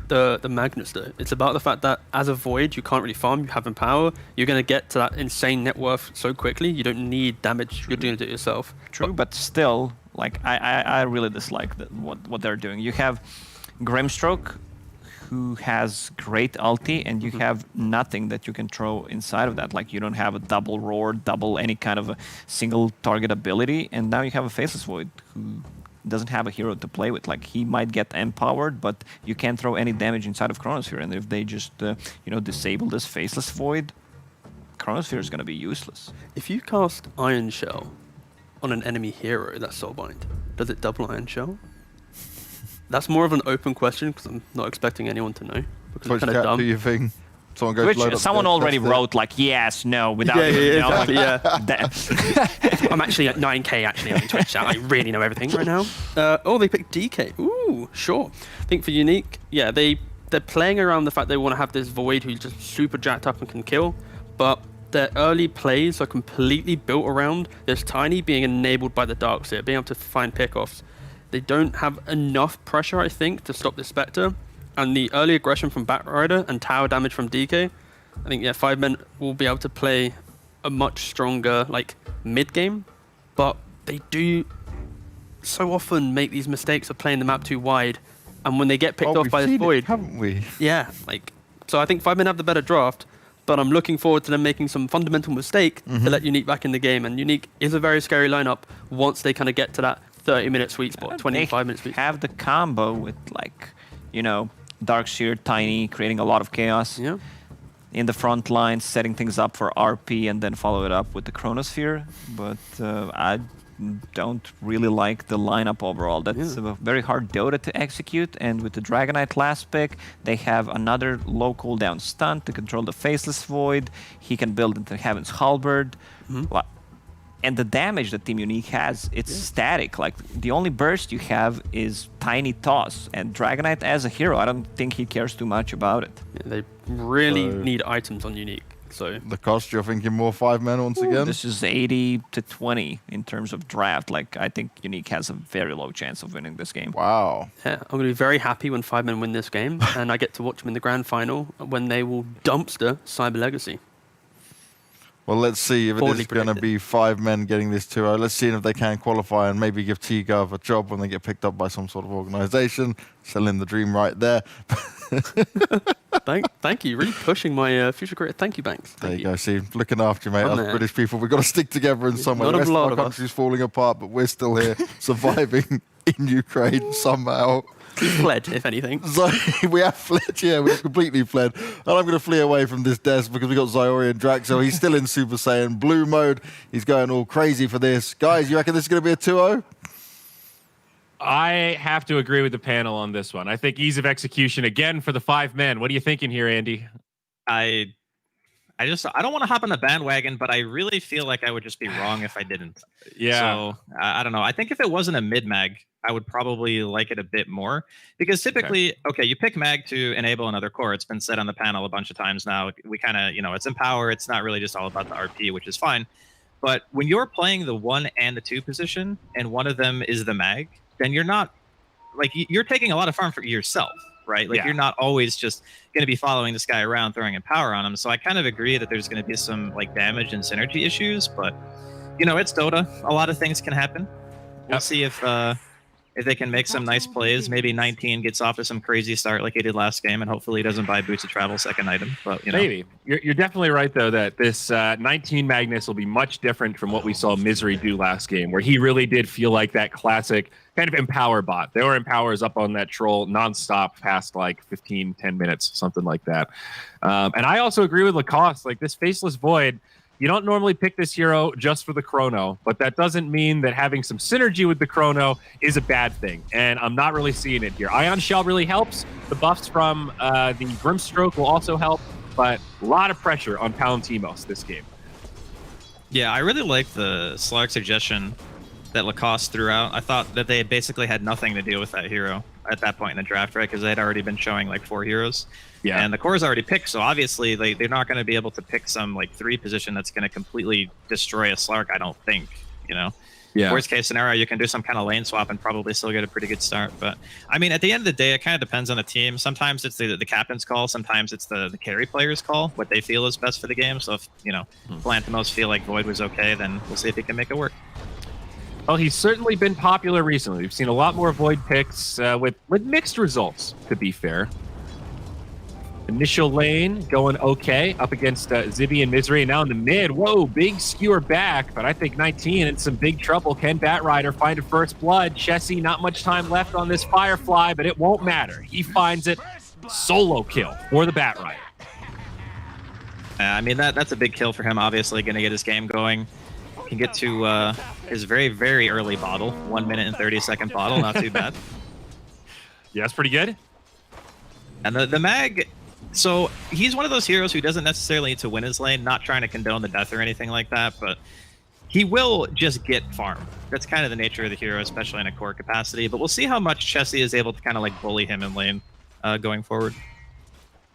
the Magnus though. It's about the fact that as a Void, you can't really farm, you have Empower. You're going to get to that insane net worth so quickly, you don't need damage. You're doing it yourself. True, but still, like, I really dislike what they're doing. You have Grimstroke, who has great ulti, and you have nothing that you can throw inside of that. Like, you don't have a double roar, double any kind of a single target ability, and now you have a Faceless Void who doesn't have a hero to play with. Like, he might get empowered, but you can't throw any damage inside of Chronosphere, and if they just disable this Faceless Void, Chronosphere is going to be useless. If you cast Iron Shell on an enemy hero that's Soulbind, does it double Iron Shell? That's more of an open question because I'm not expecting anyone to know. Because it's kind of dumb. Do you think someone goes Which someone already wrote like yes, no, without exactly, I'm actually at 9K actually on Twitch chat. I really know everything right now. They picked DK. Ooh, sure. I think for Unique, yeah, they're playing around the fact they want to have this Void who's just super jacked up and can kill, but their early plays are completely built around this Tiny being enabled by the Darkseer, being able to find pickoffs. They don't have enough pressure, I think, to stop the Spectre. And the early aggression from Batrider and tower damage from DK, I think, 5-men will be able to play a much stronger, like, mid-game. But they do so often make these mistakes of playing the map too wide. And when they get picked off by this Void... haven't we? Yeah, like, So I think 5men have the better draft, but I'm looking forward to them making some fundamental mistake to let Unique back in the game. And Unique is a very scary lineup once they kind of get to that 30-minute sweet spot, 25-minute sweet spot. Have the combo with, like, you know, Darkseer, Tiny, creating a lot of chaos. Yeah. In the front line, setting things up for RP, and then follow it up with the Chronosphere. But I don't really like the lineup overall. That's a very hard Dota to execute, and with the Dragonite last pick, they have another low cooldown stun to control the Faceless Void. He can build into Heaven's Halberd. And the damage that Team Unique has, it's static. Like, the only burst you have is Tiny Toss, and Dragonite as a hero, I don't think he cares too much about it. Yeah, they really need items on Unique. So The cost, you're thinking more 5men once again? This is 80 to 20 in terms of draft. Like, I think Unique has a very low chance of winning this game. Wow. yeah, I'm going to be very happy when 5men win this game, and I get to watch them in the grand final when they will dumpster Cyber Legacy. Well, let's see if it Poorly is going to predicted. be 5 men getting this 2-0. Let's see if they can qualify and maybe give T-Gov a job when they get picked up by some sort of organization. Selling the dream right there. Thank you. Really pushing my future career. Thank you, Banks. There Thank you go. See, looking after you, mate. I'm Us there. British people, we've got to stick together in some way. Not The a rest of lot our of us. country's falling apart, but we're still here, surviving in Ukraine somehow. We fled, if anything. So we have fled, yeah, we've completely fled. And I'm going to flee away from this desk because we've got Zyori and Draxo. He's still in Super Saiyan Blue mode. He's going all crazy for this. Guys, you reckon this is going to be a 2-0? I have to agree with the panel on this one. I think ease of execution again for the 5 men. What are you thinking here, Andy? I don't want to hop on the bandwagon, but I really feel like I would just be wrong if I didn't. Yeah. So I don't know. I think if it wasn't a mid mag, I would probably like it a bit more because typically, okay, you pick mag to enable another core. It's been said on the panel a bunch of times now. We kind of, it's Empower. It's not really just all about the RP, which is fine. But when you're playing the 1 and the 2 position, and one of them is the mag, then you're not like you're taking a lot of farm for yourself, right? Like you're not always just going to be following this guy around, throwing Empower on him. So I kind of agree that there's going to be some like damage and synergy issues, but it's Dota. A lot of things can happen. We'll see if they can make some nice plays. Maybe 19 gets off to some crazy start like he did last game, and hopefully he doesn't buy Boots of Travel second item. But Maybe. You're definitely right, though, that this 19 Magnus will be much different from what we saw Misery do last game, where he really did feel like that classic kind of Empower bot. There were Empowers up on that troll nonstop past like 15, 10 minutes, something like that. And I also agree with Lacoste. Like, this Faceless Void, you don't normally pick this hero just for the Chrono, but that doesn't mean that having some synergy with the Chrono is a bad thing, and I'm not really seeing it here. Ion Shell really helps. The buffs from the Grimstroke will also help, but a lot of pressure on Palantimos this game. Yeah, I really like the Slark suggestion that Lacoste threw out. I thought that they basically had nothing to do with that hero at that point in the draft, right? Because they had already been showing like 4 heroes. Yeah. And the core's already picked, so obviously they're not going to be able to pick some like 3 position that's going to completely destroy a Slark, I don't think, Yeah. Worst case scenario, you can do some kind of lane swap and probably still get a pretty good start. But I mean, at the end of the day, it kind of depends on the team. Sometimes it's the captain's call. Sometimes it's the carry player's call, what they feel is best for the game. So if, Palantimos feel like Void was okay, then we'll see if he can make it work. Well, he's certainly been popular recently. We've seen a lot more Void picks with mixed results, to be fair. Initial lane going okay up against Zibby and Misery. And now in the mid, whoa, big skewer back. But I think 19 in some big trouble. Can Batrider find a first blood? Chessie, not much time left on this Firefly, but it won't matter. He finds it. Solo kill for the Batrider. I mean, that's a big kill for him, obviously. Going to get his game going. Can get to his very, very early bottle. 1 minute and 30-second bottle. Not too bad. Yeah, that's pretty good. And the Mag... So he's one of those heroes who doesn't necessarily need to win his lane, not trying to condone the death or anything like that, but he will just get farm. That's kind of the nature of the hero, especially in a core capacity. But we'll see how much Chessie is able to kind of like bully him in lane going forward.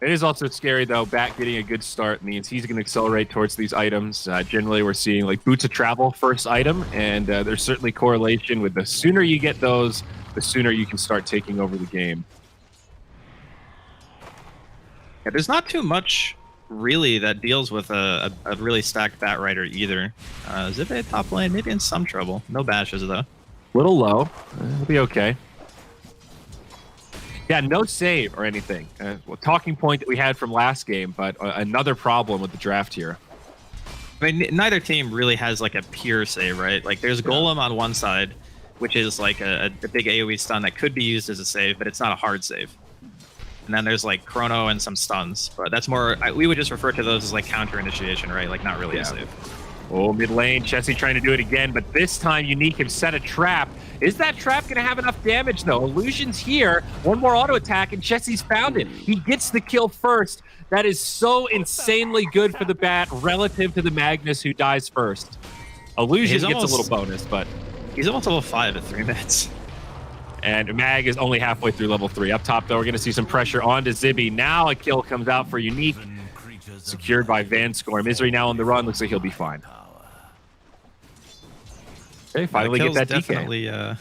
It is also scary, though. Bat getting a good start means he's going to accelerate towards these items. Generally, we're seeing like Boots of Travel first item, and there's certainly correlation with the sooner you get those, the sooner you can start taking over the game. Yeah, there's not too much really that deals with a really stacked Batrider either. Zippe top lane, maybe in some trouble. No bashes though. Little low. It'll be okay. Yeah, no save or anything. Talking point that we had from last game, but another problem with the draft here. I mean, neither team really has like a pure save, right? Like there's Golem on one side, which is like a big AoE stun that could be used as a save, but it's not a hard save. And then there's like Chrono and some stuns, but that's more, we would just refer to those as like counter initiation, right? Like not really a save. Oh, mid lane, Chessie trying to do it again, but this time Unique have set a trap. Is that trap going to have enough damage, though? Illusion's here. One more auto attack, and Chessie's found it. He gets the kill first. That is so insanely good for the Bat relative to the Magnus, who dies first. Illusion gets a little bonus, but... He's almost level 5 at 3 minutes. And Mag is only halfway through level 3. Up top, though, we're going to see some pressure onto Zibby. Now a kill comes out for Unique. Secured by Vanscore. Misery now on the run. Looks like he'll be fine. Okay, finally get that DK.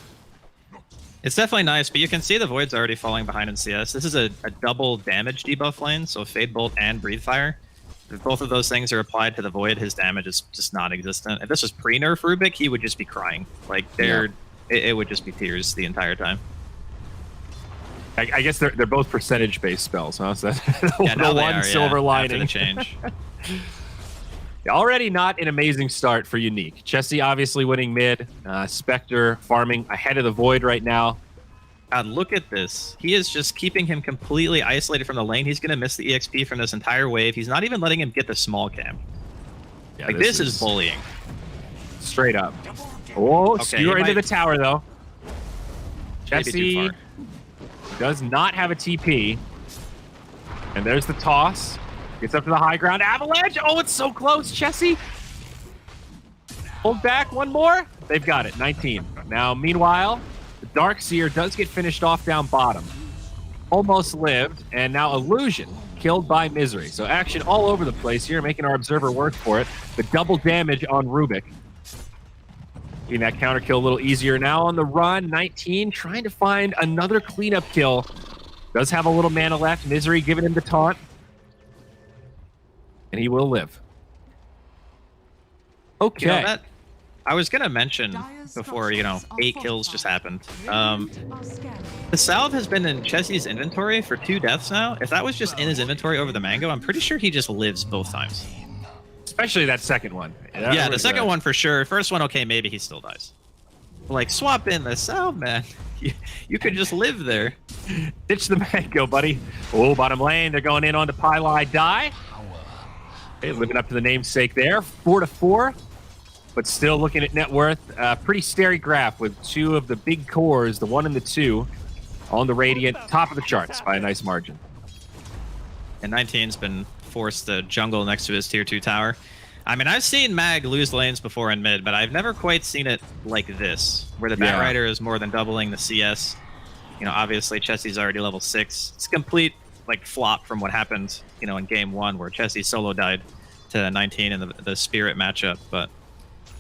It's definitely nice, but you can see the Void's already falling behind in CS. This is a double damage debuff lane, so Fade Bolt and Breathe Fire. If both of those things are applied to the Void, his damage is just non-existent. If this was pre-nerf Rubik, he would just be crying. Like, it would just be tears the entire time. I guess they're both percentage-based spells, huh? So yeah, the one silver lining. After the change. Already not an amazing start for Unique. Chessie obviously winning mid. Spectre farming ahead of the Void right now. God, look at this. He is just keeping him completely isolated from the lane. He's going to miss the EXP from this entire wave. He's not even letting him get the small cam. Yeah, like, this is bullying. Straight up. Oh, okay, skewer into the tower, though. Chessie does not have a TP. And there's the toss. Gets up to the high ground. Avalanche! Oh, it's so close, Chessie! Hold back, one more. They've got it, 19. Now, meanwhile, the Darkseer does get finished off down bottom. Almost lived, and now Illusion killed by Misery. So action all over the place here, making our Observer work for it. The double damage on Rubik. Getting that counter kill a little easier now on the run. 19, trying to find another cleanup kill. Does have a little mana left. Misery giving him the taunt. And he will live. Okay. You know, I was going to mention before, 8 kills just happened. The salve has been in Chessie's inventory for 2 deaths now. If that was just in his inventory over the mango, I'm pretty sure he just lives both times. Especially that second one. Yeah, the second one for sure. First one, okay, maybe he still dies. Like, swap in the salve, man. You could just live there. Ditch the mango, buddy. Oh, bottom lane. They're going in onto Pylai Die. Okay, living up to the namesake there. 4-4. But still looking at net worth. Pretty starry graph with 2 of the big cores, the 1 and the 2, on the Radiant. Top of the charts by a nice margin. And 19's been forced to jungle next to his tier 2 tower. I mean, I've seen Mag lose lanes before in mid, but I've never quite seen it like this, where the Batrider is more than doubling the CS. Obviously Chessie's already level 6. It's a complete flop from what happened, in game 1, where Chessie solo died to 19 in the Spirit matchup. But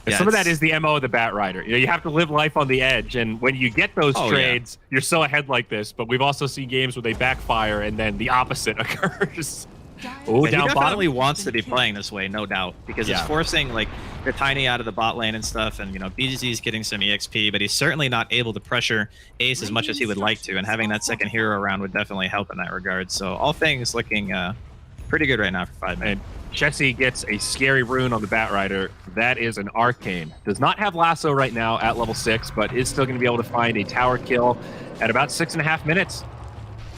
yeah, some of that is the MO of the Batrider. You have to live life on the edge, and when you get those trades, you're so ahead like this. But we've also seen games where they backfire, and then the opposite occurs. Oh, he down definitely bottom. wants to be playing this way, no doubt, because it's forcing the Tiny out of the bot lane and stuff, and BZZ's getting some EXP, but he's certainly not able to pressure Ace as much as he would like to, and having that second hero around would definitely help in that regard. So all things looking pretty good right now for 5 minutes. And Chessie gets a scary rune on the Batrider. That is an Arcane. Does not have Lasso right now at level 6, but is still going to be able to find a tower kill at about 6.5 minutes.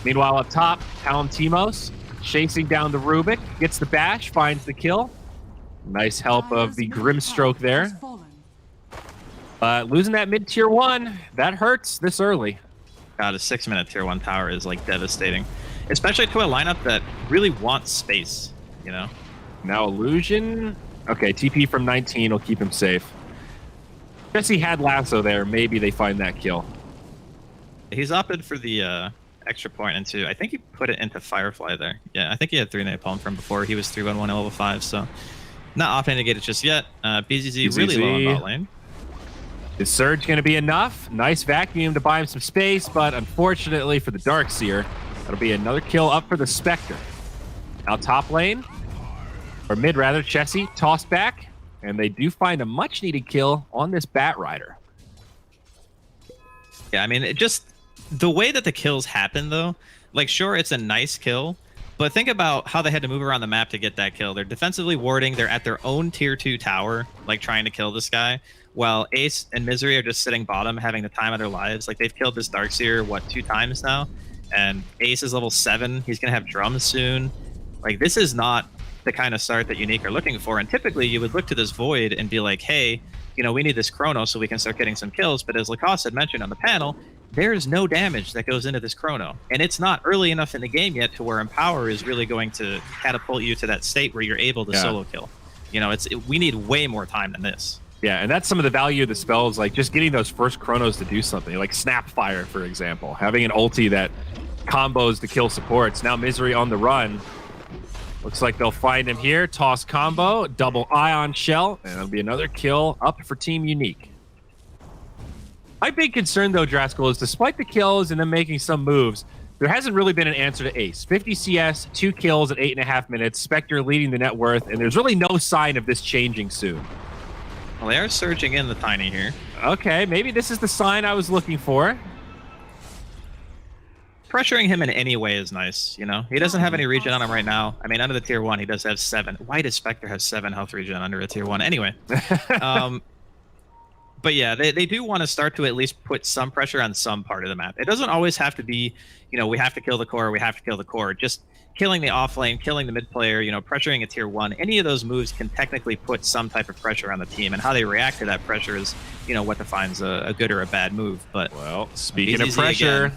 Meanwhile, up top, Palantimos chasing down the Rubik, gets the bash, finds the kill. Nice help of the Grimstroke there. Losing that mid tier 1, that hurts this early. God, a 6-minute tier 1 tower is devastating, especially to a lineup that really wants space, Now Illusion. Okay, TP from 19 will keep him safe. Chessie had Lasso there. Maybe they find that kill. He's opted for the extra point into, I think he put it into Firefly there. Yeah, I think he had 3 napalm from before. He was 3-1-1 at level 5, so not opting to get it just yet. BZZ really low on bot lane. Is Surge going to be enough? Nice vacuum to buy him some space, but unfortunately for the Darkseer, that'll be another kill up for the Spectre. Now top lane, or mid rather, Chessie tossed back, and they do find a much needed kill on this Batrider. Yeah, I mean, the way that the kills happen, though, like, sure, it's a nice kill, but think about how they had to move around the map to get that kill. They're defensively warding. They're at their own tier 2 tower, like, trying to kill this guy, while Ace and Misery are just sitting bottom, having the time of their lives. Like, they've killed this Darkseer, what, 2 times now? And Ace is level 7. He's going to have drums soon. Like, this is not the kind of start that Unique are looking for. And typically, you would look to this Void and be like, hey, you know, we need this Chrono so we can start getting some kills. But as Lacoste had mentioned on the panel, there's no damage that goes into this Chrono. And it's not early enough in the game yet to where Empower is really going to catapult you to that state where you're able to solo kill. You know, we need way more time than this. Yeah, and that's some of the value of the spells, like just getting those first Chronos to do something, like Snapfire, for example. Having an ulti that combos to kill supports. Now Misery on the run. Looks like they'll find him here. Toss combo, double Ion Shell, and it'll be another kill up for Team Unique. My big concern, though, Draskell, is despite the kills and them making some moves, there hasn't really been an answer to Ace. 50 CS, 2 kills at 8.5 minutes, Spectre leading the net worth, and there's really no sign of this changing soon. Well, they are surging in the Tiny here. Okay, maybe this is the sign I was looking for. Pressuring him in any way is nice, you know? He doesn't have any regen on him right now. I mean, under the tier 1, he does have 7. Why does Spectre have 7 health regen under a tier 1? Anyway. But yeah, they do want to start to at least put some pressure on some part of the map. It doesn't always have to be, you know, we have to kill the core, we have to kill the core. Just killing the off lane, killing the mid player, you know, pressuring a tier 1. Any of those moves can technically put some type of pressure on the team, and how they react to that pressure is, you know, what defines a good or a bad move. But well, speaking of pressure,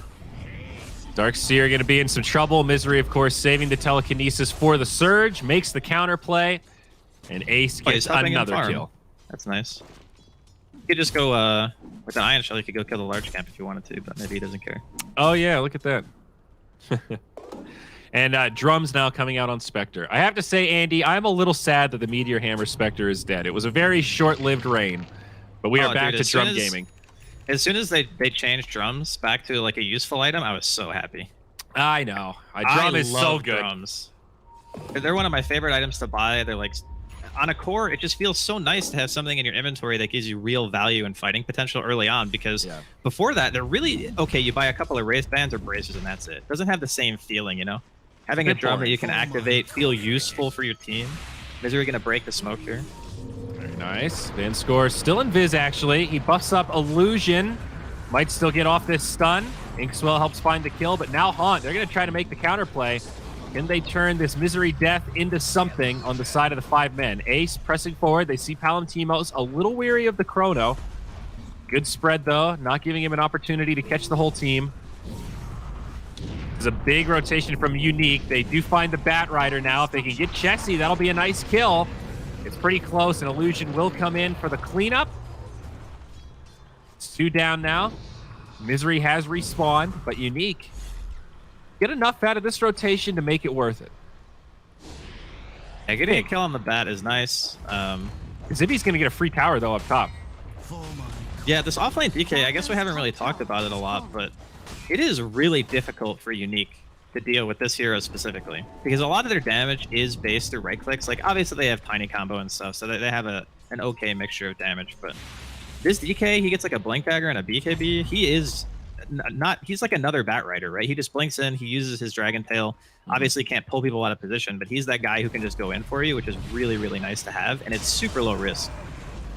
Darkseer going to be in some trouble. Misery, of course, saving the telekinesis for the surge, makes the counterplay, and Ace gets another kill. That's nice. You could just go with an Ion Shell. You could go kill the large camp if you wanted to, but maybe he doesn't care. Oh yeah, look at that. And drums now coming out on Spectre. I have to say, Andy, I'm a little sad that the Meteor Hammer Spectre is dead. It was a very short-lived reign, but we are back to drum gaming. As soon as they changed drums back to like a useful item, I was so happy. I know. Drum is so good. Drums. They're one of my favorite items to buy. They're like, on a core, it just feels so nice to have something in your inventory that gives you real value and fighting potential early on, because before that, they're really, okay, you buy a couple of Wraith Bands or Braces and that's it. Doesn't have the same feeling, you know? Having a drum that you can activate, feel useful for your team. Misery gonna break the smoke here. Very nice. Van Score still in Viz, actually. He buffs up Illusion. Might still get off this stun. Inkswell helps find the kill, but now Haunt, they're gonna try to make the counterplay. Can they turn this Misery death into something on the side of the 5 men? Ace pressing forward. They see Palantimos a little weary of the Chrono. Good spread, though. Not giving him an opportunity to catch the whole team. There's a big rotation from Unique. They do find the Bat Rider now. If they can get Chessie, that'll be a nice kill. It's pretty close, and Illusion will come in for the cleanup. It's 2 down now. Misery has respawned, but Unique get enough out of this rotation to make it worth it. Yeah, getting a kill on the Bat is nice. Zippy's going to get a free tower, though, up top. Yeah, this offlane DK, I guess we haven't really talked about it a lot, but it is really difficult for Unique to deal with this hero specifically, because a lot of their damage is based through right clicks. Like, obviously they have tiny combo and stuff, so they have an okay mixture of damage, but this DK, he gets like a Blink Dagger and a BKB. He is he's like another Bat Rider, right? He just blinks in, he uses his Dragon Tail. Obviously can't pull people out of position, but he's that guy who can just go in for you, which is really, really nice to have, and it's super low risk.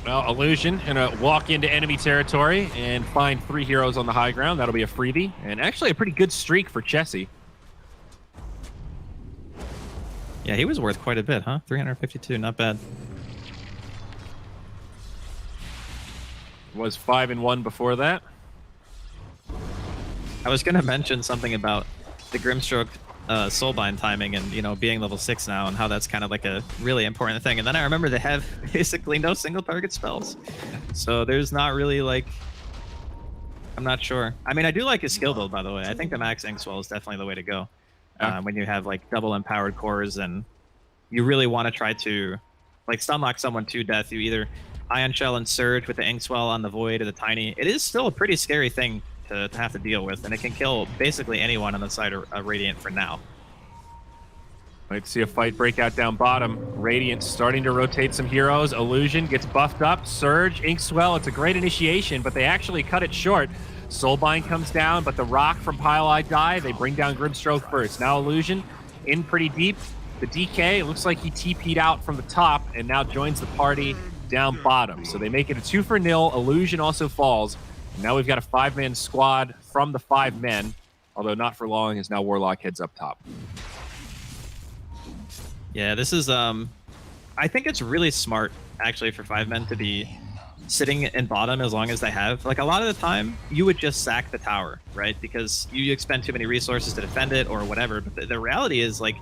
Well, Illusion gonna walk into enemy territory and find 3 heroes on the high ground. That'll be a freebie, and actually a pretty good streak for Chessie. Yeah, he was worth quite a bit, huh? 352, not bad. Was 5-1 before that. I was gonna mention something about the Grimstroke Soulbind timing and, you know, being level 6 now and how that's kind of like a really important thing. And then I remember they have basically no single target spells. So there's not really like, I'm not sure. I mean, I do like his skill build, by the way. I think the Max Inkswell is definitely the way to go. When you have like double empowered cores and you really want to try to like stun lock someone to death, you either Ion Shell and Surge with the Inkswell on the Void or the Tiny. It is still a pretty scary thing to have to deal with, and it can kill basically anyone on the side of Radiant for now. Might see a fight break out down bottom. Radiant starting to rotate some heroes. Illusion gets buffed up. Surge, Inkswell, it's a great initiation, but they actually cut it short. Soulbind comes down, but the rock from Pile I die. They bring down Grimstroke first. Now Illusion in pretty deep. The DK, it looks like he TP'd out from the top and now joins the party down bottom. So they make it a 2-0. Illusion also falls. And now we've got a 5-man squad from the 5 men, although not for long as now Warlock heads up top. Yeah, this is I think it's really smart actually for 5 men to be sitting in bottom as long as they have. Like a lot of the time you would just sack the tower, right? Because you expend too many resources to defend it or whatever. But the reality is like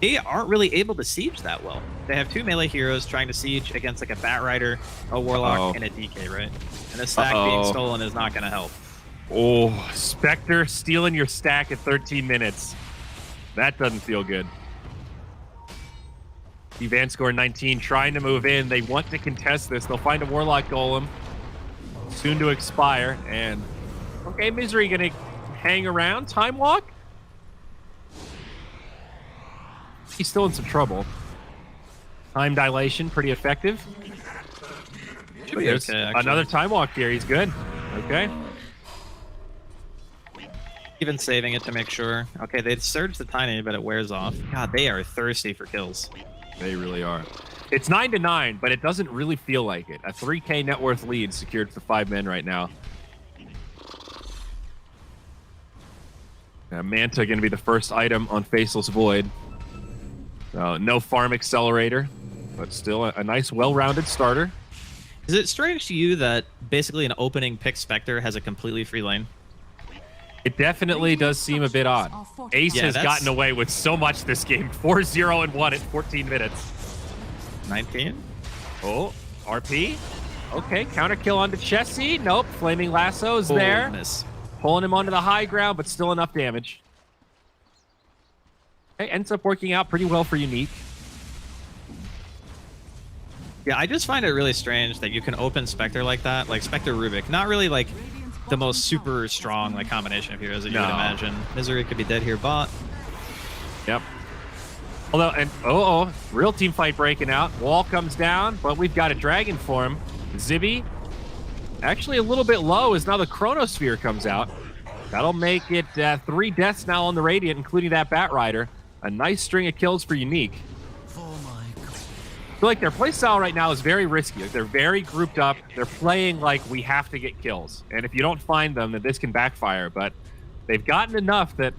they aren't really able to siege that well. They have 2 melee heroes trying to siege against like a Bat Rider, a Warlock, and a DK, right? And the stack being stolen is not gonna help. Oh, Spectre stealing your stack at 13 minutes. That doesn't feel good. Van score 19, trying to move in. They want to contest this. They'll find a Warlock Golem. Soon to expire. And, okay, Misery gonna hang around. Time Walk? He's still in some trouble. Time Dilation, pretty effective. There's okay, another Time Walk here. He's good. Okay. Even saving it to make sure. Okay, they surge the Tiny, but it wears off. God, they are thirsty for kills. They really are. It's 9-9, but it doesn't really feel like it. A 3K net worth lead secured for 5 men right now. Manta going to be the first item on Faceless Void. No farm accelerator, but still a nice, well-rounded starter. Is it strange to you that basically an opening pick Spectre has a completely free lane? It definitely does seem a bit odd. Ace has gotten away with so much this game. 4-0-1 at 14 minutes. 19. Oh, RP. Okay, counter kill onto Chessie. Nope, Flaming Lasso's there. Miss. Pulling him onto the high ground, but still enough damage. Okay, ends up working out pretty well for Unique. Yeah, I just find it really strange that you can open Spectre like that. Like Spectre Rubik. Not really like the most super strong like combination of heroes that you would imagine. Misery could be dead here, bot. Yep. Although, and real team fight breaking out. Wall comes down, but we've got a dragon form. Zibby, actually a little bit low as now the Chronosphere comes out. That'll make it 3 deaths now on the Radiant, including that Bat Rider. A nice string of kills for Unique. I feel like their playstyle right now is very risky. Like they're very grouped up. They're playing like we have to get kills. And if you don't find them, then this can backfire. But they've gotten enough that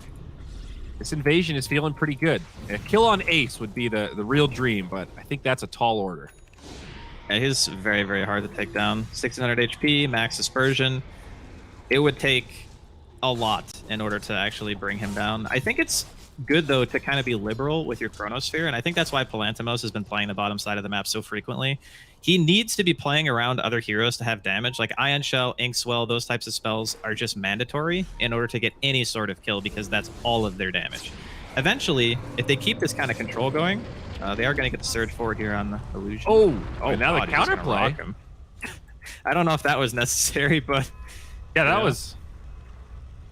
this invasion is feeling pretty good. A kill on Ace would be the real dream, but I think that's a tall order. Yeah, he's very, very hard to take down. 1600 HP, max dispersion. It would take a lot in order to actually bring him down. I think it's good though to kind of be liberal with your Chronosphere, and I think that's why Palantimos has been playing the bottom side of the map so frequently. He needs to be playing around other heroes to have damage. Like Ion Shell, Inkswell, those types of spells are just mandatory in order to get any sort of kill because that's all of their damage. Eventually, if they keep this kind of control going, they are going to get the surge forward here on the Illusion. Oh, now God, the counterplay. I don't know if that was necessary, but yeah, that was.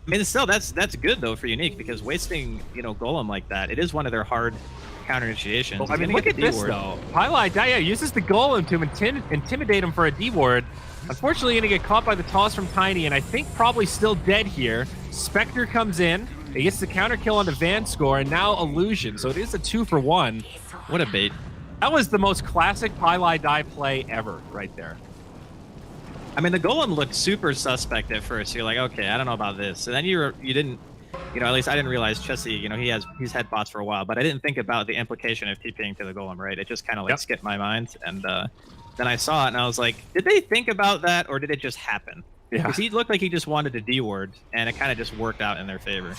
I mean, still, that's good though for Unique because wasting Golem like that, it is one of their hard counter initiations. Well, I mean, look at this though. Highlight Daya uses the Golem to intimidate him for a D ward. Unfortunately, gonna get caught by the toss from Tiny, and I think probably still dead here. Spectre comes in. He gets the counter kill on the Van score, and now Illusion. So it is a 2-for-1. What a bait! That was the most classic Pile Die play ever, right there. I mean, the Golem looked super suspect at first. You're like, okay, I don't know about this. And then you didn't, at least I didn't realize Chessie, he's had bots for a while, but I didn't think about the implication of TPing to the Golem, right? It just kind of like skipped my mind. And then I saw it and I was like, did they think about that or did it just happen? Yeah. Because he looked like he just wanted to D-ward and it kind of just worked out in their favor.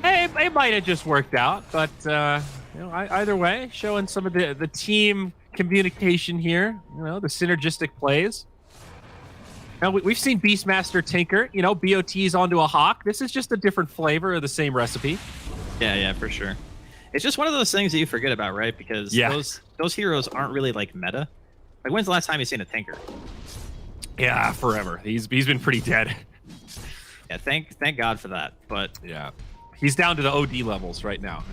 Hey, it might have just worked out, but either way, showing some of the team communication here, the synergistic plays. Now, we've seen Beastmaster tinker, BOTs onto a Hawk. This is just a different flavor of the same recipe. Yeah, for sure. It's just one of those things that you forget about, right? Because those heroes aren't really like meta. Like, when's the last time you've seen a tinker? Yeah, forever. He's been pretty dead. Yeah, thank God for that. But yeah, He's down to the OD levels right now.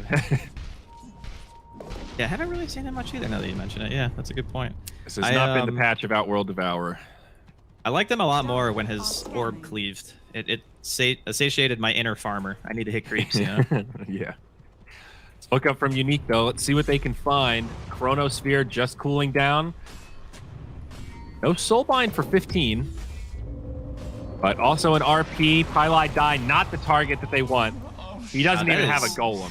Yeah, I haven't really seen him much either now that you mention it. Yeah, that's a good point. This has not been the patch of Outworld Devourer. I liked him a lot more when his orb cleaved. It satiated my inner farmer. I need to hit creeps, you know? Yeah. Look up from Unique, though. Let's see what they can find. Chronosphere just cooling down. No Soulbind for 15. But also an RP. Pylai Die, not the target that they want. He doesn't even have a golem.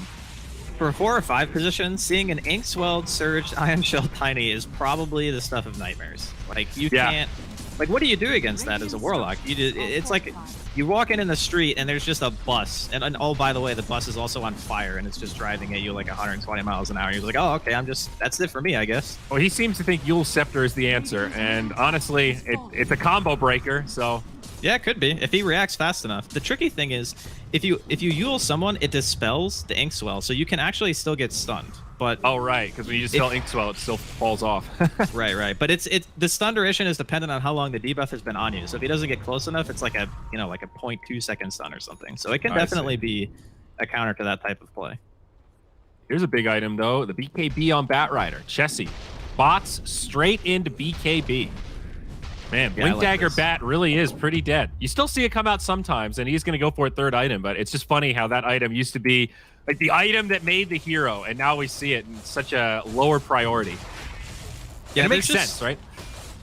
For a 4 or 5 position, seeing an Inkswelled, Surged, Ion Shell Tiny is probably the stuff of nightmares. Like, you can't... Like, what do you do against that as a Warlock? It's like you walk in the street and there's just a bus. And oh, by the way, the bus is also on fire and it's just driving at you like 120 miles an hour. You're like, oh, okay, that's it for me, I guess. Well, he seems to think Yule Scepter is the answer. And honestly, it's a combo breaker, so... Yeah, it could be, if he reacts fast enough. The tricky thing is, if you Yule someone, it dispels the Inkswell, so you can actually still get stunned. But oh, right, because when you just spell Inkswell, it still falls off. Right. But the stun duration is dependent on how long the debuff has been on you. So if he doesn't get close enough, it's like a 0.2 second stun or something. So it can definitely be a counter to that type of play. Here's a big item though: the BKB on Batrider. Chessie, bots straight into BKB. Man, Blink Dagger Bat really is pretty dead. You still see it come out sometimes, and he's going to go for a third item, but it's just funny how that item used to be like the item that made the hero, and now we see it in such a lower priority. Yeah, it makes sense, right?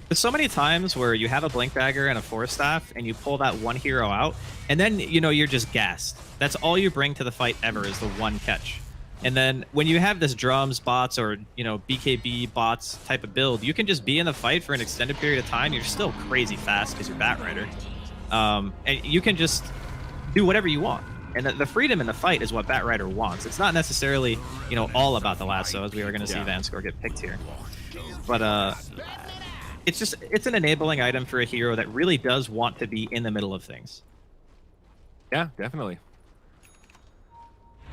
There's so many times where you have a Blink Dagger and a Force Staff, and you pull that one hero out, and then, you're just gassed. That's all you bring to the fight ever is the one catch. And then when you have this drums, bots, or, BKB bots type of build, you can just be in the fight for an extended period of time. You're still crazy fast because you're Batrider. And you can just do whatever you want. And the freedom in the fight is what Batrider wants. It's not necessarily, all about the lasso, as we are going to see Vanscore get picked here. But it's an enabling item for a hero that really does want to be in the middle of things. Yeah, definitely.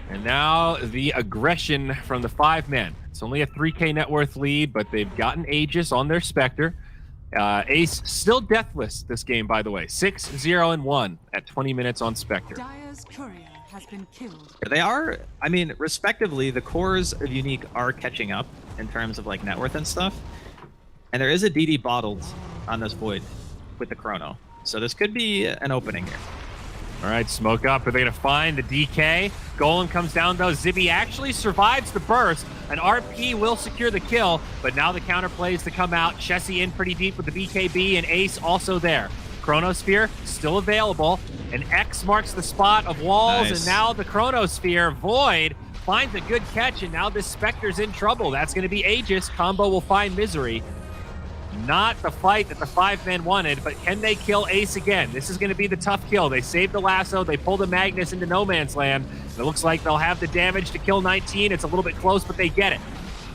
And now the aggression from the 5 men. It's only a 3K net worth lead, but they've gotten Aegis on their Spectre. Ace still deathless this game, by the way. 6-0-1 at 20 minutes on Spectre. Dire's courier has been killed. They are, respectively, the cores of Unique are catching up in terms of net worth and stuff. And there is a DD bottled on this Void with the Chrono. So this could be an opening here. All right, smoke up. Are they going to find the DK? Golem comes down, though. Zibby actually survives the burst. An RP will secure the kill, but now the counter plays to come out. Chessie in pretty deep with the BKB, and Ace also there. Chronosphere still available. An X marks the spot of walls, and now the Chronosphere. Void finds a good catch, and now this Spectre's in trouble. That's going to be Aegis. Combo will find Misery. Not the fight that the 5 men wanted, but can they kill Ace again? This is going to be the tough kill. They saved the lasso. They pulled the Magnus into no man's land. It looks like they'll have the damage to kill 19. It's a little bit close, but they get it.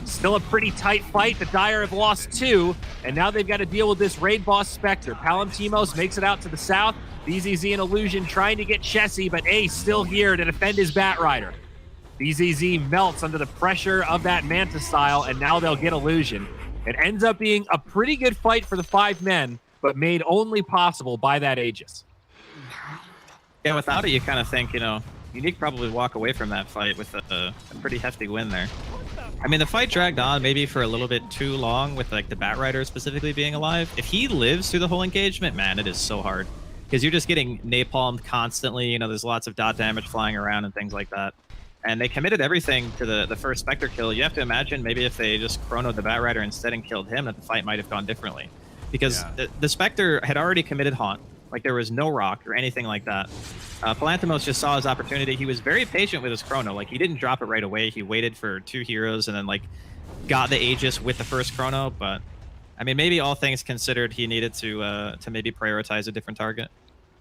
Still a pretty tight fight. The Dire have lost 2, and now they've got to deal with this raid boss Spectre. Palantimos makes it out to the south. BZZ and Illusion trying to get Chessie, but Ace still here to defend his Batrider. BZZ melts under the pressure of that Manta style, and now they'll get Illusion. It ends up being a pretty good fight for the 5 men, but made only possible by that Aegis. Yeah, without it, you kind of think, Unique probably walk away from that fight with a pretty hefty win there. The fight dragged on maybe for a little bit too long with the Batrider specifically being alive. If he lives through the whole engagement, man, it is so hard. Because you're just getting napalmed constantly. There's lots of dot damage flying around and things like that. And they committed everything to the first Spectre kill. You have to imagine maybe if they just chronoed the Batrider instead and killed him, that the fight might have gone differently. Because the Spectre had already committed Haunt. There was no rock or anything like that. Palantimos just saw his opportunity. He was very patient with his chrono. He didn't drop it right away. He waited for 2 heroes and then got the Aegis with the first chrono. But maybe all things considered, he needed to maybe prioritize a different target.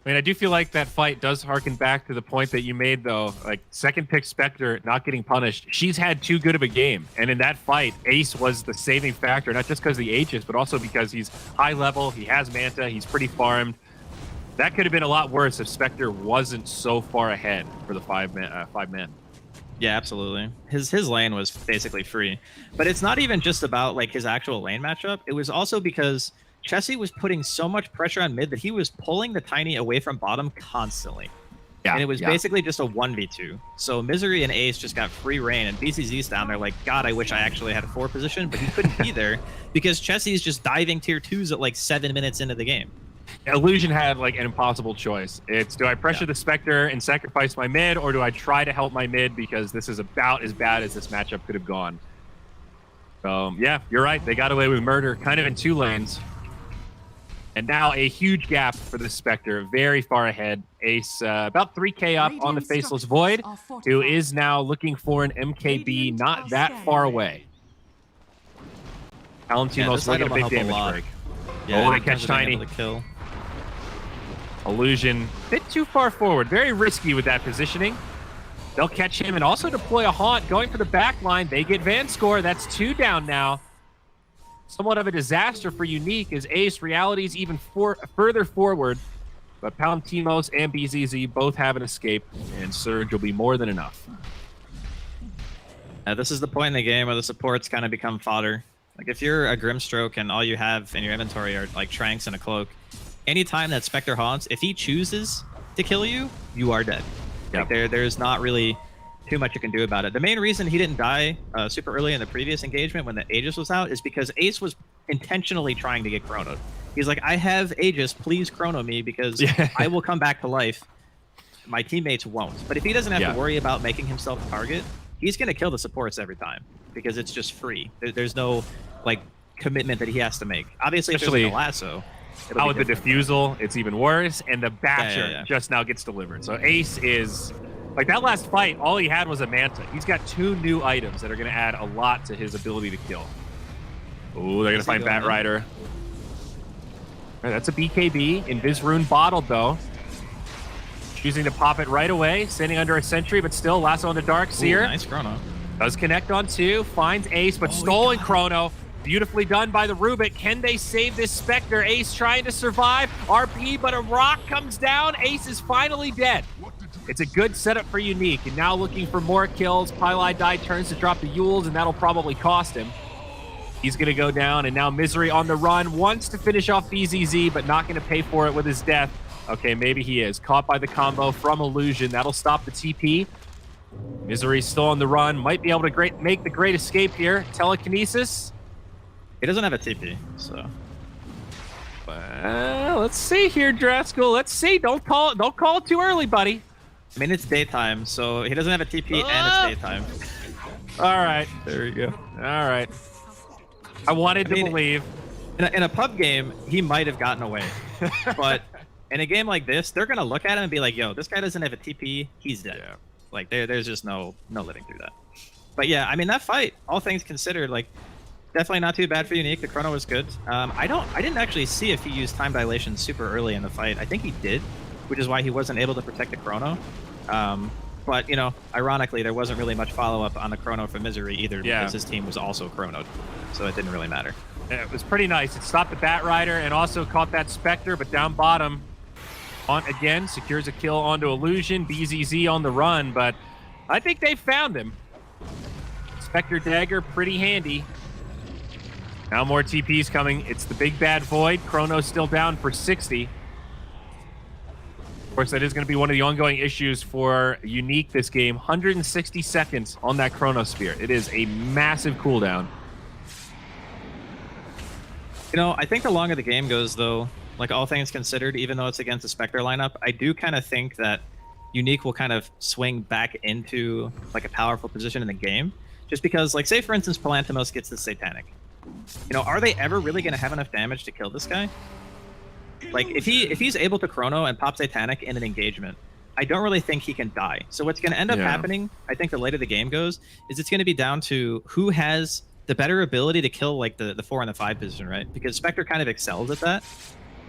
I do feel like that fight does harken back to the point that you made, though. Second pick Spectre not getting punished. She's had too good of a game. And in that fight, Ace was the saving factor, not just because of the Aegis, but also because he's high level, he has Manta, he's pretty farmed. That could have been a lot worse if Spectre wasn't so far ahead for the 5 men. Yeah, absolutely. His lane was basically free. But it's not even just about his actual lane matchup. It was also because Chessie was putting so much pressure on mid that he was pulling the Tiny away from bottom constantly. And it was basically just a 1v2. So Misery and Ace just got free reign, and BCZ's down there like, God, I wish I actually had a 4 position, but he couldn't be there because Chessie's just diving tier 2s at like 7 minutes into the game. Illusion had like an impossible choice. It's, do I pressure the Spectre and sacrifice my mid, or do I try to help my mid because this is about as bad as this matchup could have gone? Yeah, you're right. They got away with murder kind of in 2 lanes. And now a huge gap for the Spectre, very far ahead. Ace about 3k up on the Faceless Void, who is now looking for an MKB not that far away. Palantino's still get a big damage break. Yeah, they catch Tiny. Kill. Illusion, bit too far forward. Very risky with that positioning. They'll catch him and also deploy a Haunt. Going for the back line, they get Van score. That's 2 down now. Somewhat of a disaster for Unique as Ace Reality's even further forward. But Palantimos and BZZ both have an escape, and Surge will be more than enough. This is the point in the game where the supports kind of become fodder. Like if you're a Grimstroke and all you have in your inventory are like Tranks and a Cloak, anytime that Spectre haunts, if he chooses to kill you, you are dead. Like there's not really too much you can do about it. The main reason he didn't die super early in the previous engagement when the Aegis was out is because Ace was intentionally trying to get chronoed. He's like, I have Aegis, please chrono me because I will come back to life. My teammates won't. But if he doesn't have to worry about making himself a target, he's going to kill the supports every time because it's just free. There's no like commitment that he has to make. Obviously, especially if there's a lasso, with the diffusal, it's even worse, and the Basher just now gets delivered. So Ace is... Like, that last fight, all he had was a Manta. He's got 2 new items that are going to add a lot to his ability to kill. Oh, they're going to find Bat Rider. Right, that's a BKB. Invis Rune bottled, though. Choosing to pop it right away. Standing under a sentry, but still lasso on the Dark Seer. Nice chrono. Does connect on 2. Finds Ace, but stolen chrono. Beautifully done by the Rubik. Can they save this Spectre? Ace trying to survive. RP, but a rock comes down. Ace is finally dead. It's a good setup for Unique, and now looking for more kills. Pylai Die turns to drop the Yules, and that'll probably cost him. He's going to go down, and now Misery on the run. Wants to finish off BZZ, but not going to pay for it with his death. Okay, maybe he is. Caught by the combo from Illusion. That'll stop the TP. Misery's still on the run. Might be able to make the great escape here. Telekinesis. He doesn't have a TP, so... Well, let's see here, Draskell. Let's see. Don't call it too early, buddy. I mean, it's daytime, so he doesn't have a TP and it's daytime. All right. There you go. All right. I wanted to believe. In a pub game, he might have gotten away. But in a game like this, they're going to look at him and be like, yo, this guy doesn't have a TP. He's dead. Yeah. Like, there's just no living through that. But yeah, I mean, that fight, all things considered, like, definitely not too bad for Unique. The chrono was good. I didn't actually see if he used time dilation super early in the fight. I think he did, which is why he wasn't able to protect the chrono. But, you know, ironically, there wasn't really much follow-up on the chrono for Misery either because his team was also chronoed. So it didn't really matter. Yeah, it was pretty nice. It stopped the Bat Rider and also caught that Spectre, but down bottom, Haunt again, secures a kill onto Illusion. BZZ on the run, but I think they found him. Spectre Dagger, pretty handy. Now more TPs coming. It's the big bad Void. Chrono's still down for 60. Of course, that is going to be one of the ongoing issues for Unique this game. 160 seconds on that Chrono Spear. It is a massive cooldown. You know, I think the longer the game goes, though, like all things considered, even though it's against the Spectre lineup, I do kind of think that Unique will kind of swing back into like a powerful position in the game. Just because, like, say, for instance, Palantimos gets the Satanic. You know, are they ever really going to have enough damage to kill this guy? Like, if he's able to chrono and pop Satanic in an engagement, I don't really think he can die. So what's going to end up happening, I think the later the game goes, is it's going to be down to who has the better ability to kill, like, the 4 and the 5 position, right? Because Spectre kind of excels at that.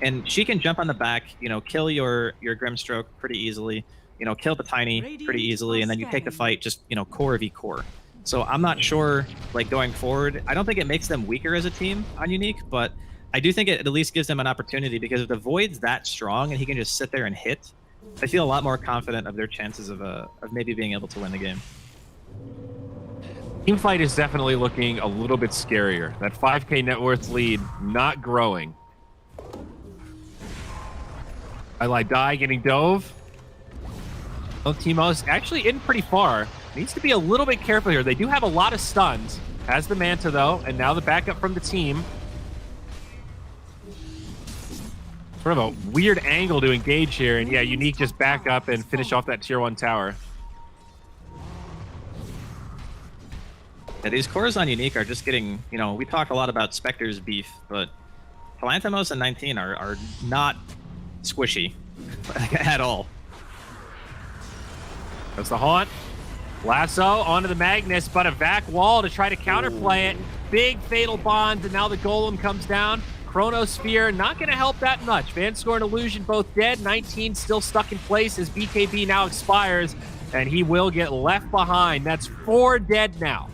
And she can jump on the back, you know, kill your Grimstroke pretty easily, you know, kill the Tiny pretty easily, and then you take the fight just, you know, core v core. So I'm not sure, like, going forward, I don't think it makes them weaker as a team on Unique, but I do think it at least gives them an opportunity, because if the Void's that strong and he can just sit there and hit, I feel a lot more confident of their chances of maybe being able to win the game. Teamfight is definitely looking a little bit scarier. That 5k net worth lead not growing. I Die getting dove. Well, Teemos actually in pretty far. Needs to be a little bit careful here. They do have a lot of stuns. Has the Manta, though, and now the backup from the team. Sort of a weird angle to engage here, and yeah, Unique just back up and finish off that tier 1 tower. Yeah, these cores on Unique are just getting, you know, we talk a lot about Spectre's beef, but Palanthamos and 19 are not squishy at all. That's the Haunt. Lasso onto the Magnus, but a vac wall to try to counterplay it. Big fatal bond, and now the Golem comes down. Chronosphere not going to help that much. Vanscore and Illusion both dead. 19 still stuck in place as BKB now expires, and he will get left behind. That's 4 dead now.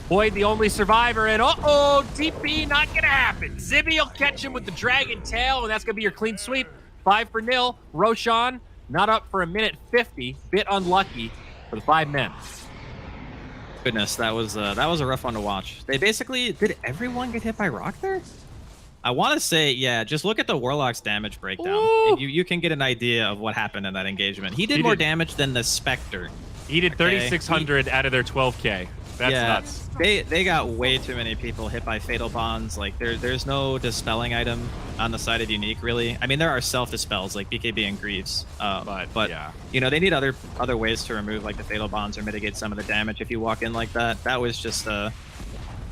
Void the only survivor, and uh-oh, TP not going to happen. Zibby will catch him with the Dragon Tail, and that's going to be your clean sweep. 5-0. Roshan not up for a minute 50. Bit unlucky for the 5 men. Goodness, that was a rough one to watch. They basically, did everyone get hit by rock there? I want to say, yeah, just look at the Warlock's damage breakdown, and you can get an idea of what happened in that engagement. He did more damage than the Spectre. He did 3,600 out of their 12k. That's nuts. They got way too many people hit by fatal bonds. Like there's no dispelling item on the side of Unique, really. I mean, there are self-dispels like BKB and Greaves, but yeah, you know, they need other ways to remove like the fatal bonds or mitigate some of the damage if you walk in like that. That was just a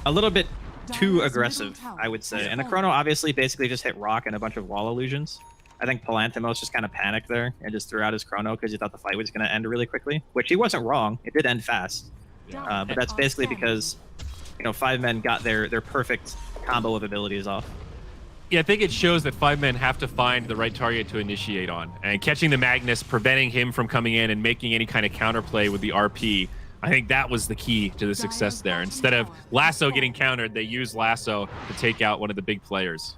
little bit too aggressive, I would say. And the Chrono obviously basically just hit rock and a bunch of wall illusions. I think Palanthamos just kind of panicked there and just threw out his Chrono because he thought the fight was going to end really quickly, which he wasn't wrong. It did end fast. But that's basically because, you know, 5 men got their perfect combo of abilities off. Yeah, I think it shows that 5 men have to find the right target to initiate on. And catching the Magnus, preventing him from coming in and making any kind of counterplay with the RP, I think that was the key to the success there. Instead of Lasso getting countered, they used Lasso to take out one of the big players.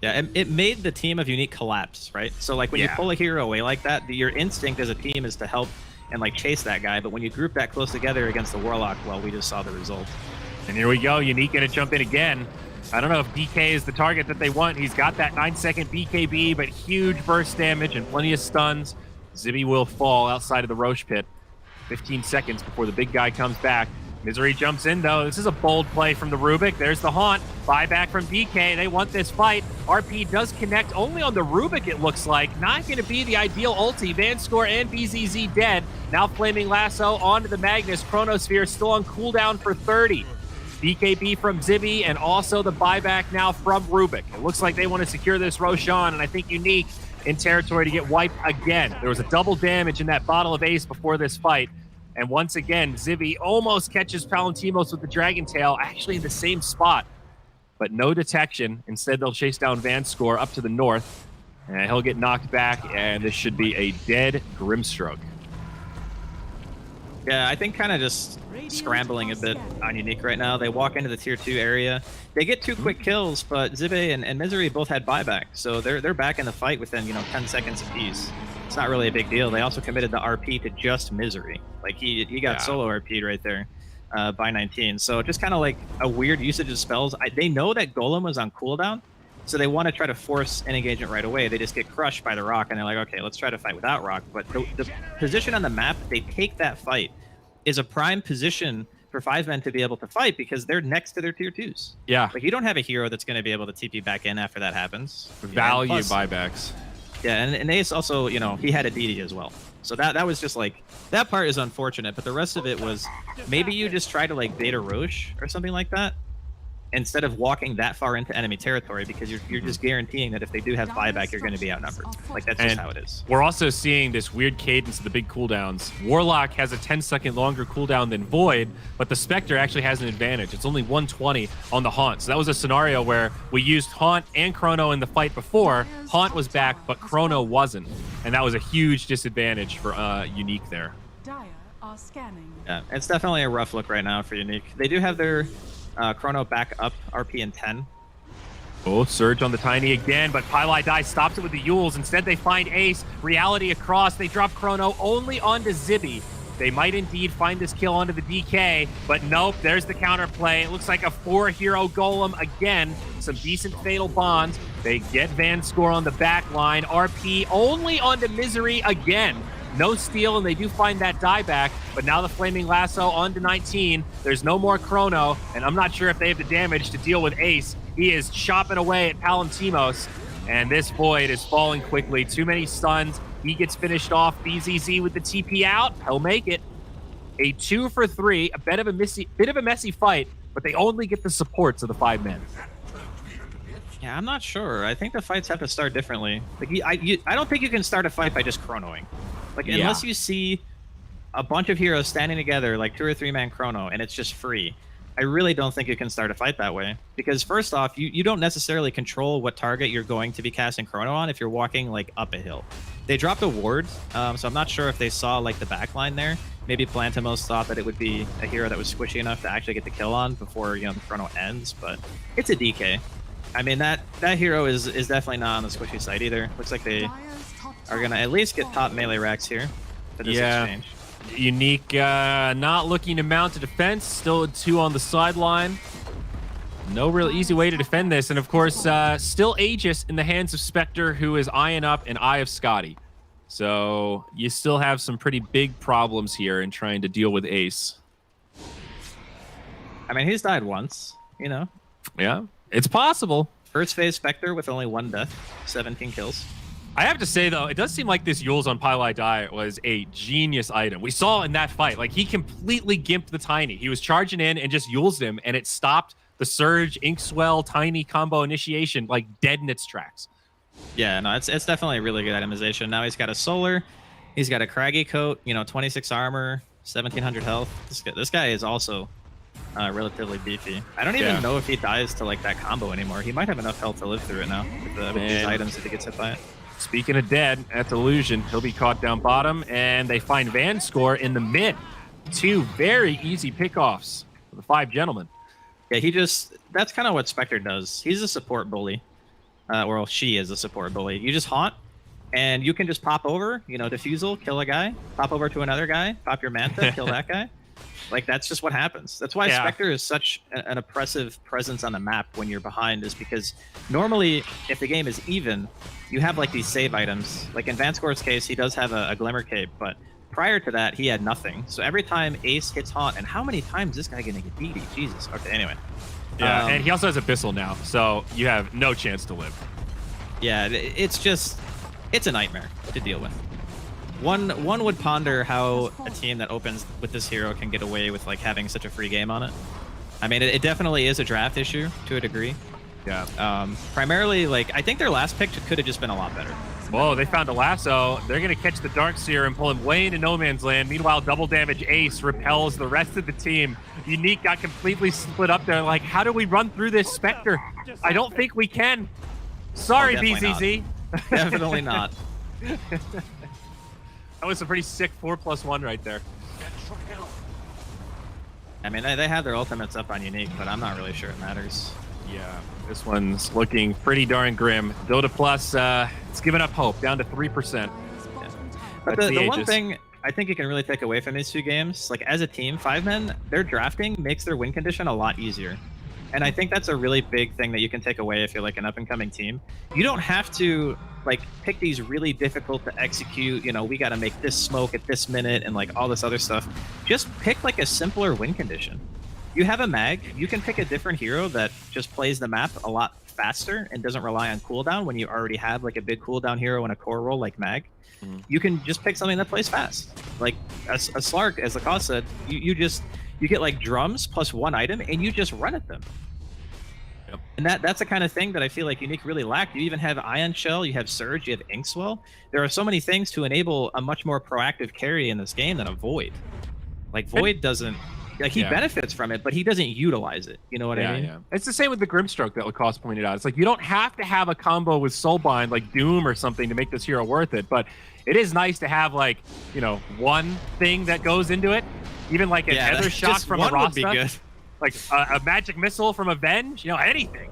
Yeah, it made the team of Unique collapse, right? So, like, when you pull a hero away like that, your instinct as a team is to help and like chase that guy, but when you group that close together against the Warlock, well, we just saw the result. And here we go, Unique gonna jump in again. I don't know if DK is the target that they want. He's got that 9-second BKB, but huge burst damage and plenty of stuns. Zibby will fall outside of the Roche pit. 15 seconds before the big guy comes back. Misery jumps in, though. This is a bold play from the Rubik. There's the Haunt. Buyback from DK. They want this fight. RP does connect only on the Rubik, it looks like. Not going to be the ideal ulti. Vanscore and BZZ dead. Now Flaming Lasso onto the Magnus. Chronosphere still on cooldown for 30. BKB from Zibby, and also the buyback now from Rubik. It looks like they want to secure this Roshan, and I think Unique in territory to get wiped again. There was a double damage in that bottle of Ace before this fight. And once again, Zibby almost catches Palanthamos with the Dragon Tail, actually in the same spot. But no detection. Instead, they'll chase down Vanscore up to the north. And he'll get knocked back, and this should be a dead Grimstroke. Yeah, I think kind of just scrambling a bit on Unique right now. They walk into the tier 2 area. They get 2 quick kills, but Zibby and Misery both had buyback. So they're back in the fight within, 10 seconds apiece. It's not really a big deal. They also committed the RP to just Misery. Like, he got solo RP'd right there by 19. So just kind of like a weird usage of spells. They know that Golem was on cooldown, so they want to try to force an engagement right away. They just get crushed by the Rock, and they're like, okay, let's try to fight without Rock. But the position on the map, they take that fight, is a prime position for 5 men to be able to fight because they're next to their tier 2s. Yeah. Like, you don't have a hero that's going to be able to TP back in after that happens. Value buybacks. Yeah, and Ace also, he had a DD as well. So that was just like, that part is unfortunate, but the rest of it was, maybe you just try to like bait a Roche or something like that, instead of walking that far into enemy territory, because you're just guaranteeing that if they do have buyback, you're going to be outnumbered. Like, that's just how it is. We're also seeing this weird cadence of the big cooldowns. Warlock has a 10-second longer cooldown than Void, but the Spectre actually has an advantage. It's only 120 on the Haunt. So that was a scenario where we used Haunt and Chrono in the fight before. Haunt was back, but Chrono wasn't. And that was a huge disadvantage for Unique there. Yeah, it's definitely a rough look right now for Unique. They do have their Chrono back up, RP in 10. Oh, Surge on the Tiny again, but Pylai Die stops it with the Yules. Instead, they find Ace. Reality across. They drop Chrono only onto Zibby. They might indeed find this kill onto the DK, but nope, there's the counterplay. It looks like a 4-hero Golem again. Some decent fatal bonds. They get Vanscore on the back line. RP only onto Misery again. No steal, and they do find that dieback, but now the Flaming Lasso onto 19. There's no more Chrono, and I'm not sure if they have the damage to deal with Ace. He is chopping away at Palantimos, and this Void is falling quickly. Too many stuns. He gets finished off. BZZ with the TP out. He'll make it. A 2 for 3, a bit of a messy fight, but they only get the supports of the 5 men. Yeah, I'm not sure. I think the fights have to start differently. Like, I don't think you can start a fight by just chronoing. Like, unless you see a bunch of heroes standing together, like 2 or 3 man chrono, and it's just free, I really don't think you can start a fight that way. Because first off, you don't necessarily control what target you're going to be casting chrono on if you're walking like up a hill. They dropped a ward, so I'm not sure if they saw like the backline there. Maybe Plantimos thought that it would be a hero that was squishy enough to actually get the kill on before, you know, the chrono ends, but it's a DK. I mean, that hero is definitely not on the squishy side either. Looks like they are gonna at least get top melee racks here for this exchange. Unique not looking to mount a defense, still 2 on the sideline. No real easy way to defend this, and of course, still Aegis in the hands of Spectre, who is eyeing up an Eye of Scotty. So you still have some pretty big problems here in trying to deal with Ace. I mean, he's died once, you know. Yeah, it's possible. First phase Spectre with only 1 death, 17 kills. I have to say, though, it does seem like this Yules on Pylai Die was a genius item. We saw in that fight, like, he completely gimped the Tiny. He was charging in and just Yulesed him, and it stopped the Surge, Inkswell, Tiny combo initiation, like, dead in its tracks. Yeah, no, it's definitely a really good itemization. Now he's got a Solar, he's got a Craggy Coat, you know, 26 armor, 1700 health. This guy is also relatively beefy. I don't even know if he dies to, like, that combo anymore. He might have enough health to live through it now with these items if he gets hit by it. Speaking of dead, that's Illusion. He'll be caught down bottom, and they find Van Score in the mid. 2 very easy pickoffs for the 5 gentlemen. Yeah, that's kind of what Spectre does. He's a support bully. Well, she is a support bully. You just haunt, and you can just pop over, you know, defusal, kill a guy, pop over to another guy, pop your Manta, kill that guy. Like, that's just what happens. That's why Spectre is such an oppressive presence on the map when you're behind, is because normally, if the game is even, you have, like, these save items. Like, in Vanscore's case, he does have a Glimmer Cape, but prior to that, he had nothing. So every time Ace hits Haunt, and how many times is this guy gonna get beaty? Jesus. Okay, anyway. Yeah, and he also has Abyssal now, so you have no chance to live. Yeah, it's a nightmare to deal with. One would ponder how a team that opens with this hero can get away with, like, having such a free game on it. I mean, it definitely is a draft issue to a degree. Yeah. Primarily, like, I think their last pick could have just been a lot better. Whoa, they found a lasso. They're going to catch the Darkseer and pull him way into no man's land. Meanwhile, double damage Ace repels the rest of the team. Unique got completely split up there. Like, how do we run through this Spectre? I don't think we can. Sorry, BZZ. Definitely not. That was a pretty sick 4+1 right there. I mean, they have their ultimates up on Unique, but I'm not really sure it matters. Yeah, this one's looking pretty darn grim. Dota Plus, it's given up hope, down to 3%. Yeah. But the one thing I think you can really take away from these 2 games, like, as a team, 5 men, their drafting makes their win condition a lot easier. And I think that's a really big thing that you can take away if you're, like, an up-and-coming team. You don't have to, like, pick these really difficult to execute, you know, we got to make this smoke at this minute and, like, all this other stuff. Just pick, like, a simpler win condition. You have a mag, you can pick a different hero that just plays the map a lot faster and doesn't rely on cooldown when you already have, like, a big cooldown hero in a core role like mag. You can just pick something that plays fast. Like, a Slark, as Lacoste said, you get, like, drums plus 1 item, and you just run at them. Yep. And that's the kind of thing that I feel like Unique really lacked. You even have Ion Shell, you have Surge, you have Inkswell. There are so many things to enable a much more proactive carry in this game than a Void. Like, Void doesn't... Like, he benefits from it, but he doesn't utilize it. You know what I mean? Yeah. It's the same with the Grimstroke that Lacoste pointed out. It's like, you don't have to have a combo with Soulbind, like Doom or something, to make this hero worth it. But it is nice to have, like, you know, one thing that goes into it. Even, like, a Nether Shock from a Rasta. Would be good. Like, a Magic Missile from Avenge. You know, anything.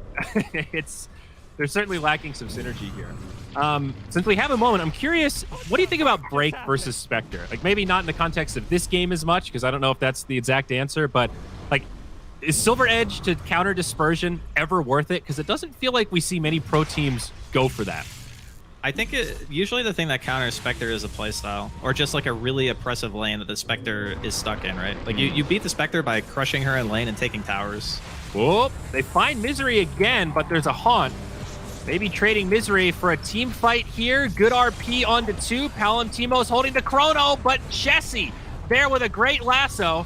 They're certainly lacking some synergy here. Since we have a moment, I'm curious, what do you think about Break versus Spectre? Like, maybe not in the context of this game as much, because I don't know if that's the exact answer, but, like, is Silver Edge to counter Dispersion ever worth it? Because it doesn't feel like we see many pro teams go for that. I think usually the thing that counters Spectre is a playstyle, or just like a really oppressive lane that the Spectre is stuck in, right? Like you beat the Spectre by crushing her in lane and taking towers. Whoop. They find Misery again, but there's a haunt. Maybe trading Misery for a team fight here. Good RP onto 2. Palantimos holding the Chrono, but Jesse there with a great lasso.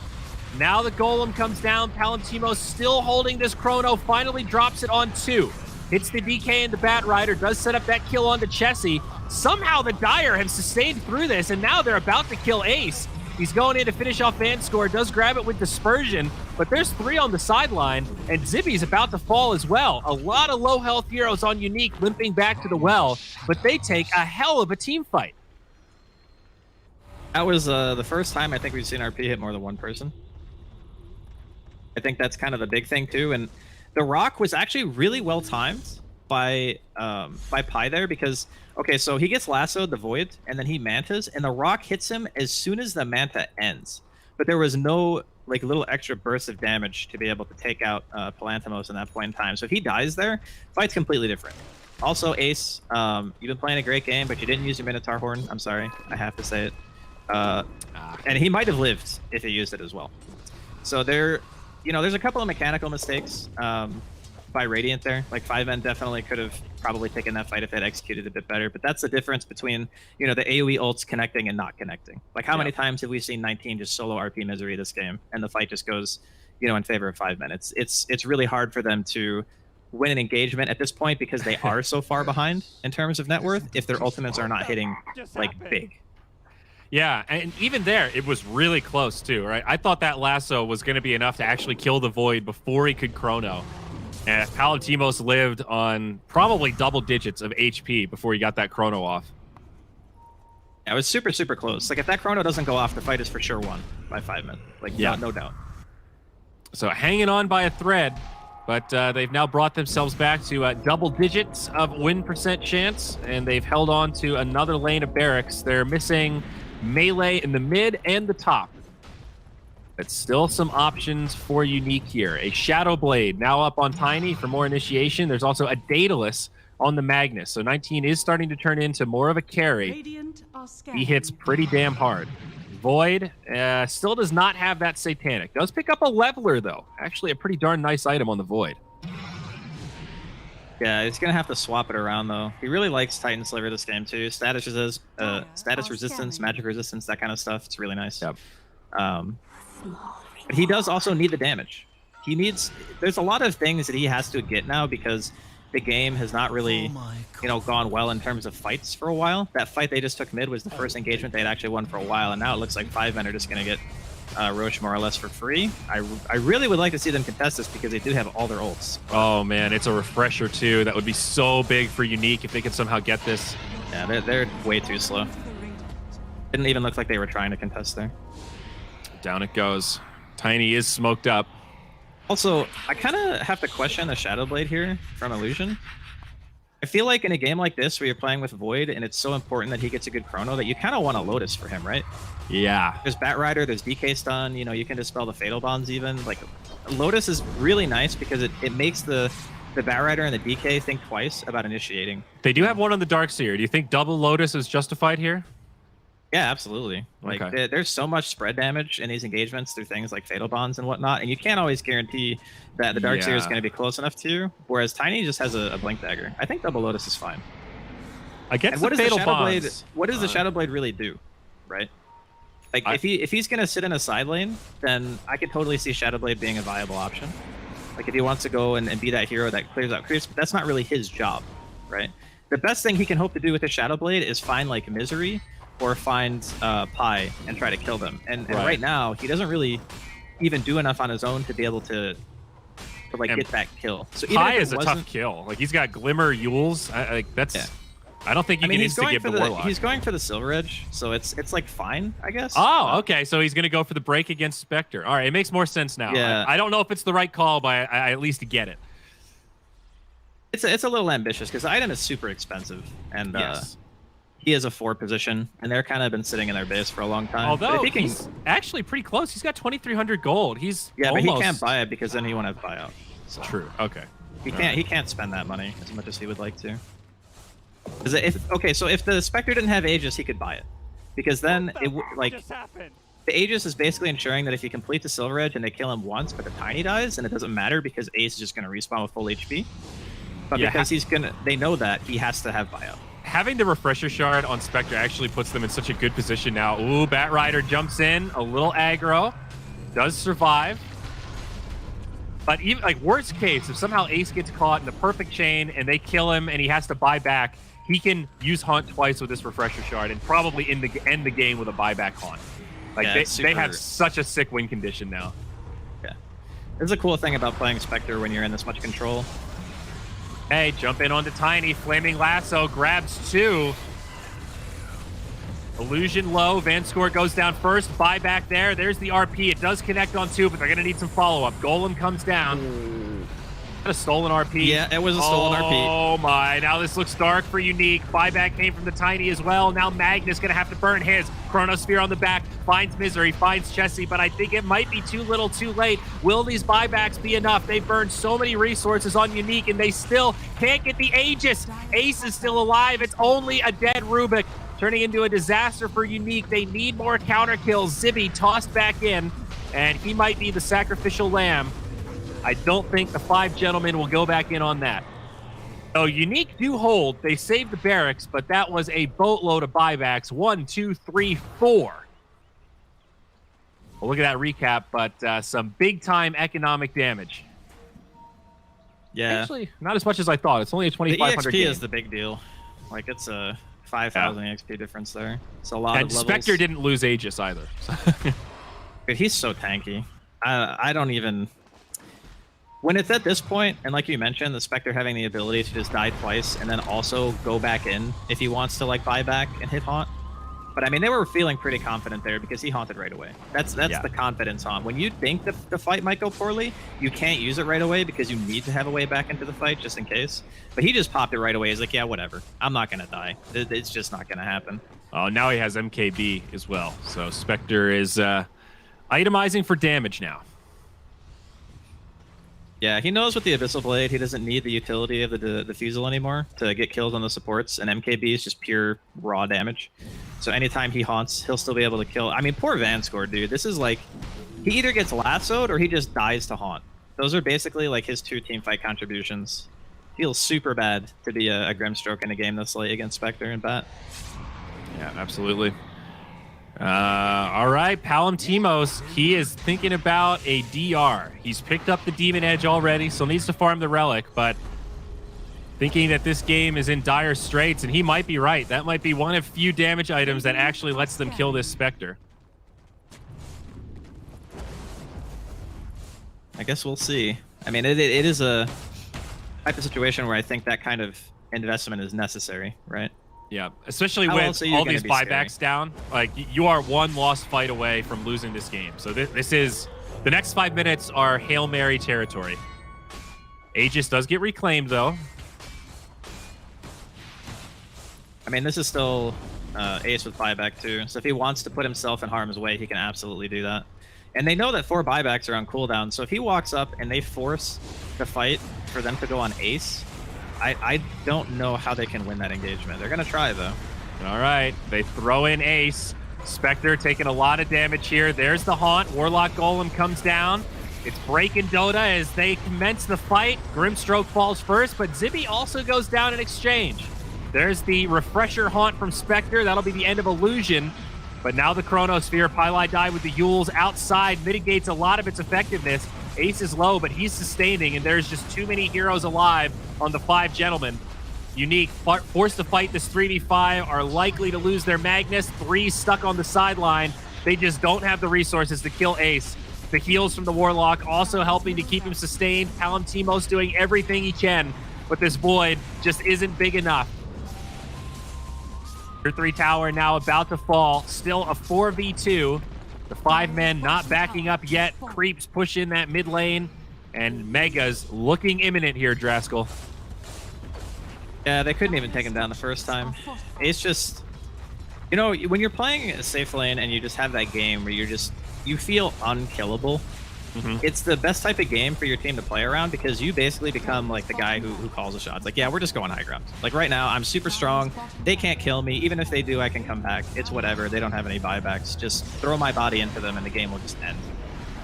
Now the Golem comes down. Palantimos still holding this Chrono, finally drops it on 2. Hits the DK and the Bat Rider, does set up that kill onto Chessie. Somehow the Dire have sustained through this, and now they're about to kill Ace. He's going in to finish off Vanscore, does grab it with Dispersion, but there's 3 on the sideline, and Zibby's about to fall as well. A lot of low health heroes on Unique limping back to the well, but they take a hell of a team fight. That was the first time I think we've seen RP hit more than one person. I think that's kind of the big thing too, and the Rock was actually really well timed by Pi there, because okay, so he gets lassoed the Void and then he mantas, and the Rock hits him as soon as the manta ends. But there was no like little extra burst of damage to be able to take out Palantimos in that point in time. So if he dies there, fight's completely different. Also, Ace, you've been playing a great game, but you didn't use your Minotaur Horn. I'm sorry, I have to say it. And he might have lived if he used it as well. So there's a couple of mechanical mistakes by Radiant there. Like 5N definitely could have probably taken that fight if they'd executed a bit better. But that's the difference between, the AoE ults connecting and not connecting. Like how many times have we seen 19 just solo RP Misery this game, and the fight just goes, in favor of 5Men? It's really hard for them to win an engagement at this point because they are so far behind in terms of net worth if their ultimates are not hitting like big. Yeah, and even there, it was really close too, right? I thought that lasso was going to be enough to actually kill the Void before he could Chrono. And Palantimos lived on probably double digits of HP before he got that Chrono off. Yeah, it was super, super close. Like, if that Chrono doesn't go off, the fight is for sure won by 5Men. Like, yeah, no doubt. So hanging on by a thread, but they've now brought themselves back to double digits of win % chance, and they've held on to another lane of barracks. They're missing melee in the mid and the top. But still some options for Unique here. A Shadow Blade now up on Tiny for more initiation. There's also a Daedalus on the Magnus. So 19 is starting to turn into more of a carry. He hits pretty damn hard. Void still does not have that Satanic. Does pick up a Leveler, though. Actually, a pretty darn nice item on the Void. Yeah, he's going to have to swap it around, though. He really likes Titan Sliver this game, too. Status resistance, magic resistance, that kind of stuff. It's really nice. Yep. But he does also need the damage. There's a lot of things that he has to get now because the game has not really, gone well in terms of fights for a while. That fight they just took mid was the first engagement they'd actually won for a while, and now it looks like 5Men are just going to get Roche more or less for free. I really would like to see them contest this because they do have all their ults. Oh man, it's a refresher too. That would be so big for Unique if they could somehow get this. Yeah, they're way too slow. Didn't even look like they were trying to contest there. Down it goes. Tiny is smoked up. Also, I kind of have to question the Shadow Blade here from Illusion. I feel like in a game like this where you're playing with Void and it's so important that he gets a good Chrono that you kind of want a Lotus for him, right? Yeah. There's Bat Rider, there's DK Stun, you can dispel the Fatal Bonds even. Like, Lotus is really nice because it makes the Bat Rider and the DK think twice about initiating. They do have one on the Darkseer. Do you think double Lotus is justified here? Yeah, absolutely. Like, okay. There's so much spread damage in these engagements through things like Fatal Bonds and whatnot, and you can't always guarantee that the Darkseer is going to be close enough to you, whereas Tiny just has a Blink Dagger. I think double Lotus is fine. Against the Fatal Bonds. What does the Shadow Blade really do, right? Like, if he's going to sit in a side lane, then I could totally see Shadow Blade being a viable option. Like, if he wants to go and be that hero that clears out creeps, but that's not really his job, right? The best thing he can hope to do with the Shadow Blade is find, like, Misery or find Pi and try to kill them. And right now, he doesn't really even do enough on his own to be able to get that kill. So Pi is a tough kill. Like, he's got Glimmer, Yules. I don't think you can insta-give the Warlock. He's going for the Silver Edge, so it's like fine, I guess. Oh, okay. So he's going to go for the break against Spectre. All right, it makes more sense now. Yeah. I don't know if it's the right call, but I at least get it. It's a little ambitious because the item is super expensive, and he has a 4 position, and they're kind of been sitting in their base for a long time. Although he's actually pretty close. He's got 2,300 gold. He's but he can't buy it because then he won't have buyout. So. True. Okay. He can't spend that money as much as he would like to. So if the Spectre didn't have Aegis, he could buy it, because then the Aegis is basically ensuring that if you complete the Silver Edge and they kill him once, but the Tiny dies, and it doesn't matter because Ace is just going to respawn with full HP. But because they know that he has to have buyout. Having the Refresher Shard on Spectre actually puts them in such a good position now. Ooh, Bat Rider jumps in, a little aggro, does survive. But even like worst case, if somehow Ace gets caught in the perfect chain and they kill him and he has to buy back, he can use Haunt twice with this Refresher Shard and probably end the game with a buyback Haunt. Like they have such a sick win condition now. Yeah, this is a cool thing about playing Spectre when you're in this much control. Hey, jump in onto Tiny, Flaming Lasso, grabs 2. Illusion low, Vanscore goes down first, buyback there. There's the RP. It does connect on 2, but they're gonna need some follow-up. Golem comes down. A stolen RP. Yeah, it was a stolen RP. Oh my, now this looks dark for Unique. Buyback came from the Tiny as well. Now Magnus gonna have to burn his. Chronosphere on the back, finds Misery, finds Chessie, but I think it might be too little too late. Will these buybacks be enough? They've burned so many resources on Unique and they still can't get the Aegis. Ace is still alive. It's only a dead Rubik, turning into a disaster for Unique. They need more counter kills. Zibby tossed back in, and he might be the sacrificial lamb. I don't think the 5 gentlemen will go back in on that. So Unique do hold. They saved the barracks, but that was a boatload of buybacks. 1, 2, 3, 4. Well, look at that recap, but some big-time economic damage. Yeah. Actually, not as much as I thought. It's only a 2,500 The EXP game. is the big deal. Like, it's a 5,000 EXP difference there. It's a lot of levels. And Spectre didn't lose Aegis either. Dude, he's so tanky. I don't even... When it's at this point, and like you mentioned, the Spectre having the ability to just die twice and then also go back in if he wants to like buy back and hit Haunt. But I mean, they were feeling pretty confident there because he haunted right away. That's the confidence Haunt. When you think the fight might go poorly, you can't use it right away because you need to have a way back into the fight just in case. But he just popped it right away. He's like, yeah, whatever. I'm not going to die. It's just not going to happen. Oh, now he has MKB as well. So Spectre is itemizing for damage now. Yeah, he knows with the Abyssal Blade, he doesn't need the utility of the Defusal anymore to get kills on the supports, and MKB is just pure raw damage. So anytime he haunts, he'll still be able to kill. I mean, poor Vanscore, dude. This is like, he either gets lassoed or he just dies to haunt. Those are basically like his 2 teamfight contributions. Feels super bad to be a Grimstroke in a game this late against Spectre and Bat. Yeah, absolutely. All right, Palantimos, he is thinking about a DR. He's picked up the Demon Edge already, so needs to farm the Relic, but thinking that this game is in dire straits, and he might be right. That might be one of few damage items that actually lets them kill this Spectre. I guess we'll see. I mean, it is a type of situation where I think that kind of investment is necessary, right? Yeah, especially with all these buybacks down. Like, you are 1 lost fight away from losing this game. So this is... The next 5 minutes are Hail Mary territory. Aegis does get reclaimed, though. I mean, this is still Ace with buyback, too. So if he wants to put himself in harm's way, he can absolutely do that. And they know that 4 buybacks are on cooldown. So if he walks up and they force the fight for them to go on Ace... I don't know how they can win that engagement. They're going to try, though. All right. They throw in Ace. Spectre taking a lot of damage here. There's the Haunt. Warlock Golem comes down. It's breaking Dota as they commence the fight. Grimstroke falls first, but Zibby also goes down in exchange. There's the Refresher Haunt from Spectre. That'll be the end of Illusion. But now the Chronosphere. Pylai die with the Yules outside mitigates a lot of its effectiveness. Ace is low, but he's sustaining, and there's just too many heroes alive on the 5 gentlemen. Unique, forced to fight this 3v5, are likely to lose their Magnus. 3 stuck on the sideline. They just don't have the resources to kill Ace. The heals from the Warlock also helping to keep him sustained. Palantimos doing everything he can, but this Void just isn't big enough. Tier 3 tower now about to fall. Still a 4v2. The 5 men not backing up yet. Creeps push in that mid lane. And Mega's looking imminent here, Draskell. Yeah, they couldn't even take him down the first time. It's just... You know, when you're playing a safe lane and you just have that game where you feel unkillable, it's the best type of game for your team to play around because you basically become like the guy who calls the shots. Like, yeah, we're just going high ground. Like right now, I'm super strong. They can't kill me. Even if they do, I can come back. It's whatever. They don't have any buybacks. Just throw my body into them and the game will just end.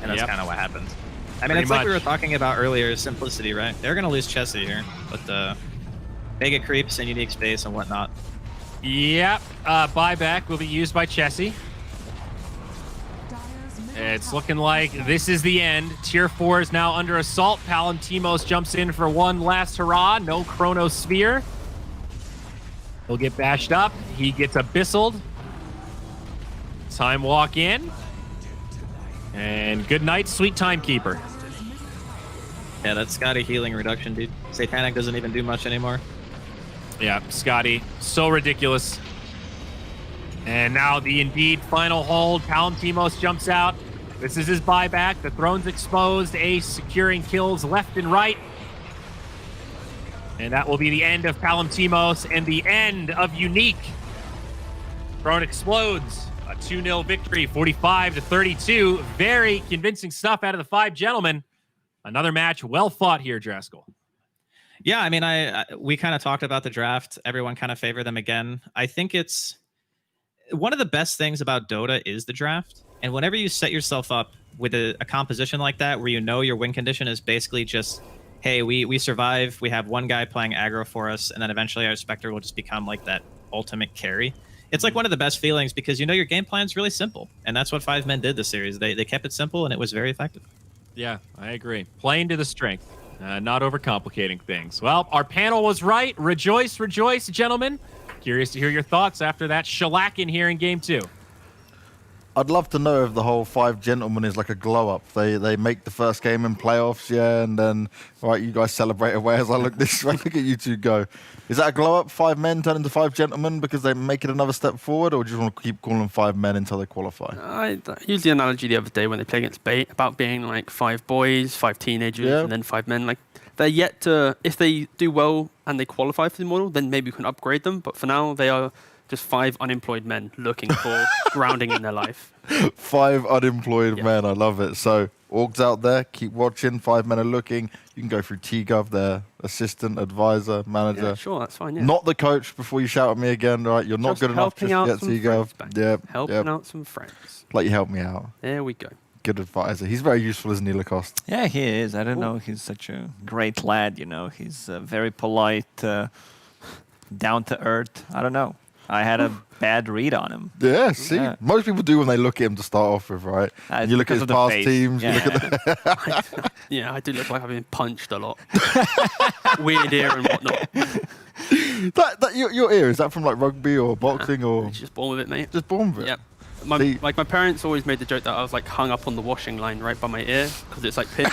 And that's kind of what happens. I mean, it's like we were talking about earlier, simplicity, right? They're going to lose Chessie here, but mega creeps and unique space and whatnot. Yep, buyback will be used by Chessie. It's looking like this is the end. Tier 4 is now under assault. Palantimos jumps in for one last hurrah. No Chronosphere. He'll get bashed up. He gets abyssaled. Time walk in. And good night, sweet timekeeper. Yeah, that's Scotty healing reduction, dude. Satanic doesn't even do much anymore. Yeah, Scotty, so ridiculous. And now the indeed final hold. Palantimos jumps out. This is his buyback. The throne's exposed. Ace securing kills left and right. And that will be the end of Palantimos and the end of Unique. Throne explodes. A 2-0 victory, 45-32. Very convincing stuff out of the 5 gentlemen. Another match well fought here, Draskell. Yeah, I mean, we kind of talked about the draft. Everyone kind of favored them again. I think it's one of the best things about Dota is the draft. And whenever you set yourself up with a composition like that, where you know your win condition is basically just, hey, we survive, we have one guy playing aggro for us, and then eventually our Spectre will just become like that ultimate carry. It's like one of the best feelings because you know your game plan is really simple. And that's what 5 Men did this series. They kept it simple, and it was very effective. Yeah, I agree. Playing to the strength, not overcomplicating things. Well, our panel was right. Rejoice, rejoice, gentlemen. Curious to hear your thoughts after that shellacking here in Game 2. I'd love to know if the whole 5 gentlemen is like a glow up. They make the first game in playoffs, yeah, and then right, you guys celebrate away as I look this way. Look at you two go. Is that a glow up? 5 men turn into 5 gentlemen because they make it another step forward, or do you want to keep calling them 5 men until they qualify? I used the analogy the other day when they play against Bait about being like 5 boys, 5 teenagers, and then 5 men. Like they're yet to, if they do well and they qualify for the model, then maybe we can upgrade them. But for now, they are just 5 unemployed men looking for grounding in their life. 5 unemployed men, I love it. So, orgs out there, keep watching. 5 men are looking. You can go through TGov, their assistant, advisor, manager. Yeah, sure, that's fine. Yeah. Not the coach before you shout at me again, right? You're not Just good enough just to get TGov. Yep. Helping out some friends. Like you helped me out. There we go. Good advisor. He's very useful, isn't he, Lacoste? Yeah, he is. I don't know. He's such a great lad, you know. He's very polite, down to earth. I don't know. I had a bad read on him. Yeah, see? Yeah. Most people do when they look at him to start off with, right? You look at his past teams. Yeah. You look at yeah, I do look like I've been punched a lot. Weird ear and whatnot. Your ear, is that from like rugby or boxing? Or just born with it, mate. Just born with it? Yep. My parents always made the joke that I was like hung up on the washing line right by my ear because it's like pinched.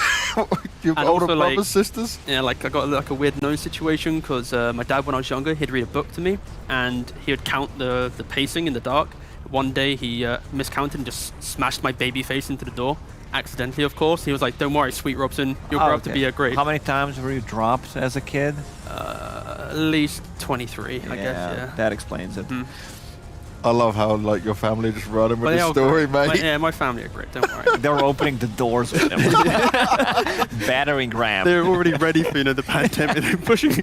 Your and older also, brothers, like, sisters? Yeah, like I got like a weird nose situation because my dad, when I was younger, he'd read a book to me and he would count the pacing in the dark. One day he miscounted and just smashed my baby face into the door. Accidentally, of course. He was like, "Don't worry, sweet Robson, you'll grow up to be a great." How many times were you dropped as a kid? At least 23, I guess. Yeah, that explains it. I love how like your family just running with the story, mate. My family are great. Don't worry. They were opening the doors with them. Battering ram. They're already ready for the pandemic. They're pushing.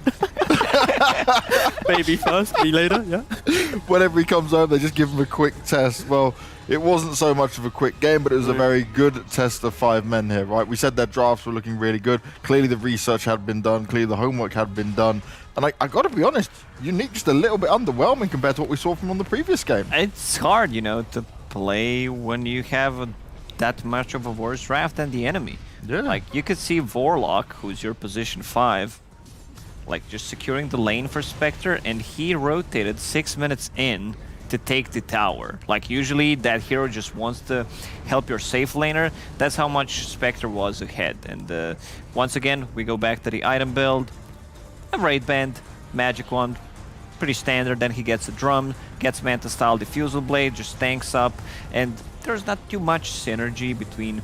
Baby first, me later. Yeah. Whenever he comes home, they just give him a quick test. Well, it wasn't so much of a quick game, but it was a very good test of 5 men here, right? We said their drafts were looking really good. Clearly, the research had been done. Clearly, the homework had been done. And I got to be honest, Unique just a little bit underwhelming compared to what we saw from on the previous game. It's hard, to play when you have that much of a worse draft than the enemy. Yeah. Like, you could see Vorlock, who's your position 5, like, just securing the lane for Spectre, and he rotated 6 minutes in to take the tower. Like, usually that hero just wants to help your safe laner. That's how much Spectre was ahead. And once again, we go back to the item build. A Raid Band, Magic Wand, pretty standard. Then he gets a drum, gets Manta Style Diffusal Blade, just tanks up. And there's not too much synergy between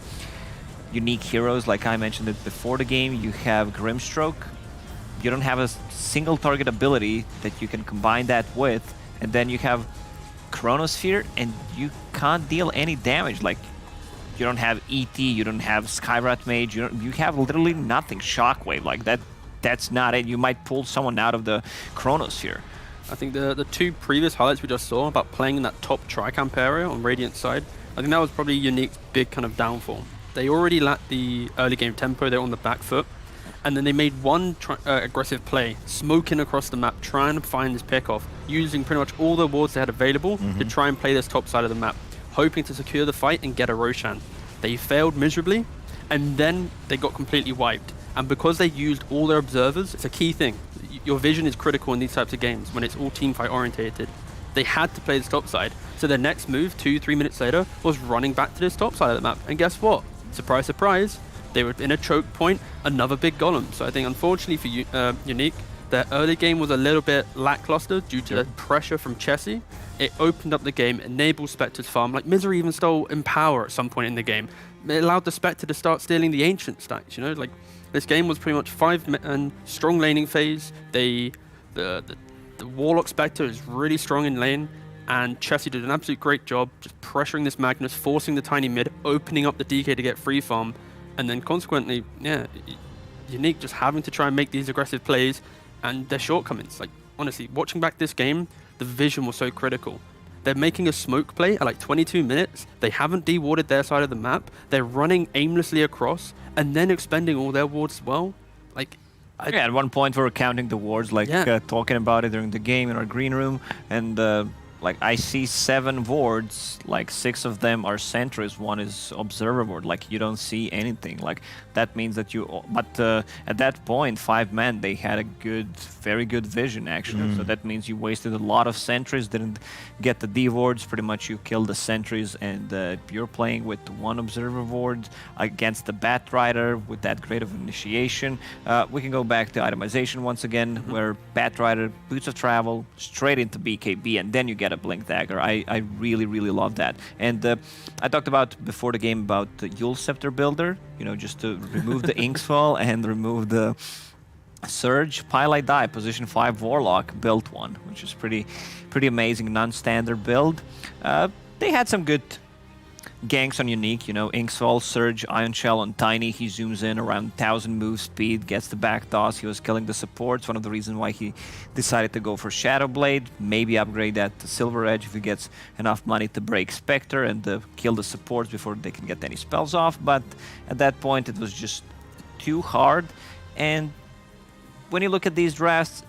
unique heroes. Like I mentioned it before the game, you have Grimstroke. You don't have a single target ability that you can combine that with. And then you have Chronosphere, and you can't deal any damage. Like, You don't have ET, you don't have Skyrat Mage, you have literally nothing. Shockwave, like that's not it. You might pull someone out of the Chronosphere. I think the two previous highlights we just saw about playing in that top tri-camp area on Radiant's side, I think that was probably Unique's big kind of downfall. They already lacked the early game tempo, they're on the back foot, and then they made one aggressive play, smoking across the map, trying to find this pick-off, using pretty much all the wards they had available to try and play this top side of the map, hoping to secure the fight and get a Roshan. They failed miserably, and then they got completely wiped. And because they used all their observers, it's a key thing. Your vision is critical in these types of games when it's all teamfight orientated. They had to play this top side. So their next move, 2-3 minutes later, was running back to this top side of the map. And guess what? Surprise, surprise. They were in a choke point, another big golem. So I think unfortunately for Unique, their early game was a little bit lackluster due to the pressure from Chessie. It opened up the game, enabled Spectre's farm. Like Misery even stole Empower at some point in the game. It allowed the Spectre to start stealing the Ancient stacks, you know? Like this game was pretty much 5-man strong laning phase. The Warlock Spectre is really strong in lane, and Chessie did an absolute great job just pressuring this Magnus, forcing the tiny mid, opening up the DK to get free farm, and then consequently, Unique just having to try and make these aggressive plays and their shortcomings. Like honestly, watching back this game, the vision was so critical. They're making a smoke play at like 22 minutes. They haven't de-warded their side of the map. They're running aimlessly across and then expending all their wards as well. Like, at one point we were counting the wards, like talking about it during the game in our green room, and like I see 7 wards, like 6 of them are sentries, 1 is observer ward. Like you don't see anything. Like that means that but at that point, 5 men, they had a very good vision actually. So that means you wasted a lot of sentries, didn't get the D wards. Pretty much you killed the sentries, and you're playing with 1 observer ward against the Batrider with that great of initiation. We can go back to itemization once again, where Batrider, Boots of Travel, straight into BKB, and then you get a Blink Dagger. I really, really love that. And I talked about before the game about the Yule Scepter builder, you know, just to remove the Inksfall and remove the Surge. Pile Die, position 5 Warlock, built one, which is pretty amazing, non-standard build. They had some good ganks on Unique, you know, Inksfall, Surge, Ion Shell on Tiny. He zooms in around 1000 move speed, gets the back toss. He was killing the supports. One of the reasons why he decided to go for Shadow Blade, maybe upgrade that to Silver Edge if he gets enough money to break Spectre and kill the supports before they can get any spells off. But at that point, it was just too hard. And when you look at these drafts,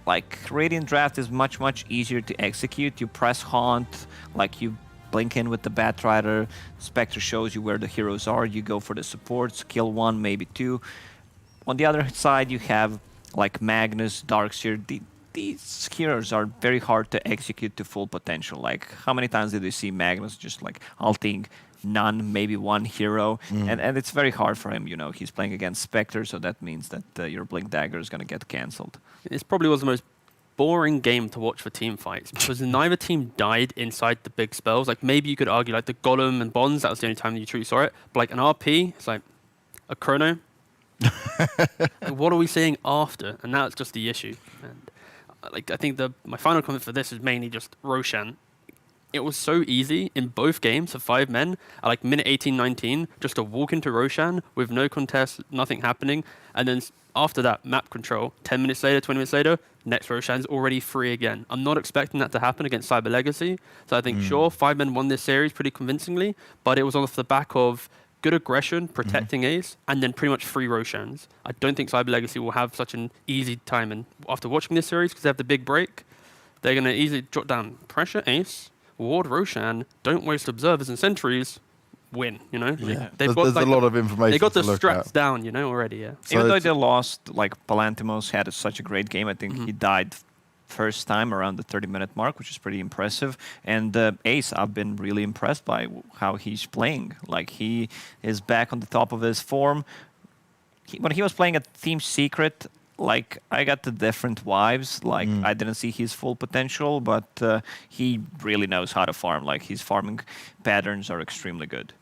like Radiant draft is much easier to execute. You press Haunt, like you blink in with the Batrider, Spectre shows you where the heroes are, you go for the supports, kill 1, maybe 2. On the other side, you have like Magnus, Darkseer. These heroes are very hard to execute to full potential. Like, how many times did you see Magnus just like ulting none, maybe 1 hero? And it's very hard for him, you know, he's playing against Spectre, so that means that your Blink Dagger is going to get cancelled. This probably was the most boring game to watch for team fights because neither team died inside the big spells. Like maybe you could argue like the Golem and Bonds, that was the only time you truly saw it. But like an RP, it's like a Chrono. What are we seeing after? And that's just the issue. And like I think my final comment for this is mainly just Roshan. It was so easy in both games for 5 men at like minute 18, 19, just to walk into Roshan with no contest, nothing happening. And then after that, map control, 10 minutes later, 20 minutes later, next Roshan's already free again. I'm not expecting that to happen against Cyber Legacy. So I think, sure, 5 men won this series pretty convincingly, but it was off the back of good aggression, protecting Ace, and then pretty much free Roshans. I don't think Cyber Legacy will have such an easy time. And after watching this series, because they have the big break, they're going to easily jot down pressure Ace, ward Roshan, don't waste observers and sentries, win, you know? Yeah. There's a lot of information. They got the to look strats at. down, you know, already, yeah. So even though they lost, like Palantimos had such a great game, I think he died first time around the 30-minute mark, which is pretty impressive. And Ace, I've been really impressed by how he's playing. Like, he is back on the top of his form. When he was playing at Team Secret, like, I got the different vibes. Like, I didn't see his full potential, but he really knows how to farm. Like, his farming patterns are extremely good.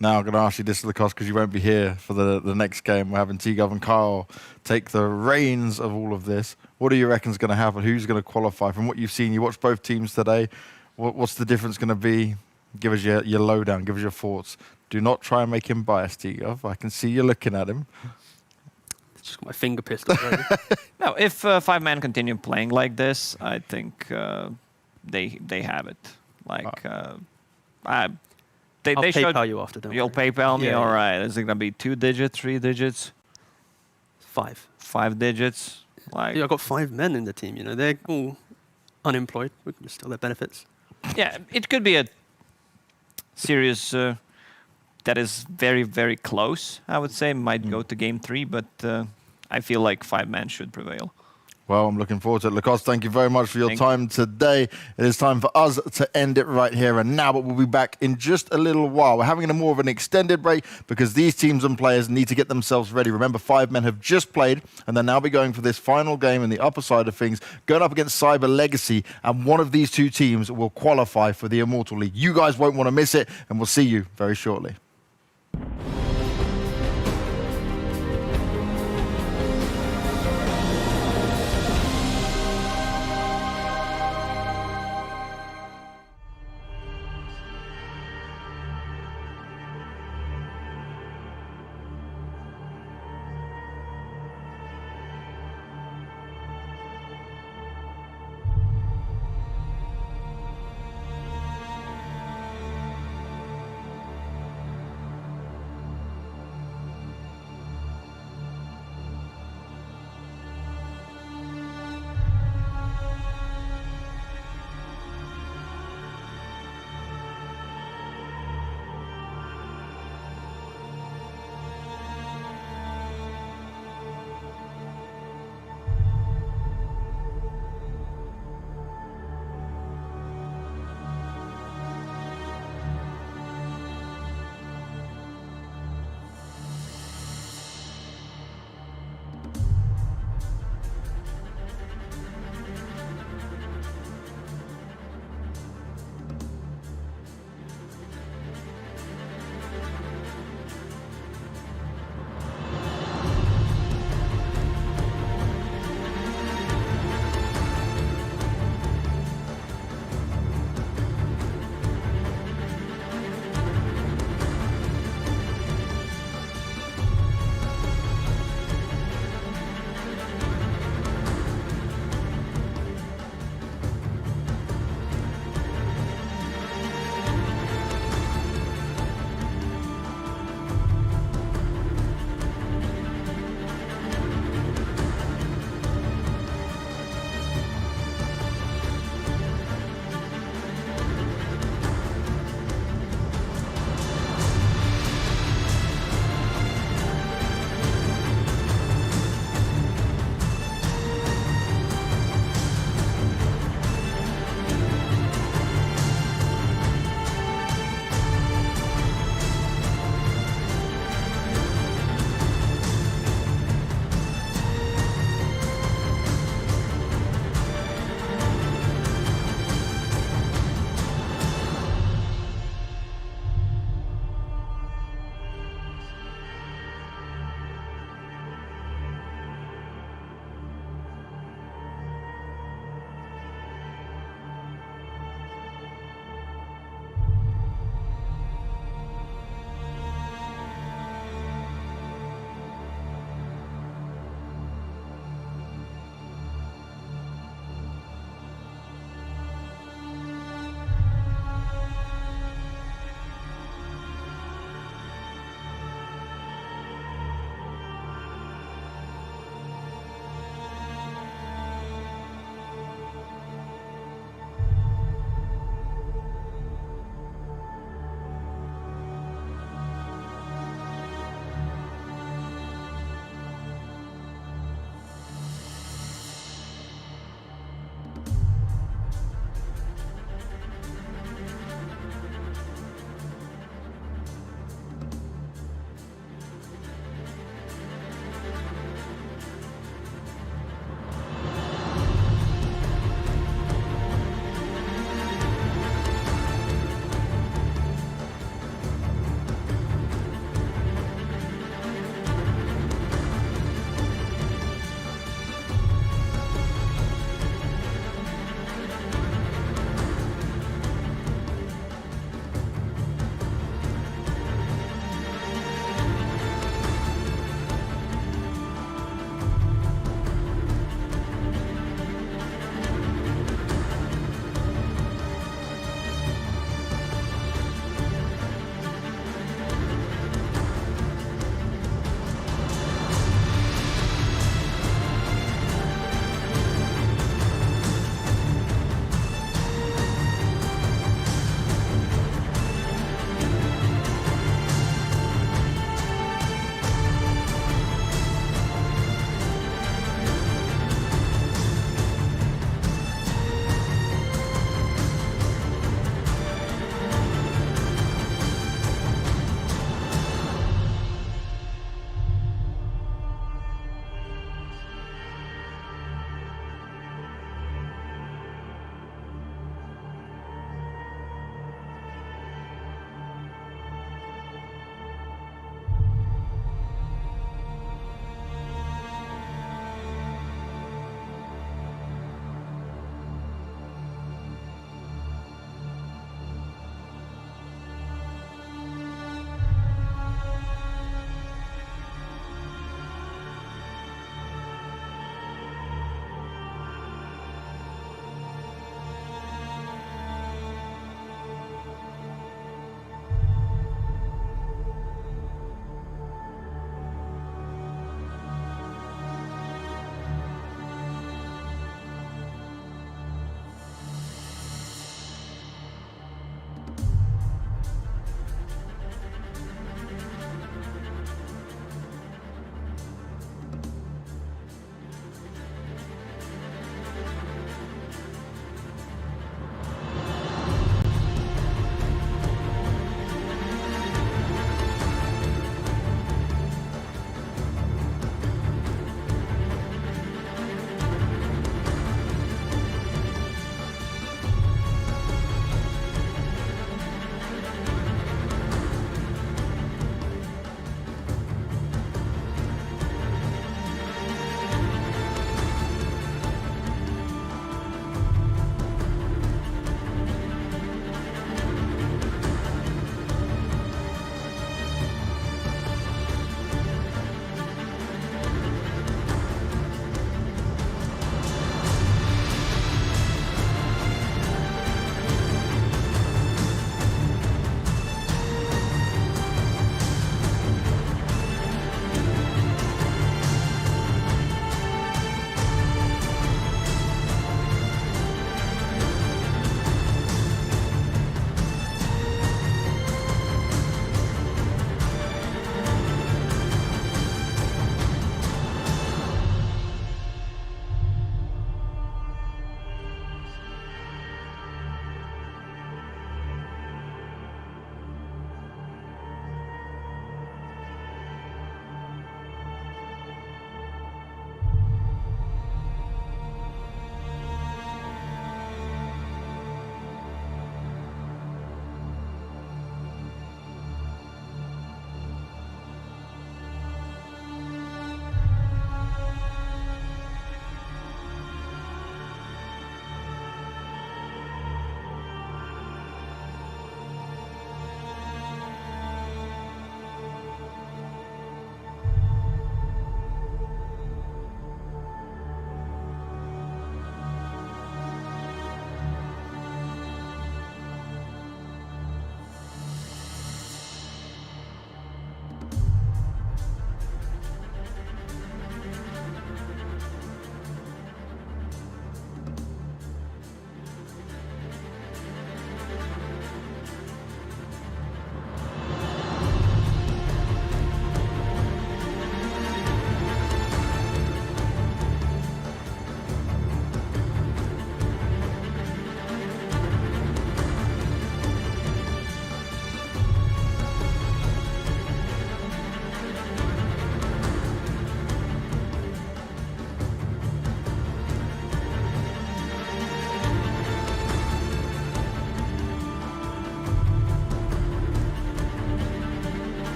Now I'm going to ask you this to the cost because you won't be here for the next game. We're having T-Gov and Kyle take the reins of all of this. What do you reckon is going to happen? Who's going to qualify? From what you've seen, you watched both teams today. What's the difference going to be? Give us your lowdown. Give us your thoughts. Do not try and make him biased, Tigov. I can see you looking at him. Just got my finger pissed already. No, if 5-man continue playing like this, I think they have it. Like, I'll they showed PayPal you after, don't you'll worry. PayPal me. Yeah, All yeah. right, is it gonna be 2 digits, 3 digits, 5. 5 digits? Like, Yeah, I've got 5 men in the team. You know, they're all unemployed. We can still their benefits. yeah, it could be a series that is very, very close. I would say might go to game 3, but I feel like 5-man should prevail. Well, I'm looking forward to it. Lacoste, thank you very much for your Thank time today. It is time for us to end it right here and now, but we'll be back in just a little while. We're having a more of an extended break because these teams and players need to get themselves ready. Remember, 5 men have just played, and they'll now be going for this final game in the upper side of things, going up against Cyber Legacy, and one of these two teams will qualify for the Immortal League. You guys won't want to miss it, and we'll see you very shortly.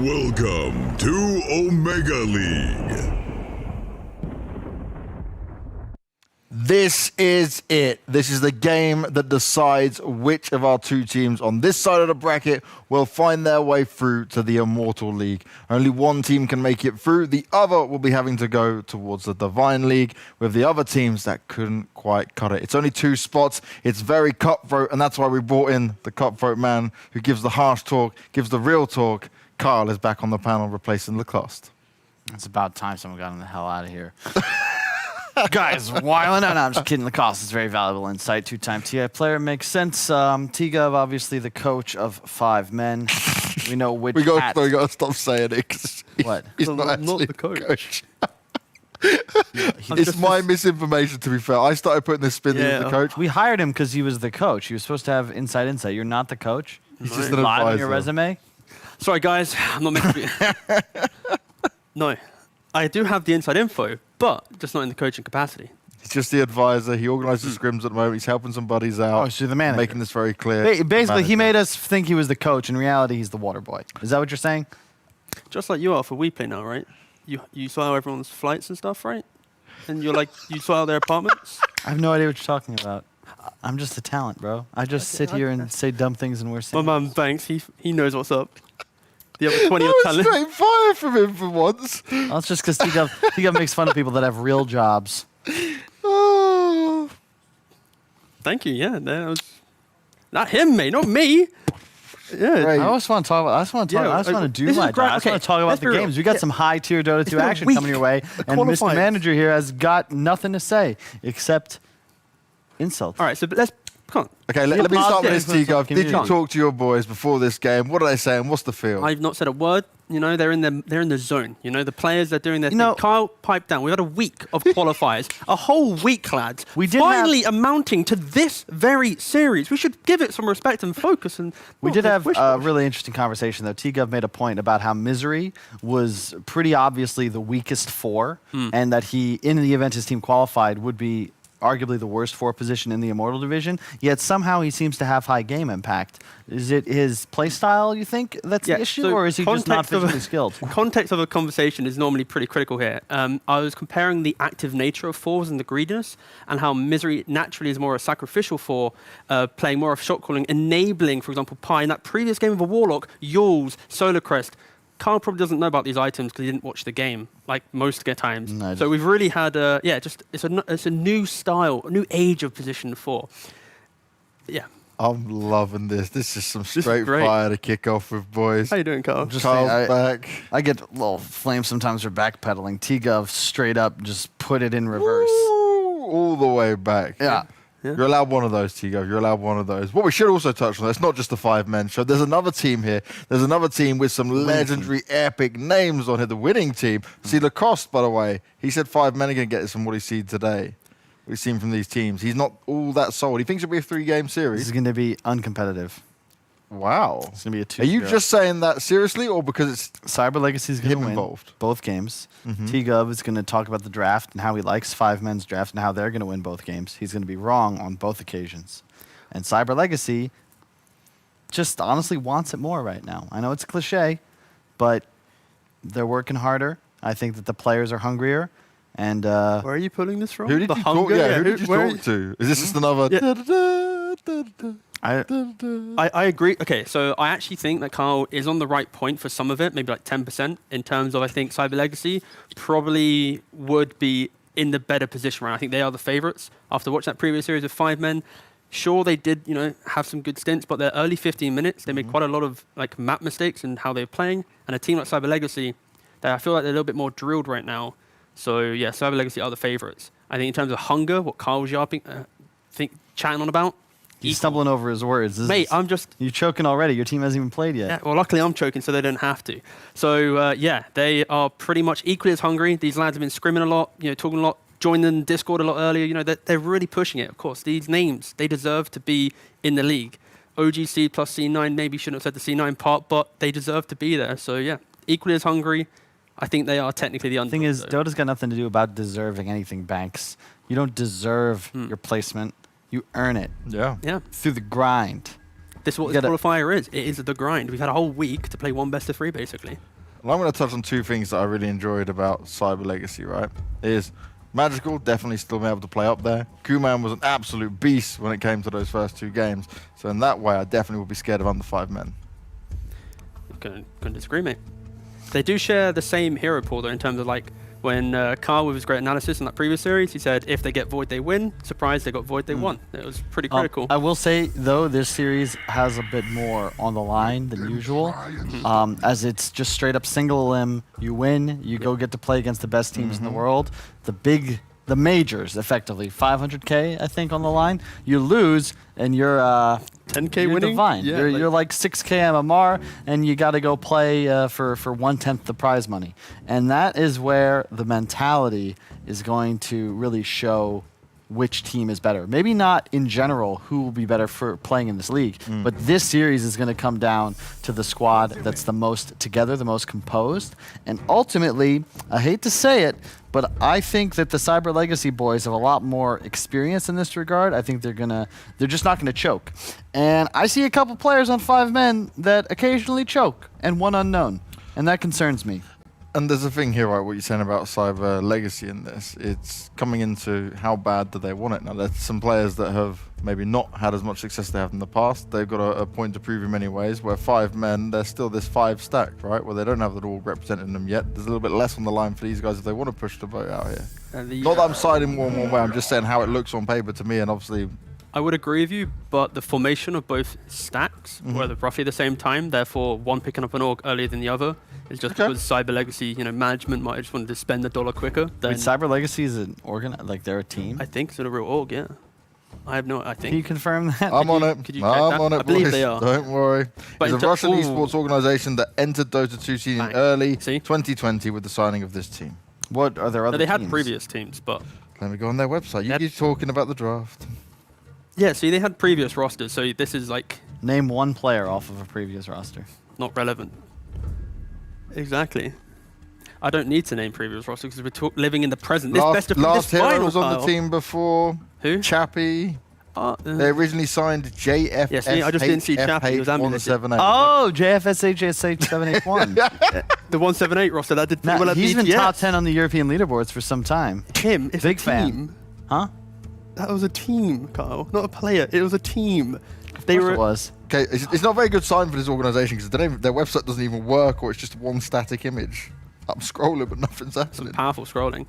Welcome to Omega League. This is it. This is the game that decides which of our two teams on this side of the bracket will find their way through to the Immortal League. Only one team can make it through. The other will be having to go towards the Divine League with the other teams that couldn't quite cut it. It's only 2 spots. It's very cutthroat, and that's why we brought in the cutthroat man who gives the harsh talk, gives the real talk. Carl is back on the panel replacing Lacoste. It's about time someone got him the hell out of here. Guys, wilding out. No, I'm just kidding. Lacoste is very valuable insight. 2-time TI player makes sense. T-Gov, obviously the coach of 5 men. We know which we hat. got to stop saying it. 'Cause What? He's not actually the coach. It's my misinformation, to be fair. I started putting this spin as the coach. We hired him because he was the coach. He was supposed to have inside insight. You're not the coach. He's just an Live on your advisor. resume. Sorry, guys. I'm not meant to be. No. I do have the inside info, but just not in the coaching capacity. He's just the advisor. He organises scrims at the moment. He's helping some buddies out. Oh, so you're the manager. Making this very clear. Basically, he made us think he was the coach. In reality, he's the water boy. Is that what you're saying? Just like you are for WePlay now, right? You sort out everyone's flights and stuff, right? And you sort out their apartments? I have no idea what you're talking about. I'm just a talent, bro. I just sit here and say dumb things and we're My mum, thanks. He knows what's up. The other 20 of I was talent. straight fire from him for once. Well, it's just because T-Gov makes fun of people that have real jobs. Oh. Thank you. Yeah, that was not him, mate. Not me. Yeah. Great. I just want to talk about. I just want to do this my is great. job. I just Okay, want to talk about let's the be real. games. We got Yeah. some high tier Dota 2 been a action week. coming your way, and Mr. Qualified. Manager here has got nothing to say except insults. All right, so let's come on. Okay, let me start with this, T-Gov. Did you Community. talk to your boys before this game? What are they saying? What's the feel? I've not said a word. You know, they're in the zone. You know, the players are doing their know- thing. Kyle, pipe down. We've had a week of qualifiers. A whole week, lads. We did finally amounting to this very series. We should give it some respect and focus. And We not did just have wish a wash. really interesting conversation, though. T-Gov made a point about how Misery was pretty obviously the weakest 4, and that he, in the event his team qualified, would be arguably the worst 4 position in the Immortal division, yet somehow he seems to have high game impact. Is it his playstyle, you think, that's the issue, so or is he just not context of a- physically skilled? Context of a conversation is normally pretty critical here. I was comparing the active nature of 4s and the greediness, and how Misery naturally is more a sacrificial 4, playing more of shot calling, enabling, for example, Pi in that previous game of a Warlock, Yules, Solar Crest. Carl probably doesn't know about these items because he didn't watch the game, like most times. No, So we've really had, it's a new style, a new age of position 4. Yeah. I'm loving this. This is some is straight great. fire to kick off with, boys. How you doing, Carl? Just Carl's saying, back. I get a little flame sometimes for backpedaling. T-Gov straight up just put it in reverse. Ooh, all the way back. Yeah. You're allowed one of those, T-Gov. You're allowed one of those. What we should also touch on, it's not just the 5-men show. There's another team here. There's another team with some legendary, epic names on here. The winning team. See, Lacoste, by the way, he said 5 men are going to get this from what he's seen today. We've seen from these teams. He's not all that sold. He thinks it'll be a 3-game This series. is going to be uncompetitive. Wow. It's going to be a 2. Are you just saying that seriously or because it's Cyber Legacy is going to him win involved? both games. T-Gov is going to talk about the draft and how he likes 5-men's draft and how they're going to win both games. He's going to be wrong on both occasions. And Cyber Legacy just honestly wants it more right now. I know it's a cliche, but they're working harder. I think that the players are hungrier. And Where are you pulling this from? Who did The you hunger? talk? Yeah, who did you where- talk to? Is this just another? I agree. Okay, so I actually think that Carl is on the right point for some of it, maybe like 10%, in terms of I think Cyber Legacy probably would be in the better position right now. I think they are the favorites. After watching that previous series of 5 men, sure they did, have some good stints, but their early 15 minutes, they made quite a lot of like map mistakes in how they were playing. And a team like Cyber Legacy, I feel like they're a little bit more drilled right now. So yeah, Cyber Legacy are the favorites. I think in terms of hunger, what Carl was chatting on about. he's stumbling over his words. Mate, I'm just... You're choking already. Your team hasn't even played yet. Yeah, well, luckily I'm choking, so they don't have to. So, yeah, they are pretty much equally as hungry. These lads have been scrimming a lot, talking a lot, joining Discord a lot earlier. They're really pushing it, of course. These names, they deserve to be in the league. OGC plus C9, maybe shouldn't have said the C9 part, but they deserve to be there. So, yeah, equally as hungry. I think they are technically the underdog. The thing is, Dota's got nothing to do about deserving anything, Banks. You don't deserve your placement. You earn it. Yeah. Yeah. Through the grind. This is what this qualifier is. It is the grind. We've had a whole week to play one best of 3, basically. Well, I'm going to touch on two things that I really enjoyed about Cyber Legacy, right? Is Magical definitely still been able to play up there. Kuman was an absolute beast when it came to those first 2 games. So in that way, I definitely would be scared of under 5 men. Couldn't disagree, mate. They do share the same hero pool, though, in terms of like when Carl with his great analysis in that previous series, he said if they get Void, they win. Surprise, they got Void, they won. It was pretty critical. I will say, though, this series has a bit more on the line than usual, as it's just straight up single elim. You win, you go get to play against the best teams in the world. The majors, effectively, 500K, I think, on the line. You lose, and you're 10K you're winning? divine. Yeah, You're like 6K MMR, and you got to go play for 1/10 the prize money. And that is where the mentality is going to really show which team is better. Maybe not in general who will be better for playing in this league, but this series is going to come down to the squad that's the most together, the most composed. And ultimately, I hate to say it, but I think that the Cyber Legacy boys have a lot more experience in this regard. I think they're just not gonna choke. And I see a couple players on 5 men that occasionally choke, and one unknown, and that concerns me. And there's a thing here, right, what you're saying about Cyber Legacy in this. It's coming into how bad do they want it. Now, there's some players that have maybe not had as much success as they have in the past. They've got a point to prove in many ways, where 5 men, there's still this 5 stack, right, where they don't have the all representing them yet. There's a little bit less on the line for these guys if they want to push the vote out here. Not that I'm siding one way, I'm just saying how it looks on paper to me, and obviously... I would agree with you, but the formation of both stacks were roughly the same time, therefore one picking up an org earlier than the other is just because Cyber Legacy, management might have just wanted to spend the dollar quicker. Wait, Cyber Legacy is an like they're a team? I think it's a real org, yeah. I think. Can you confirm that? I'm on it. Could you check that? I'm on it, I believe boys. they are. Don't worry. But It's a Russian esports organization that entered Dota 2 scene in early See? 2020 with the signing of this team. What are there other They teams? had previous teams, but... Let me go on their website. You keep talking about the draft. Yeah, see, they had previous rosters, so this is like... Name one player off of a previous roster. Not relevant. Exactly. I don't need to name previous rosters because we're living in the present. This best of Last this hero final was on the pile. team before. Who? Chappie. They originally signed JFS. Yes, I just didn't see Chappie. He was amuleted. Oh, JFSHSH781. The 178 roster that did well at he's been BTS. top 10 on the European leaderboards for some time. Him, it's Big a fan. team. Huh? That was a team, Kyle, not a player. It was a team. Of course it was. Okay, it's not a very good sign for this organization because their website doesn't even work, or it's just one static image. I'm scrolling, but nothing's happening. Powerful scrolling.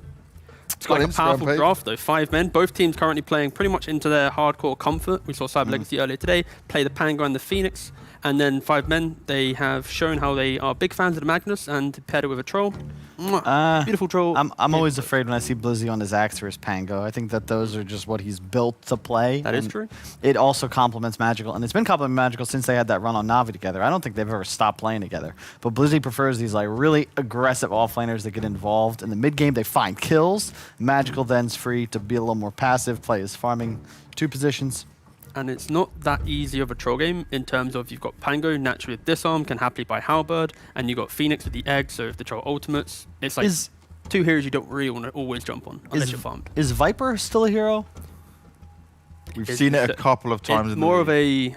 It's got Like an a Instagram powerful page. draft though. 5 men, both teams currently playing pretty much into their hardcore comfort. We saw Cyber Legacy earlier today play the Pango and the Phoenix, and then 5 men. They have shown how they are big fans of the Magnus and paired it with a troll. Beautiful troll. I'm always afraid when I see Blizzy on his Axe or his Pango. I think that those are just what he's built to play. That is true. It also complements Magical, and it's been complementing Magical since they had that run on Navi together. I don't think they've ever stopped playing together. But Blizzy prefers these like really aggressive offlaners that get involved in the mid game. They find kills. Magical then's free to be a little more passive, play his farming 2 positions. And it's not that easy of a troll game in terms of you've got Pango naturally with disarm, can happily buy Halberd, and you've got Phoenix with the egg, so if the troll ultimates, it's like 2 heroes you don't really want to always jump on unless you're farmed. Is Viper still a hero? We've seen it a couple of times. It's in the more league. of a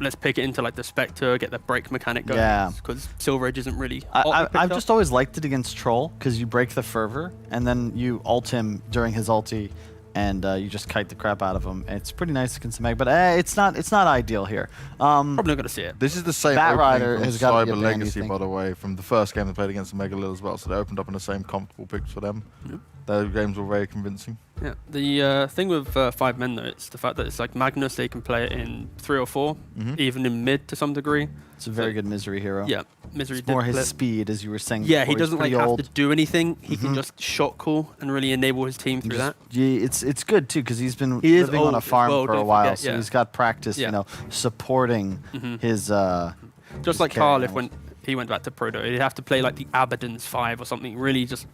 let's pick it into like the Spectre, get the break mechanic going. Yeah. Because Silver Edge isn't really. I've just always liked it against Troll because you break the fervor and then you ult him during his ulti, and you just kite the crap out of him. It's pretty nice against the Meg, but it's not ideal here. Probably not gonna see it. This is the same Bat opening Rider from has gotta be a Cyber ban, you Legacy, think? by the way, from the first game they played against the Mega Lil as well. So they opened up in the same comfortable picks for them. Yep. Their games were very convincing. Yeah. The thing with 5 men though, it's the fact that it's like Magnus. They can play it in 3 or 4, even in mid to some degree. It's a very good Misery hero. Yeah, Misery. It's more did his flip. speed, as you were saying. Yeah, he before. He's doesn't like pretty have old. to do anything. He can just shot call and really enable his team through that. Yeah, it's good too because he's been He is living on old a as farm well, for a don't while, forget, so yeah. he's got practice, Yeah. supporting his. Just like carry Carl, if animals. when he went back to Proto, he'd have to play like the Abaddon's 5 or something. Really, just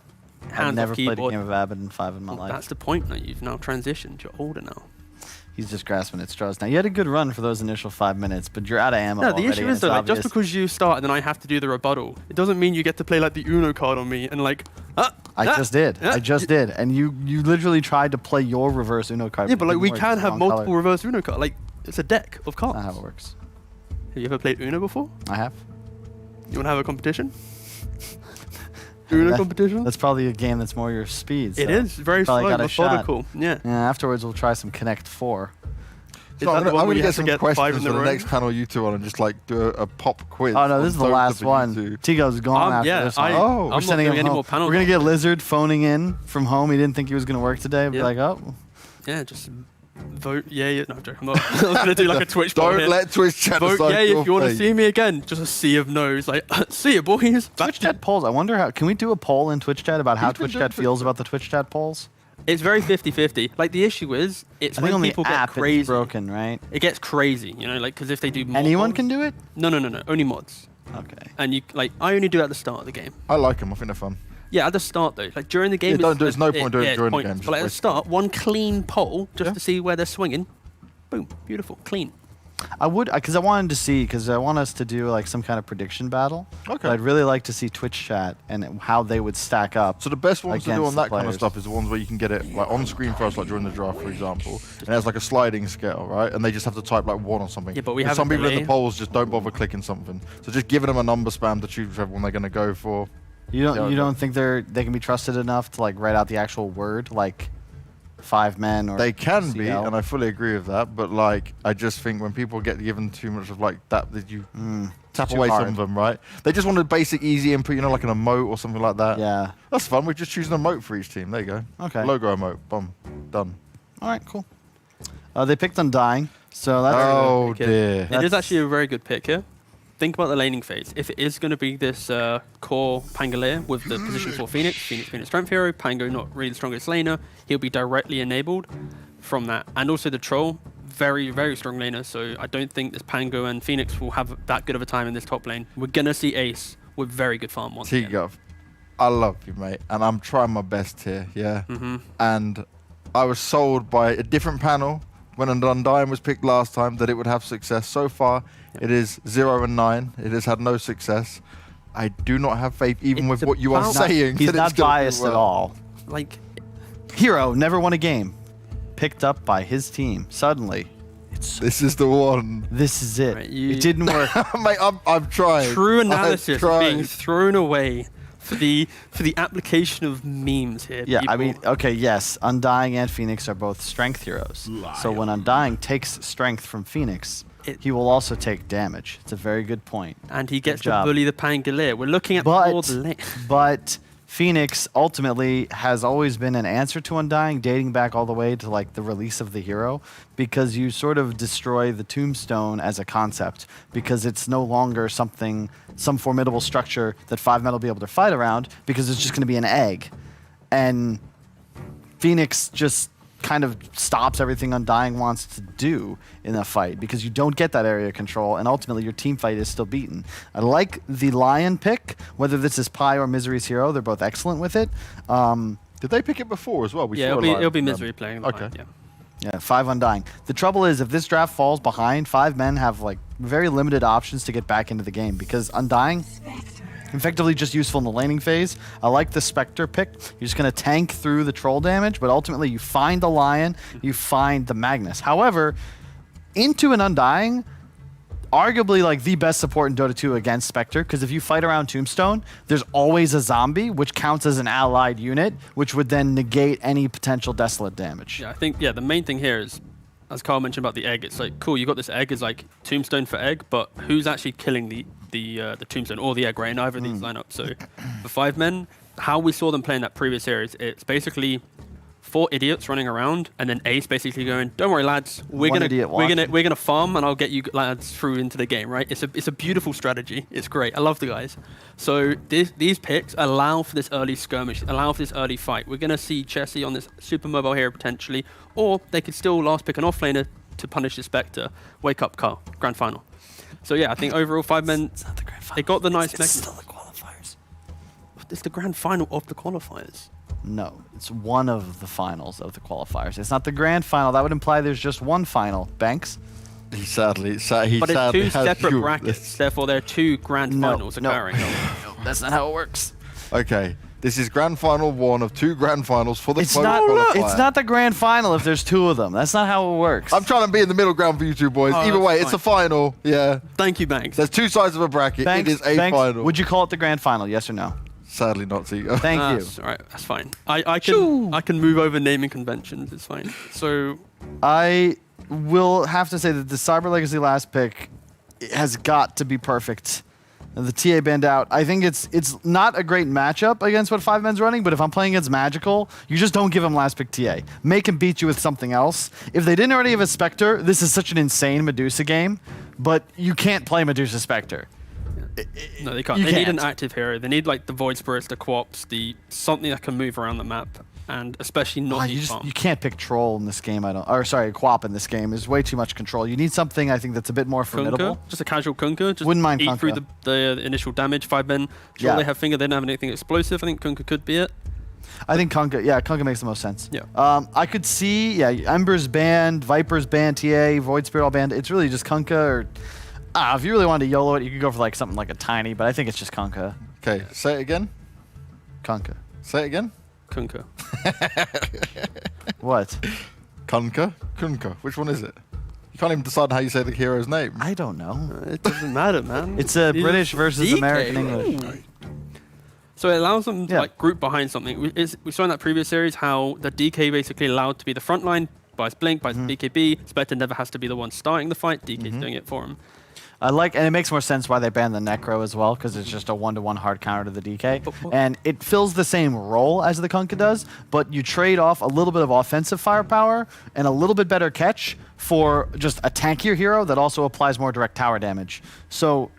I've hands never off played a keyboard. game of Abaddon 5 in my life. That's the point. Now you've now transitioned. You're older now. He's just grasping at straws. Now you had a good run for those initial 5 minutes, but you're out of ammo. No, the already, issue and is it's though, like, just obvious. because you start and then I have to do the rebuttal, it doesn't mean you get to play like the Uno card on me and like. I just did. And you literally tried to play your reverse Uno card. Yeah, but like didn't we work. can It's the have wrong multiple color. reverse Uno cards. Like it's a deck of cards. That's not how it works. Have you ever played Uno before? I have. You want to have a competition? Uno competition? That's probably a game that's more your speed. It is very probably slow, got a shot. methodical. Yeah. Yeah. Afterwards, we'll try some Connect 4. So I'm that the one going where to you get have to some get 5 questions in for a the row? next panel you two on and just like do a pop quiz. Oh no, on this is the Dota last for one. you two. Tigo's gone after yeah, this one. Oh. We're I'm sending not him doing any home. more panels. We're gonna get Lizard phoning in from home. He didn't think he was gonna work today. Be Yeah. like, oh, Yeah, just vote yeah. No, I'm joking. I'm not. I was going to do like a Twitch poll Don't here. let Twitch chat Vote decide yeah your if you want to fate. see me again. Just a sea of no's. Like, see you, boys. Twitch chat polls. I wonder how. Can we do a poll in Twitch chat about how Who's been Twitch doing chat feels about the Twitch chat polls? It's very 50-50. Like, the issue is, it's I when think on the people get app crazy. it's broken, right? It gets crazy, you know, like, because if they do mod Anyone polls- can do it. No, only mods. Okay. And you, like, I only do it at the start of the game. I like them. I think they're fun. Yeah, at the start though. Like during the game, Yeah, don't it's- do- there's no point doing it it's during the pointless. game, But like, at the just start, one clean poll just Yeah. to see where they're swinging. Boom, beautiful, clean. I would, because I wanted to see, because I want us to do like some kind of prediction battle. Okay. But I'd really like to see Twitch chat and how they would stack up. So the best ones to do against on the that kind of players. stuff is the ones where you can get it like on screen first, like during the draft, for example. And it has like a sliding scale, right? And they just have to type like 1 or something. Yeah, but we And have some a people in the delay. polls just don't bother clicking something. So just giving them a number spam to choose whichever one they're going to go for. You Yeah, don't, you don't think they can be trusted enough to like write out the actual word, like 5 men or They can be, CL? and I fully agree with that. But like, I just think when people get given too much of like that you tap too away hard. some of them, right? They just want a basic, easy input, you know, like an emote or something like that. Yeah. That's fun. We're just choosing an emote for each team. There you go. Okay. Logo emote. Boom. Done. All right, cool. They picked Undying, so that's Oh Okay. dear. It is actually a very good pick here. Think about the laning phase. If it is going to be this core Pangolier with the position for Phoenix being a strength hero, Pango not really the strongest laner, he'll be directly enabled from that. And also the Troll, very, very strong laner, so I don't think this Pango and Phoenix will have that good of a time in this top lane. We're going to see Ace with very good farm once again. T-Gov, I love you, mate, and I'm trying my best here, yeah? And I was sold by a different panel when Undying was picked last time that it would have success. So far, it is 0 and 9. It has had no success. I do not have faith, even It's with what you are about- saying. he's that not it's gonna do biased at well. all. Like, Hero never won a game, picked up by his team. Suddenly, This is the one. this is it. Right, you- It didn't work. Mate, I've tried. true I've analysis tried. being thrown away for the application of memes here. Yeah, I people. mean, okay, yes, Undying and Phoenix are both strength heroes. So when Undying takes strength from Phoenix, he will also take damage. It's a very good point. And he gets to job. bully the Pangolier. We're looking at more the lane. But Phoenix ultimately has always been an answer to Undying, dating back all the way to like the release of the hero, because you sort of destroy the tombstone as a concept, because it's no longer some formidable structure that 5 men will be able to fight around, because it's just going to be an egg. And Phoenix just kind of stops everything Undying wants to do in a fight, because you don't get that area control, and ultimately your team fight is still beaten. I like the Lion pick, whether this is Pi or Misery's hero. They're both excellent with it. Did they pick it before as well? We Yeah, saw it'll be live. Misery playing. The Okay. line, yeah. Yeah, 5 Undying. The trouble is, if this draft falls behind, 5 men have like very limited options to get back into the game, because Undying, effectively just useful in the laning phase. I like the Spectre pick. You're just going to tank through the troll damage, but ultimately you find the Lion, you find the Magnus. However, into an Undying, arguably like the best support in Dota 2 against Spectre, because if you fight around Tombstone, there's always a zombie, which counts as an allied unit, which would then negate any potential desolate damage. Yeah, I think the main thing here is, as Carl mentioned about the egg, it's like cool. You got this egg, is like Tombstone for egg, but who's actually killing the Tombstone or the egg, right? In either of these lineups. So for 5 men, how we saw them play in that previous series, it's basically 4 idiots running around, and then Ace basically going, "Don't worry, lads, we're One idiot gonna watching. farm, and I'll get you lads through into the game." Right? It's a beautiful strategy. It's great. I love the guys. So these picks allow for this early skirmish, allow for this early fight. We're gonna see Chessie on this super mobile hero potentially, or they could still last pick an offlaner to punish the Spectre. Wake up, Carl. Grand final. So yeah, I think overall 5 men. It's not the grand final. They got the nice It's mechanism. still the qualifiers. It's the grand final of the qualifiers. No, it's one of the finals of the qualifiers. It's not the grand final. That would imply there's just one final. Banks? He sadly But it's 2 has separate you- brackets, therefore there are 2 grand finals occurring. No, that's not how it works. Okay, This is grand final 1 of 2 grand finals for the It's Smoke not. qualifier. It's not the grand final if there's 2 of them. That's not how it works. I'm trying to be in the middle ground for you two boys. Oh, Either that's way, it's fine. a final. Yeah. Thank you, Banks. There's 2 sides of a bracket. Banks, it is a Banks, final. would you call it the grand final? Yes or no? Sadly not, Tigo. Thank you. That's all right. That's fine. I can move over naming conventions. It's fine. So I will have to say that the Cyber Legacy last pick has got to be perfect. The TA band out. I think it's not a great matchup against what 5men's running, but if I'm playing against Magical, you just don't give him last pick TA. Make him beat you with something else. If they didn't already have a Spectre, this is such an insane Medusa game, but you can't play Medusa Spectre. no, they can't. They need an active hero. They need like the Void Spirits, the Quops, something that can move around the map, and especially not you can't pick Troll in this game. Quap in this game. There's way too much control. You need something I think that's a bit more formidable. Kunkka, just a casual Kunkka. Just Wouldn't mind eat Kunkka. through the initial damage. 5men. Sure, they have Finger. They don't have anything explosive. I think Kunkka could be it. I think Kunkka makes the most sense. Yeah. I could see, Ember's banned, Viper's banned, TA, Void Spirit all banned. It's really just Kunkka or... if you really wanted to YOLO it, you could go for like something like a Tiny, but I think it's just Kunkka. Okay, say it again. Kunkka. Say it again. Kunkka. What? Kunkka? Kunkka. Which one is it? You can't even decide how you say the hero's name. I don't know. It doesn't matter, man. It's a British versus DK. American English. So it allows them to like group behind something. We saw in that previous series how the DK basically allowed to be the front line, buys Blink, buys BKB. Spectre never has to be the one starting the fight. DK's doing it for him. And it makes more sense why they banned the Necro as well, because it's just a 1-to-1 hard counter to the DK. And it fills the same role as the Kunkka does, but you trade off a little bit of offensive firepower and a little bit better catch for just a tankier hero that also applies more direct tower damage. So,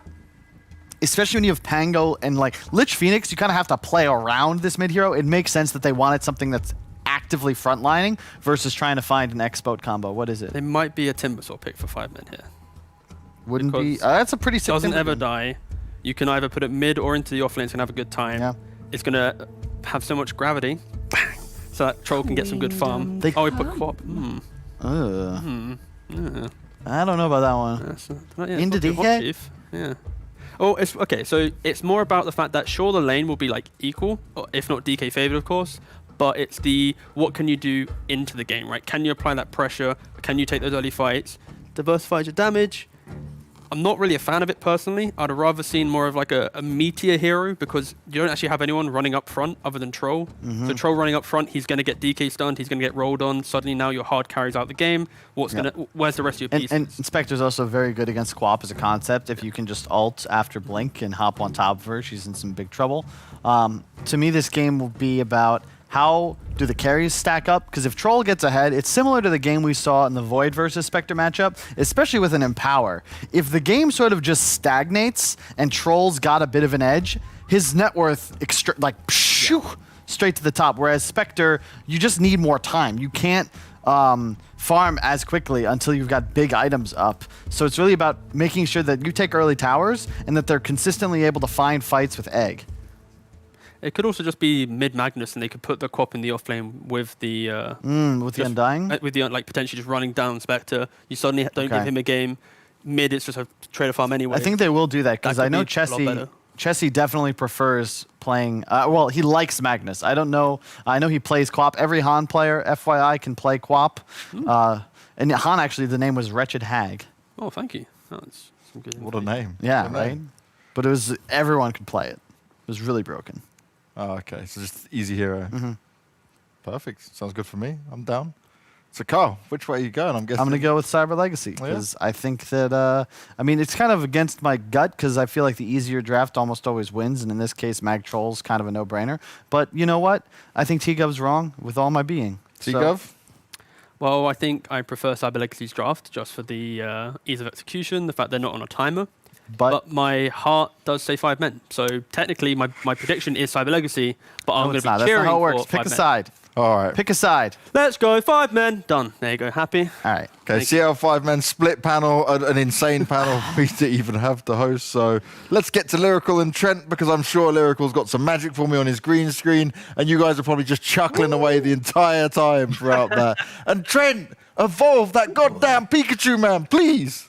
especially when you have Pango and like Lich Phoenix, you kind of have to play around this mid hero. It makes sense that they wanted something that's actively frontlining versus trying to find an X-Boat combo. What is it? There might be a Timbersaw pick for 5men here. Wouldn't be. That's a pretty sick. Doesn't ever die. You can either put it mid or into the offlane. It's gonna have a good time. Yeah. It's gonna have so much gravity, bang, so that troll can get some good farm. We put Quap. I don't know about that one. Into DK? Yeah. Oh, it's okay. So it's more about the fact that sure the lane will be like equal, or if not DK favored, of course. But it's what can you do into the game, right? Can you apply that pressure? Can you take those early fights? Diversify your damage. I'm not really a fan of it personally. I'd have rather seen more of like a meteor hero because you don't actually have anyone running up front other than Troll. So Troll running up front, he's going to get DK stunned, he's going to get rolled on. Suddenly now your hard carries out the game. Where's the rest of your pieces? And Spectre's also very good against Quap as a concept. If you can just ult after Blink and hop on top of her, she's in some big trouble. To me, this game will be about how do the carries stack up? Because if Troll gets ahead, it's similar to the game we saw in the Void versus Spectre matchup, especially with an Empower. If the game sort of just stagnates and Troll's got a bit of an edge, his net worth straight to the top. Whereas Spectre, you just need more time. You can't farm as quickly until you've got big items up. So it's really about making sure that you take early towers and that they're consistently able to find fights with Egg. It could also just be mid Magnus, and they could put the Quap in the offlane with the the Undying, with the like potentially just running down Spectre. You suddenly don't give him a game. Mid, it's just a trader farm anyway. I think they will do that because I know Chessie definitely prefers playing. Well, he likes Magnus. I don't know. I know he plays Quap. Every Han player, FYI, can play Quap. And Han actually, the name was Wretched Hag. Oh, thank you. That's some good. What a name! Yeah, what a right. name. But it was everyone could play it. It was really broken. Oh, okay. So just easy hero. Perfect. Sounds good for me. I'm down. So, Carl, which way are you going? I'm guessing. I'm going to go with Cyber Legacy because I think that, I mean, it's kind of against my gut because I feel like the easier draft almost always wins. And in this case, Mag Troll's kind of a no-brainer. But you know what? I think T-Gov's wrong with all my being. T-Gov? Well, I think I prefer Cyber Legacy's draft just for the ease of execution, the fact they're not on a timer. But my heart does say 5men. So technically, my prediction is Cyber Legacy, but I'm going to be cheering for 5men. That's not how it works. Pick a side. All right. Pick a side. Let's go 5men. Done. There you go. Happy? All right. Okay, see how 5men split panel, an insane panel for me to even have to host. So let's get to Lyrical and Trent because I'm sure Lyrical's got some magic for me on his green screen, and you guys are probably just chuckling away the entire time throughout that. And Trent, evolve that goddamn Pikachu, man, please.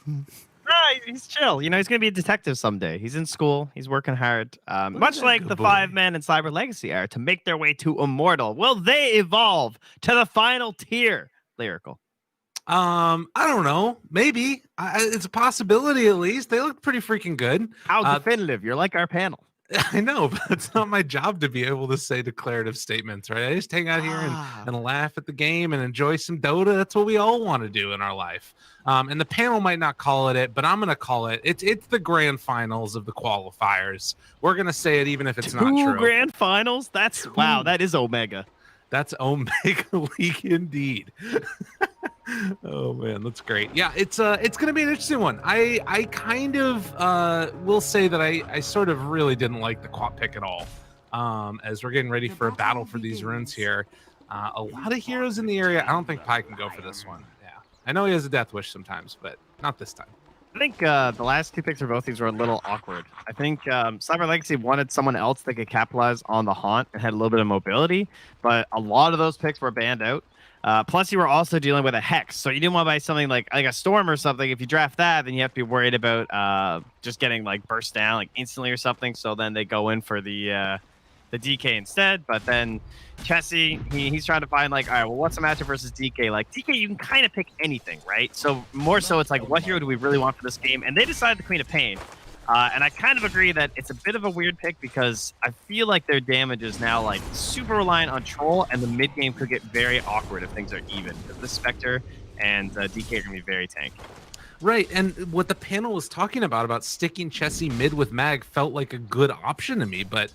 He's chill. You know, he's gonna be a detective someday. He's in school. He's working hard. Much like the 5 men in Cyber Legacy are to make their way to Immortal. Will they evolve to the final tier? Lyrical. I don't know. Maybe it's a possibility. At least they look pretty freaking good. How definitive? You're like our panel. I know, but it's not my job to be able to say declarative statements, right? I just hang out here and laugh at the game and enjoy some Dota. That's what we all want to do in our life. And the panel might not call it, but I'm going to call it. It's the grand finals of the qualifiers. We're going to say it even if it's not true. 2 grand finals? Wow, that is Omega. That's Omega League indeed. Oh man, that's great. Yeah, it's gonna be an interesting one. I kind of will say that I sort of really didn't like the quad pick at all. As we're getting ready for a battle for these runes here, a lot of heroes in the area. I don't think Pi can go for this one. Yeah, I know he has a death wish sometimes, but not this time. I think the last 2 picks for both these were a little awkward. I think Cyber Legacy wanted someone else that could capitalize on the haunt and had a little bit of mobility, but a lot of those picks were banned out. Plus, you were also dealing with a Hex, so you didn't want to buy something like a Storm or something. If you draft that, then you have to be worried about just getting like burst down like instantly or something. So then they go in for the DK instead. But then Chessie, he's trying to find like, all right, well, what's the matchup versus DK? Like DK, you can kind of pick anything, right? So more so, it's like, what hero do we really want for this game? And they decided the Queen of Pain. And I kind of agree that it's a bit of a weird pick because I feel like their damage is now like super reliant on Troll, and the mid game could get very awkward if things are even. Because this Spectre and DK are going to be very tanky. Right, and what the panel was talking about sticking Chessie mid with Mag felt like a good option to me, but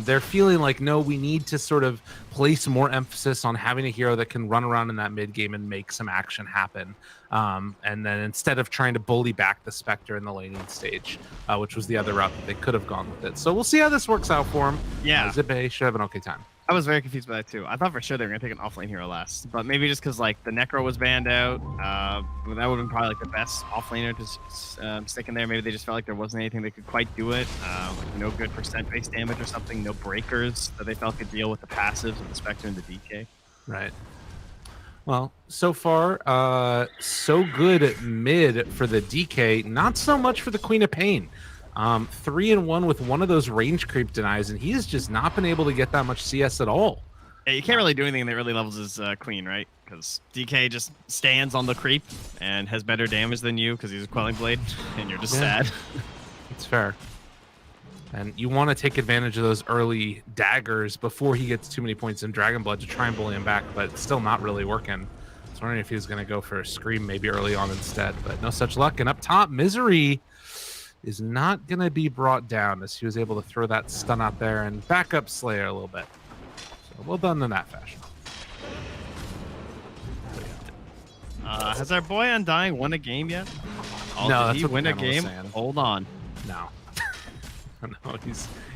they're feeling like, no, we need to sort of place more emphasis on having a hero that can run around in that mid game and make some action happen. And then instead of trying to bully back the Spectre in the laning stage, which was the other route that they could have gone with it. So we'll see how this works out for him. Yeah. Zippe should have an okay time. I was very confused by that too. I thought for sure they were gonna pick an offlane hero last, but maybe just because like the Necro was banned out, that would have been probably like the best offlaner to stick in there. Maybe they just felt like there wasn't anything that could quite do it. Like no good percent-based damage or something, no breakers that they felt could deal with the passives of the Spectre and the DK. Right. Well, so far, so good at mid for the DK. Not so much for the Queen of Pain. 3-1 with one of those range creep denies, and he's just not been able to get that much CS at all. Yeah, you can't really do anything that really levels his Queen, right? Because DK just stands on the creep and has better damage than you because he's a Quelling Blade, and you're just sad. It's fair. And you want to take advantage of those early daggers before he gets too many points in Dragon Blood to try and bully him back, but it's still not really working. I was wondering if he was going to go for a Scream maybe early on instead, but no such luck. And up top, Misery is not going to be brought down as he was able to throw that stun out there and back up Slayer a little bit. So well done in that fashion. Has our boy Undying won a game yet? No, did that's he what win the a panel was game? saying. Hold on. No. No,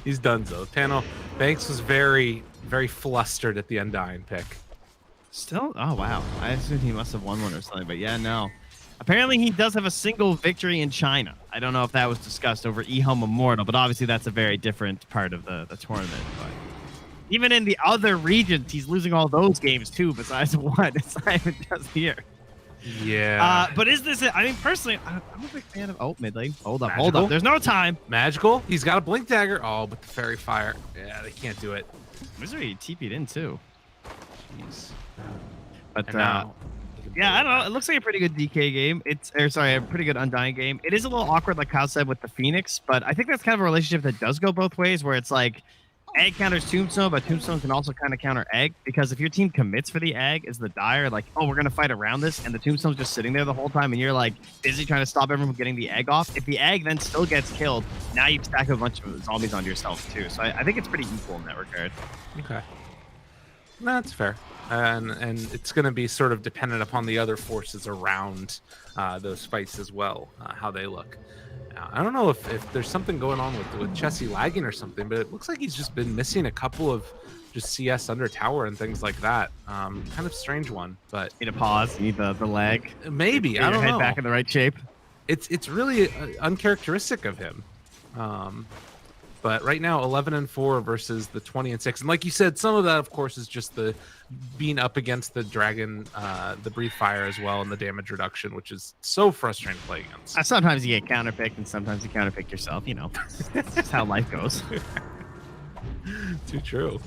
he's done so. The panel, Banks was very, very flustered at the Undying pick. Still? Oh, wow. I assumed he must have won one or something, but yeah, no. Apparently, he does have a single victory in China. I don't know if that was discussed over eHome Immortal, but obviously that's a very different part of the tournament. But even in the other regions, he's losing all those games too, besides one. It's not even just here. Yeah. But is this it? I mean, personally, I'm a big fan of... Oh, mid lane. Hold up, hold Magical? up. There's no time. Magical? He's got a Blink Dagger. Oh, but the Fairy Fire. Yeah, they can't do it. Misery TP'd in too. Jeez. But now, yeah, I don't know. It looks like a pretty good DK game. A pretty good Undying game. It is a little awkward, like Kyle said, with the Phoenix, but I think that's kind of a relationship that does go both ways, where it's like Egg counters Tombstone, but Tombstone can also kind of counter Egg, because if your team commits for the Egg as the Dire, like, oh, we're going to fight around this, and the Tombstone's just sitting there the whole time, and you're like busy trying to stop everyone from getting the Egg off. If the Egg then still gets killed, now you stack a bunch of zombies onto yourself too. So I think it's pretty equal in that regard. Okay. That's fair. And it's going to be sort of dependent upon the other forces around those fights as well, how they look. I don't know if there's something going on with Chessie lagging or something, but it looks like he's just been missing a couple of just CS under tower and things like that. Kind of strange one, but need a pause. You need the lag. Maybe. Get I don't your head know. back in the right shape. It's really uncharacteristic of him. But But right now, 11-4 versus the 20-6. And like you said, some of that, of course, is just the being up against the dragon, the brief fire as well, and the damage reduction, which is so frustrating to play against. Sometimes you get counterpicked, and sometimes you counterpick yourself. You know, that's how life goes. Too true.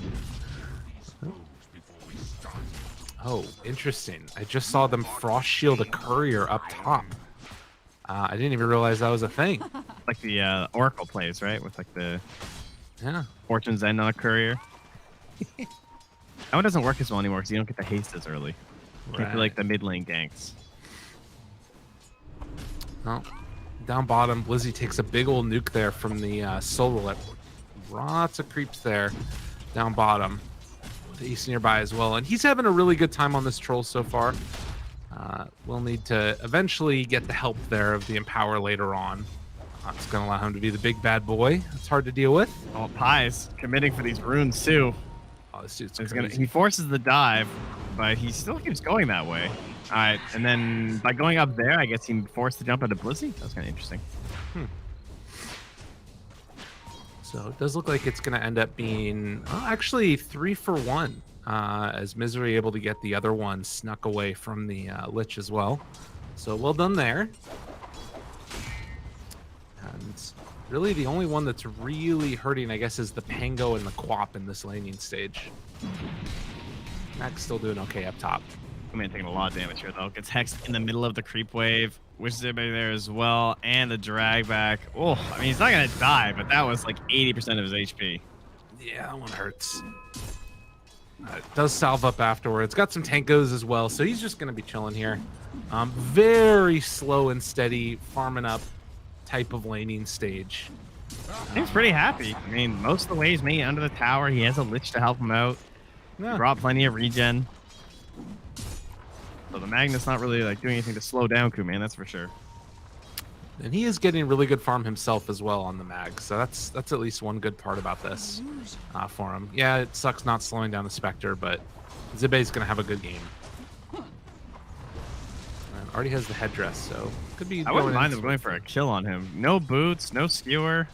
Oh, interesting. I just saw them frost shield a courier up top. I didn't even realize that was a thing. Like the Oracle plays, right? With like the Fortune's End on a courier. That one doesn't work as well anymore because you don't get the haste as early. You can't do like the mid lane ganks. Oh, down bottom, Blizzy takes a big old nuke there from the solo. Lots of creeps there down bottom. The East nearby as well, and he's having a really good time on this troll so far. We'll need to eventually get the help there of the Empower later on. It's going to allow him to be the big bad boy. It's hard to deal with. Oh, Pie's committing for these runes too. Oh, this dude's crazy. He forces the dive, but he still keeps going that way. All right, and then by going up there, I guess he forced to jump into Blizzy. That's kind of interesting. So it does look like it's going to end up being actually 3 for 1. As Misery able to get the other one snuck away from the Lich as well. So well done there. And really the only one that's really hurting, I guess, is the Pango and the Quap in this laning stage. Max still doing okay up top. I mean, taking a lot of damage here, though. Gets hexed in the middle of the creep wave. Wishes everybody there as well. And the drag back. Oh, I mean, he's not going to die, but that was like 80% of his HP. Yeah, that one hurts. It does salve up afterwards. Got some tankos as well, so he's just going to be chilling here. Very slow and steady, farming up type of laning stage. He's pretty happy. I mean, most of the way he's made it under the tower. He has a Lich to help him out. Yeah. He brought plenty of regen. So the Magnus not really like doing anything to slow down Kuman, that's for sure. And he is getting really good farm himself as well on the mag, so that's at least one good part about this for him. Yeah, it sucks not slowing down the Spectre, but Zibe's going to have a good game. And already has the headdress, so could be. I wouldn't mind them going for a kill on him. No boots, no skewer.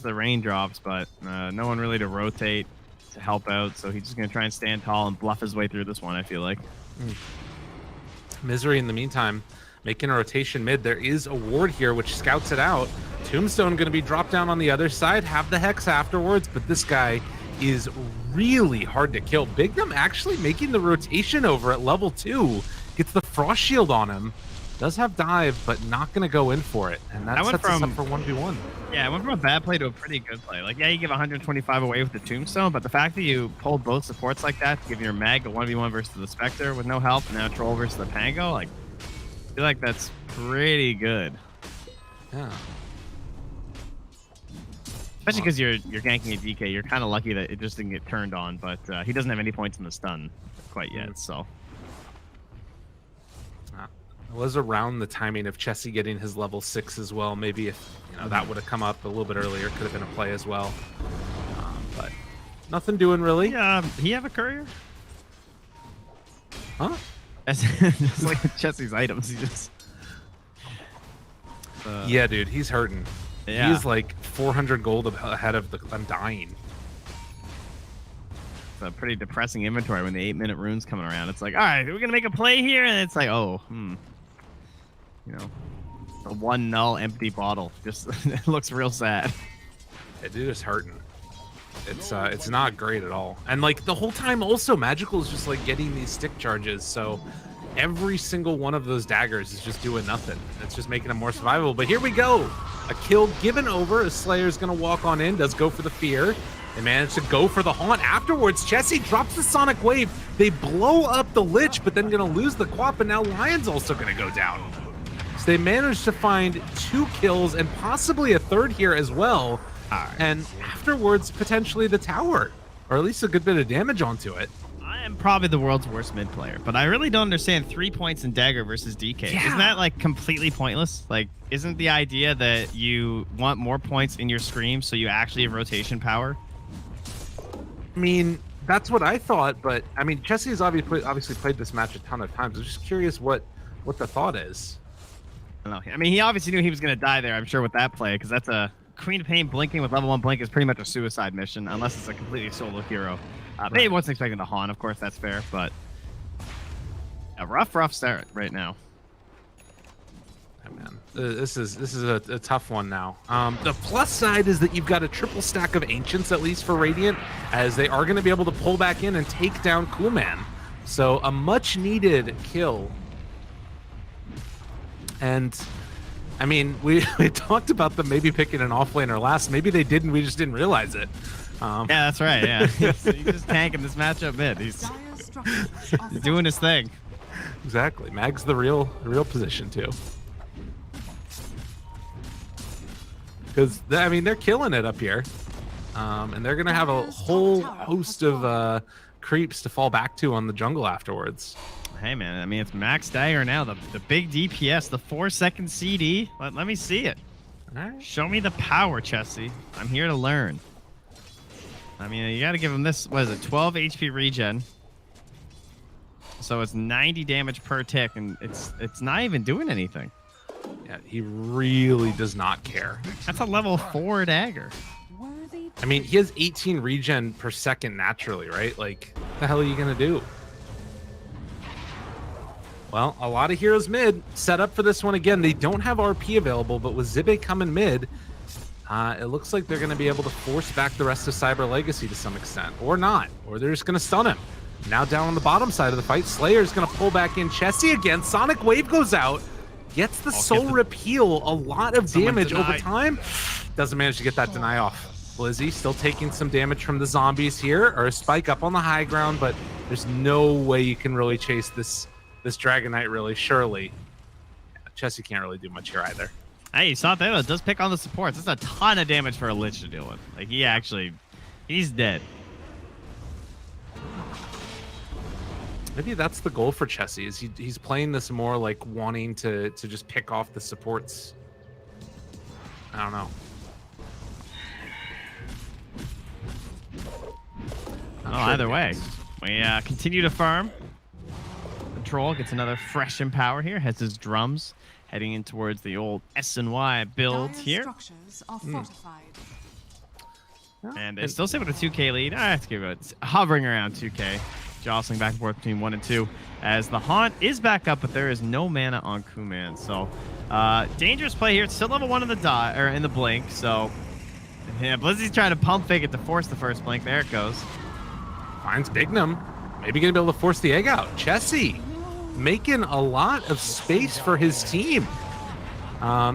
The raindrops, but no one really to rotate to help out, so he's just going to try and stand tall and bluff his way through this one, I feel like. Misery in the meantime making a rotation mid. There is a ward here which scouts it out. Tombstone going to be dropped down on the other side, have the hex afterwards, but this guy is really hard to kill. Bignum actually making the rotation over at level 2. Gets the frost shield on him. Does have dive, but not going to go in for it. And that sets us up for 1v1. Yeah, I went from a bad play to a pretty good play. Like, yeah, you give 125 away with the Tombstone, but the fact that you pulled both supports like that to give your Mag a 1v1 versus the Spectre with no help, and now Troll versus the Pango, like, I feel like that's pretty good. Yeah. Especially because you're ganking a DK. You're kind of lucky that it just didn't get turned on, but he doesn't have any points in the stun quite yet, so. It was around the timing of Chessie getting his level 6 as well. Maybe if that would have come up a little bit earlier, could have been a play as well. But nothing doing really. He have a courier? Huh? It's like Chessie's items. He just. Yeah, dude, he's hurting. Yeah. He's like 400 gold ahead of the Undying. It's a pretty depressing inventory when the 8-minute rune's coming around. It's like, all right, we're gonna make a play here, and it's like, oh, the one null empty bottle. Just it looks real sad. Yeah, dude is hurting. It's not great at all. And like the whole time, also Magical is just like getting these stick charges. So every single one of those daggers is just doing nothing. It's just making them more survivable. But here we go, a kill given over. A Slayer's gonna walk on in. Does go for the fear. They manage to go for the haunt afterwards. Chessie drops the Sonic Wave. They blow up the Lich, but then gonna lose the Quap, and now Lion's also gonna go down. So they managed to find 2 kills and possibly a third here as well. And afterwards, potentially the tower, or at least a good bit of damage onto it. I am probably the world's worst mid player, but I really don't understand 3 points in Dagger versus DK. Yeah. Isn't that like completely pointless? Like, isn't the idea that you want more points in your Scream so you actually have rotation power? I mean, that's what I thought, but I mean, Chessie has obviously played this match a ton of times. I'm just curious what the thought is. I don't know. I mean, he obviously knew he was going to die there, I'm sure, with that play, because that's a Queen of Pain blinking with level 1 blink is pretty much a suicide mission, unless it's a completely solo hero. Maybe he wasn't expecting the Haunt, of course, that's fair, but a rough start right now. Oh, man, this is a tough one now. The plus side is that you've got a triple stack of Ancients, at least for Radiant, as they are going to be able to pull back in and take down Coolman. So a much-needed kill. And, I mean, we talked about them maybe picking an offlaner last. Maybe they didn't. We just didn't realize it. Yeah, that's right. Yeah, he's just tanking this matchup mid. He's doing his thing. Exactly. Mag's the real position too. Because I mean they're killing it up here, and they're gonna have a whole host of creeps to fall back to on the jungle afterwards. Hey man, I mean it's Max Dagger now, the big DPS, the 4-second CD. Let me see it. All right. Show me the power, Chessie. I'm here to learn. I mean, you got to give him this. What is it? 12 HP regen. So it's 90 damage per tick, and it's not even doing anything. Yeah, he really does not care. That's a level 4 dagger. I mean, he has 18 regen per second naturally, right? Like, what the hell are you gonna do? Well, a lot of heroes mid set up for this one again. They don't have RP available, but with Zibe coming mid, it looks like they're going to be able to force back the rest of Cyber Legacy to some extent. Or not. Or they're just going to stun him. Now down on the bottom side of the fight, Slayer's going to pull back in Chessie again. Sonic Wave goes out. Gets the Soul Repeal. A lot of damage over time. Doesn't manage to get that deny off. Blizzy still taking some damage from the zombies here. Or a spike up on the high ground. But there's no way you can really chase this Dragon Knight really, surely. Yeah, Chessie can't really do much here either. Hey, you saw that though. It does pick on the supports. That's a ton of damage for a Lich to deal with. Like he's dead. Maybe that's the goal for Chessie. Is he's playing this more like wanting to just pick off the supports. I don't know. Either way, we continue to farm. Troll gets another fresh empower here. Has his drums heading in towards the old S&Y build here. Structures are fortified. And it's still sitting with a 2K lead. I have to give it hovering around 2K. Jostling back and forth between 1 and 2. As the Haunt is back up, but there is no mana on Kuman. So dangerous play here. It's still level 1 in the in the blink. So yeah, Blizzy's trying to pump fake it to force the first blink. There it goes. Finds Bignum. Maybe gonna be able to force the egg out. Chessie making a lot of space for his team.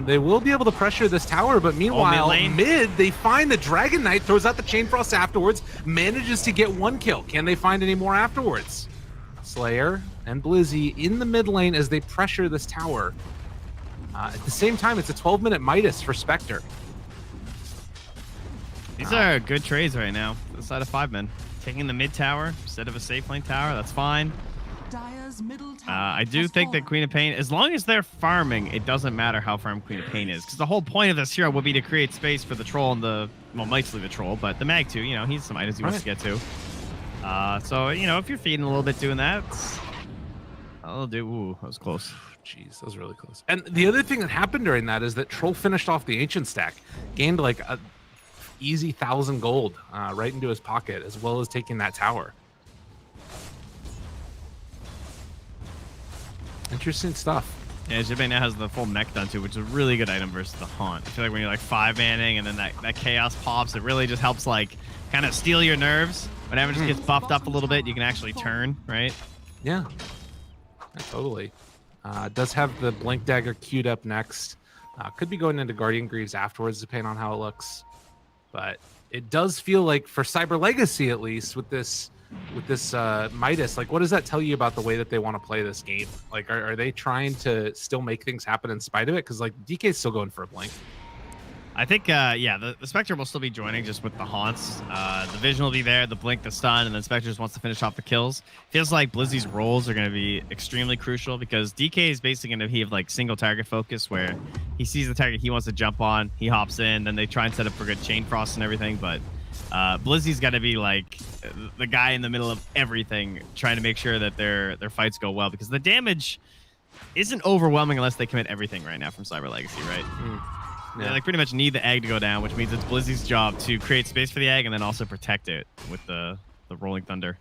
They will be able to pressure this tower, but meanwhile, mid, they find the Dragon Knight, throws out the Chain Frost afterwards, manages to get 1 kill. Can they find any more afterwards? Slayer and Blizzy in the mid lane as they pressure this tower. At the same time, it's a 12-minute Midas for Spectre. These are good trades right now. The side of 5 men. Taking the mid tower instead of a safe lane tower, that's fine. I do think that Queen of Pain, as long as they're farming, it doesn't matter how farm Queen of Pain is. Because the whole point of this hero would be to create space for the troll and well, mostly the troll, but the mag too, he's some items he wants to get to. So, if you're feeding a little bit doing that, I'll do. Ooh, that was close. Jeez, that was really close. And the other thing that happened during that is that Troll finished off the Ancient stack, gained like a easy 1,000 gold right into his pocket, as well as taking that tower. Interesting stuff. Yeah, Jibe now has the full mech done too, which is a really good item versus the Haunt. I feel like when you're like 5-manning and then that chaos pops, it really just helps like kind of steal your nerves. Whenever it just gets buffed up a little bit, you can actually turn, right? Yeah, totally. Does have the Blink Dagger queued up next. Could be going into Guardian Greaves afterwards, depending on how it looks. But it does feel like for Cyber Legacy, at least, with this Midas, like, what does that tell you about the way that they want to play this game? Like, are they trying to still make things happen in spite of it? Because, like, DK's still going for a blink. I think, the Spectre will still be joining just with the Haunts. The Vision will be there, the Blink, the Stun, and then Spectre just wants to finish off the kills. Feels like Blizzy's roles are going to be extremely crucial because DK is basically going to have, like, single target focus where he sees the target he wants to jump on, he hops in, then they try and set up for good Chain Frost and everything, but Blizzy's got to be like the guy in the middle of everything, trying to make sure that their fights go well, because the damage isn't overwhelming unless they commit everything right now from Cyber Legacy, right? They like pretty much need the egg to go down, which means it's Blizzy's job to create space for the egg and then also protect it with the Rolling Thunder.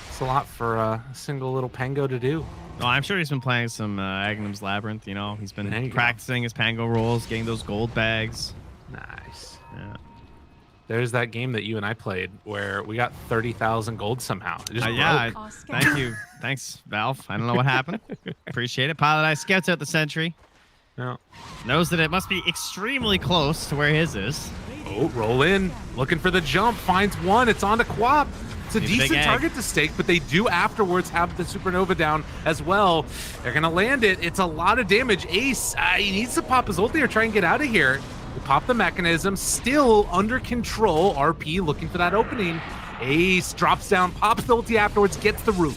It's a lot for a single little Pango to do. Well, I'm sure he's been playing some Aghanim's Labyrinth. You know, he's been practicing his Pango rolls, getting those gold bags. Nice. Yeah. There's that game that you and I played where we got 30,000 gold somehow. It just yeah. broke. Thank you. Thanks, Valve. I don't know what happened. Appreciate it. Pilot Eye scouts out the sentry. No. Knows that it must be extremely close to where his is. Oh, roll in. Looking for the jump. Finds one. It's on to Quap. It's a decent target to stake, but they do afterwards have the Supernova down as well. They're going to land it. It's a lot of damage. Ace, he needs to pop his ulti or try and get out of here. They pop the mechanism. Still under control. RP looking for that opening. Ace drops down, pops the ulti afterwards, gets the root.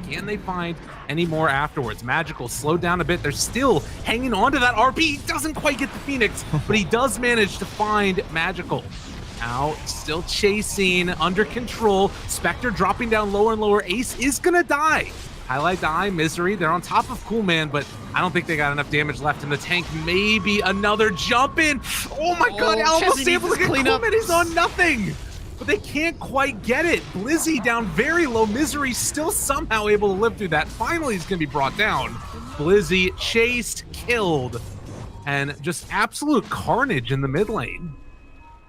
Can they find any more afterwards? Magical slowed down a bit. They're still hanging on to that RP. He doesn't quite get the Phoenix, but he does manage to find Magical. Out, still chasing, under control. Spectre dropping down lower and lower. Ace is gonna die. Highlight die, Misery. They're on top of Coolman, but I don't think they got enough damage left in the tank. Maybe another jump in. Oh my God, almost able to get Coolman. He's on nothing. But they can't quite get it. Blizzy down very low. Misery still somehow able to live through that. Finally, he's going to be brought down. Blizzy chased, killed, and just absolute carnage in the mid lane.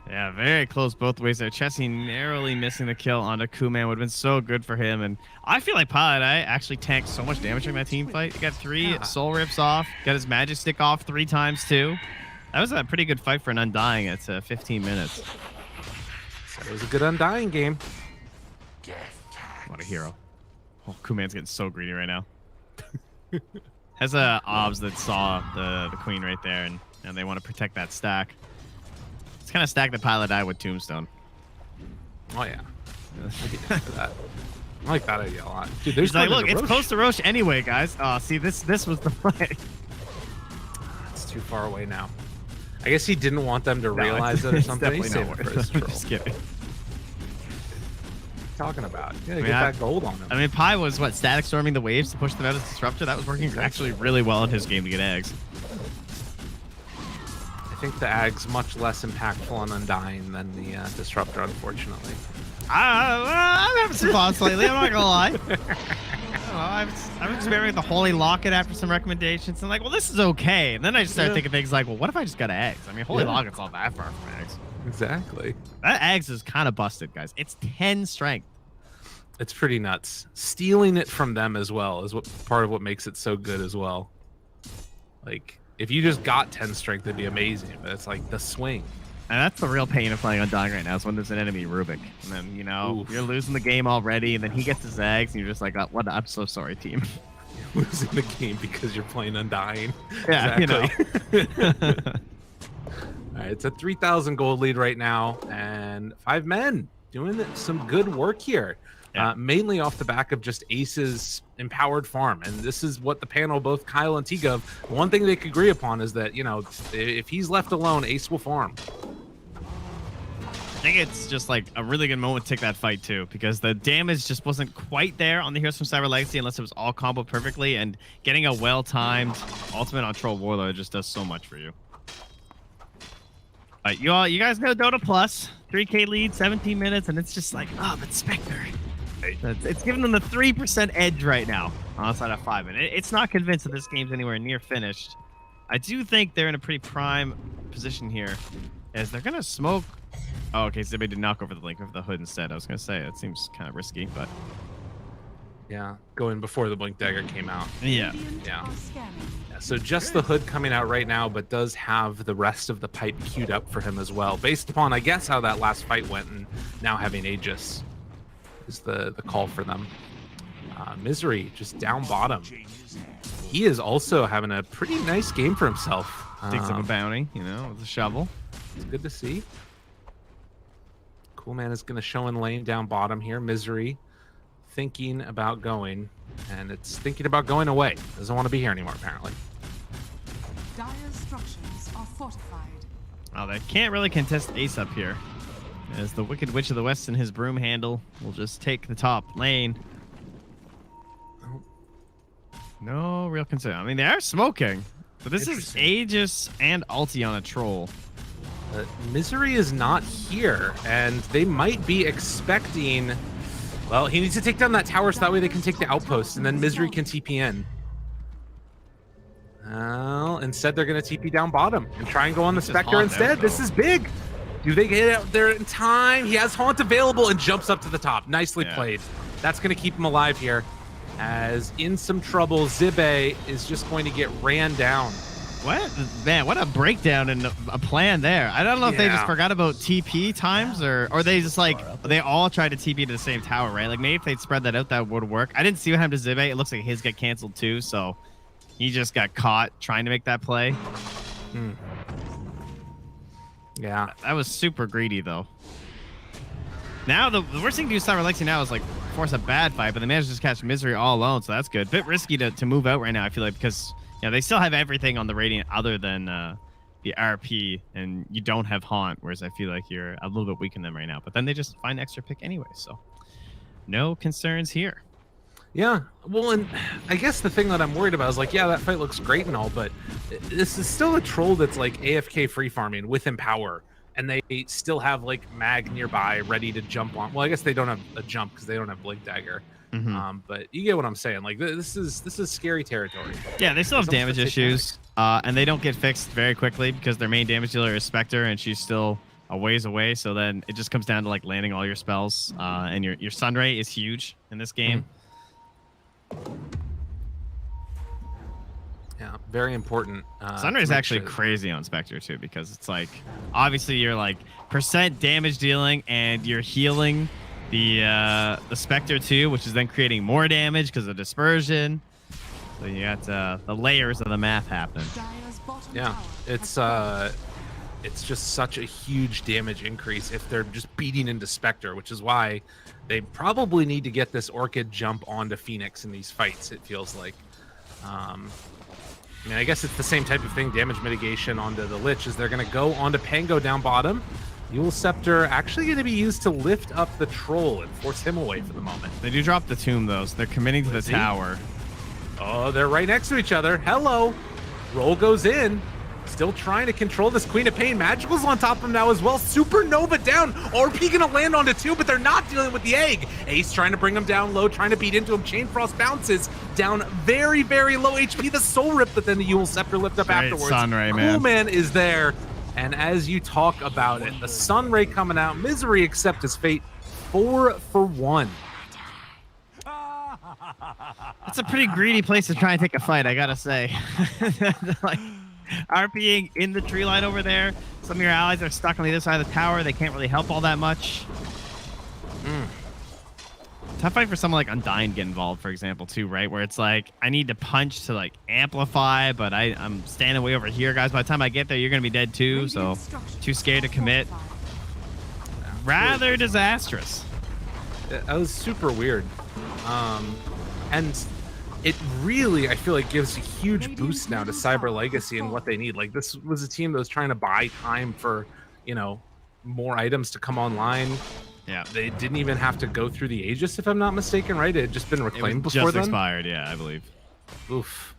Yeah, very close both ways there. Chessie narrowly missing the kill onto Kuman would have been so good for him. And I feel like Pilot Eye actually tanked so much damage during that team fight. He got 3 soul rips off, got his magic stick off 3 times too. That was a pretty good fight for an Undying at 15 minutes. It was a good Undying game. What a hero. Oh, Kuman's getting so greedy right now. Has a obs that saw the queen right there, and they want to protect that stack. It's kind of stack the Pilot Eye with Tombstone. Oh, yeah. I like that idea a lot. Dude, there's like, look, it's close to Roche anyway, guys. Oh, see, this was the play. It's too far away now. I guess he didn't want them to realize it or something. He's saving it for his troll. Just kidding. Talking about? You gotta get that gold on him. I mean, Pi was, what, static storming the waves to push them out as Disruptor? That was working actually really well in his game to get eggs. I think the Ag's much less impactful on Undying than the Disruptor, unfortunately. I'm having some thoughts lately, I'm not gonna lie. I'm experimenting with the Holy Locket after some recommendations, and like, well, this is okay. And then I just started thinking things like, well, what if I just got eggs? I mean, Holy Locket's not that far from eggs. Exactly. That eggs is kind of busted, guys. It's 10 strength. It's pretty nuts. Stealing it from them as well is what part of what makes it so good as well. Like, if you just got 10 strength, it'd be amazing. But it's like the swing. And that's the real pain of playing Undying right now, is when there's an enemy Rubik. And then, you know, you're losing the game already, and then he gets his eggs, and you're just like, oh, what? I'm so sorry, team. You're losing the game because you're playing Undying. Yeah, exactly. All right, it's a 3,000 gold lead right now, and 5 men doing some good work here. Yeah. Mainly off the back of just Ace's empowered farm. And this is what the panel, both Kyle and T-Gov, one thing they could agree upon is that, you know, if he's left alone, Ace will farm. I think it's just like a really good moment to take that fight too, because the damage just wasn't quite there on the Heroes from Cyber Legacy unless it was all comboed perfectly, and getting a well-timed ultimate on Troll Warlord just does so much for you. You guys know Dota Plus, 3K lead, 17 minutes, and it's just like, oh, but Spectre. It's giving them the 3% edge right now outside of 5, and it's not convinced that this game's anywhere near finished. I do think they're in a pretty prime position here, as they're gonna smoke. Oh, okay, so they did knock over the Link over the hood instead. I was gonna say it seems kind of risky, but yeah, going before the Blink Dagger came out. Yeah. So just the hood coming out right now, but does have the rest of the pipe queued up for him as well, based upon, I guess, how that last fight went, and now having Aegis is the call for them. Misery just down bottom. He is also having a pretty nice game for himself. Digs up a bounty, you know, with a shovel. It's good to see. Coolman is going to show in lane down bottom here. Misery thinking about going, and it's thinking about going away. Doesn't want to be here anymore, apparently. Dire structures are fortified. Oh, they can't really contest Ace up here, as the Wicked Witch of the West and his broom handle will just take the top lane. No real concern. I mean, they are smoking. So this is Aegis and ulti on a troll. Misery is not here, and they might be expecting... Well, he needs to take down that tower so that way they can take the outpost, and then Misery can TP in. Well, instead they're going to TP down bottom and try and go on the Spectre instead. This is big. Do they get out there in time? He has Haunt available and jumps up to the top. Nicely played. That's going to keep him alive here. As in some trouble, Zibe is just going to get ran down. What? Man, what a breakdown and a plan there. I don't know if they just forgot about TP times or they just like, they all tried to TP to the same tower, right? Like maybe if they'd spread that out, that would work. I didn't see what happened to Zibe. It looks like his got canceled too, so he just got caught trying to make that play. Yeah. That was super greedy, though. Now, the worst thing to do with Cyber Lexi now is, like, force a bad fight, but they managed to just catch Misery all alone, so that's good. Bit risky to move out right now, I feel like, because, you know, they still have everything on the Radiant other than the RP, and you don't have Haunt, whereas I feel like you're a little bit weak in them right now. But then they just find extra pick anyway, so no concerns here. Yeah, well, and I guess the thing that I'm worried about is like, yeah, that fight looks great and all, but this is still a troll that's like AFK free farming with Empower, and they still have like Mag nearby ready to jump on. Well, I guess they don't have a jump because they don't have Blink Dagger. But you get what I'm saying. Like this is scary territory. Yeah, they still have damage issues, and they don't get fixed very quickly because their main damage dealer is Spectre, and she's still a ways away. So then it just comes down to like landing all your spells, and your Sunray is huge in this game. Yeah, very important. Sunray is actually crazy on Spectre too, because it's like obviously you're like % damage dealing and you're healing the Spectre too, which is then creating more damage because of dispersion. So you got the layers of the math happening. Yeah, it's just such a huge damage increase if they're just beating into Spectre, which is why they probably need to get this Orchid jump onto Phoenix in these fights, it feels like. I mean, I guess it's the same type of thing, damage mitigation onto the Lich, is they're going to go onto Pango down bottom. Yule Scepter actually going to be used to lift up the Troll and force him away for the moment. They do drop the tomb, though, so they're committing to the tower. Oh, they're right next to each other. Hello. Roll goes in. Still trying to control this Queen of Pain. Magical's on top of him now as well. Supernova down. RP gonna land onto 2, but they're not dealing with the egg. Ace trying to bring him down low, trying to beat into him. Chain Frost bounces down very, very low HP. The Soul Rip, but then the Yule Scepter lift up afterwards. Sunray, man. Coolman is there. And as you talk about it, the Sunray coming out. Misery accept his fate. 4 for 1. That's a pretty greedy place to try and take a fight, I gotta say. Like, RPing in the tree line over there. Some of your allies are stuck on the other side of the tower. They can't really help all that much. Tough fight for someone like Undyne to get involved, for example, too, right? Where it's like, I need to punch to like amplify, but I'm standing way over here, guys. By the time I get there, you're gonna be dead too, so too scared to commit. Rather disastrous. That was super weird. And it really, I feel like, gives a huge boost now to Cyber Legacy and what they need. Like, this was a team that was trying to buy time for, you know, more items to come online. Yeah. They didn't even have to go through the Aegis, if I'm not mistaken, right? It had just been reclaimed before just then? expired, yeah, I believe. Oof.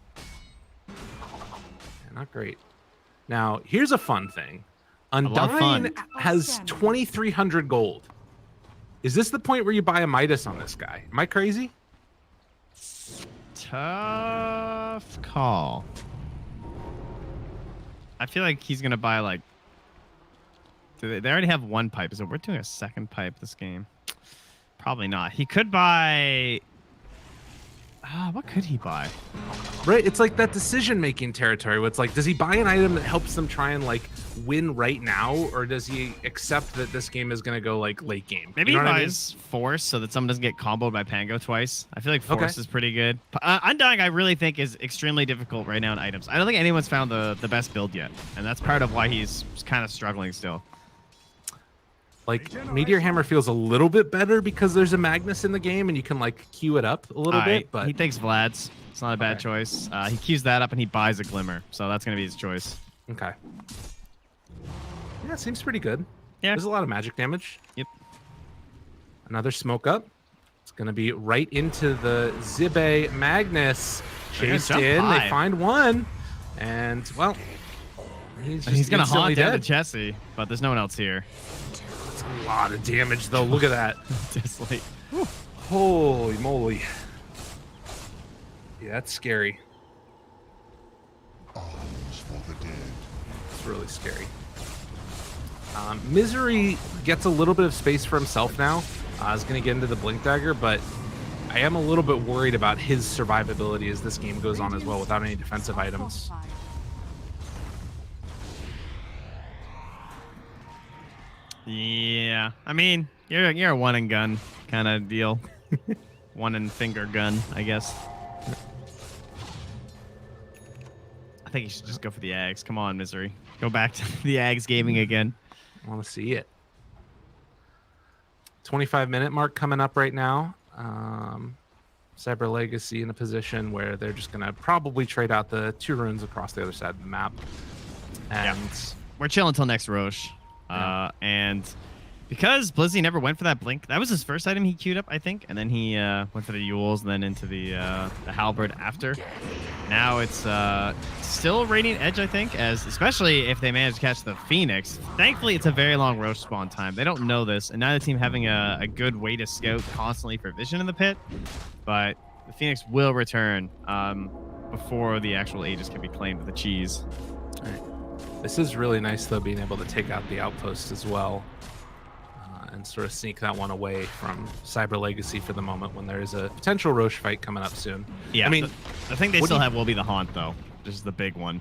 Yeah, not great. Now, here's a fun thing. Undyne has 2,300 gold. Is this the point where you buy a Midas on this guy? Am I crazy? Tough call. I feel like he's gonna buy like. They already have one pipe, so we're doing a second pipe this game. Probably not. He could buy. What could he buy? Right, it's like that decision-making territory where it's like, does he buy an item that helps them try and like win right now, or does he accept that this game is going to go like late game? Maybe you know he buys Force so that someone doesn't get comboed by Pango twice. I feel like Force is pretty good. Undying, I really think, is extremely difficult right now in items. I don't think anyone's found the best build yet, and that's part of why he's kind of struggling still. Like, Meteor Hammer feels a little bit better because there's a Magnus in the game and you can like queue it up a little bit. But he takes Vlad's. It's not a bad choice. He queues that up and he buys a Glimmer, so that's gonna be his choice. Okay. Yeah, seems pretty good. Yeah. There's a lot of magic damage. Yep. Another smoke up. It's gonna be right into the Zibe Magnus. Chased in. They find one. And, well, he's going to haunt down to dead. Jesse, but there's no one else here. That's a lot of damage, though. Look at that. Just like, holy moly. Yeah, that's scary. It's really scary. Misery gets a little bit of space for himself now. I was going to get into the Blink Dagger, but I am a little bit worried about his survivability as this game goes on as well without any defensive items. yeah, I mean, you're a one and gun kind of deal. One and finger gun, I guess. I think you should just go for the Ags. Come on, Misery. Go back to the Ags gaming again. I want to see it. 25-minute mark coming up right now. Cyber Legacy in a position where they're just going to probably trade out the 2 runes across the other side of the map. And we're chilling until next Roche. And because Blizzy never went for that blink, that was his first item he queued up, I think. And then he went for the Yules and then into the Halberd after. Now it's still Radiant Edge, I think, as especially if they manage to catch the Phoenix. Thankfully, it's a very long Roche spawn time. They don't know this, and neither team having a good way to scout constantly for vision in the pit. But the Phoenix will return before the actual Aegis can be claimed with the cheese. All right. This is really nice, though, being able to take out the outpost as well. And sort of sneak that one away from Cyber Legacy for the moment when there is a potential Roche fight coming up soon. Yeah, I mean, the thing they still have will be the Haunt, though. This is the big one.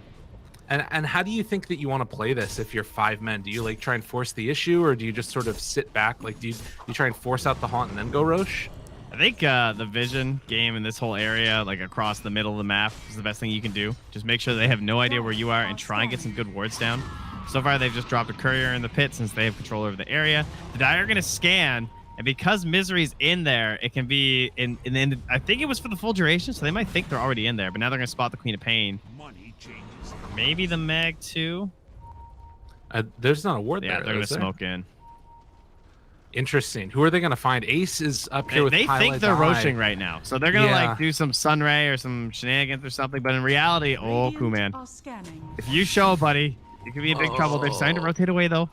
And how do you think that you want to play this if you're 5 men? Do you like try and force the issue, or do you just sort of sit back? Like, do you try and force out the Haunt and then go Roche? I think the vision game in this whole area, like across the middle of the map, is the best thing you can do. Just make sure they have no idea where you are and try and get some good wards down. So far, they've just dropped a courier in the pit since they have control over the area. The Dire are going to scan, and because Misery's in there, it can be in the end. I think it was for the full duration, so they might think they're already in there, but now they're going to spot the Queen of Pain. Maybe the Mag, too. There's not a ward there. Yeah, they're going to smoke in. Interesting. Who are they going to find? Ace is up here with They think they're roaching right now, so they're going to like do some Sunray or some shenanigans or something, but in reality, oh, cool, man. If you show, buddy, you could be in big trouble. They're starting to rotate away, though.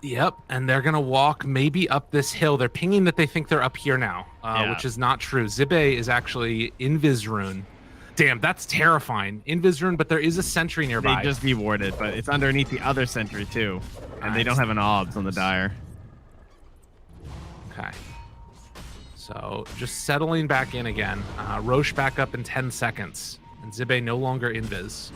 Yep, and they're going to walk maybe up this hill. They're pinging that they think they're up here now, which is not true. Zibe is actually Invis Rune. Damn, that's terrifying. Invis Rune, but there is a sentry nearby. They just dewarded, but it's underneath the other sentry, too. And they don't have an obs on the Dire. Okay. So just settling back in again. Roche back up in 10 seconds. And Zibe no longer Invis.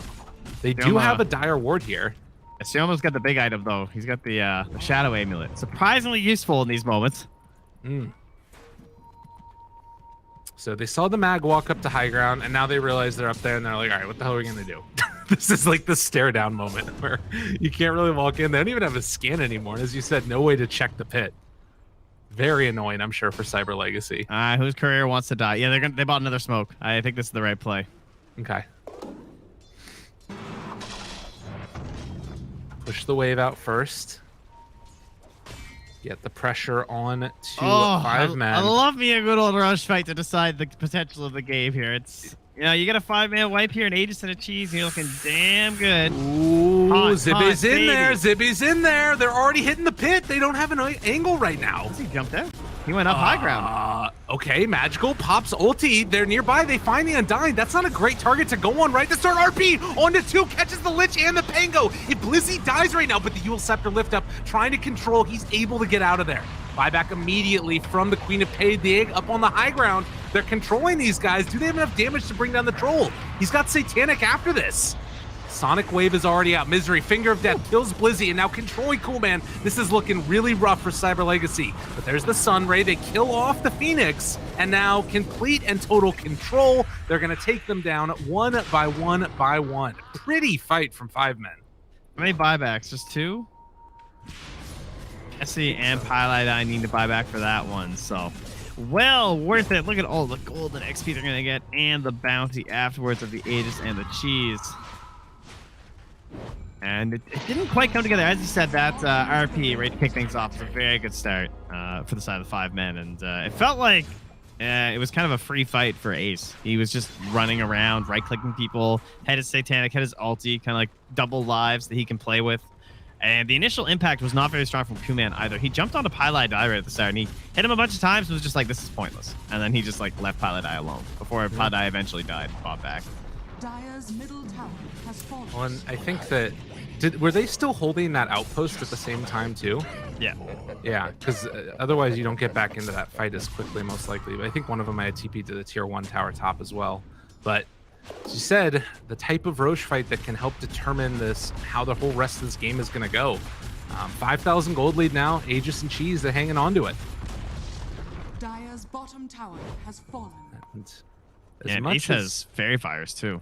They do have a Dire ward here. Sioma's got the big item, though. He's got the Shadow Amulet. Surprisingly useful in these moments. So they saw the Mag walk up to high ground, and now they realize they're up there, and they're like, all right, what the hell are we going to do? This is like the stare down moment where you can't really walk in. They don't even have a scan anymore. And as you said, no way to check the pit. Very annoying, I'm sure, for Cyber Legacy. Whose courier wants to die? Yeah, they bought another smoke. I think this is the right play. Okay. Push the wave out first. Get the pressure on to 5 men. I love me a good old rush fight to decide the potential of the game here. It's you got a 5-man wipe here, an Aegis and a cheese. You're looking damn good. Ooh, Zibby's in there. Zibby's in there. They're already hitting the pit. They don't have an angle right now. He jumped out. He went up high ground. Okay, Magical pops ulti. They're nearby. They find the Undying. That's not a great target to go on, right? To start RP onto 2, catches the Lich and the Pango. If Blizzy dies right now, but the Yule Scepter lift up, trying to control, he's able to get out of there. Buyback immediately from the Queen of Pain, the egg up on the high ground. They're controlling these guys. Do they have enough damage to bring down the Troll? He's got Satanic after this. Sonic Wave is already out. Misery, Finger of Death, kills Blizzy, and now controlling Coolman. This is looking really rough for Cyber Legacy. But there's the Sun Ray. They kill off the Phoenix, and now complete and total control. They're going to take them down one by one. Pretty fight from 5 men. How many buybacks? Just 2? Jesse and Pylite I need to buy back for that one, so well worth it. Look at all the gold and XP they're gonna get, and the bounty afterwards of the Aegis and the cheese. And it didn't quite come together. As you said, that RP ready to kick things off was a very good start for the side of the 5 men, and it felt like it was kind of a free fight for Ace. He was just running around, right-clicking people, had his Satanic, had his ulti, kind of like double lives that he can play with. And the initial impact was not very strong from Kuman either. He jumped onto Pylai Die right at the start, and he hit him a bunch of times and was just like, this is pointless. And then he just like left Pylai Die alone before Pylai Die eventually died and fought back. Dire's middle tower has fallen. Well, and I think that were they still holding that outpost at the same time too? Yeah. Yeah, because otherwise you don't get back into that fight as quickly, most likely. But I think one of them I had TP to the tier 1 tower top as well. But as you said, the type of Roche fight that can help determine how the whole rest of this game is going to go. 5,000 gold lead now. Aegis and Cheese, they're hanging on to it. Dire's bottom tower has fallen. And Ace has Fairy Fires too.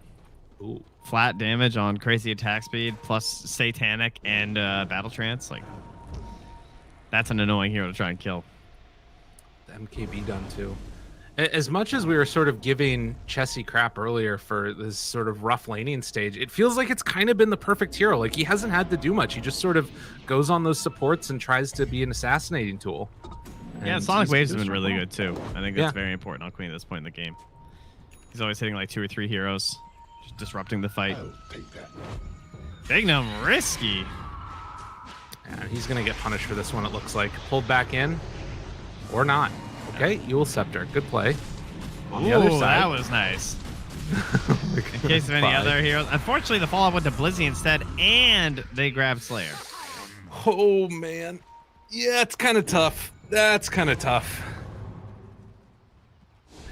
Ooh. Flat damage on crazy attack speed plus Satanic and Battle Trance. Like, that's an annoying hero to try and kill. The MKB done too. As much as we were sort of giving Chessie crap earlier for this sort of rough laning stage, it feels like it's kind of been the perfect hero. Like, he hasn't had to do much. He just sort of goes on those supports and tries to be an assassinating tool. Yeah, And Sonic he's Waves has been really good too. I think that's Yeah. very important on Queen at this point in the game. He's always hitting like 2 or 3 heroes, just disrupting the fight. Bignum, risky. And he's going to get punished for this one, it looks like. Pulled back in, or not. Okay, Eul Scepter, good play. On the other side. That was nice. In case of any other heroes. Unfortunately, the follow-up went to Blizzy instead, and they grabbed Slayer. Oh, man. Yeah, it's kind of tough. That's kind of tough.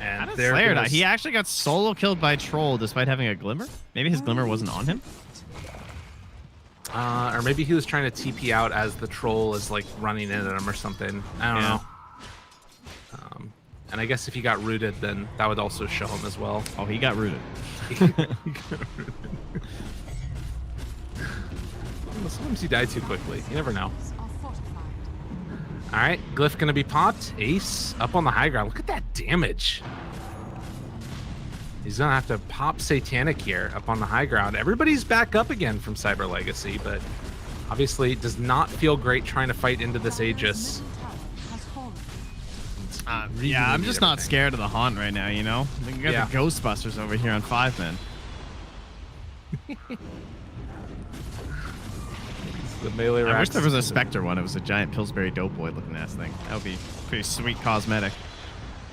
And How did there Slayer die? goes- He actually got solo killed by Troll despite having a Glimmer? Maybe his Glimmer wasn't on him? Or maybe he was trying to TP out as the troll is like running in at him or something. I don't know. And I guess if he got rooted, then that would also show him as well. Oh, he got rooted. Sometimes he died too quickly. You never know. All right, Glyph gonna be popped. Ace up on the high ground. Look at that damage. He's gonna have to pop Satanic here up on the high ground. Everybody's back up again from Cyber Legacy, but obviously it does not feel great trying to fight into this Aegis. Yeah, I'm just not scared of the Haunt right now, you know? I think you got the Ghostbusters over here on 5 men. The melee I wish racks. there was a Spectre one. It was a giant Pillsbury Doughboy looking ass thing. That would be pretty sweet cosmetic.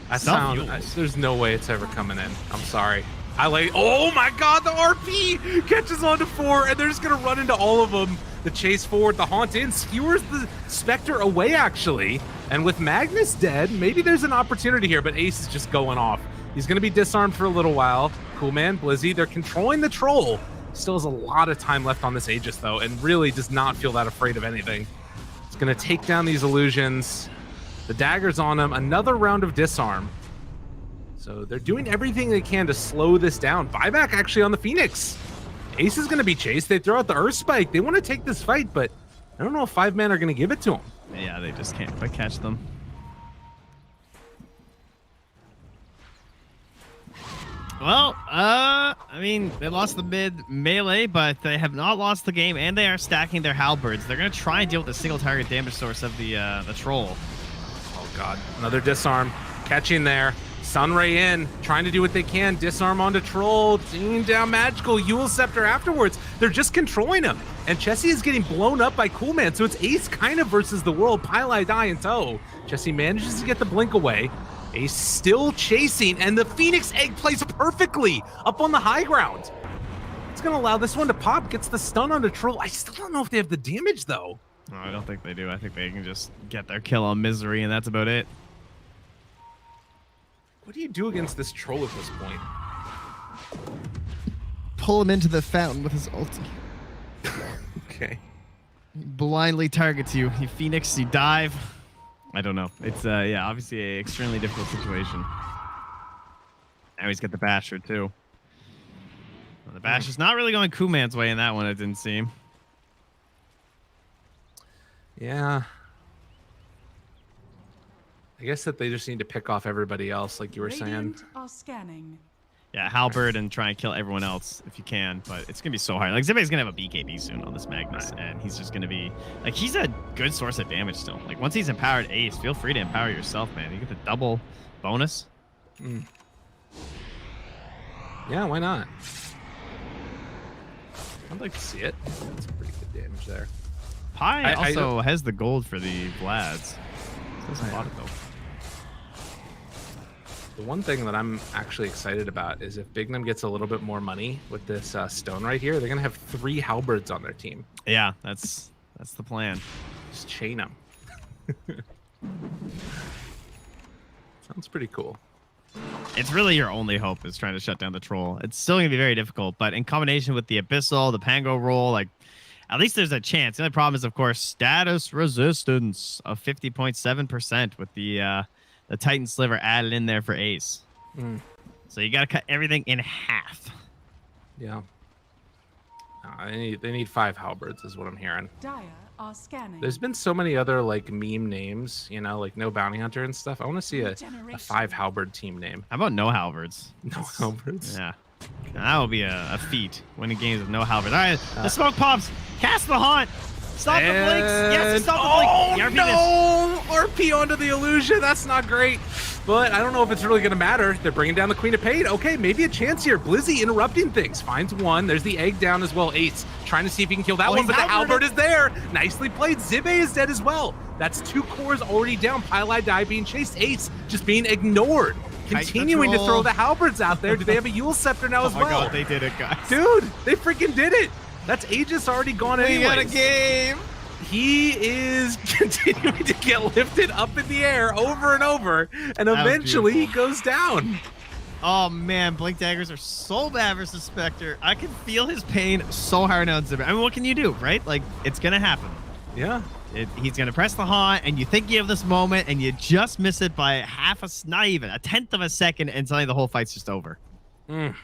There's no way it's ever coming in. I'm sorry. Oh my god, the RP catches on to 4, and they're just gonna run into all of them. The chase forward, the Haunt in, skewers the Spectre away actually. And with Magnus dead, maybe there's an opportunity here, but Ace is just going off. He's gonna be disarmed for a little while. Cool man, Blizzy, they're controlling the troll. Still has a lot of time left on this Aegis though, and really does not feel that afraid of anything. It's gonna take down these illusions. The dagger's on him, another round of disarm. So they're doing everything they can to slow this down. Buyback actually on the Phoenix. Ace is gonna be chased. They throw out the Earth Spike. They want to take this fight, but I don't know if 5 men are gonna give it to him. Yeah, they just can't quite catch them. Well, I mean, they lost the mid melee, but they have not lost the game, and they are stacking their halberds. They're gonna try and deal with the single target damage source of the troll. Oh god, another disarm, catching there. Sunray in, trying to do what they can. Disarm onto Troll, bringing down Magical. Eul Scepter afterwards. They're just controlling him. And Chessie is getting blown up by Coolman, so it's Ace kind of versus the world. Pylai Die in tow. Chessie manages to get the blink away. Ace still chasing, and the Phoenix Egg plays perfectly up on the high ground. It's going to allow this one to pop, gets the stun onto Troll. I still don't know if they have the damage, though. No, I don't think they do. I think they can just get their kill on Misery, and that's about it. What do you do against this Troll at this point? Pull him into the fountain with his ulti. Okay. He blindly targets you. You Phoenix, you dive. I don't know. It's, yeah, obviously an extremely difficult situation. Now he's got the Basher, too. Well, the Basher's not really going Kuman's way in that one, it didn't seem. Yeah. I guess that they just need to pick off everybody else, like you were saying. Radiant are scanning. Yeah, halberd and try and kill everyone else if you can, but it's going to be so hard. Like, Zibbe's going to have a BKB soon on this Magnus, and he's just going to be... Like, he's a good source of damage still. Like, once he's empowered Ace, feel free to empower yourself, man. You get the double bonus. Yeah, why not? I'd like to see it. That's some pretty good damage there. Pi also has the gold for the Vlads. Doesn't bought it though. The one thing that I'm actually excited about is if Bignum gets a little bit more money with this stone right here, they're gonna have 3 halberds on their team. Yeah, that's the plan. Just chain them. Sounds pretty cool. It's really your only hope is trying to shut down the troll. It's still gonna be very difficult, but in combination with the Abyssal, the Pango roll, like at least there's a chance. The only problem is, of course, status resistance of 50.7% with the Titan Sliver added in there for Ace. So you got to cut everything in half. Yeah. They need 5 halberds is what I'm hearing. Dire are scanning. There's been so many other like meme names, you know, like no bounty hunter and stuff. I want to see a 5 halberd team name. How about no halberds? No halberds. Yeah. That will be a feat. Winning games with no halberds. All right, the smoke pops. Cast the haunt. Stop the blinks. Yes, stop the blink. Oh, no! RP onto the illusion. That's not great. But I don't know if it's really going to matter. They're bringing down the Queen of Pain. Okay, maybe a chance here. Blizzy interrupting things. Finds one. There's the egg down as well. Ace trying to see if he can kill that one, but the halberd is there. Nicely played. Zibe is dead as well. That's 2 cores already down. Pylai Die being chased. Ace just being ignored. Continuing to throw the halberds out there. Do they have a Yule Scepter now as well? Oh my god, they did it, guys. Dude, they freaking did it. That's Aegis already gone anyway. We got a game. He is continuing to get lifted up in the air over and over, and eventually he goes down. Oh man, Blink Daggers are so bad versus Spectre. I can feel his pain so hard now. I mean, what can you do, right? Like, it's gonna happen. Yeah. He's gonna press the haunt, and you think you have this moment, and you just miss it by not even a 1/10 of a second, and suddenly the whole fight's just over. And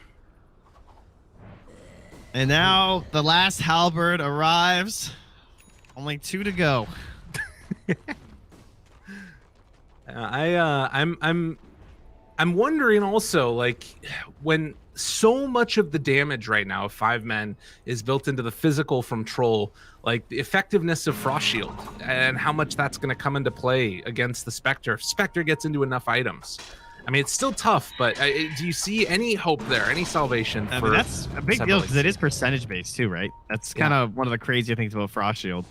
now the last halberd arrives. Only 2 to go. I'm wondering also, like, when so much of the damage right now of 5 men is built into the physical from Troll, like the effectiveness of Frost Shield and how much that's going to come into play against the Spectre. If Spectre gets into enough items. I mean, it's still tough, but do you see any hope there, any salvation? I mean, that's a big deal because it is percentage based too, right? That's kind of one of the crazier things about Frost Shield.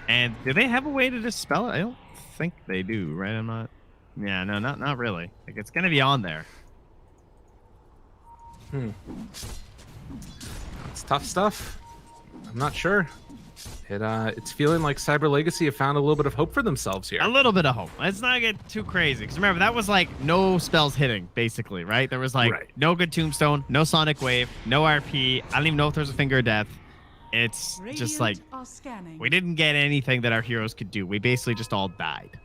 And do they have a way to dispel it? I don't think they do, right? I'm not. Yeah, no, not really. Like, it's gonna be on there. It's tough stuff. I'm not sure. It's feeling like Cyber Legacy have found a little bit of hope for themselves here. A little bit of hope. Let's not get too crazy. Because remember, that was like no spells hitting, basically, right? There was like no good Tombstone, no Sonic Wave, no RP. I don't even know if there's a Finger of Death. It's just like we didn't get anything that our heroes could do. We basically just all died.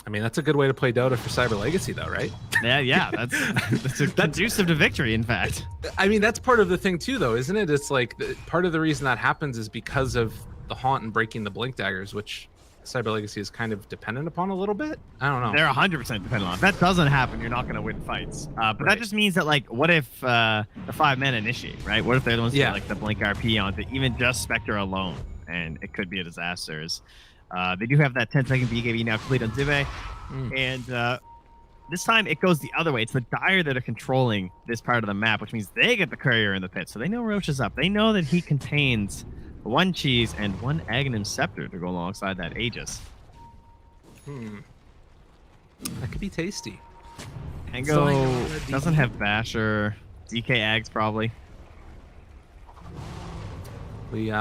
I mean, that's a good way to play Dota for Cyber Legacy, though, right? Yeah, that's conducive to victory, in fact. I mean, that's part of the thing, too, though, isn't it? It's like part of the reason that happens is because of the Haunt and breaking the Blink Daggers, which Cyber Legacy is kind of dependent upon a little bit. I don't know. They're 100% dependent on it. If that doesn't happen, you're not going to win fights. But that just means that, like, what if the 5 men initiate, right? What if they're the ones who like the Blink RP onto even just Spectre alone? And it could be a disaster. They do have that 10-second BKB now complete on Zibe. And this time it goes the other way. It's the Dire that are controlling this part of the map, which means they get the courier in the pit. So they know Roche is up. They know that he contains 1 cheese and 1 Aghanim Scepter to go alongside that Aegis. That could be tasty. Tango doesn't have Basher. DK Ags probably. We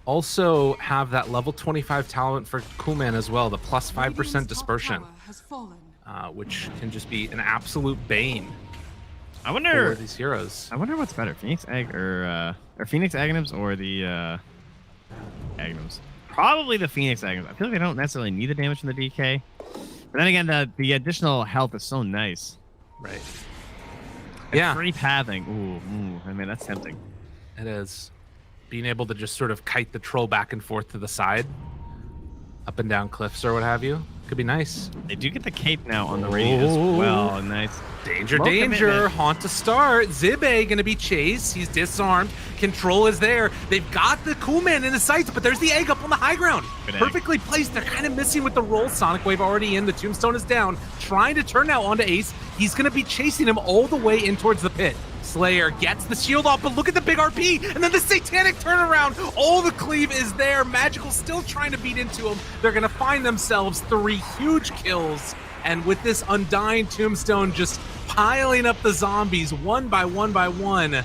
also have that level 25 talent for Coolman as well, the plus 5% dispersion, which can just be an absolute bane. I wonder for these heroes. I wonder what's better, Phoenix Egg or Phoenix Aghanims or the Aghanims. Probably the Phoenix Aghanims. I feel like I don't necessarily need the damage from the DK, but then again, the additional health is so nice. Right. And free pathing. Ooh, I mean that's tempting. It is. Being able to just sort of kite the troll back and forth to the side, up and down cliffs or what have you. Could be nice. They do get the cape now on the radio as well. Nice. Danger, Low danger. commitment. Haunt to start. Zibe gonna be chased. He's disarmed. Control is there. They've got the cool man in his sights, but there's the egg up on the high ground. Good egg. Perfectly placed. They're kind of missing with the roll. Sonic Wave already in. The tombstone is down. Trying to turn now onto Ace. He's gonna be chasing him all the way in towards the pit. Slayer gets the shield off, but look at the big RP, and then the satanic turnaround. All the cleave is there. Magical still trying to beat into him. They're gonna find themselves 3 huge kills, and with this Undying Tombstone just piling up the zombies one by one by one,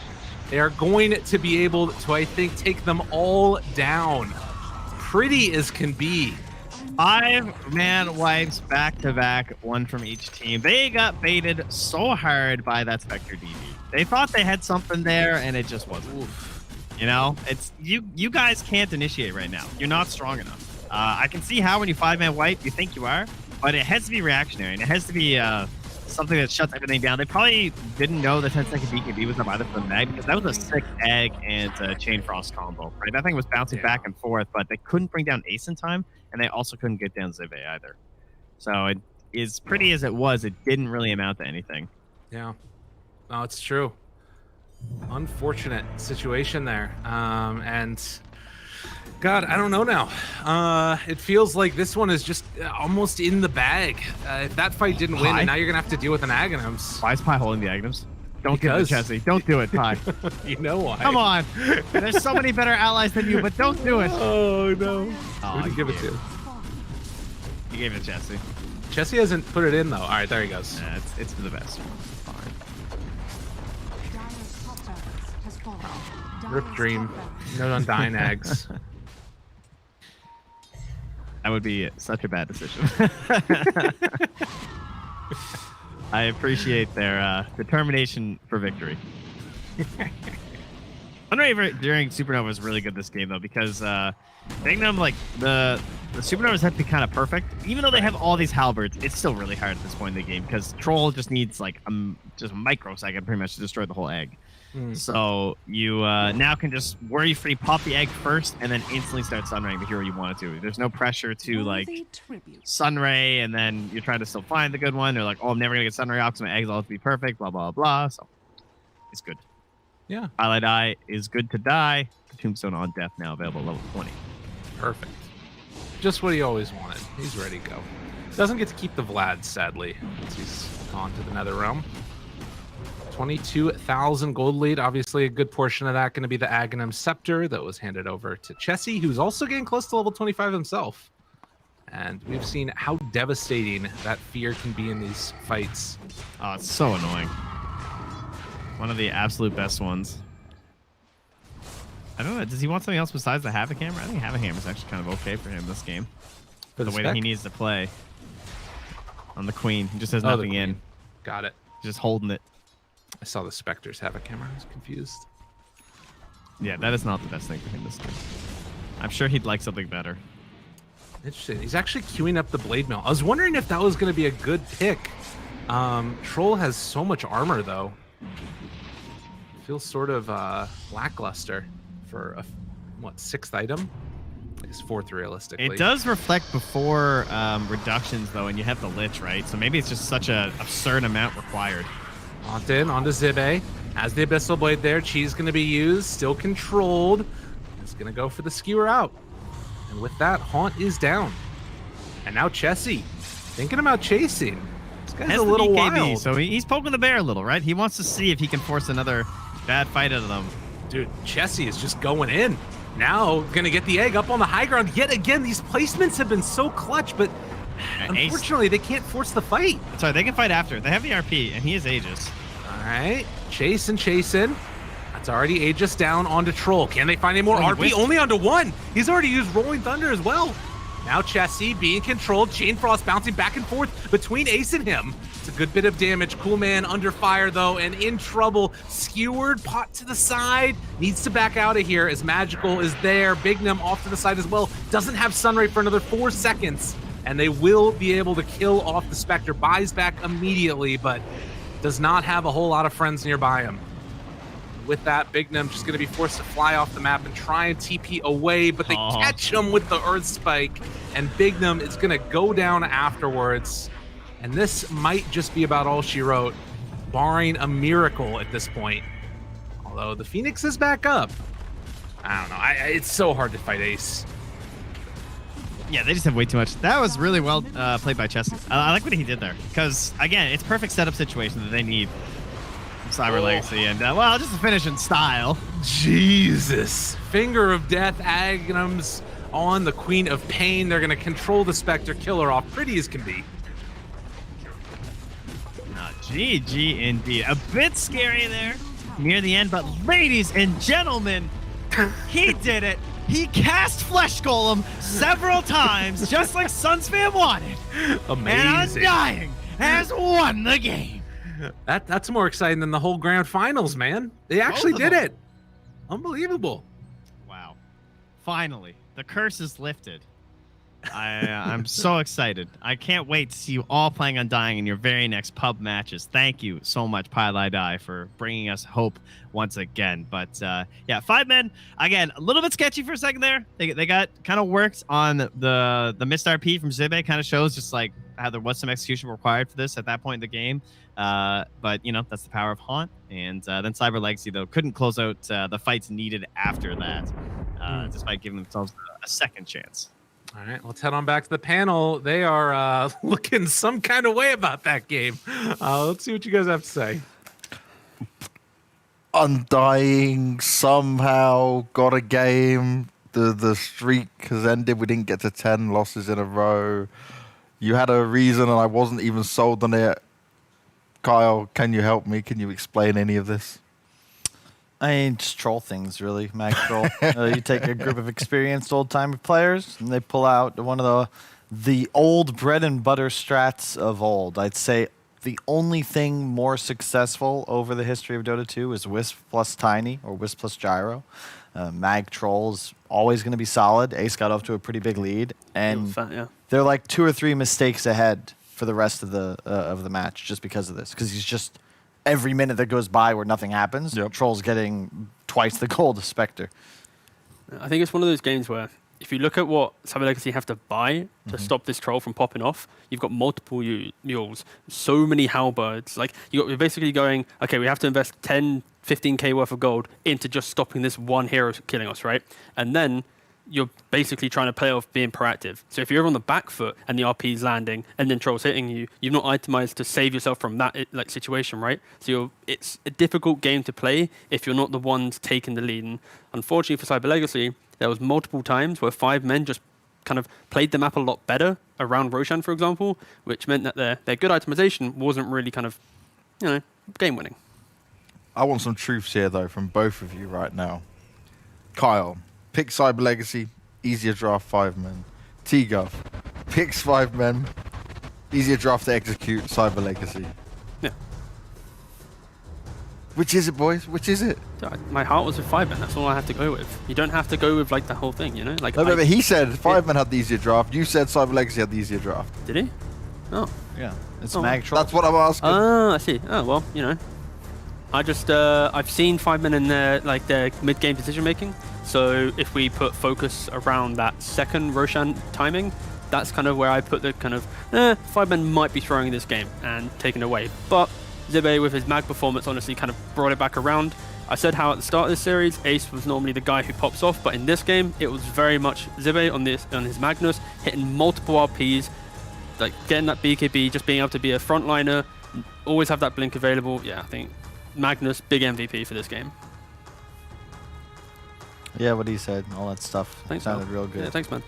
they are going to be able to, I think, take them all down. Pretty as can be. 5-man wipes back-to-back, one from each team. They got baited so hard by that Spectre DB. They thought they had something there, and it just wasn't. Oof. You know, it's you guys can't initiate right now. You're not strong enough. I can see how when you 5-man wipe, you think you are, but it has to be reactionary, and it has to be something that shuts everything down. They probably didn't know the 10-second BKB was up either for the mag, because that was a sick egg and Chain Frost combo, right? That thing was bouncing back and forth, but they couldn't bring down Ace in time, and they also couldn't get down Zibe either. So it, as pretty as it was, it didn't really amount to anything. Yeah. No, it's true. Unfortunate situation there. And God, I don't know now. It feels like this one is just almost in the bag. If that fight didn't win, and now you're gonna have to deal with an Aghanims. Why is Pi holding the Aghanims? Don't give it to Jesse. Don't do it, Pi. You know why. Come on. There's so many better allies than you, but don't do it. Oh, no. Oh, Who did you give it to? You gave it to Jesse. Jesse hasn't put it in, though. All right, there he goes. Yeah, it's for the best. Fine. Rip Dream. No Undying Eggs. That would be such a bad decision. I appreciate their determination for victory. Unraver during Supernova was really good this game, though, because Magnum, like, the Supernovas have to be kind of perfect. Even though they have all these halberds, it's still really hard at this point in the game, because Troll just needs, like, just a microsecond pretty much to destroy the whole egg. So you now can just worry-free pop the egg first and then instantly start Sunraying the hero you want it to. There's no pressure to like Sunray and then you're trying to still find the good one. They're like, oh, I'm never gonna get Sunray off because my eggs all have to be perfect, blah blah blah. So it's good. Yeah. Highlight Eye is good to die. The Tombstone on Death now available at level 20. Perfect. Just what he always wanted. He's ready to go. Doesn't get to keep the Vlad, sadly, since he's gone to the Nether Realm. 22,000 gold lead. Obviously, a good portion of that going to be the Aghanim Scepter that was handed over to Chessie, who's also getting close to level 25 himself. And we've seen how devastating that fear can be in these fights. Oh, it's so annoying. One of the absolute best ones. I don't know. Does he want something else besides the Havoc Hammer? I think Havoc Hammer is actually kind of okay for him this game. For the way that he needs to play. On the Queen. He just has nothing in. Got it. Just holding it. I saw the Spectres have a camera. I was confused. Yeah, that is not the best thing for him this game. I'm sure he'd like something better. Interesting. He's actually queuing up the Blade Mail. I was wondering if that was going to be a good pick. Troll has so much armor, though. Feels sort of lackluster for a, what, 6th item? I guess 4th realistically. It does reflect before reductions, though, and you have the Lich, right? So maybe it's just such an absurd amount required. Haunted onto Zibe. Has the Abyssal Blade there. Chi's going to be used. Still controlled. It's going to go for the skewer out. And with that, Haunt is down. And now Chessie. Thinking about chasing. This guy's a little wild. So he's poking the bear a little, right? He wants to see if he can force another bad fight out of them. Dude, Chessie is just going in. Now, going to get the egg up on the high ground. Yet again, these placements have been so clutch, but unfortunately, they can't force the fight. Sorry, they can fight after. They have the RP, and he is Aegis. All right. Chasing. That's already Aegis down onto Troll. Can they find any more RP? Only onto 1. He's already used Rolling Thunder as well. Now Chessie being controlled. Chain Frost bouncing back and forth between Ace and him. It's a good bit of damage. Cool Man under fire, though, and in trouble. Skewered, pot to the side. Needs to back out of here as Magical is there. Bignum off to the side as well. Doesn't have Sunray for another 4 seconds. And they will be able to kill off the Spectre. Buys back immediately, but does not have a whole lot of friends nearby him. with that, Big Nem just going to be forced to fly off the map and try and TP away, but they catch him with the Earth Spike, and Big Nem is going to go down afterwards. And this might just be about all she wrote, barring a miracle at this point. Although the Phoenix is back up. I don't know. It's so hard to fight Ace. Yeah, they just have way too much. That was really well played by Chesty. I like what he did there. Because, again, it's perfect setup situation that they need from Cyber Legacy. And, well, just to finish in style. Jesus. Finger of Death, Agnums on the Queen of Pain. They're going to control the Spectre, kill her off pretty as can be. GG indeed. A bit scary there near the end, but ladies and gentlemen, he did it. He cast Flesh Golem several times, just like Suns fan wanted. Amazing. And Undying has won the game. That's more exciting than the whole grand finals, man. They actually did it. Unbelievable. Wow. Finally, the curse is lifted. I'm so excited. I can't wait to see you all playing Undying in your very next pub matches. Thank you so much, Pylai Die, for bringing us hope once again. But yeah, 5 men, again, a little bit sketchy for a second there. They got kind of worked on the missed RP from Zibe. Kind of shows just like how there was some execution required for this at that point in the game. But, you know, that's the power of Haunt. And then Cyber Legacy, though, couldn't close out the fights needed after that, despite giving themselves a second chance. All right, let's head on back to the panel. They are looking some kind of way about that game. Let's see what you guys have to say. Undying somehow got a game. The streak has ended. We didn't get to 10 losses in a row. You had a reason, and I wasn't even sold on it. Kyle, can you help me? Can you explain any of this? I mean, just troll things, really, Mag Troll. You take a group of experienced old-time players, and they pull out one of the old bread and butter strats of old. I'd say the only thing more successful over the history of Dota 2 is Wisp plus Tiny, or Wisp plus Gyro. Mag Troll is always going to be solid. Ace got off to a pretty big lead, and they're like 2 or 3 mistakes ahead for the rest of the match just because of this, because he's just... Every minute that goes by where nothing happens, Troll's getting twice the gold of Spectre. I think it's one of those games where if you look at what Cyber Legacy have to buy to stop this Troll from popping off, you've got multiple mules, so many halberds. Like you're basically going, okay, we have to invest 10, 15k worth of gold into just stopping this one hero killing us, right? And then you're basically trying to play off being proactive. So if you're on the back foot and the RP's landing and then Troll's hitting you, you've not itemized to save yourself from that like situation, right? So it's a difficult game to play if you're not the ones taking the lead. And unfortunately for Cyber Legacy, there was multiple times where 5 men just kind of played the map a lot better around Roshan, for example, which meant that their good itemization wasn't really kind of, you know, game winning. I want some truths here, though, from both of you right now. Kyle, pick Cyber Legacy, easier draft 5 men. T-Gov, picks 5 men, easier draft to execute, Cyber Legacy. Yeah. Which is it, boys? Which is it? My heart was with 5 men. That's all I have to go with. You don't have to go with like the whole thing, you know? Like no, but he said 5 men had the easier draft. You said Cyber Legacy had the easier draft. Did he? Oh. Yeah. It's Mag Troll. That's what I'm asking. I see. Oh, well, you know. I just, I've seen 5 men in their mid-game decision making. So if we put focus around that second Roshan timing, that's kind of where I put the kind of, 5 men might be throwing this game and taking away. But Zibe with his mag performance honestly kind of brought it back around. I said how at the start of this series, Ace was normally the guy who pops off, but in this game, it was very much Zibe on his Magnus, hitting multiple RPs, like getting that BKB, just being able to be a frontliner, always have that blink available. Yeah, I think Magnus, big MVP for this game. Yeah, what he said, all that stuff. Thanks, sounded man. real good. Yeah, thanks, man.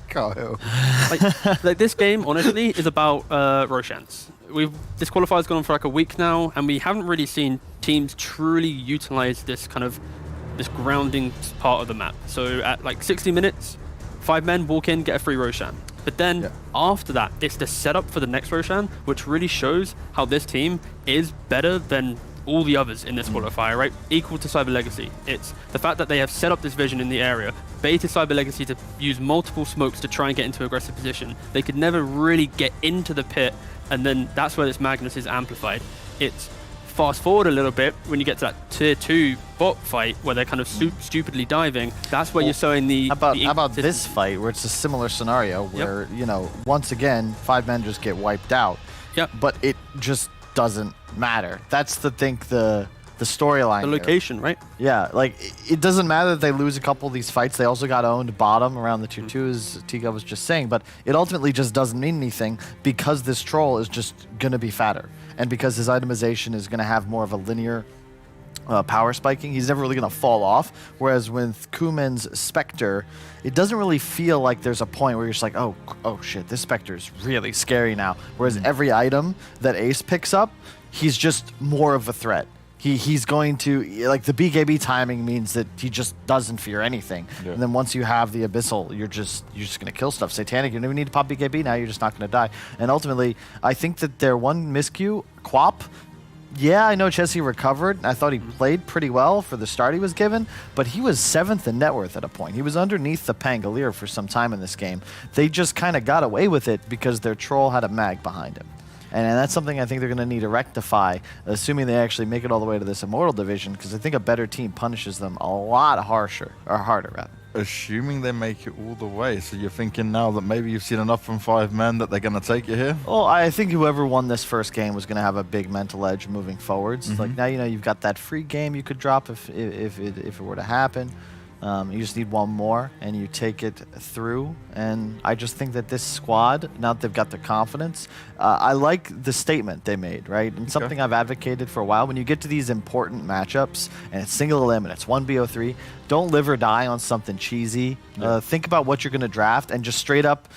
Kyle. like this game, honestly, is about Roshans. This qualifier's gone on for like a week now, and we haven't really seen teams truly utilize this kind of grounding part of the map. So at like 60 minutes, 5 men walk in, get a free Roshan. But then after that, it's the setup for the next Roshan, which really shows how this team is better than all the others in this qualifier, right? Equal to Cyber Legacy. It's the fact that they have set up this vision in the area, baited Cyber Legacy to use multiple smokes to try and get into aggressive position. They could never really get into the pit, and then that's where this Magnus is amplified. It's fast forward a little bit, when you get to that tier 2 bot fight where they're kind of stupidly diving, that's where you're showing the... How about this fight where it's a similar scenario where, you know, once again, 5 men just get wiped out. Yep. But it just doesn't matter. That's the storyline. The location, right? Yeah, like it doesn't matter that they lose a couple of these fights. They also got owned bottom around the 2-2, as Tika was just saying. But it ultimately just doesn't mean anything because this troll is just gonna be fatter, and because his itemization is gonna have more of a linear power spiking. He's never really gonna fall off. Whereas with Kuman's Spectre, it doesn't really feel like there's a point where you're just like, oh shit, this Spectre is really scary now. Whereas every item that Ace picks up, he's just more of a threat. He's going to, like, the BKB timing means that he just doesn't fear anything. Yeah. And then once you have the Abyssal, you're just going to kill stuff. Satanic, you don't even need to pop BKB now, you're just not going to die. And ultimately, I think that their one miscue, Quap, yeah, I know Chessie recovered. I thought he played pretty well for the start he was given, but he was 7th in net worth at a point. He was underneath the Pangolier for some time in this game. They just kind of got away with it because their troll had a mag behind him. And that's something I think they're going to need to rectify, assuming they actually make it all the way to this Immortal division, because I think a better team punishes them a lot harder, rather. Assuming they make it all the way, so you're thinking now that maybe you've seen enough from 5 men that they're going to take you here? Well, I think whoever won this first game was going to have a big mental edge moving forwards. Like now, you know, you've got that free game you could drop if it were to happen. You just need one more, and you take it through. And I just think that this squad, now that they've got their confidence, I like the statement they made, right? And something I've advocated for a while. When you get to these important matchups, and it's single elim, and it's 1 BO3, don't live or die on something cheesy. Think about what you're going to draft, and just straight up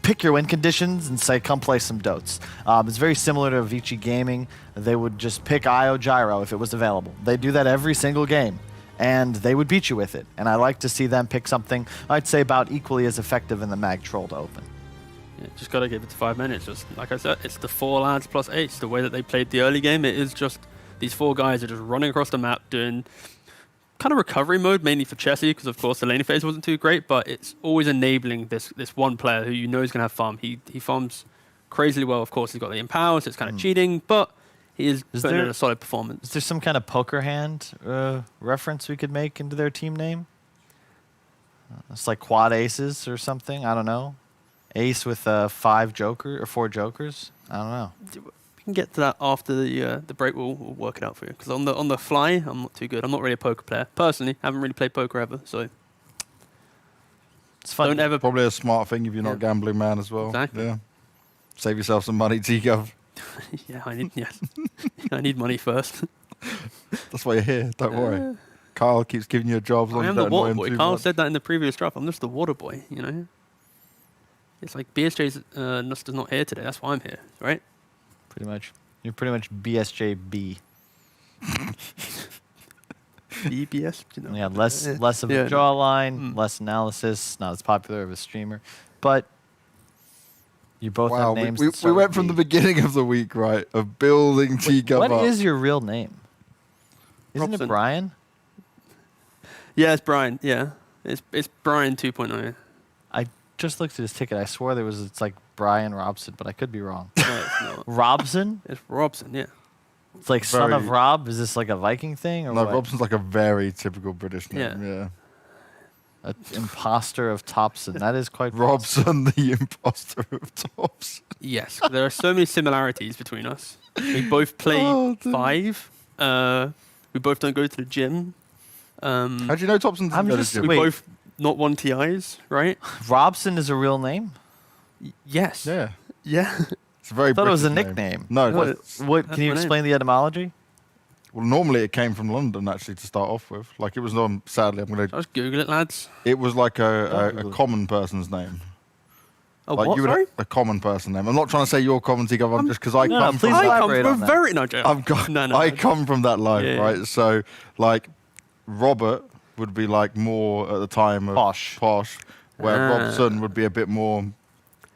pick your win conditions and say, come play some Dotes. It's very similar to Avicii Gaming. They would just pick IO Gyro if it was available. They do that every single game, and they would beat you with it. And I like to see them pick something, I'd say, about equally as effective in the mag troll to open. Yeah, just got to give it to 5 men. It's just, like I said, it's the 4 lads plus Ace. The way that they played the early game, it is just these 4 guys are just running across the map doing kind of recovery mode, mainly for Chessie, because of course the laning phase wasn't too great, but it's always enabling this one player who you know is going to have farm. He farms crazily well. Of course, he's got the empower, so it's kind of cheating, but he is putting in a solid performance. Is there some kind of poker hand reference we could make into their team name? It's like quad aces or something. I don't know. Ace with 4 jokers. I don't know. We can get to that after the break. We'll work it out for you. Because on the fly, I'm not too good. I'm not really a poker player personally. I haven't really played poker ever, so it's fun. Don't ever. Probably a smart thing if you're not a gambling man as well. Exactly. Yeah. Save yourself some money, T-Gov. Yeah, I need money first. That's why you're here. Don't worry. Kyle keeps giving you a job. I am the water boy. Kyle said that in the previous draft. I'm just the water boy, you know? It's like BSJ's Nuster's not here today. That's why I'm here, right? Pretty much. You're pretty much BSJB. BBS? You know? Yeah, less of a jawline, less analysis, not as popular of a streamer. But you both have names. We went from the beginning of the week, right, of building T-Gov up. What is your real name? Isn't Robson. it Brian? Yeah, it's Brian. Yeah, it's Brian 2.0. I just looked at his ticket. I swore it's like Brian Robson, but I could be wrong. No, it's not. Robson? It's Robson. Yeah. It's like son of Rob. Is this like a Viking thing or no, what? Robson's like a very typical British name. Yeah. An imposter of Thompson. That is quite Robson, the imposter of Thompson. Yes, there are so many similarities between us. We both play 5. We both don't go to the gym. How do you know Thompson doesn't go to the gym? We both not 1 TIs, right? Robson is a real name? Yes. Yeah. Yeah. It's a very I thought it was a British nickname. No. What can you explain the etymology? Well, normally it came from London, actually, to start off with. Like, it was, sadly, I'm going to... Just Google it, lads. It was like a common person's name. Oh, like what, sorry? A common person name. I'm not trying to say you're common, T-Gov, just because I come from... I come from that line, right? So, like, Robert would be, like, more, at the time, of posh, where Robson would be a bit more...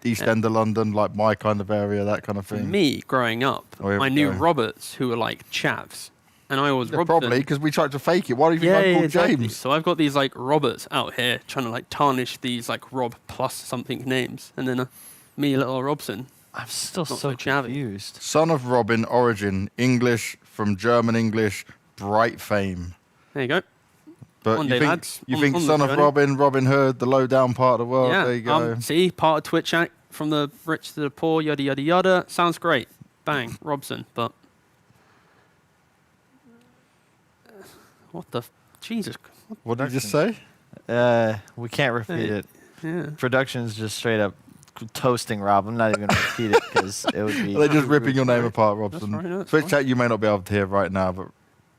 East End of London, like my kind of area, that kind of thing. For me, growing up, I knew Roberts who were like chavs. And I was Robson. Probably, because we tried to fake it. Why do you think I'm called exactly. James? So I've got these like Roberts out here trying to like tarnish these like Rob plus something names. And then me, little Robson. I'm still so confused. Son of Robin, origin, English, from German English Bright fame. There you go. But One you day, think, lads. you On- think on the Son of journey. Robin Hood, the low down part of the world. Yeah. There you go. See, part of Twitch Act, from the rich to the poor, yada yada yada. Sounds great. Bang, Robson. But what the Jesus? What did you just say? We can't repeat it. Yeah. Production's just straight up toasting Rob. I'm not even going to repeat it because it would be. They're just ripping your name apart, Robson. That's right, that's Twitch fine. chat you may not be able to hear right now, but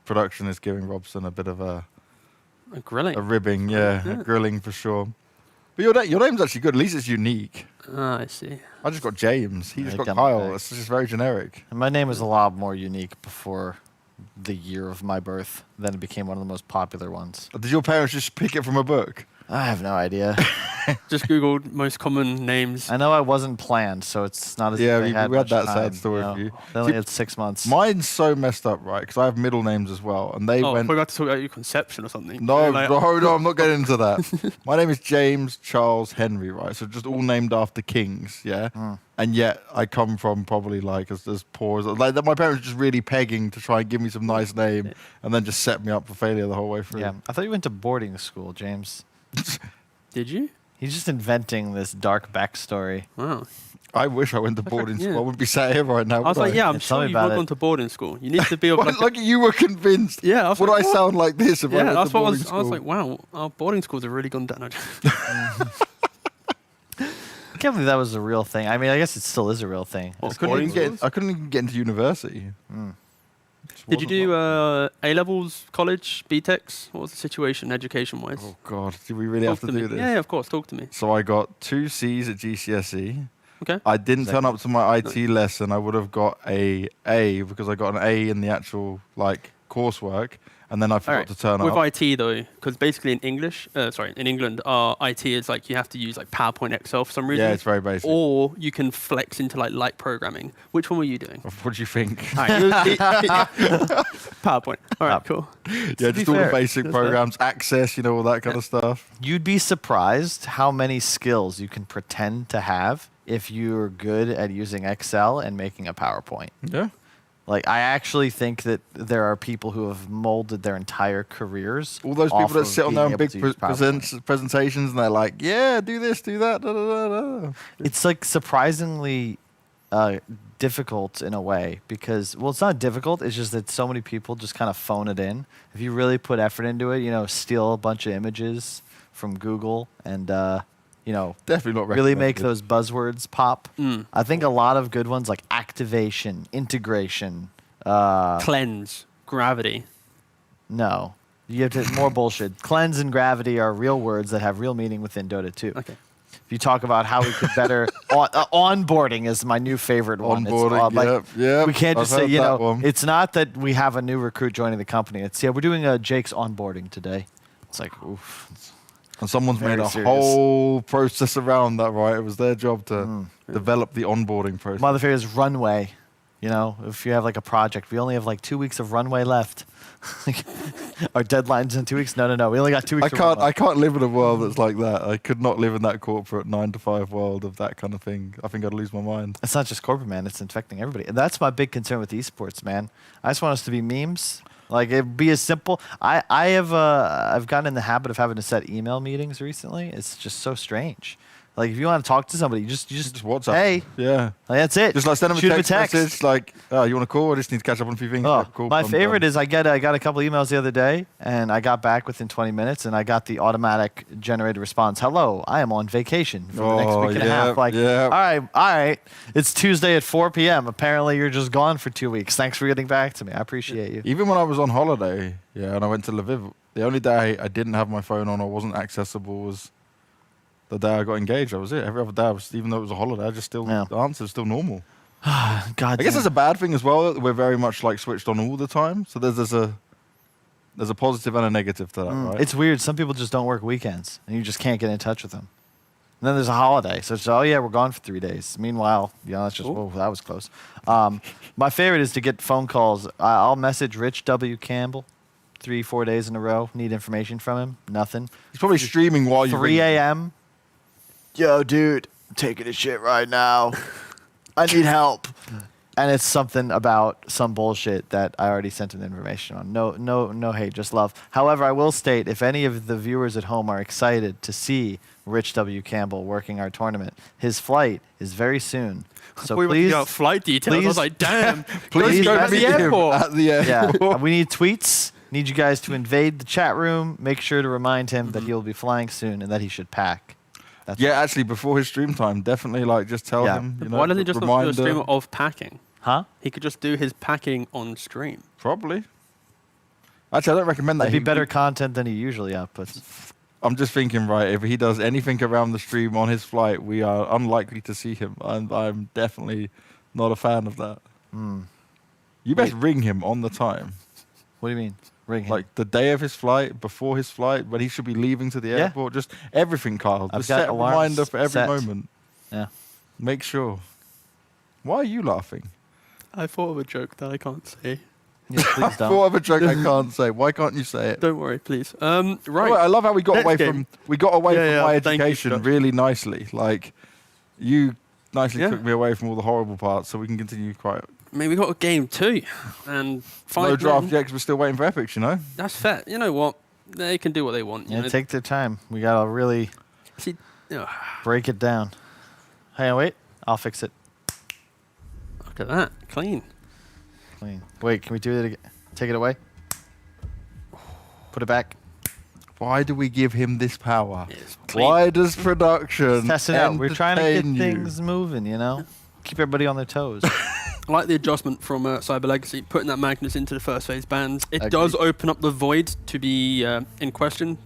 production is giving Robson a bit of a Grilling. ribbing, a grilling for sure. But your name's actually good. At least it's unique. I see. I just got James. He just got got Kyle. Max. It's just very generic. And my name was a lot more unique before the year of my birth. Then it became one of the most popular ones. Did your parents just pick it from a book? I have no idea. Just Googled most common names. I know I wasn't planned, so it's not as Yeah, if they we had had much that time, sad story you know. for you. They only See, had 6 months. Mine's so messed up, right? Because I have middle names as well, and they Oh, I went. forgot to talk about your conception or something. No, Like, no, I'm not getting into that. My name is James Charles Henry, right? So just all named after kings, yeah. And yet I come from probably like as poor as like my parents were just really pegging to try and give me some nice name, and then just set me up for failure the whole way through. Yeah, I thought you went to boarding school, James. Did you? He's just inventing this dark backstory. Wow. I wish I went to boarding school. I wouldn't be sat here right now. I was would like, yeah, I'm Yeah, tell sure me you've about not it. gone to boarding school. You need to be of Well, like. like you were convinced. Yeah, I was would like, I what? sound like this if I Yeah, went that's to what I boarding was. school? I was like, wow, our boarding schools have really gone down. I can't believe that was a real thing. I mean, I guess it still is a real thing. I couldn't even get into university. Just Did you wasn't do like- A levels, college, BTECs? What was the situation, education-wise? Oh God, do we really have to me. do this? Yeah, of course. Talk to me. So I got 2 C's at GCSE. Okay. I didn't turn up to my IT lesson. I would have got a A because I got an A in the actual like coursework, and then I forgot Alright. to turn With up. IT though, because basically in in England, IT is like you have to use like PowerPoint, Excel for some reason. Yeah, it's very basic. Or you can flex into like light programming. Which one were you doing? What do you think? PowerPoint. All right, cool. Yeah, just all the basic programs, Access, all that kind of stuff. You'd be surprised how many skills you can pretend to have if you're good at using Excel and making a PowerPoint. Yeah. Like, I actually think that there are people who have molded their entire careers. All those people off that of sit on being there on able big to use PowerPoint. presentations and they're like, yeah, do this, do that, da, da, da, da. It's like surprisingly difficult in a way because, well, it's not difficult. It's just that so many people just kind of phone it in. If you really put effort into it, steal a bunch of images from Google and, definitely not really make recommended. those buzzwords pop. I think a lot of good ones like activation, integration. Cleanse, gravity. No. You have to more bullshit. Cleanse and gravity are real words that have real meaning within Dota 2. Okay. If you talk about how we could better onboarding is my new favorite one. Onboarding, yep, we can't I've just say, heard that one. it's not that we have a new recruit joining the company. It's we're doing Jake's onboarding today. It's like, oof. And someone's Very made a serious. whole process around that, right? It was their job to develop the onboarding process. My other favorite is runway. If you have like a project, we only have like 2 weeks of runway left. Our deadline's in 2 weeks. No. We only got 2 weeks. I can't live in a world that's like that. I could not live in that corporate 9-to-5 world of that kind of thing. I think I'd lose my mind. It's not just corporate, man. It's infecting everybody. And that's my big concern with esports, man. I just want us to be memes. Like, it'd be as simple. I've gotten in the habit of having to set email meetings recently. It's just so strange. Like, if you want to talk to somebody, you just WhatsApp. Hey. Yeah. Like, that's it. Just like send them Shoot a text message, like, oh, you want to call? I just need to catch up on a few things. Oh, Yeah, cool. my I'm favorite done. is I got a couple emails the other day, and I got back within 20 minutes, and I got the automatic generated response. Hello, I am on vacation for the next week and a half. Like, all right. It's Tuesday at 4 p.m. Apparently, you're just gone for 2 weeks. Thanks for getting back to me. I appreciate you. Even when I was on holiday, and I went to Lviv, the only day I didn't have my phone on or wasn't accessible was the day I got engaged. That was it. Every other day, even though it was a holiday, I just still the answer was still normal. God, I guess it's a bad thing as well that we're very much like switched on all the time. So there's a positive and a negative to that, right? It's weird. Some people just don't work weekends, and you just can't get in touch with them. And then there's a holiday, so it's we're gone for 3 days. Meanwhile, that's just whoa, that was close. My favorite is to get phone calls. I'll message Rich W. Campbell 3-4 days in a row. Need information from him. Nothing. He's probably streaming while you 3 a.m. Yo, dude, I'm taking a shit right now. I need help. And it's something about some bullshit that I already sent him information on. No hate, just love. However, I will state, if any of the viewers at home are excited to see Rich W. Campbell working our tournament, his flight is very soon. So we please, got flight details. I was like, damn. Please go at meet the him airport. at the airport. Yeah, we need tweets. Need you guys to invade the chat room. Make sure to remind him that he'll be flying soon and that he should pack. That's Yeah, actually, before his stream time, definitely like just tell Yeah. him. You know, Why doesn't he just not do a stream of packing? Huh? He could just do his packing on stream. Probably. Actually, I don't recommend that. That'd be better content than he usually outputs. I'm just thinking, right, if he does anything around the stream on his flight, we are unlikely to see him. I'm definitely not a fan of that. You best ring him on the time. What do you mean? Ring him? Like the day of his flight, before his flight, when he should be leaving to the Yeah. airport. Just everything, Kyle. I've Just got set a alarms reminder for every set. moment. Yeah. Make sure. Why are you laughing? I thought of a joke that I can't say. Yeah, I please thought don't. of a joke I can't say. Why can't you say it? Don't worry, please. Oh, Right. I love how we got Next away game. from my thank you, education Josh. really nicely. Like you nicely Yeah. took me away from all the horrible parts, so we can continue quite. I mean, we got a game 2. And No draft men. yet, 'cause we're still waiting for epics. You know. That's fair. You know what? They can do what they want. You Yeah, know? take their time. We gotta really See, break it down. Hang on, wait. I'll fix it. look at that. Clean. Clean. Wait, can we do it again? Take it away. Put it back. Why do we give him this power? It's clean. Why does production Test it out. We're trying to get entertain you? things moving, you know? Keep everybody on their toes. I like the adjustment from Cyber Legacy, putting that Magnus into the first phase bans. It Agreed. does open up the void to be in question.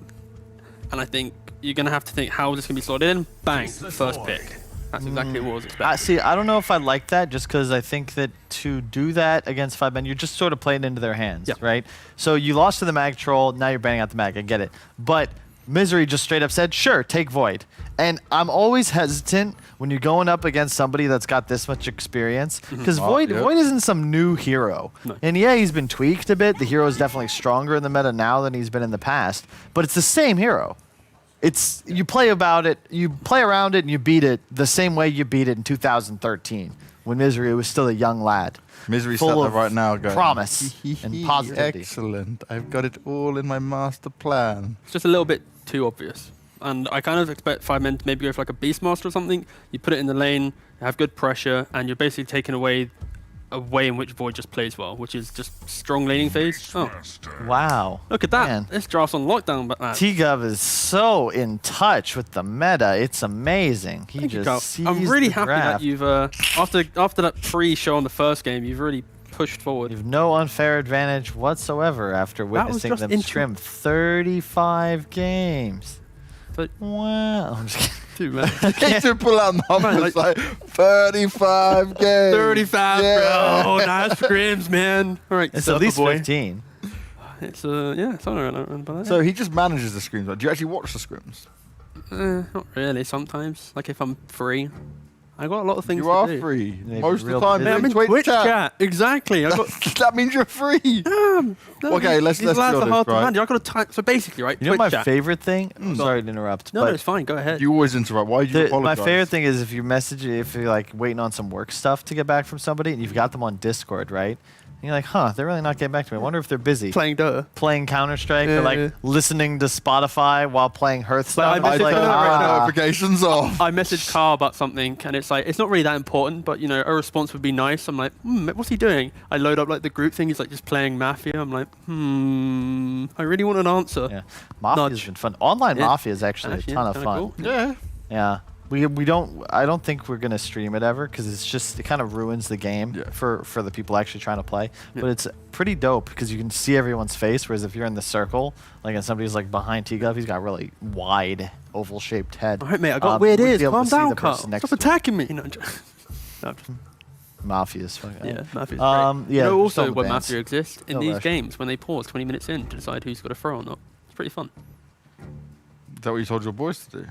And I think you're going to have to think, how is this going to be slotted in? Bang, first pick. That's exactly what was expected. See, I don't know if I like that, just because I think that to do that against 5 men, you're just sort of playing into their hands, Yep. right? So you lost to the Mag Troll, now you're banning out the Mag. I get it. But Misery just straight up said, sure, take Void. And I'm always hesitant when you're going up against somebody that's got this much experience, because Void isn't some new hero. No. And yeah, he's been tweaked a bit. The hero is definitely stronger in the meta now than he's been in the past, but it's the same hero. It's you play around it, and you beat it the same way you beat it in 2013 when Misery was still a young lad. Misery full sat there of right now going, promise and positivity. Excellent. I've got it all in my master plan. It's just a little bit too obvious. And I kind of expect 5 men to maybe go for like a Beastmaster or something. You put it in the lane, you have good pressure, and you're basically taking away a way in which Void just plays well, which is just strong laning phase. Oh, Wow. look at that. Man. This draft's on lockdown, but T-Gov is so in touch with the meta. It's amazing. He Thank you, just Carl. sees I'm really the happy draft. that you've, after that pre-show on the first game, you've really pushed forward. You've no unfair advantage whatsoever after was witnessing just them into- scrim 35 games. But Wow. I'm just kidding. too, man. He should pull out numbers like 35 games. 35, Yeah. bro. Nice scrims, man. All right, It's Surfer at least boy. 15. It's yeah, it's around about that. So he just manages the scrims. Do you actually watch the scrims? Not really. Sometimes, like if I'm free, I got a lot of things You to are do. free. Maybe Most of the real time, busy. you're I'm in in Twitch chat. Exactly. I got. That means you're free. Okay, let's these be lads are honest, hard to right? manage. I got to type. So basically, right? You know Twitch my chat. favorite thing? Sorry to interrupt. No, but no, it's fine. Go ahead. You always interrupt. Why do you my apologize? favorite thing is if you message, if you're like waiting on some work stuff to get back from somebody and you've got them on Discord, right? And you're like, huh, they're really not getting back to me. I wonder if they're busy. Playing Dota. Playing Counter-Strike or like Yeah. listening to Spotify while playing Hearthstone. I It's like, turn notifications off. I messaged Carl about something, and it's like it's not really that important, but you know, a response would be nice. I'm like, what's he doing? I load up like the group thing. He's like just playing Mafia. I'm like, I really want an answer. Yeah. Mafia's Nudge. been fun. Online Yeah. Mafia is actually a Actually, ton of kinda fun. cool. Yeah. Yeah. I don't think we're gonna stream it ever because it kind of ruins the game for the people actually trying to play. But it's pretty dope because you can see everyone's face. Whereas if you're in the circle, like and somebody's like behind T-Gov, he's got really wide oval shaped head. All right, mate. I got we weird wouldn't ears. be able Calm to see down, the Carl. person next Stop to him. attacking me. No, I'm just- no, I'm just- Mafia's fucking. yeah, Mafia's Yeah. great. You know just all also the when bands. Mafia exists in No these rush. games when they pause 20 minutes in to decide who's got a throw or not. It's pretty fun. Is that what you told your boys to do?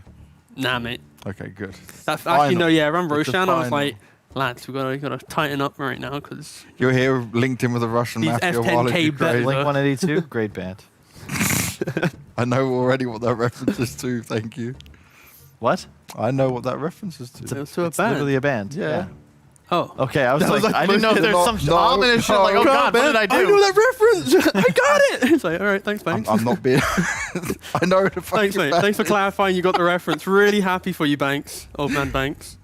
Nah, mate. Okay, good. That's actually no. Yeah, around It's the Roshan, I was final. like, lads, we gotta tighten up right now because You're here linked in with a Russian These mafia F10K wallet. You're bet- crazy. Blink 182, great band. I know already what that reference is to. Thank you. What? I know what that reference is to. it was to a It's band. literally a band. Yeah. Oh. Okay, I was like, I didn't know if there's some no, ominous shit. Like, oh god, what did I do? I know that reference. I got it. It's like, all right, thanks, Banks. I'm not being. I know the fucking. Thanks, mate. Thanks for clarifying. You got the reference. Really happy for you, Banks. Old man Banks.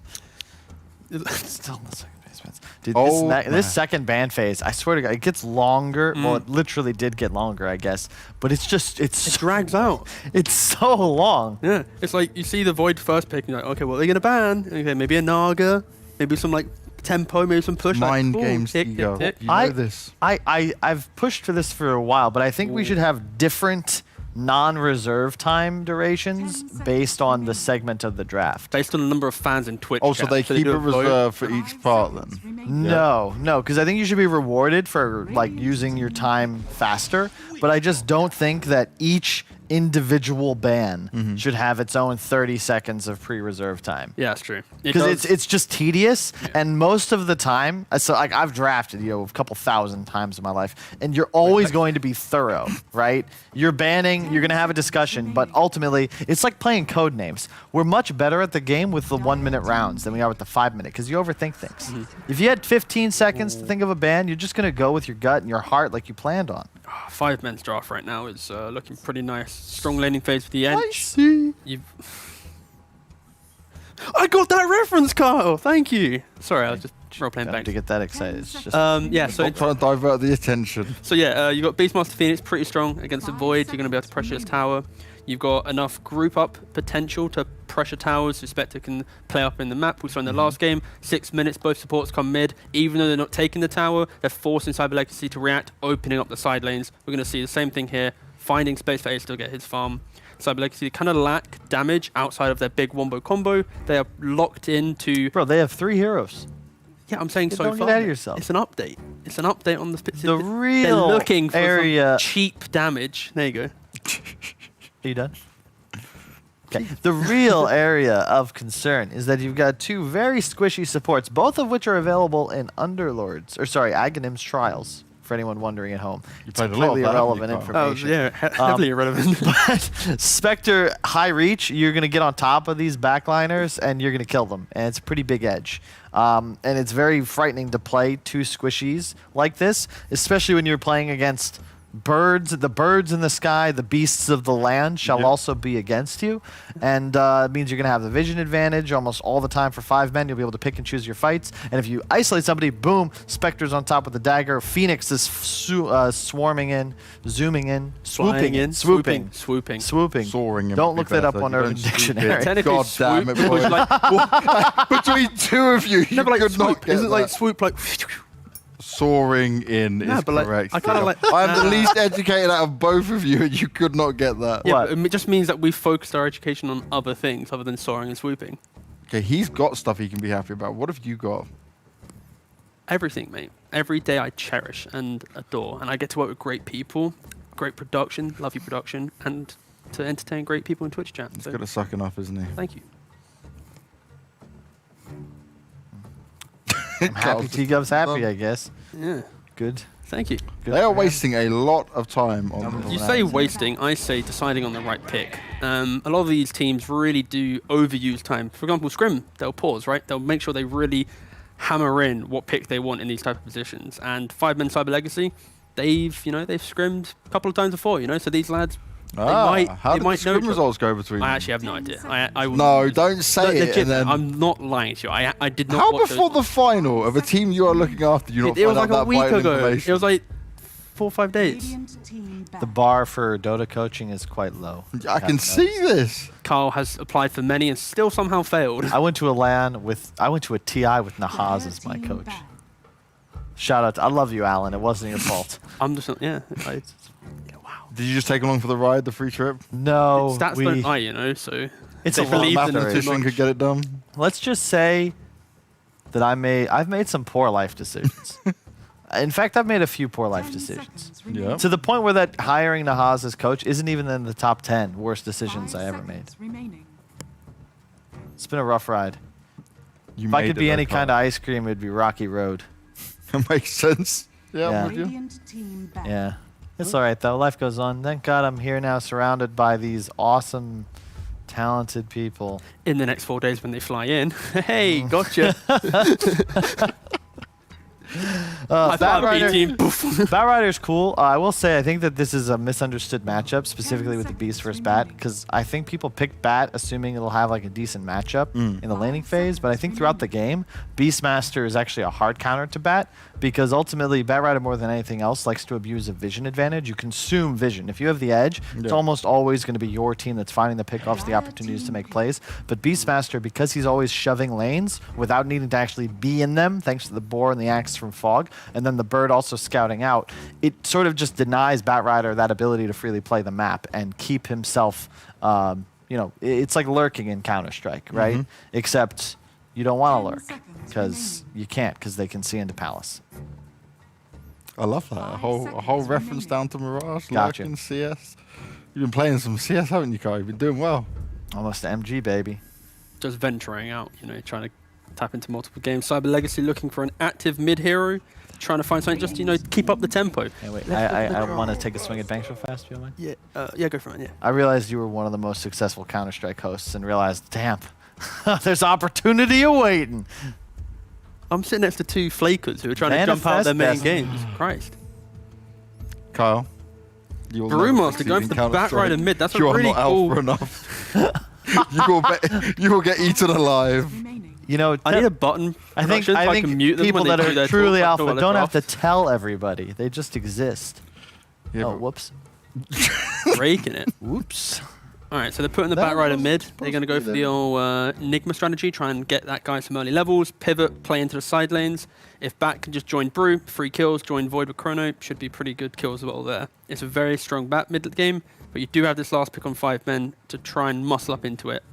Still in the second base, man. Dude, Oh, this second ban phase, I swear to God, it gets longer. Well, it literally did get longer, I guess. But it's just, It drags out. it's so long. Yeah. It's like you see the Void first pick, and you're like, okay, what are they gonna ban? Okay, maybe a Naga, maybe some like tempo, maybe some push. Mind like, games, tick, ego. tick, tick. You know this. I've pushed for this for a while, but I think we should have different non-reserve time durations based on the segment of the draft. Based on the number of fans in Twitch. Oh, so chat. they keep do it a vote. reserved for each part then? No, because I think you should be rewarded for like using your time faster. But I just don't think that each individual ban should have its own 30 seconds of pre-reserve time. Yeah, that's true. Because it's just tedious, and most of the time, so like I've drafted a couple thousand times in my life, and you're always going to be thorough, right? You're banning, you're gonna have a discussion, but ultimately it's like playing code names. We're much better at the game with the 1 minute rounds than we are with the 5 minute, because you overthink things. If you had 15 seconds to think of a ban, you're just gonna go with your gut and your heart like you planned on. 5 men's draft right now is looking pretty nice. Strong laning phase with the edge. I see. I got that reference, Kyle. Thank you. Sorry, I was just role playing Don't have back. to get that excited. It's just Yeah, so I'm trying to divert the attention. So yeah, you got Beastmaster Phoenix pretty strong against the Void. You're going to be able to pressure his tower. You've got enough group up potential to pressure towers so Spectre can play up in the map. We saw in the last game, 6 minutes, both supports come mid. Even though they're not taking the tower, they're forcing Cyber Legacy to react, opening up the side lanes. We're going to see the same thing here, finding space for Ace to get his farm. Cyber Legacy kind of lack damage outside of their big wombo combo. They are locked into... Bro, they have 3 heroes. Yeah, I'm saying so don't far. get ahead of yourself. It's an update. It's an update on the specific... The real They're looking for area... some cheap damage. There you go. Are you done? Okay. The real area of concern is that you've got 2 very squishy supports, both of which are available in Underlords, or sorry, Aghanim's Trials, for anyone wondering at home. It's played a lot of completely that, irrelevant haven't you, Carl? information. Heavily irrelevant. But Spectre high reach, you're going to get on top of these backliners and you're going to kill them. And it's a pretty big edge. And it's very frightening to play 2 squishies like this, especially when you're playing against birds. The birds in the sky, the beasts of the land shall also be against you. And it means you're going to have the vision advantage almost all the time for 5 men. You'll be able to pick and choose your fights. And if you isolate somebody, boom, Spectre's on top with the dagger. Phoenix is swarming in, zooming in, swooping in, swooping. Soaring. Don't look that up on Urban Dictionary. God damn it, boy. Between 2 of you, you could not get Isn't it like that. swoop like... Soaring in is but like, correct. I kinda like- I'm the least educated out of both of you, and you could not get that. Yeah, but it just means that we focused our education on other things other than soaring and swooping. Okay, he's got stuff he can be happy about. What have you got? Everything, mate. Every day I cherish and adore, and I get to work with great people, great production, lovely production, and to entertain great people in Twitch chat. He's So, got to suck enough, isn't he? thank you. I'm happy T-Gub's happy, I guess. Yeah. Good. Thank you. Good They are for him. wasting a lot of time on this. You say wasting, I say deciding on the right pick. A lot of these teams really do overuse time. For example, Scrim, they'll pause, right? They'll make sure they really hammer in what pick they want in these type of positions. And 5 men Cyber Legacy, they've scrimmed a couple of times before, so these lads, how they did might the know scrim results go between I them? actually have no idea. I No, don't say no, it. legit, And then, I'm not lying to you. I did not how watch before those. the final of a team you are looking after, you not It was find like out a that week vital ago. information? It was like 4 or 5 days. The bar for Dota coaching is quite low. I can see this. Carl has applied for many and still somehow failed. I went to a TI with Nahaz as my coach. Shout out. I love you, Alan. It wasn't your fault. I'm just, yeah. Wow. Did you just take along for the ride, the free trip? No. Stats don't lie, so It's they a lot. believed in them too Mathematician much. could get it done. Let's just say that I've made some poor life decisions. In fact, I've made a few poor life decisions. Yeah. To the point where that hiring Nahaz as coach isn't even in the top 10 worst decisions I ever made. It's been a rough ride. If I could be any kind of ice cream, it'd be Rocky Road. That makes sense. Yeah, I'm with you. Yeah. It's all right, though. Life goes on. Thank God I'm here now surrounded by these awesome Talented people. In the next 4 days when they fly in. Hey, gotcha. Bat Rider's cool. I will say I think that this is a misunderstood matchup, specifically with the Beast versus Bat, because I think people pick Bat assuming it'll have like a decent matchup in the laning phase, but I think throughout the game, Beastmaster is actually a hard counter to Bat, because ultimately Bat Rider more than anything else likes to abuse a vision advantage. You consume vision. If you have the edge, it's almost always going to be your team that's finding the pickoffs, the opportunities to make plays. But Beastmaster, because he's always shoving lanes without needing to actually be in them, thanks to the boar and the axe from Fog, and then the bird also scouting out, it sort of just denies Bat Rider that ability to freely play the map and keep himself, it's like lurking in Counter-Strike, right? Except you don't want to lurk because you can't, because they can see into Palace. I love that. A whole reference down to Mirage, Gotcha. lurking, CS. You've been playing some CS, haven't you, Kai? You've been doing well. Almost MG, baby. Just venturing out, trying to tap into multiple games. Cyber Legacy looking for an active mid hero, trying to find something just keep up the tempo. Hey, wait, I want to take a swing at Banks real fast, if you don't mind. Yeah, go for it. Yeah. I realized you were one of the most successful Counter-Strike hosts, and realized, damn, there's opportunity awaiting. I'm sitting next to two flakers who are trying to jump out their main games. Christ. Kyle, Brewmaster going for the Bat Rider mid. That's a really cool. Alpha enough. you will get eaten alive. I need a button. I think people that are truly alpha don't have to tell everybody. They just exist. Yeah, whoops. Breaking it. Whoops. All right, so they're putting the Bat Rider mid. They're going to go for the old Enigma strategy, try and get that guy some early levels, pivot, play into the side lanes. If Bat can just join Brew, 3 kills, join Void with Chrono, should be pretty good kills as well there. It's a very strong Bat mid game, but you do have this last pick on 5 men to try and muscle up into it.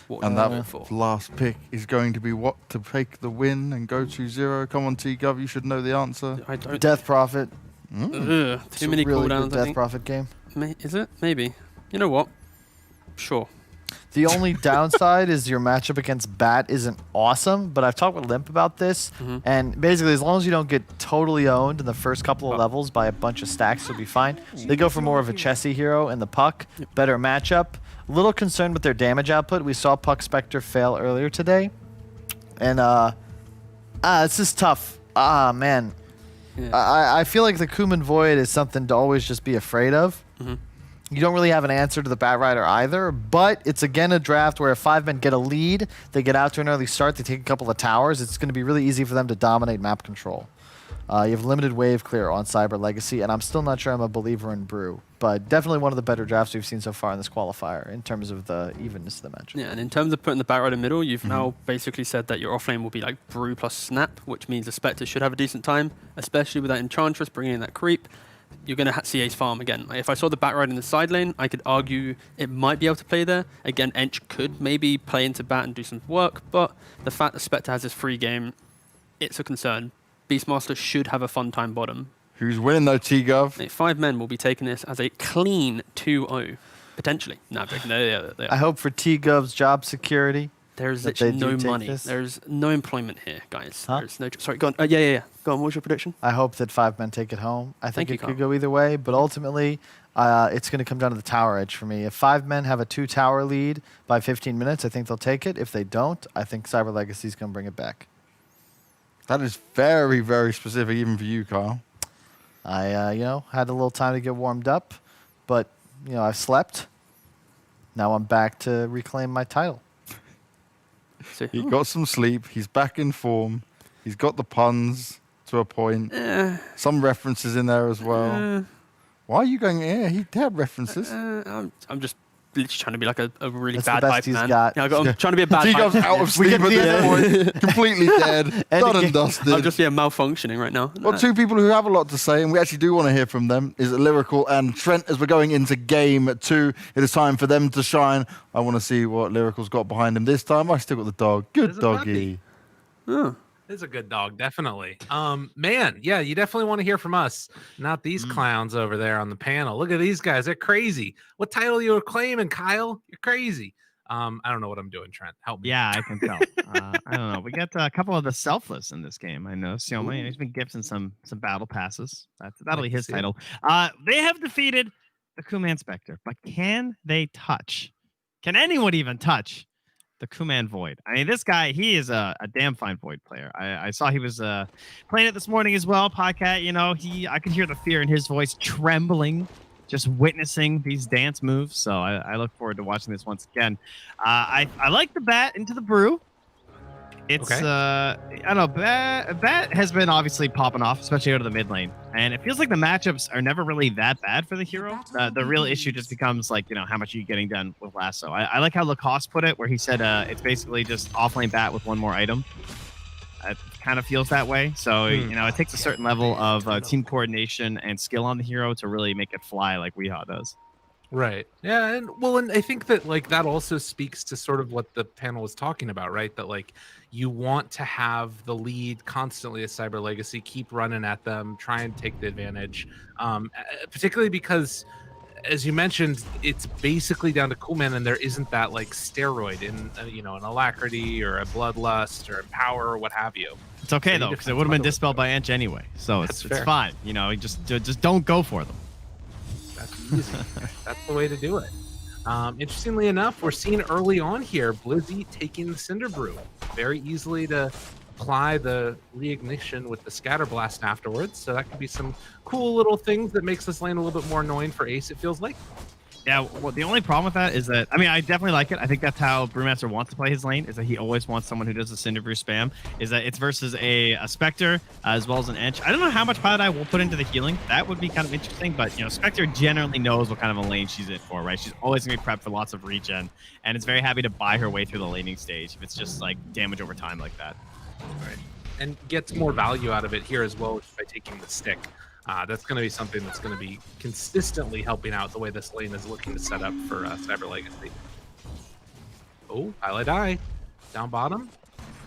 And that last pick is going to be what to take the win and go to 0. Come on, T-Gov, you should know the answer. I don't. Death Prophet. Too many cooldowns. Death Prophet game. Is it? Maybe. You know what? Sure. The only downside is your matchup against Bat isn't awesome, but I've talked with Limp about this, and basically as long as you don't get totally owned in the first couple of levels by a bunch of stacks, you'll be fine. They go for more of a chessy hero in the Puck, better matchup. A little concerned with their damage output. We saw Puck Spectre fail earlier today, and this is tough. Man. Yeah. I feel like the Kuman Void is something to always just be afraid of. You don't really have an answer to the Bat Rider either, but it's again a draft where if 5 men get a lead, they get out to an early start, they take a couple of towers, it's going to be really easy for them to dominate map control. You have limited wave clear on Cyber Legacy, and I'm still not sure I'm a believer in Brew, but definitely one of the better drafts we've seen so far in this qualifier in terms of the evenness of the matchup. Yeah, and in terms of putting the Bat Rider middle, you've now basically said that your offlane will be like Brew plus Snap, which means the Spectre should have a decent time, especially with that Enchantress bringing in that creep. You're going to see Ace farm again. Like, if I saw the Bat Rider in the side lane, I could argue it might be able to play there. Again, Ench could maybe play into Bat and do some work, but the fact that Spectre has this free game, it's a concern. Beastmaster should have a fun time bottom. Who's winning though, T-Gov? 5 men will be taking this as a clean 2-0, potentially. No, they are. I hope for T-Gov's job security. There's literally no money. There's no employment here, guys. Huh? There's no. Sorry, go on. Yeah. Go on. What's your prediction? I hope that 5 men take it home. I think it could go either way, but ultimately, it's going to come down to the tower edge for me. If 5 men have a 2-tower lead by 15 minutes, I think they'll take it. If they don't, I think Cyber Legacy is going to bring it back. That is very, very specific, even for you, Kyle. I, had a little time to get warmed up, but I slept. Now I'm back to reclaim my title. He got some sleep. He's back in form. He's got the puns to a point. Some references in there as well. Why are you going? Yeah, he had references. I'm just literally trying to be like a really That's bad the best hype he's man. got. Yeah, I'm trying to be a bad He hype goes man. out of sleep at this point, completely dead, done and dusted. I'm just malfunctioning right now. Well, 2 people who have a lot to say, and we actually do want to hear from them, is Lyrical and Trent. As we're going into game 2, it is time for them to shine. I want to see what Lyrical's got behind him this time. I still got the dog. Good doggy. It's a good dog, definitely. Man, yeah, you definitely want to hear from us, not these clowns over there on the panel. Look at these guys; they're crazy. What title you were claiming, Kyle? You're crazy. I don't know what I'm doing, Trent. Help me. Yeah, I can tell. I don't know. We got a couple of the selfless in this game. I know Sioma. He's been gifting some battle passes. That'll be his title. They have defeated the Kuman Spectre, but can they touch Can anyone even touch the Kuman Void? I mean, this guy, he is a damn fine Void player. I saw he was playing it this morning as well, Podcat. You know, I could hear the fear in his voice trembling, just witnessing these dance moves. So I look forward to watching this once again. I like the bat into the brew. It's Okay. I don't know, bat has been obviously popping off, especially out of the mid lane, and it feels like the matchups are never really that bad for the hero. The real issue just becomes like, you know, how much are you getting done with lasso. I like how Lacoste put it, where he said it's basically just offlane bat with one more item. It kind of feels that way. So you know, it takes a certain level of team coordination and skill on the hero to really make it fly like Weehaw does. Right. Yeah, and I think that like that also speaks to sort of what the panel was talking about, right? That like you want to have the lead constantly as Cyber Legacy, keep running at them, try and take the advantage. Particularly because, as you mentioned, it's basically down to Coolman, and there isn't that like steroid in you know, an Alacrity or a Bloodlust or a Power or what have you. It's okay though, because it would have been dispelled by Ench anyway, so it's fine. You know, just don't go for them. That's easy. That's the way to do it. Interestingly enough, we're seeing early on here Blizzy taking the Cinder Brew very easily to apply the reignition with the Scatter Blast afterwards. So that could be some cool little things that makes this lane a little bit more annoying for Ace, it feels like. Yeah, well, the only problem with that is that, I mean, I definitely like it. I think that's how Brewmaster wants to play his lane, is that he always wants someone who does the Cinder Brew spam, is that it's versus a Spectre as well as an Ench. I don't know how much Pilot Eye will put into the healing. That would be kind of interesting, but, you know, Spectre generally knows what kind of a lane she's in for, right? She's always going to be prepped for lots of regen, and it's very happy to buy her way through the laning stage if it's just, like, damage over time like that. Right. And gets more value out of it here as well by taking the stick. That's going to be something that's going to be consistently helping out the way this lane is looking to set up for Cyber Legacy. Oh, Pilot Eye down bottom,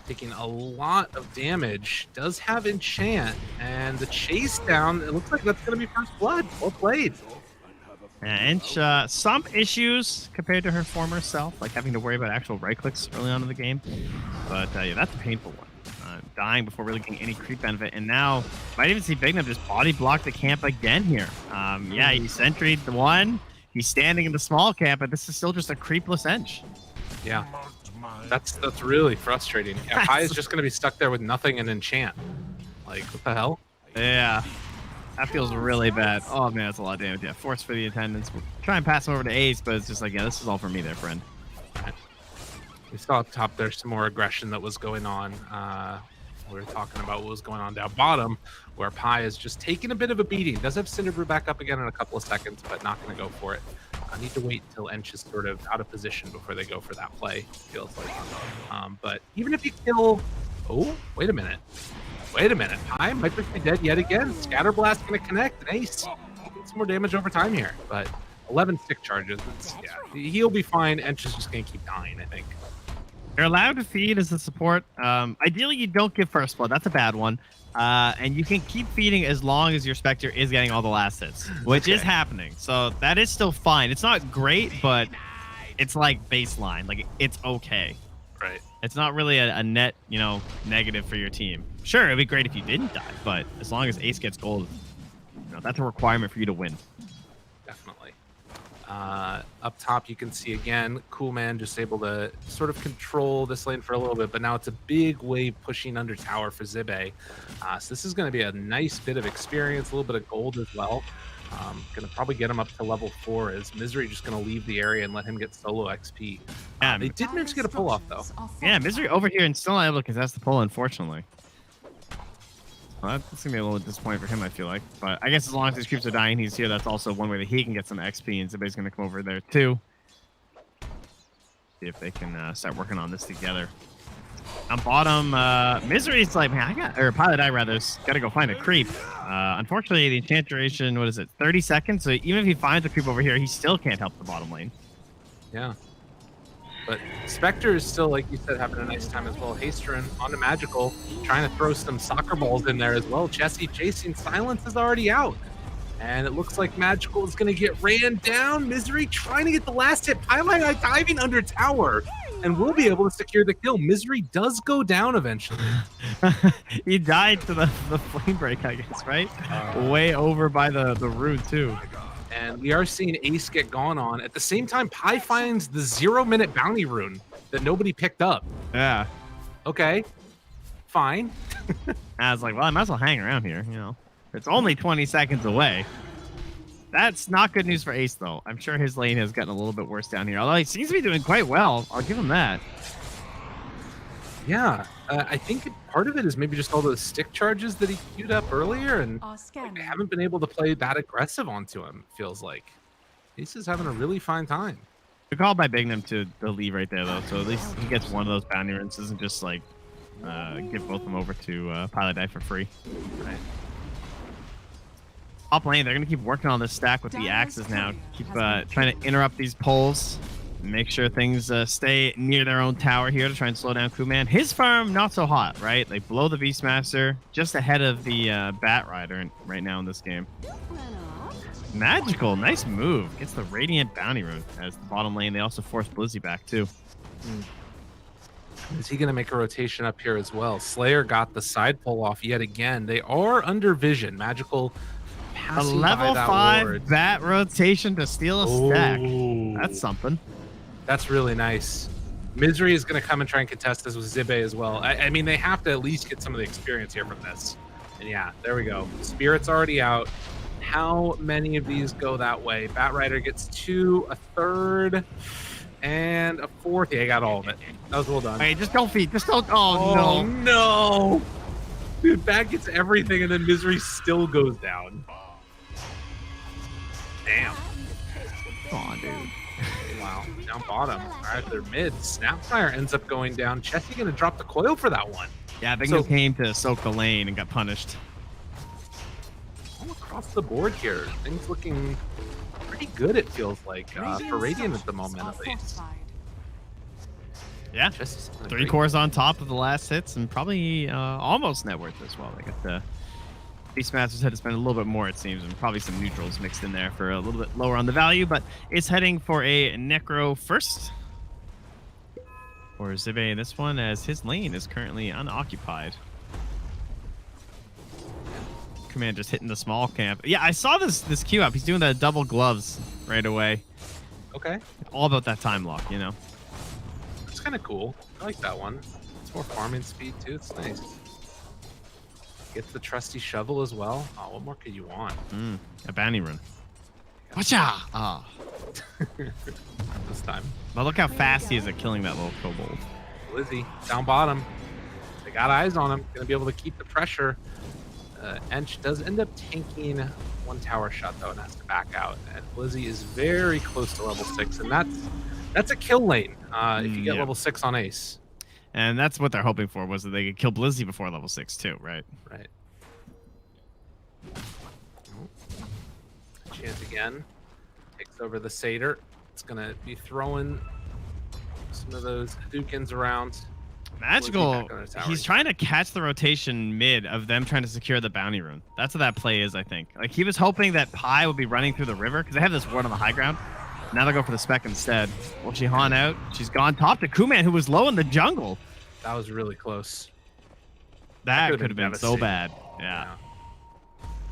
taking a lot of damage. Does have enchant, and the chase down. It looks like that's going to be first blood. Well played. And Ench, some issues compared to her former self, like having to worry about actual right clicks early on in the game. But yeah, that's a painful one. Dying before really getting any creep benefit, and now might even see Bignum just body block the camp again here. Yeah, he sentried the one. He's standing in the small camp, but this is still just a creepless Ench. Yeah, that's really frustrating. Yeah, Pi is just going to be stuck there with nothing and enchant. Like, what the hell? Yeah, that feels really bad. Oh man, that's a lot of damage. Yeah, force for the attendance. We'll try and pass him over to Ace, but it's just like, yeah, this is all for me there, friend. We saw up top there's some more aggression that was going on. We were talking about what was going on down bottom, where Pi is just taking a bit of a beating. Does have Cinder Brew back up again in a couple of seconds, but not going to go for it. I need to wait until Ench is sort of out of position before they go for that play, it feels like. But even if you kill... Oh, wait a minute. Wait a minute. Pi might just be dead yet again. Scatter Blast going to connect, and Ace get some more damage over time here. But 11 stick charges. Yeah, he'll be fine. Ench is just going to keep dying, I think. You're allowed to feed as a support. Ideally, you don't give first blood. That's a bad one. And you can keep feeding as long as your Spectre is getting all the last hits, which is happening. So that is still fine. It's not great, but it's like baseline. Like, it's okay. Right. It's not really a net, you know, negative for your team. Sure, it'd be great if you didn't die, but as long as Ace gets gold, you know, that's a requirement for you to win. Definitely. Up top, you can see again, Coolman just able to sort of control this lane for a little bit, but now it's a big wave pushing under tower for Zibe. So this is going to be a nice bit of experience, a little bit of gold as well. Going to probably get him up to level 4 as Misery just going to leave the area and let him get solo XP. They did manage to get a pull off though. Yeah, Misery over here and still not able to contest the pull, unfortunately. Well, that's going to be a little disappointing for him, I feel like. But I guess as long as his creeps are dying, he's here. That's also one way that he can get some XP, and Zibe's going to come over there too. See if they can start working on this together. On bottom, Misery's like, man, or Pilot Eye rather, got to go find a creep. Unfortunately, the enchant duration, what is it, 30 seconds? So even if he finds a creep over here, he still can't help the bottom lane. Yeah. But Spectre is still, like you said, having a nice time as well. Hasterin on the Magical, trying to throw some soccer balls in there as well. Jesse chasing. Silence is already out. And it looks like Magical is going to get ran down. Misery trying to get the last hit. Pilot Eye diving under tower. And we'll be able to secure the kill. Misery does go down eventually. He died to the flame break, I guess, right? Way over by the root, too. and we are seeing Ace get gone on. At the same time, Pi finds the 0-minute bounty rune that nobody picked up. Yeah. Okay, fine. I was like, well, I might as well hang around here, you know. It's only 20 seconds away. That's not good news for Ace, though. I'm sure his lane has gotten a little bit worse down here, although he seems to be doing quite well. I'll give him that. Yeah, I think part of it is maybe just all those stick charges that he queued up earlier, and they haven't been able to play that aggressive onto him, it feels like. Ace is having a really fine time. Good call by Bignum to the lead right there, though, so at least he gets one of those bounty runes. Doesn't just, like, give both of them over to Pilot Die for free. Right. Top lane, they're going to keep working on this stack with the axes now. Keep trying to interrupt these pulls. Make sure things stay near their own tower here to try and slow down Kuman. His farm, not so hot, right? Like, below the Beastmaster, just ahead of the Bat Rider right now in this game. Magical, nice move. Gets the Radiant Bounty Rune as the bottom lane. They also force Blizzy back, too. Is he going to make a rotation up here as well? Slayer got the side pull off yet again. They are under vision. Magical a level 5 bat rotation to steal a stack. That's something. That's really nice. Misery is going to come and try and contest this with Zibe as well. I mean, they have to at least get some of the experience here from this. And yeah, there we go. Spirit's already out. How many of these go that way? Bat Rider gets 2, a 3rd, and a 4th. Yeah, he got all of it. That was well done. Hey, just don't feed. Just don't. Oh, no. No. Dude, Bat gets everything, and then Misery still goes down. Damn. Come on, dude. Wow. Down bottom. All right, they're mid. Snapfire ends up going down. Chessie going to drop the coil for that one. Yeah, Bignum came to soak the lane and got punished. All across the board here. Things looking pretty good, it feels like, for Radiant at the moment, at least. Yeah. 3 cores on top of the last hits and probably almost net worth as well. They got the Beastmasters had to spend a little bit more, it seems, and probably some neutrals mixed in there for a little bit lower on the value, but it's heading for a Necro first. For Zibe in this one, as his lane is currently unoccupied. Command just hitting the small camp. Yeah, I saw this queue up. He's doing the double gloves right away. Okay. All about that time lock, you know. It's kind of cool. I like that one. It's more farming speed, too. It's nice. Gets the trusty shovel as well. Oh, what more could you want? A bounty rune. Watcha! Ah. This time. But look how fast he is at killing that little kobold. Blizzy, down bottom. They got eyes on him. Gonna be able to keep the pressure. Ench does end up tanking 1 tower shot, though, and has to back out. And Blizzy is very close to level 6, and that's a kill lane if you get level 6 on Ace. And that's what they're hoping for, was that they could kill Blizzy before level 6 too, right? Right. Chance again. Takes over the Satyr. It's going to be throwing some of those Hadouken around. Magical. He's trying to catch the rotation mid of them trying to secure the bounty rune. That's what that play is, I think. Like, he was hoping that Pi would be running through the river, because they have this ward on the high ground. Now they'll go for the spec instead. Will she haunt out? She's gone top to Kuman, who was low in the jungle. That was really close. That could have been so bad. Yeah.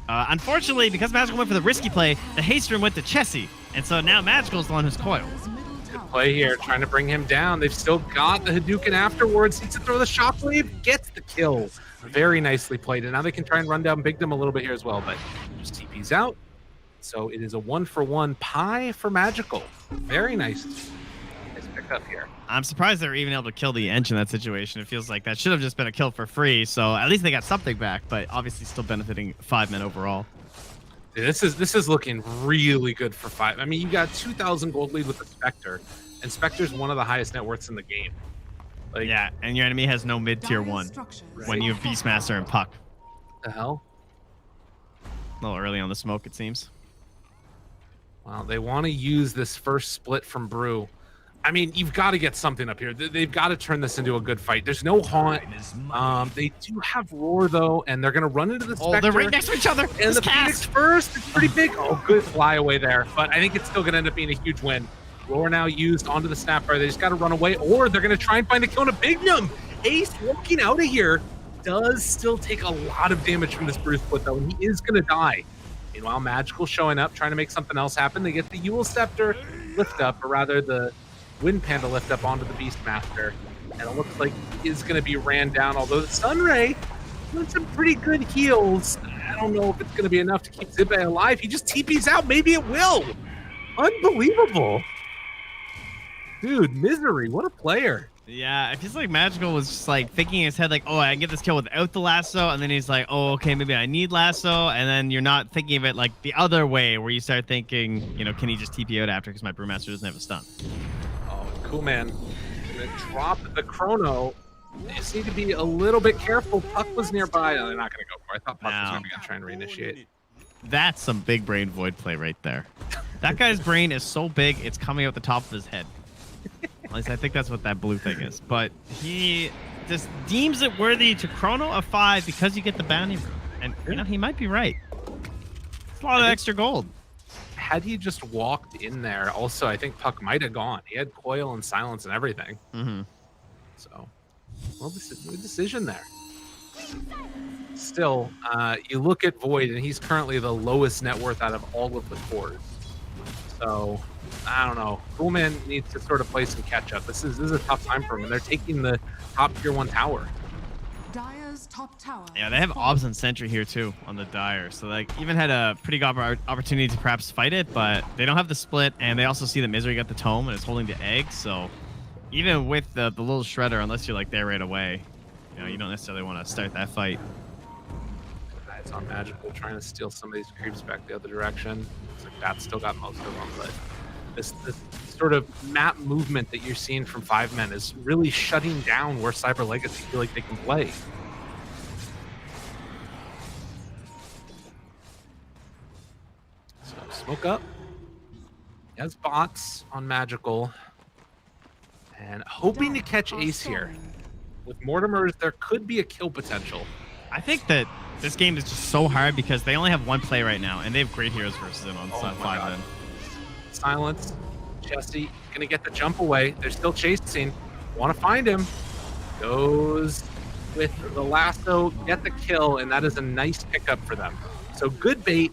Unfortunately, because Magical went for the risky play, the haste room went to Chessie. And so now Magical's the one who's coiled. Good play here, trying to bring him down. They've still got the Hadouken afterwards. Needs to throw the shockwave, gets the kill. Very nicely played. And now they can try and run down Bigdom a little bit here as well, but just TP's out. So it is a 1-for-1 Pi for Magical. Very nice. Nice pick up here. I'm surprised they were even able to kill the Ench in that situation. It feels like that should have just been a kill for free. So at least they got something back, but obviously still benefiting 5 men overall. Dude, this is looking really good for 5. I mean, you got 2,000 gold lead with the Spectre, and Spectre's one of the highest net worths in the game. Like, yeah, and your enemy has no mid-tier 1 when you have Beastmaster and Puck. The hell? A little early on the smoke, it seems. Wow, they want to use this first split from Brew. I mean, you've got to get something up here. They've got to turn this into a good fight. There's no haunt. They do have Roar, though, and they're going to run into the Spectre. Oh, they're right next to each other. And the Phoenix first. It's pretty big. Oh, good fly away there. But I think it's still going to end up being a huge win. Roar now used onto the Snapfire. They just got to run away, or they're going to try and find a kill on a Bignum. Ace walking out of here does still take a lot of damage from this Bruce split, though, and he is going to die. Meanwhile, Magical showing up, trying to make something else happen. They get the Yule Scepter lift up, or rather the Wind Panda lift up onto the Beastmaster. And it looks like he is going to be ran down, although the Sunray doing some pretty good heals. I don't know if it's going to be enough to keep Zibe alive. He just TPs out. Maybe it will. Unbelievable. Dude, Misery, what a player. Yeah, it feels like Magical was just like thinking in his head, like, oh, I can get this kill without the lasso. And then he's like, oh, okay, maybe I need lasso. And then you're not thinking of it like the other way where you start thinking, you know, can he just TP out after because my Brewmaster doesn't have a stun? Oh, cool, man. Gonna drop the Chrono. They just need to be a little bit careful. Puck was nearby. No, they're not going to go for it. I thought Puck was going to try and reinitiate. That's some big brain void play right there. That guy's brain is so big, it's coming out the top of his head. At least I think that's what that blue thing is. But he just deems it worthy to Chrono a 5 because you get the bounty room. And, you know, he might be right. It's a lot of extra gold. Had he just walked in there, also, I think Puck might have gone. He had coil and silence and everything. Mm-hmm. So, well, good decision there. Still, you look at Void, and he's currently the lowest net worth out of all of the cores. So, I don't know. Coolman needs to sort of play some catch up. This is a tough time for him, and they're taking the top tier 1 tower. Dire's top tower. Yeah, they have Obs and Sentry here too on the Dire, so like even had a pretty good opportunity to perhaps fight it, but they don't have the split, and they also see that Misery got the tome and is holding the egg. So even with the little shredder, unless you're like there right away, you know, you don't necessarily want to start that fight. It's on Magical trying to steal some of these creeps back the other direction. Looks like that's still got most of them, but this sort of map movement that you're seeing from 5-men is really shutting down where Cyber Legacy feel like they can play. So smoke up. He has bots on Magical. And hoping to catch Ace here. With Mortimer's, there could be a kill potential. I think that this game is just so hard because they only have one play right now, and they have great heroes versus it on 5-men. Silence. Jesse gonna get the jump away. They're still chasing. Want to find him. Goes with the lasso, get the kill, and that is a nice pickup for them. So good bait.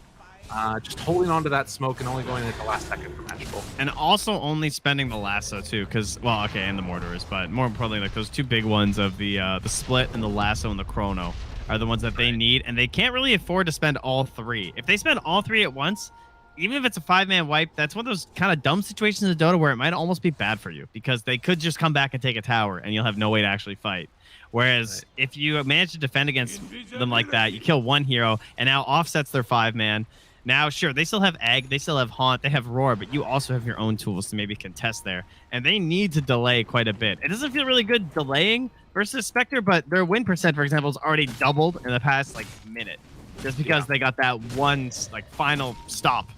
Just holding on to that smoke and only going in at the last second for Magical. And also only spending the lasso too, because, well, okay, and the mortars, but more importantly, like those two big ones of the split and the lasso and the chrono are the ones that they need, and they can't really afford to spend all three. If they spend all three at once, even if it's a 5-man wipe, that's one of those kind of dumb situations in Dota where it might almost be bad for you because they could just come back and take a tower and you'll have no way to actually fight. Whereas if you manage to defend against them like that, you kill one hero and now offsets their 5-man. Now, sure, they still have Egg, they still have Haunt, they have Roar, but you also have your own tools to maybe contest there. And they need to delay quite a bit. It doesn't feel really good delaying versus Spectre, but their win percent, for example, is already doubled in the past like minute. Just because they got that one like final stop.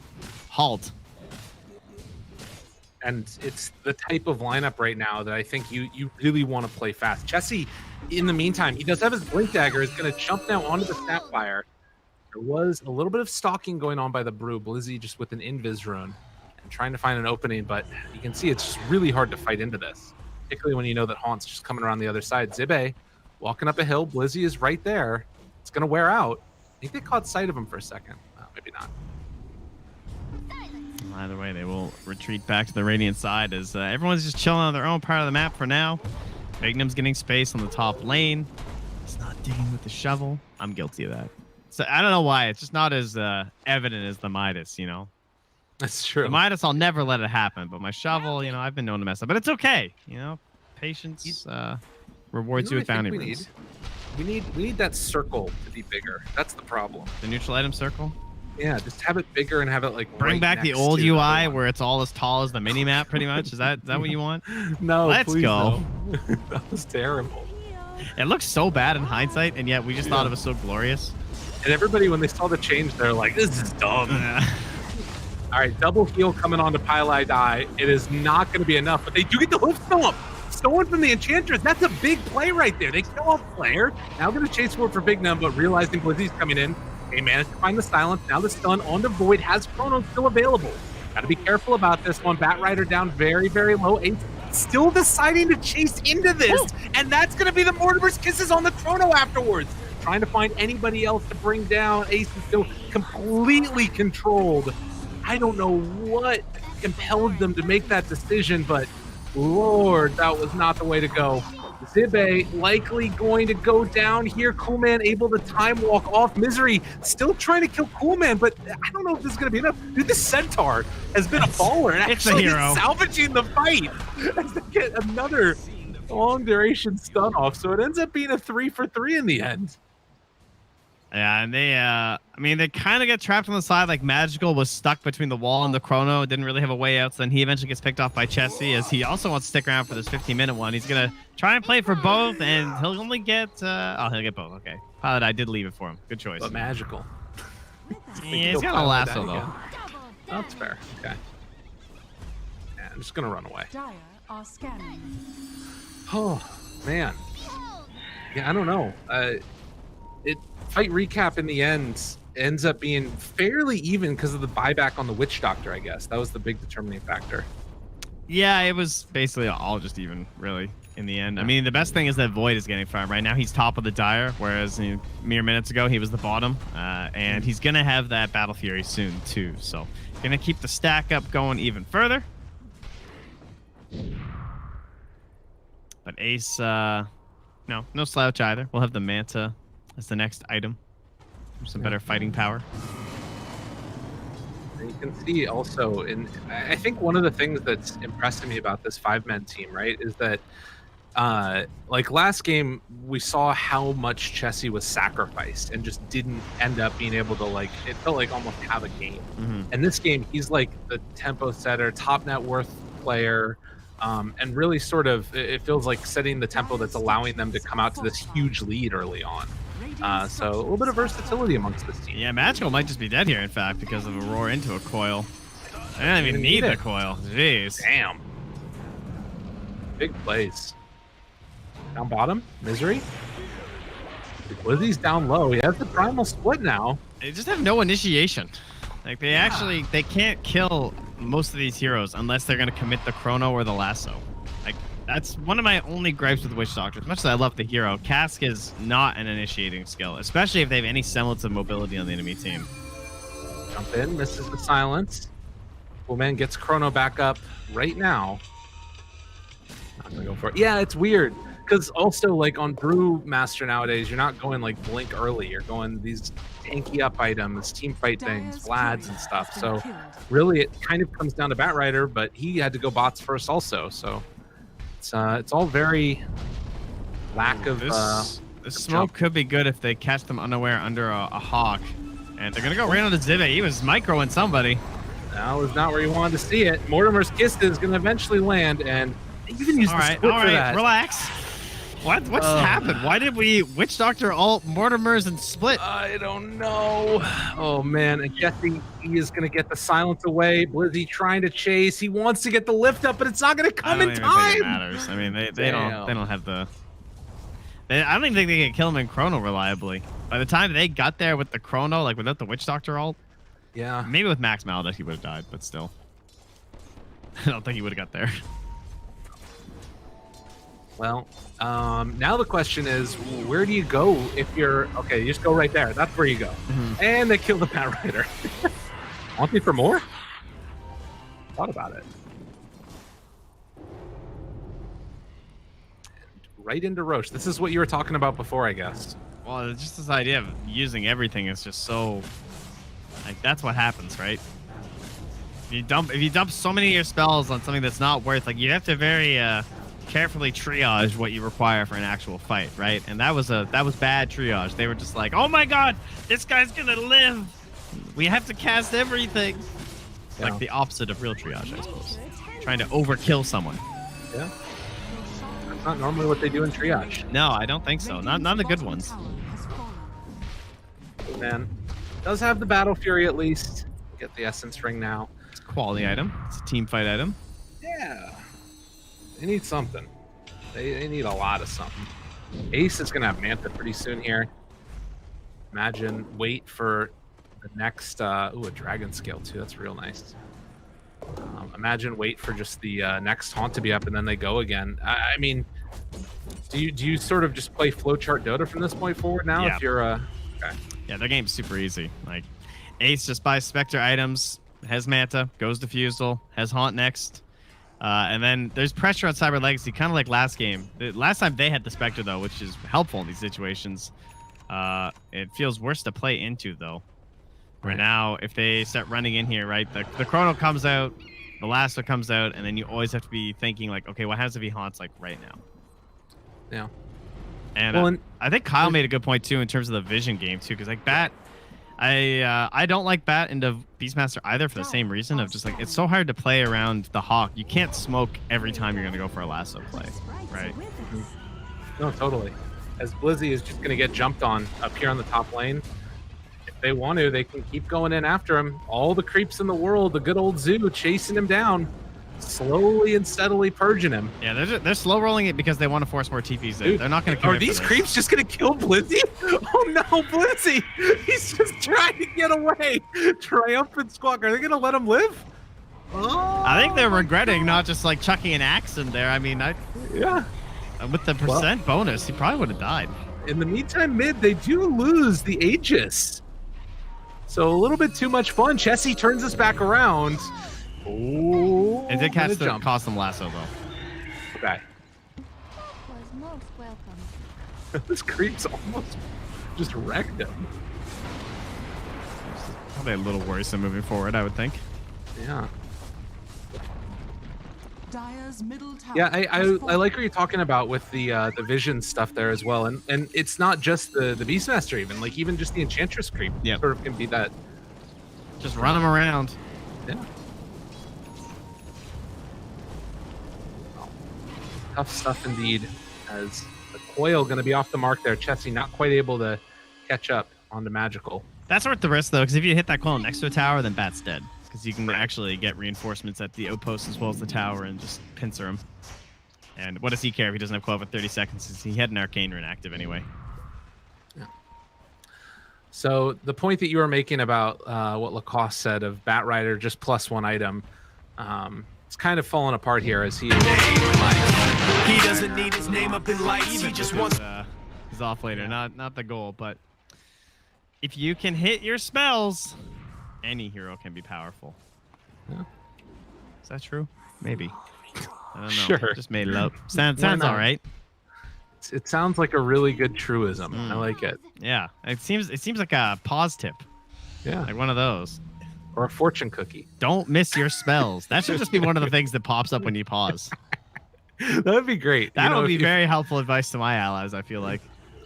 Halt. And it's the type of lineup right now that I think you really want to play fast. Jesse, in the meantime, he does have his Blink Dagger, is going to jump now onto the Sapphire. There was a little bit of stalking going on by the Brew. Blizzy just with an Invis rune and trying to find an opening, but you can see it's just really hard to fight into this, particularly when you know that Haunt's just coming around the other side. Zibe walking up a hill. Blizzy is right there. It's going to wear out. I think they caught sight of him for a second. Maybe not. Either way, they will retreat back to the Radiant side as everyone's just chilling on their own part of the map for now. Magnum's getting space on the top lane. He's not digging with the shovel. I'm guilty of that. So I don't know why. It's just not as evident as the Midas, you know? That's true. The Midas, I'll never let it happen. But my shovel, you know, I've been known to mess up. But it's okay. You know, patience rewards you with bounty runes. We need that circle to be bigger. That's the problem. The neutral item circle? Yeah, just have it bigger and have it like bring back the old UI where it's all as tall as the mini map, pretty much. Is that what you want? No, let's go. No. That was terrible. It looks so bad in hindsight, and yet we just thought it was so glorious. And everybody, when they saw the change, they're like, "This is dumb." All right, double heal coming on to Pylai Die. It is not going to be enough, but they do get the hoof stomp. Stolen from the Enchantress. That's a big play right there. They kill off Flare. Now going to chase forward for Big Num, but realizing Blizzy's coming in. They managed to find the silence. Now the stun on the Void has Chrono still available. Got to be careful about this one. Bat Rider down very, very low. Ace still deciding to chase into this. And that's going to be the Mortimer's Kisses on the Chrono afterwards. trying to find anybody else to bring down. Ace is still completely controlled. I don't know what compelled them to make that decision, but Lord, that was not the way to go. Zibe likely going to go down here. Coolman able to time walk off. Misery still trying to kill Coolman, but I don't know if this is going to be enough. Dude, this Centaur has been a baller and It's a actually hero. salvaging the fight as they get another long duration stun off. So it ends up being a 3-for-3 in the end. Yeah, and they, I mean, they kind of get trapped on the side. Like Magical was stuck between the wall and the Chrono, didn't really have a way out. So then he eventually gets picked off by Chessie, as he also wants to stick around for this 15-minute one. He's gonna try and play for both, and he'll only get, he'll get both. Okay, Pilot, I did leave it for him. Good choice. But Magical. Yeah, he's got a lasso though. That's fair. Okay. Yeah, I'm just gonna run away. Dire are scanning. Oh man. Yeah, I don't know. Fight recap in the end ends up being fairly even because of the buyback on the Witch Doctor, I guess. That was the big determining factor. Yeah, it was basically all just even, really, in the end. I mean, the best thing is that Void is getting farmed. Right now, he's top of the Dire, whereas mere minutes ago, he was the bottom. And he's going to have that Battle Fury soon, too. So, going to keep the stack up going even further. But Ace, no slouch either. We'll have the Manta as the next item. Some better fighting power. And you can see also, I think one of the things that's impressing me about this 5-man team, right, is that like last game, we saw how much Chessie was sacrificed and just didn't end up being able to, like, it felt like almost have a game. And this game, he's like the tempo setter, top net worth player, and really sort of, it feels like setting the tempo that's allowing them to come out to this huge lead early on. So a little bit of versatility amongst this team. Yeah, Magical might just be dead here, in fact, because of a roar into a coil. I don't even need the coil. Jeez. Damn. Big plays. Down bottom, Misery. Blizzy's down low. He has the primal split now. They just have no initiation. Like, they actually, they can't kill most of these heroes unless they're going to commit the Chrono or the Lasso. Like, that's one of my only gripes with Witch Doctor. As much as I love the hero, Cask is not an initiating skill, especially if they have any semblance of mobility on the enemy team. Jump in, misses the silence. Coolman gets Chrono back up right now. Not gonna go for it. Yeah, it's weird. Because also, like, on Brewmaster nowadays, you're not going, like, Blink early. You're going these tanky up items, team fight things, Vlads and stuff. So, really, it kind of comes down to Batrider, but he had to go bots first also. So, it's all very lack of... This smoke could be good if they catch them unaware under a Hawk. And they're going to go right on the Zive. He was microing somebody. That was not where you wanted to see it. Mortimer's Kiss is going to eventually land, and you can use the split for that. Relax. What's happened? Why did we Witch Doctor alt Mortimers and split? I don't know. Oh man, and Jesse, he is gonna get the silence away. Blizzy trying to chase. He wants to get the lift up, but it's not gonna come in time. Think it matters. I mean, they don't have the. I don't even think they can kill him in Chrono reliably. By the time they got there with the Chrono, like without the Witch Doctor alt, yeah, maybe with Max Malda he would have died, but still, I don't think he would have got there. Well, now the question is, where do you go if you're... Okay, you just go right there. That's where you go. And they kill the Batrider. Want me for more? Thought about it. Right into Roche. This is what you were talking about before, I guess. Well, just this idea of using everything is just so... Like, that's what happens, right? If you dump so many of your spells on something that's not worth... Like, you have to very... carefully triage what you require for an actual fight, right? And that was bad triage. They were just like, oh my god, this guy's gonna live. We have to cast everything. Yeah. Like the opposite of real triage, I suppose. Trying to overkill someone. Yeah. That's not normally what they do in triage. No, I don't think so. Not the good ones. Man, does have the Battle Fury at least. Get the Essence Ring now. It's a quality item. It's a team fight item. Yeah. They need something. They need a lot of something. Ace is going to have Manta pretty soon here. Imagine, wait for the next... ooh, a Dragon Scale, too. That's real nice. Imagine wait for just the next taunt to be up and then they go again. I mean, do you sort of just play flowchart Dota from this point forward now? Yeah. If you're okay. Yeah, their game's super easy. Like, Ace just buys Spectre items, has Manta, goes Diffusal, has Haunt next. And then there's pressure on Cyber Legacy, kind of like last game. Last time they had the Spectre, though, which is helpful in these situations. It feels worse to play into, though. Right now, if they start running in here, right, the Chrono comes out, the Lasso comes out, and then you always have to be thinking, like, okay, what happens if he haunts, like, right now? Yeah. And I think Kyle made a good point, too, in terms of the vision game, too, because, like, Bat, I don't like Bat into Beastmaster either for the same reason of just, like, it's so hard to play around the Hawk. You can't smoke every time you're going to go for a Lasso play, right? No, totally. As Blizzy is just going to get jumped on up here on the top lane, if they want to, they can keep going in after him. All the creeps in the world, the good old Zoo chasing him down, slowly and steadily purging him. Yeah, they're slow rolling it because they want to force more TPs. Dude, they're not going to. Are these creeps just going to kill Blizzy? Oh no, Blizzy! He's just trying to get away. Triumphant Squawk. Are they going to let him live? Oh, I think they're regretting not just like chucking an axe in there. I mean, yeah. With the percent bonus, he probably would have died. In the meantime, mid, they do lose the Aegis. So a little bit too much fun. Chessie turns us back around. Oh, it did cost them Lasso, though. Okay. This creep's almost just wrecked him. Probably a little worrisome moving forward, I would think. Yeah. Dire's middle tower Yeah, I like what you're talking about with the vision stuff there as well, and it's not just the Beastmaster even, like even just the Enchantress creep sort of can be that. Just run them around. Yeah. Tough stuff indeed. As the coil going to be off the mark there, Chessie not quite able to catch up on the magical. That's worth the risk though, because if you hit that coil next to a tower, then Bat's dead. Because you can actually get reinforcements at the outpost as well as the tower and just pincer him. And what does he care if he doesn't have coil for 30 seconds? Since he had an arcane rune active anyway. Yeah. So the point that you were making about what Lacoste said of Bat Rider just +1 item, it's kind of falling apart here as he doesn't need his name up in lights. He just wants. He's off later, not the goal, but if you can hit your spells, any hero can be powerful. Yeah. Is that true? Maybe. I don't know. Sure. Just made it up. Sounds all right. It sounds like a really good truism. I like it. Yeah. It seems like a pause tip. Yeah. Like one of those. Or a fortune cookie. Don't miss your spells. That should just be one of the things that pops up when you pause. That would be great. That would be very helpful advice to my allies, I feel like.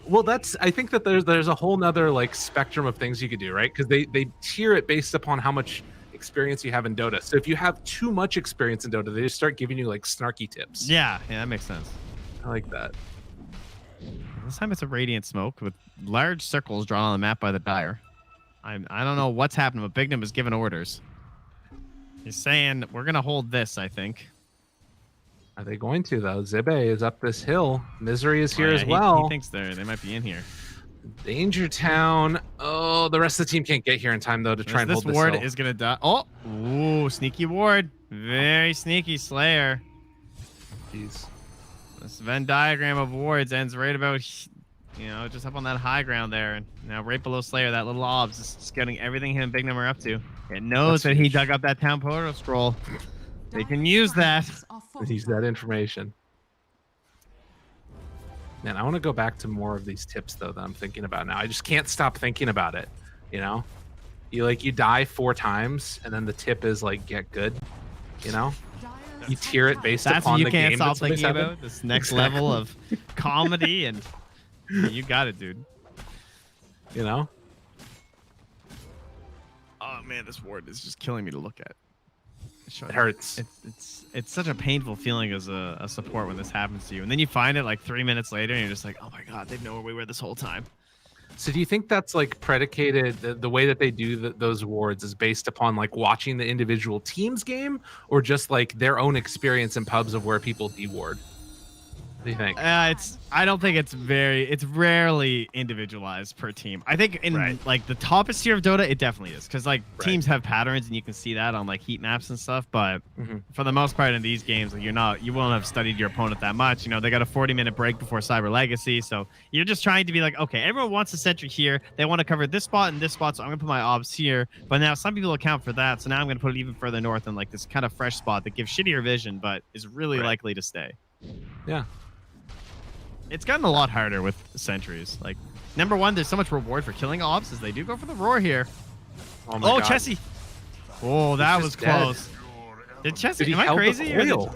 Well, I think that there's a whole nother like spectrum of things you could do, right? Because they tier it based upon how much experience you have in Dota. So if you have too much experience in Dota, they just start giving you like snarky tips. Yeah, that makes sense. I like that. This time it's a radiant smoke with large circles drawn on the map by the Dire. I don't know what's happening, but Bignum is giving orders. He's saying we're gonna hold this, I think. Are they going to though? Zibe is up this hill. Misery is here as well. He thinks they might be in here. Danger Town. Oh, the rest of the team can't get here in time though to try and hold this ward hill. is gonna die. Oh, ooh, sneaky ward. Very sneaky Slayer. Jeez. This Venn diagram of wards ends right about, just up on that high ground there. And now right below Slayer, that little obs is scouting everything him and Bignum are up to. It knows that he dug up that town portal scroll. They can use that. Use that information. Man, I want to go back to more of these tips though that I'm thinking about now. I just can't stop thinking about it. You die 4 times and then the tip is like get good. You tier it based upon the game. That's what you can't stop thinking about. This next level of comedy, and you got it, dude. Oh man, this ward is just killing me to look at. It hurts. It's such a painful feeling as a support when this happens to you, and then you find it like 3 minutes later, and you're just like, oh my god, they know where we were this whole time. So do you think that's like predicated, the way that they do those wards is based upon like watching the individual team's game, or just like their own experience in pubs of where people deward? What do you think? I don't think it's rarely individualized per team. I think in like the toppest tier of Dota, it definitely is because like teams have patterns and you can see that on like heat maps and stuff. But for the most part in these games, like you won't have studied your opponent that much. You know, they got a 40-minute break before Cyber Legacy, so you're just trying to be like, okay, everyone wants a sentry here. They want to cover this spot and this spot, so I'm gonna put my obs here. But now some people account for that, so now I'm gonna put it even further north in like this kind of fresh spot that gives shittier vision, but is really likely to stay. Yeah. It's gotten a lot harder with sentries. Like, number one, there's so much reward for killing obs as they do go for the roar here. Oh, my God. Chessie. Oh, that was close. Did Chessie? Am I crazy? Oh,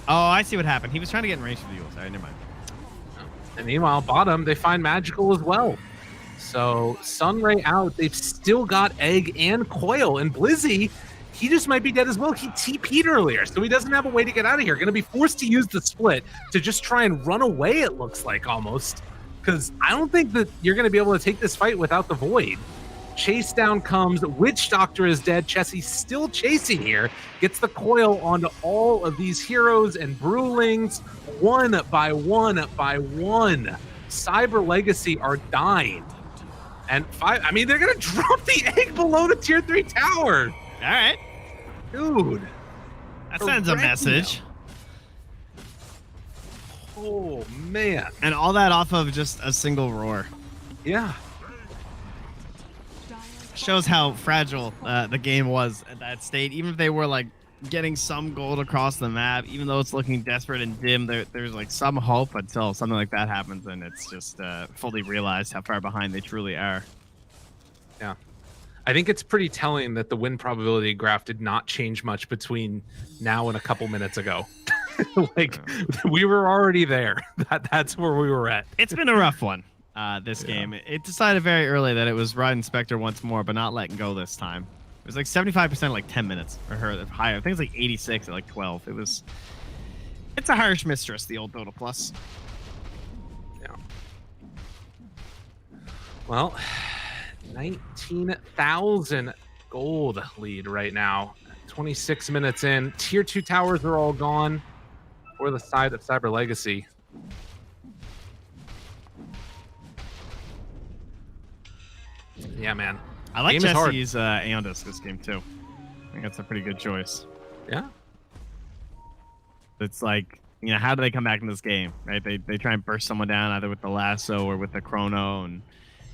I see what happened. He was trying to get in range for the ult. Sorry, never mind. And meanwhile, bottom, they find Magical as well. So, Sunray out. They've still got Egg and Coil. And Blizzy, he just might be dead as well. He TP'd earlier, so he doesn't have a way to get out of here. Going to be forced to use the split to just try and run away, it looks like, almost. Because I don't think that you're going to be able to take this fight without the Void. Chase down comes. Witch Doctor is dead. Chessie still chasing here. Gets the coil onto all of these heroes and Brewlings. One by one. Cyber Legacy are dying. And I mean, they're going to drop the egg below the tier 3 tower. All right. Dude. That sends a message. Oh, man. And all that off of just a single roar. Yeah. Shows how fragile the game was at that state. Even if they were like getting some gold across the map, even though it's looking desperate and dim, there's like some hope until something like that happens and it's just fully realized how far behind they truly are. Yeah. I think it's pretty telling that the win probability graph did not change much between now and a couple minutes ago. Like, we were already there. That's where we were at. It's been a rough one, this game. It decided very early that it was Ride Inspector once more, but not letting go this time. It was like 75% in like 10 minutes, or higher. I think it was like 86 at like 12. It's a harsh mistress, the old Dota Plus. Yeah. Well, 19,000 gold lead right now. 26 minutes in. Tier 2 towers are all gone for the side of Cyber Legacy. Yeah, man. I like Game is hard. Chessie's Aeondis this game, too. I think that's a pretty good choice. Yeah. It's like, you know, how do they come back in this game, right? They try and burst someone down either with the lasso or with the chrono, and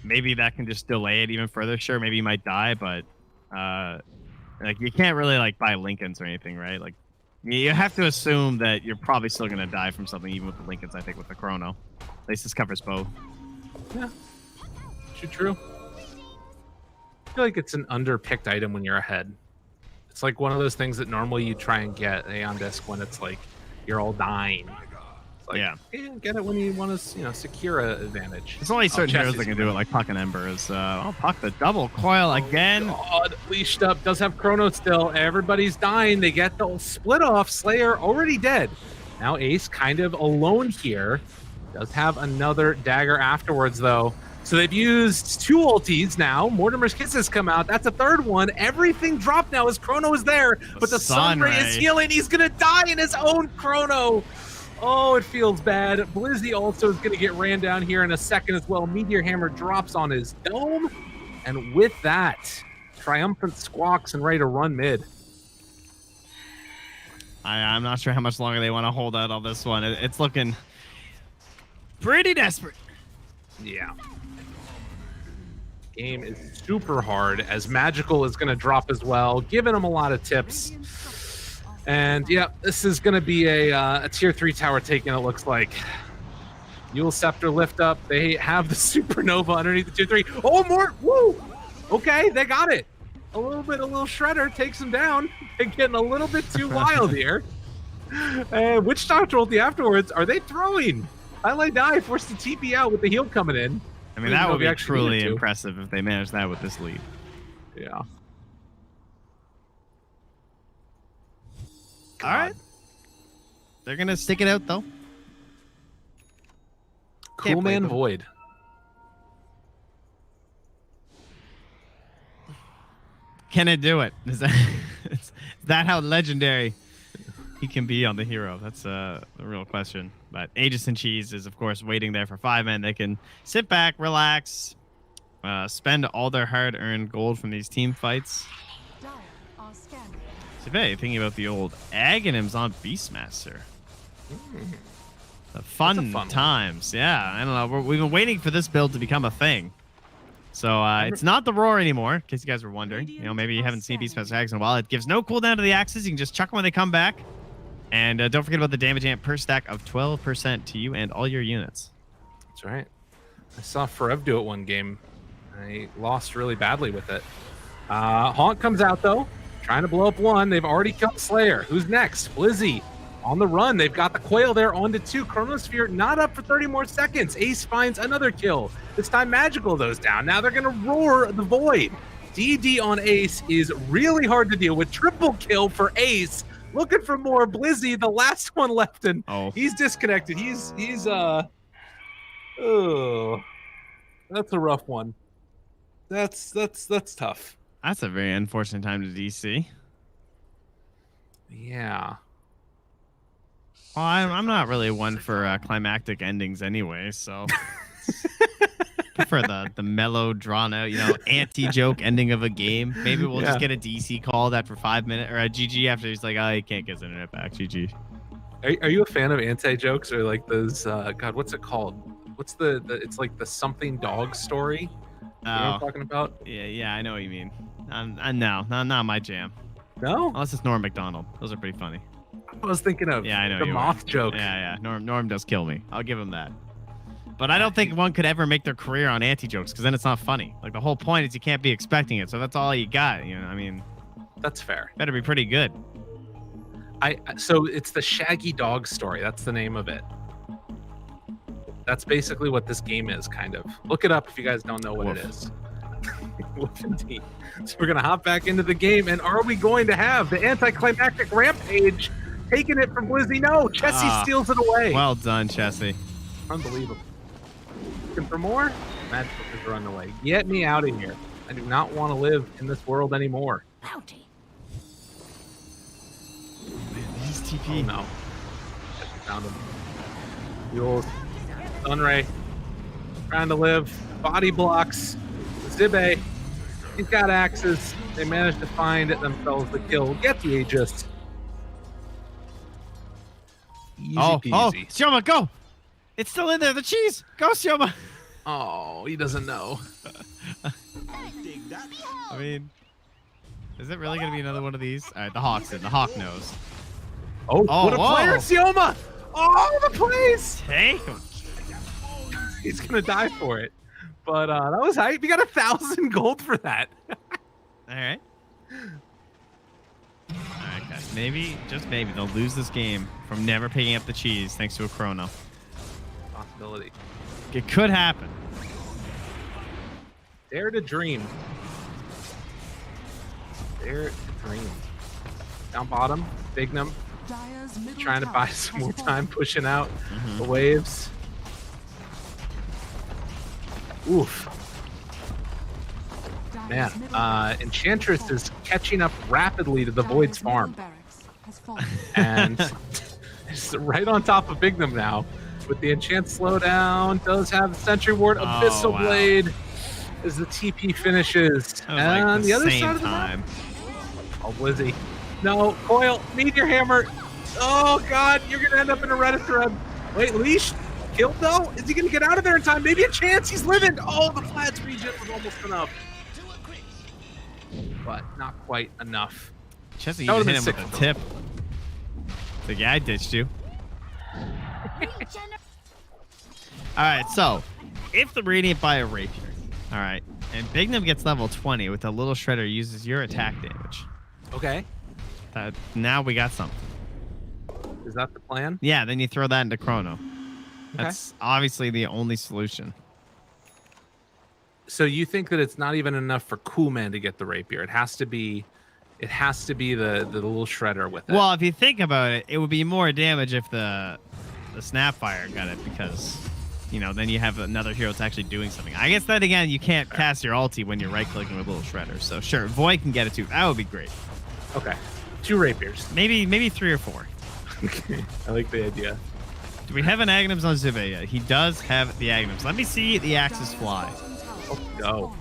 maybe that can just delay it even further. Sure, maybe you might die, but like you can't really like buy Lincolns or anything, right? Like you have to assume that you're probably still gonna die from something, even with the Lincolns. I think with the chrono, at least this covers both. Yeah, true. I feel like it's an underpicked item when you're ahead. It's like one of those things that normally you try and get on disc when it's like you're all dying. It's like, yeah, get it when you want to, you know, secure an advantage. There's only certain heroes that can do it, like Puck and Ember. Puck the double coil again. God, leashed up, does have chrono still. Everybody's dying. They get the split off. Slayer already dead. Now Ace kind of alone here. Does have another dagger afterwards though. So they've used 2 ultis now. Mortimer's Kisses come out. That's a third one. Everything dropped now as Chrono is there. But the Sunray is healing. He's going to die in his own Chrono. Oh, it feels bad. Blizzy also is going to get ran down here in a second as well. Meteor Hammer drops on his dome. And with that, Triumphant squawks and ready to run mid. I'm not sure how much longer they want to hold out on this one. It's looking pretty desperate. Yeah. Game is super hard as Magical is going to drop as well, giving him a lot of tips. And yeah, this is going to be a tier 3 tower taken, it looks like. Yule Scepter lift up. They have the Supernova underneath the tier 3. Oh, more! Woo! Okay, they got it. A little shredder takes them down. They're getting a little bit too wild here. Witch Doctor ulti afterwards. Are they throwing? Highlight Die forced to TP out with the heal coming in. I mean, that would be truly impressive if they managed that with this lead. Yeah. All right. They're going to stick it out, though. Cool Man Void. Can it do it? Is that how legendary he can be on the hero? That's the real question. But Aegis and Cheese is, of course, waiting there for 5 men. They can sit back, relax, spend all their hard-earned gold from these team fights. Sibe, thinking about the old Aghanims on Beastmaster. The fun times. Yeah, I don't know. We've been waiting for this build to become a thing. So it's not the roar anymore, in case you guys were wondering. You know, maybe you haven't seen Beastmaster Axe in a while. It gives no cooldown to the axes. You can just chuck them when they come back. And don't forget about the damage amp per stack of 12% to you and all your units. That's right. I saw Forev do it one game. I lost really badly with it. Haunt comes out, though, trying to blow up one. They've already killed Slayer. Who's next? Blizzy on the run. They've got the Quail there on to 2. Chronosphere not up for 30 more seconds. Ace finds another kill. This time Magical goes down. Now they're going to roar the Void. DD on Ace is really hard to deal with. Triple kill for Ace. Looking for more. Blizzy, the last one left, and he's disconnected. He's oh, that's a rough one. That's tough. That's a very unfortunate time to DC. Yeah. Well, I'm not really one for climactic endings anyway, so prefer the mellow, drawn out, anti-joke ending of a game. Maybe we'll just get a DC called after 5 minutes, or a GG after he's like, oh, he can't get his internet back. GG. Are you a fan of anti-jokes or like those? God, what's it called? What's the? It's like the something dog story. You know what I'm talking about? Yeah, I know what you mean. No, not my jam. No? Unless it's Norm Macdonald. Those are pretty funny. I was thinking of I know the moth joke. Yeah. Norm does kill me. I'll give him that. But I don't think one could ever make their career on anti-jokes because then it's not funny. Like, the whole point is you can't be expecting it. So that's all you got. I mean. That's fair. Better be pretty good. So it's the Shaggy Dog story. That's the name of it. That's basically what this game is, kind of. Look it up if you guys don't know what it is. Woof indeed. So we're going to hop back into the game, and are we going to have the anticlimactic rampage taking it from Blizzy? No, Chessie steals it away. Well done, Chessie. Unbelievable. Looking for more? Magical is running away. Get me out of here. I do not want to live in this world anymore. Bounty. He's TP. Oh, no. Found him. The old Sunray. Trying to live. Body blocks. Zibe. He's got axes. They managed to find themselves the kill. Get the Aegis. Easy peasy. Sioma, go! It's still in there. The cheese. Go, Sioma. Oh, he doesn't know. I mean, is it really going to be another one of these? All right, the Hawk's in. The Hawk knows. Oh, what a player, Sioma! Oh, the plays! Take him. He's going to die for it. But that was hype. We got 1,000 gold for that. All right. All right, guys. Maybe, just maybe, they'll lose this game from never picking up the cheese thanks to a chrono. Possibility. It could happen. Dare to dream. Dare to dream. Down bottom, Bignum. Trying to buy some more time, pushing out the waves. Oof. Man, Enchantress is catching up rapidly to the Void's farm. And it's right on top of Bignum now. With the enchant slowdown, does have the Sentry Ward, Abyssal Blade as the TP finishes. And like the other same side of the time. map. Oh, Blizzy. No, Coil, need your hammer. Oh, God, you're going to end up in a Reddit thread. Wait, Leash, killed though? Is he going to get out of there in time? Maybe a chance. He's living. Oh, the Flats regen was almost enough. But not quite enough. Chessie, you hit him with a tip. It's like, yeah, I ditched you. All right, so if the Radiant buy a Rapier, all right, and Bignum gets level 20 with a little Shredder uses your attack damage. Okay. Now we got something. Is that the plan? Yeah, then you throw that into Chrono. That's obviously the only solution. So you think that it's not even enough for Coolman to get the Rapier? It has to be the little Shredder with it. Well, if you think about it, it would be more damage if the Snapfire got it because, then you have another hero that's actually doing something. I guess that, again, you can't cast your ulti when you're right-clicking with little Shredder. So, sure, Void can get it too. That would be great. Okay. 2 Rapiers. Maybe 3 or 4. Okay, I like the idea. Do we have an Aghanims on Zive yet? He does have the Aghanims. Let me see the axes fly. Let's go.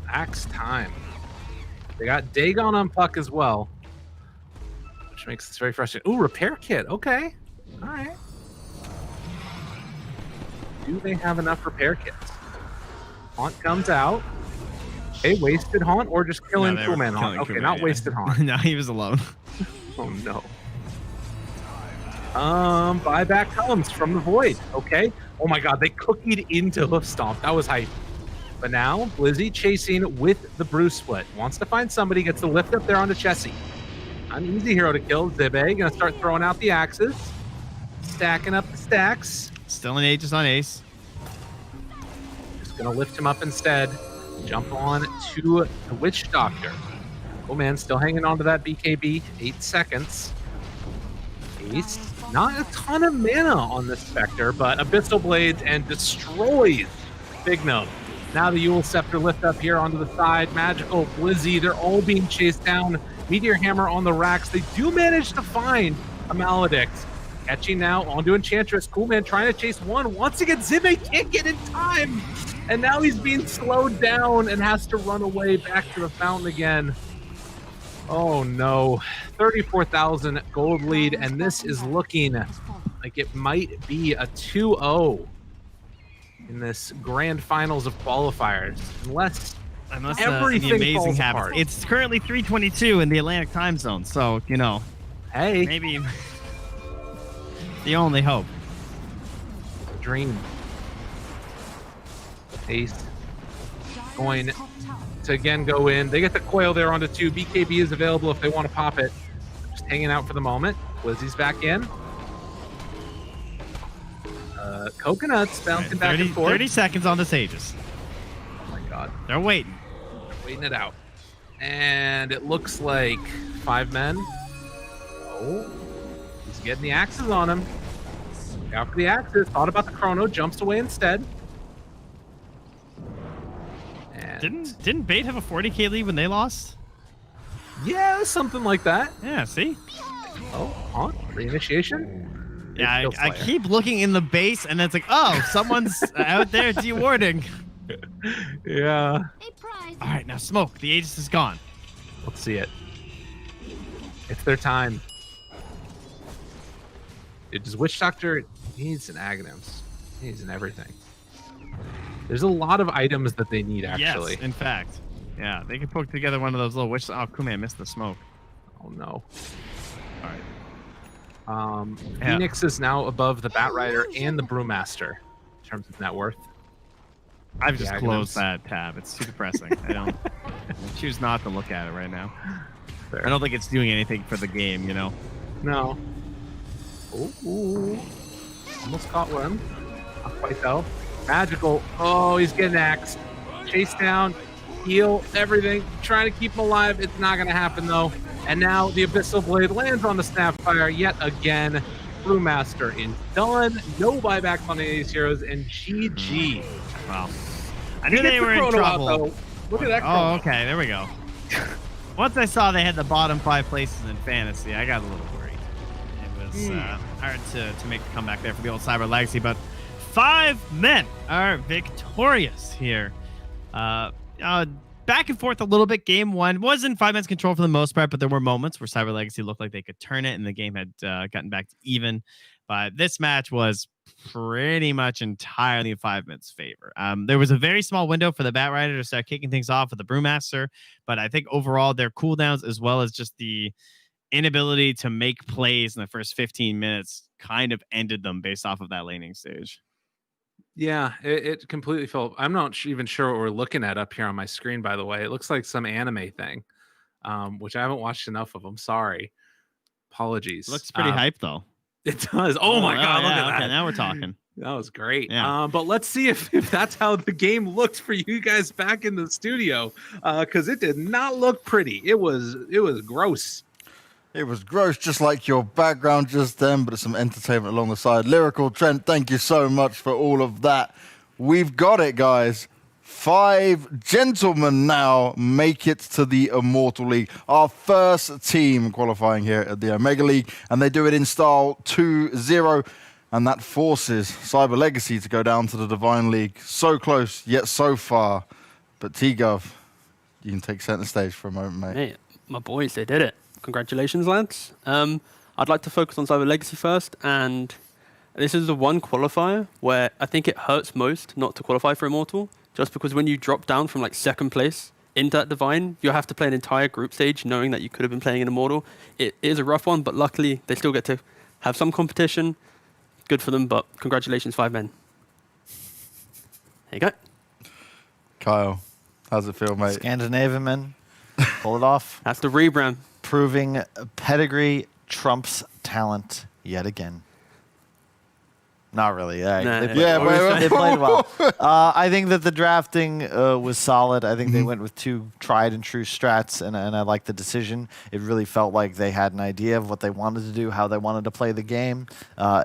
Axe time. They got Dagon on Puck as well, which makes this very frustrating. Ooh, repair kit. Okay. All right. Do they have enough repair kits? Haunt comes out. Hey, wasted Haunt or just killing Coolman Haunt? Okay, not wasted Haunt. No, he was alone. Oh no. Buyback comes from the void. Okay. Oh my god, they cookied into Hoof Stomp. That was hype. But now, Blizzy chasing with the Bruce Split. Wants to find somebody, gets the lift up there onto Chessie. An easy hero to kill. Zibe gonna start throwing out the axes. Stacking up the stacks. Still an Aegis on Ace. Just gonna lift him up instead. Jump on to the Witch Doctor. Oh man, still hanging on to that BKB. 8 seconds. Ace, not a ton of mana on this Spectre, but Abyssal Blades and destroys Big Gnome. Now the Yule Scepter lift up here onto the side. Magical, Blizzy, they're all being chased down. Meteor Hammer on the racks. They do manage to find a Maledict. Catching now onto Enchantress. Coolman trying to chase one. Once again, Zibe can't get in time. And now he's being slowed down and has to run away back to the fountain again. Oh no. 34,000 gold lead, and this is looking like it might be a 2-0 in this grand finals of qualifiers, unless everything the amazing falls happens. apart. It's currently 3:22 in the Atlantic time zone, so you know, hey, maybe the only hope. Dream. Ace going to again go in. They get the coil there onto 2. BKB is available if they want to pop it. Just hanging out for the moment. Blizzy's back in. Coconuts bouncing back and forth. 30 seconds on this Aegis. Oh my god. They're waiting. Waiting it out. And it looks like 5 men. Oh, he's getting the axes on him. Look out for the axes. Thought about the chrono. Jumps away instead. And Didn't Bait have a 40k lead when they lost? yeah, something like that. Yeah, see? Oh, Haunt. Reinitiation. Yeah, I keep looking in the base, and it's like, oh, someone's out there dewarding. Yeah. All right, now smoke. The Aegis is gone. Let's see it. It's their time. Does Witch Doctor needs an Aghanims? He needs an everything. There's a lot of items that they need, actually. Yes, in fact. Yeah, they can poke together one of those little witch. Oh, Kuman missed the smoke. Oh no. All right. Phoenix is now above the Batrider and the Brewmaster in terms of net worth. I've just closed that tab. It's too depressing. I choose not to look at it right now. Fair. I don't think it's doing anything for the game, you know? No. Ooh. Almost caught one. Not quite though. Magical. Oh, he's getting axed. Chase down. Heal. Everything. Trying to keep him alive. It's not going to happen though. And now the Abyssal Blade lands on the Snapfire yet again. Brewmaster is done. No buybacks on any of these heroes. And GG. Wow. I knew they were in trouble. Look at that. Oh, okay. There we go. Once I saw they had the bottom 5 places in fantasy, I got a little worried. It was hard to make a comeback there for the old Cyber Legacy, but 5 men are victorious here. Back and forth a little bit. Game 1 was in 5 men's control for the most part, but there were moments where Cyber Legacy looked like they could turn it, and the game had gotten back to even. But this match was pretty much entirely in 5 men's favor. There was a very small window for the Batrider to start kicking things off with the Brewmaster, but I think overall their cooldowns, as well as just the inability to make plays in the first 15 minutes, kind of ended them based off of that laning stage. Yeah, it completely fell. I'm not even sure what we're looking at up here on my screen, by the way. It looks like some anime thing, which I haven't watched enough of. I'm sorry. Apologies. Looks pretty hype, though. It does. Oh my God, look at that. Okay, now we're talking. That was great. Yeah. But let's see if that's how the game looked for you guys back in the studio, because it did not look pretty. It was gross. It was gross, just like your background just then, but some entertainment along the side. Lyrical Trent, thank you so much for all of that. We've got it, guys. 5 gentlemen now make it to the Immortal League. Our first team qualifying here at the Omega League, and they do it in style 2-0. And that forces Cyber Legacy to go down to the Divine League. So close, yet so far. But T-Gov, you can take center stage for a moment, mate. Hey, my boys, they did it. Congratulations, lads. I'd like to focus on Cyber Legacy first, and this is the one qualifier where I think it hurts most not to qualify for Immortal, just because when you drop down from like second place into that Divine, you have to play an entire group stage knowing that you could have been playing an Immortal. It is a rough one, but luckily they still get to have some competition. Good for them, but congratulations, 5 men. There you go. Kyle, how's it feel, mate? Scandinavian men, pull it off. That's the rebrand. Proving pedigree trumps talent yet again. Not really. They played well. I think that the drafting was solid. I think they went with 2 tried and true strats, and I like the decision. It really felt like they had an idea of what they wanted to do, how they wanted to play the game.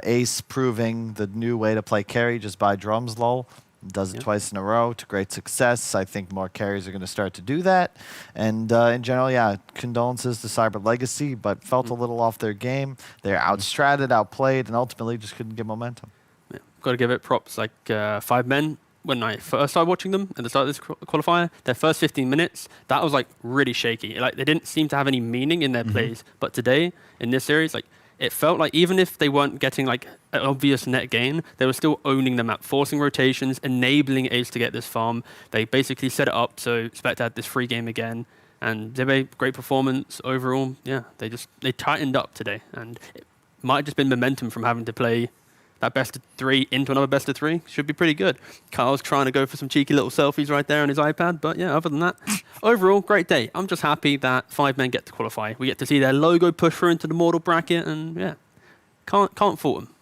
Ace proving the new way to play carry just by drums, lol. Does it twice in a row to great success. I think more carries are going to start to do that. And in general, condolences to Cyber Legacy, but felt a little off their game. They're outstratted, outplayed, and ultimately just couldn't get momentum. Yeah, got to give it props. Like 5 men, when I first started watching them at the start of this qualifier, their first 15 minutes, that was like really shaky. Like they didn't seem to have any meaning in their plays. But today, in this series, like it felt like even if they weren't getting like an obvious net gain, they were still owning the map, forcing rotations, enabling Ace to get this farm. They basically set it up so Spectre had this free game again. And Zibe, great performance overall. Yeah, they tightened up today. And it might have just been momentum from having to play that best of 3 into another best of 3. Should be pretty good. Kyle's trying to go for some cheeky little selfies right there on his iPad. But yeah, other than that, overall, great day. I'm just happy that 5 men get to qualify. We get to see their logo push through into the mortal bracket. And yeah, can't fault them.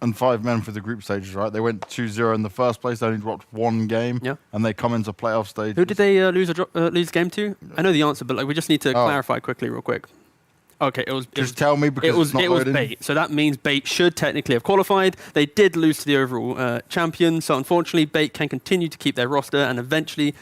And 5 men for the group stages, right? They went 2-0 in the first place. They only dropped 1 game. Yeah. And they come into playoff stage. Who did they lose game to? I know the answer, but like we just need to clarify quickly real quick. Okay, tell me because it was Bait. So that means Bait should technically have qualified. They did lose to the overall champion, so unfortunately Bait can continue to keep their roster, and eventually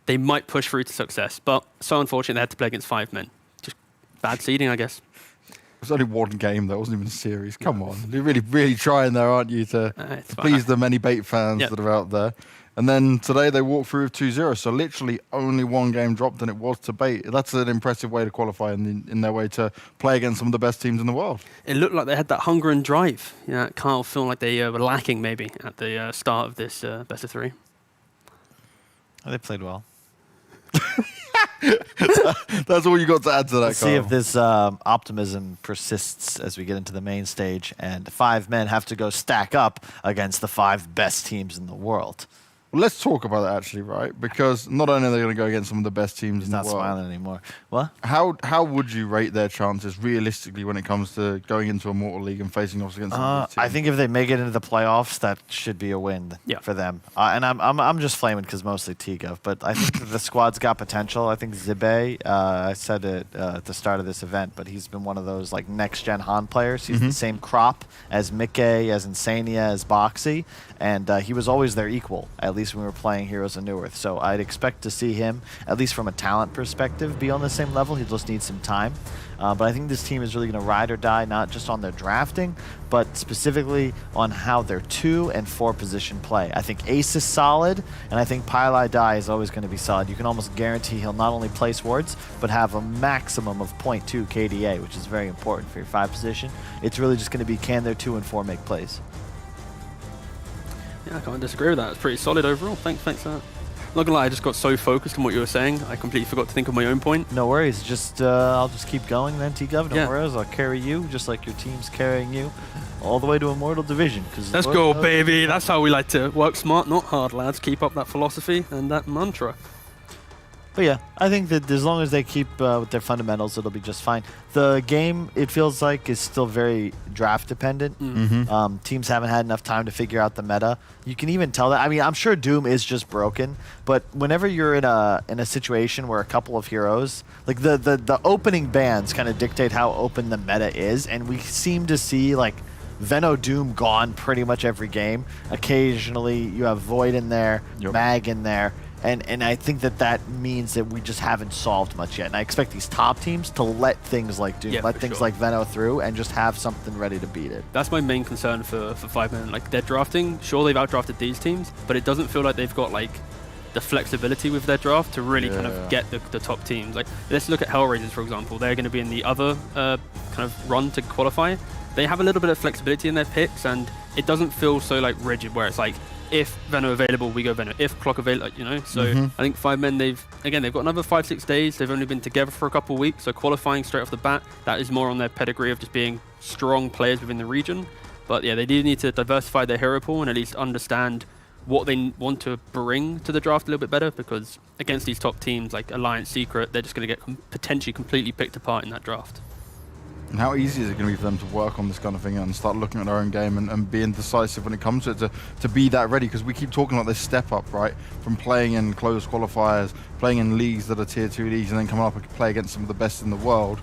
they might push through to success. But so unfortunate they had to play against 5 men. Just bad seeding, I guess. It was only 1 game, though. It wasn't even a series. Come on. You're really, really trying there, aren't you, to please the many Bait fans that are out there. And then today they walked through with 2-0, so literally only 1 game dropped, and it was to Bait. That's an impressive way to qualify in their way to play against some of the best teams in the world. It looked like they had that hunger and drive. Yeah, Kyle felt like they were lacking maybe at the start of this best of 3. They played well. That's all you got to add to that, Let's see if this optimism persists as we get into the main stage, and 5 men have to go stack up against the 5 best teams in the world. Well, let's talk about that actually, right? Because not only are they going to go against some of the best teams in the world. He's not smiling anymore. What? How would you rate their chances realistically when it comes to going into a Mortal League and facing off against some of these teams? I think if they make it into the playoffs, that should be a win for them. And I'm just flaming because mostly T-Gov, but I think the squad's got potential. I think Zibe, I said it at the start of this event, but he's been one of those like next-gen Han players. He's the same crop as Mickey, as Insania, as Boxy, and he was always their equal, at least when we were playing Heroes of Neworth. So I'd expect to see him, at least from a talent perspective, be on the same level. He just needs some time. But I think this team is really going to ride or die, not just on their drafting, but specifically on how their 2 and 4 position play. I think Ace is solid, and I think Pile Die is always going to be solid. You can almost guarantee he'll not only place wards, but have a maximum of 0.2 KDA, which is very important for your 5 position. It's really just going to be can their 2 and 4 make plays. Yeah, I can't disagree with that. It's pretty solid overall. Thanks for that. Not gonna lie, I just got so focused on what you were saying, I completely forgot to think of my own point. No worries. Just I'll just keep going then, T-Gov. No worries. I'll carry you, just like your team's carrying you, all the way to Immortal Division. Let's go, baby. That's how we like to work smart, not hard, lads. Keep up that philosophy and that mantra. But yeah, I think that as long as they keep with their fundamentals, it'll be just fine. The game, it feels like, is still very draft dependent. Teams haven't had enough time to figure out the meta. You can even tell that. I mean, I'm sure Doom is just broken, but whenever you're in a situation where a couple of heroes, like the opening bans kind of dictate how open the meta is, and we seem to see like Veno Doom gone pretty much every game. Occasionally you have Void in there, Mag in there, and I think that means that we just haven't solved much yet. And I expect these top teams to let things like Doom, let things like Veno through, and just have something ready to beat it. That's my main concern for 5men. Like, they're drafting, sure, they've outdrafted these teams, but it doesn't feel like they've got like the flexibility with their draft to really kind of get the top teams. Like, let's look at Hellraisers, for example. They're going to be in the other kind of run to qualify. They have a little bit of flexibility in their picks, and it doesn't feel so like rigid where it's like, if Veno available, we go Veno. If Clock available, you know. So I think 5men, they've got another 5-6 days. They've only been together for a couple of weeks, so qualifying straight off the bat, that is more on their pedigree of just being strong players within the region. But yeah, they do need to diversify their hero pool and at least understand what they want to bring to the draft a little bit better, because against these top teams like Alliance, Secret, they're just going to get potentially completely picked apart in that draft. And how easy is it going to be for them to work on this kind of thing and start looking at their own game and being decisive when it comes to it, to be that ready? Because we keep talking about this step up, right? From playing in closed qualifiers, playing in leagues that are tier 2 leagues, and then coming up and play against some of the best in the world.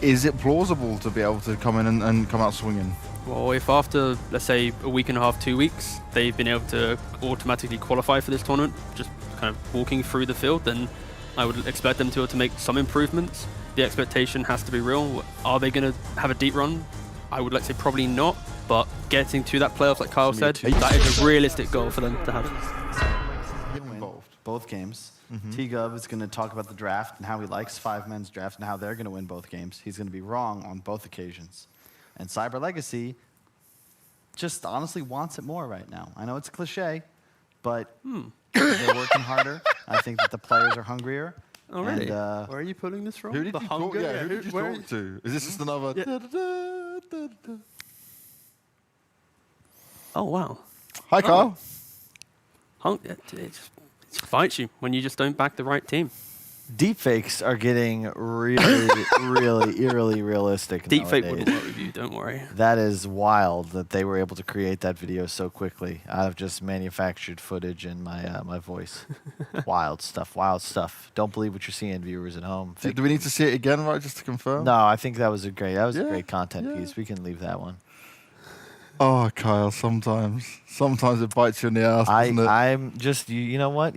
Is it plausible to be able to come in and come out swinging? Well, if after, let's say, a week and a half, 2 weeks, they've been able to automatically qualify for this tournament, just kind of walking through the field, then I would expect them to make some improvements. The expectation has to be real. Are they going to have a deep run? I would like to say probably not, but getting to that playoff, like Kyle said, that is a realistic goal for them to have. Involved. Both games. T-Gov is going to talk about the draft and how he likes 5men's draft and how they're going to win both games. He's going to be wrong on both occasions. And Cyber Legacy just honestly wants it more right now. I know it's a cliche, but they're working harder. I think that the players are hungrier. Oh, really? Where are you pulling this from? Who did you talk, who did you talk to? Is this just another... Oh, wow. Hi, Carl. It fights you when you just don't back the right team. Deepfakes are getting really, really eerily realistic Deepfake nowadays. wouldn't work with you, don't worry. That is wild that they were able to create that video so quickly out of just manufactured footage and my voice. Wild stuff, wild stuff. Don't believe what you're seeing, viewers at home. Do we need to see it again, right, just to confirm? No, I think that was a great content piece. We can leave that one. Oh, Kyle, sometimes it bites you in the ass, doesn't it? I'm just, you know what?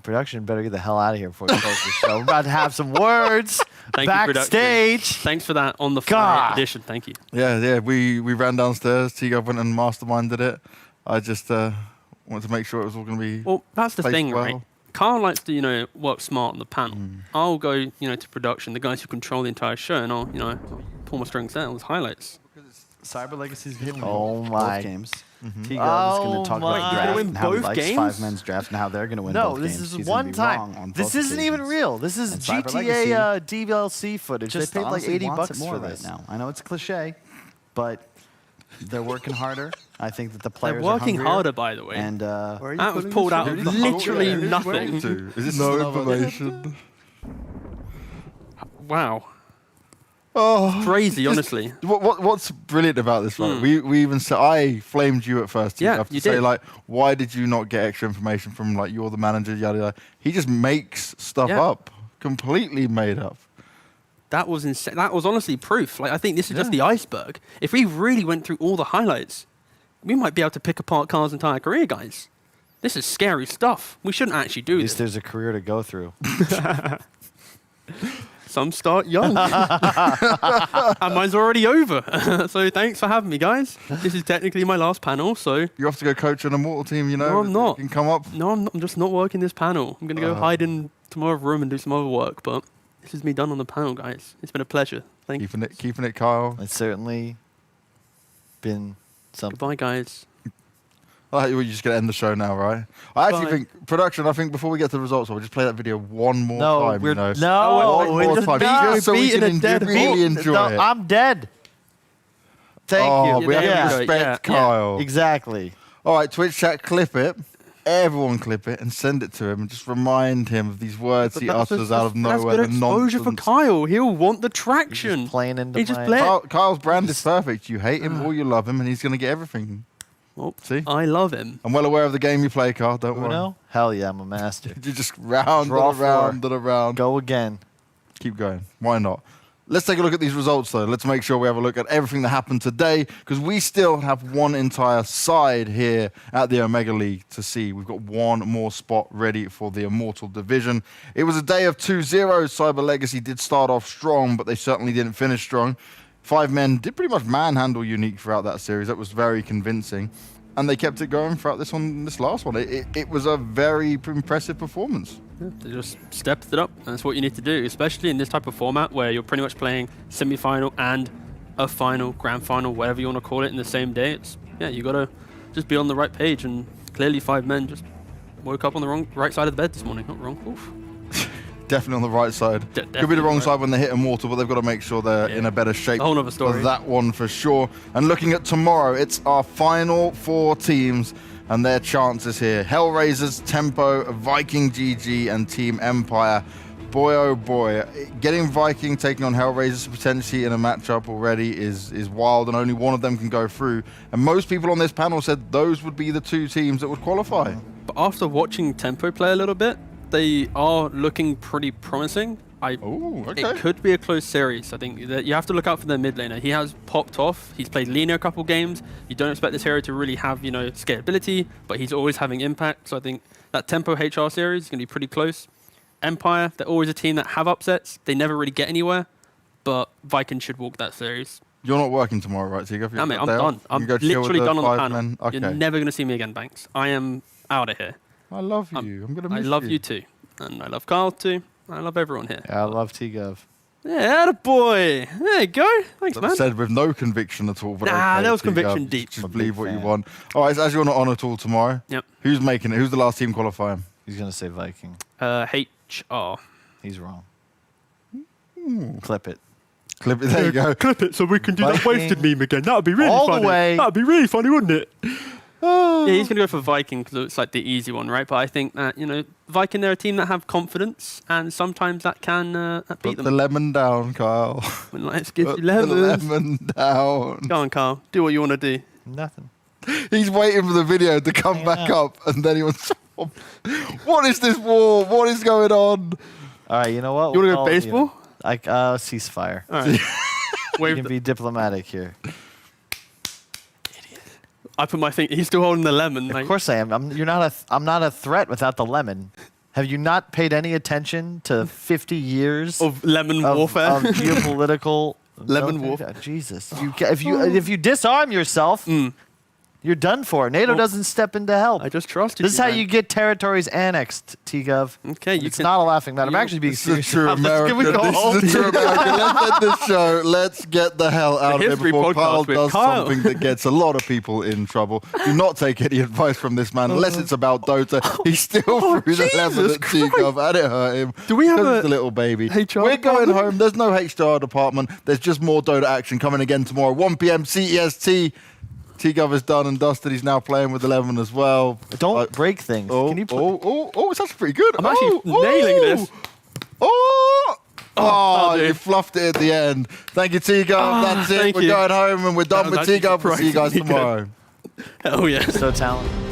Production better get the hell out of here before we close the show. We're about to have some words backstage. Thanks for that on the fly edition. Thank you. Yeah. We ran downstairs. T-Gov went and masterminded it. I just wanted to make sure it was all going to be. Well, that's the thing, right? Carl likes to, work smart on the panel. I'll go, to production, the guys who control the entire show, and I'll, pull my strings out with highlights. Cyber Legacy's hitting both games. T-Gov is going to talk about the draft and how he likes 5men's draft and how they're going to win both games. No, this is one time. This isn't even real. This is GTA DLC footage. They paid like $80 for this. Right now. I know it's a cliche, but they're working harder. I think that the players are working harder, by the way. And that was pulled out of literally nothing. Is this no information? Wow. Oh, crazy, honestly. What's brilliant about this, right? We even said, I flamed you at first. Yeah, you say, like, why did you not get extra information from, like, you're the manager, yada, yada. He just makes stuff up, completely made up. That was insane. That was honestly proof. Like, I think this is just the iceberg. If we really went through all the highlights, we might be able to pick apart Carl's entire career, guys. This is scary stuff. We shouldn't actually do this. At least there's a career to go through. Some start young. And mine's already over. So thanks for having me, guys. This is technically my last panel, so... You have to go coach an Immortal team, No, I'm not. You can come up. No, I'm not. I'm just not working this panel. I'm going to go hide in tomorrow's room and do some other work, but this is me done on the panel, guys. It's been a pleasure. Thank you. Keeping it, Kyle. It's certainly been something. Goodbye, guys. We're just going to end the show now, right? I actually think, production, before we get to the results, I'll just play that video one more time. One more time. Just so we can really enjoy it. I'm dead. Thank you. We have to respect Kyle. Yeah, exactly. All right, Twitch chat, clip it. Everyone clip it and send it to him and just remind him of these words he utters out of nowhere. That's good exposure for Kyle. He'll want the traction. He's playing into Kyle's brand is perfect. You hate him or you love him, and he's going to get everything. Well, see? I love him. I'm well aware of the game you play, Carl. Don't worry. Uno? Hell yeah, I'm a master. You just round and around and around. Go again. Keep going. Why not? Let's take a look at these results, though. Let's make sure we have a look at everything that happened today, because we still have one entire side here at the Omega League to see. We've got one more spot ready for the Immortal Division. It was a day of 2-0. Cyber Legacy did start off strong, but they certainly didn't finish strong. 5 men did pretty much manhandle Unique throughout that series. That was very convincing. And they kept it going throughout this last one. It was a very impressive performance. Yeah, they just stepped it up. And that's what you need to do, especially in this type of format where you're pretty much playing semi-final and a final, grand final, whatever you want to call it, in the same day. You got to just be on the right page. And clearly 5 men just woke up on the right side of the bed this morning. Not wrong. Oof. Definitely on the right side. Could be the wrong side when they hit Immortal, but they've got to make sure they're in a better shape. A whole other story. For that one for sure. And looking at tomorrow, it's our final 4 teams and their chances here. Hellraisers, Tempo, Viking GG, and Team Empire. Boy, oh boy. Getting Viking taking on Hellraisers potentially in a matchup already is wild, and only one of them can go through. And most people on this panel said those would be the 2 teams that would qualify. But after watching Tempo play a little bit, they are looking pretty promising. It could be a close series. I think that you have to look out for their mid laner. He has popped off. He's played Lina a couple games. You don't expect this hero to really have, scalability, but he's always having impact. So I think that Tempo HR series is going to be pretty close. Empire, they're always a team that have upsets. They never really get anywhere, but Viking should walk that series. You're not working tomorrow, right, Tiga? No, mate, I'm done. I'm literally done on the panel. Okay. You're never going to see me again, Banks. I am out of here. I love you. I'm going to miss you. I love you too. And I love Carl too. I love everyone here. Yeah, I love T-Gov. Yeah, attaboy. There you go. Thanks, man. Said with no conviction at all. But nah, okay, there was conviction deep. Just believe what you want. All right, so as you're not on at all tomorrow, who's making it? Who's the last team qualifying? He's going to say Viking. HR. He's wrong. Clip it. Clip it. There you go. Clip it so we can do that wasted meme again. That would be really all funny. The way. That would be really funny, wouldn't it? Yeah, he's going to go for Viking because it's like the easy one, right? But I think that, Viking, they're a team that have confidence, and sometimes that can beat them. Put the lemon down, Kyle. Let's give you lemons. lemons. The lemon down. Go on, Kyle. Do what you want to do. Nothing. He's waiting for the video to come back up, and then he wants. What is this war? What is going on? All right, you know what? You want to go baseball? Ceasefire. All right. We can be diplomatic here. I put my thing. He's still holding the lemon. Of course I am. I'm not a threat without the lemon. Have you not paid any attention to 50 years of lemon warfare, of geopolitical lemon warfare? Jesus, if you disarm yourself, you're done for. NATO doesn't step in to help. I just trust you. This is how you get territories annexed, T-Gov. Okay, it's not a laughing matter. I'm actually being serious. This is a true American. This is a true American. Let's end this show. Let's get the hell out of here before Kyle does something that gets a lot of people in trouble. Do not take any advice from this man unless it's about Dota. He still threw the lemon at T-Gov and it hurt him. Do we have a little baby? HR We're going home. There's no HR department. There's just more Dota action coming again tomorrow, 1 p.m. CEST. T-Gov is done and dusted. He's now playing with 11 as well. Don't break things. Can you it's actually pretty good. I'm actually nailing this. You fluffed it at the end. Thank you, T-Gov. That's it. We're going home and we're done with T-Gov. We'll see you guys tomorrow. Hell yeah. So talented.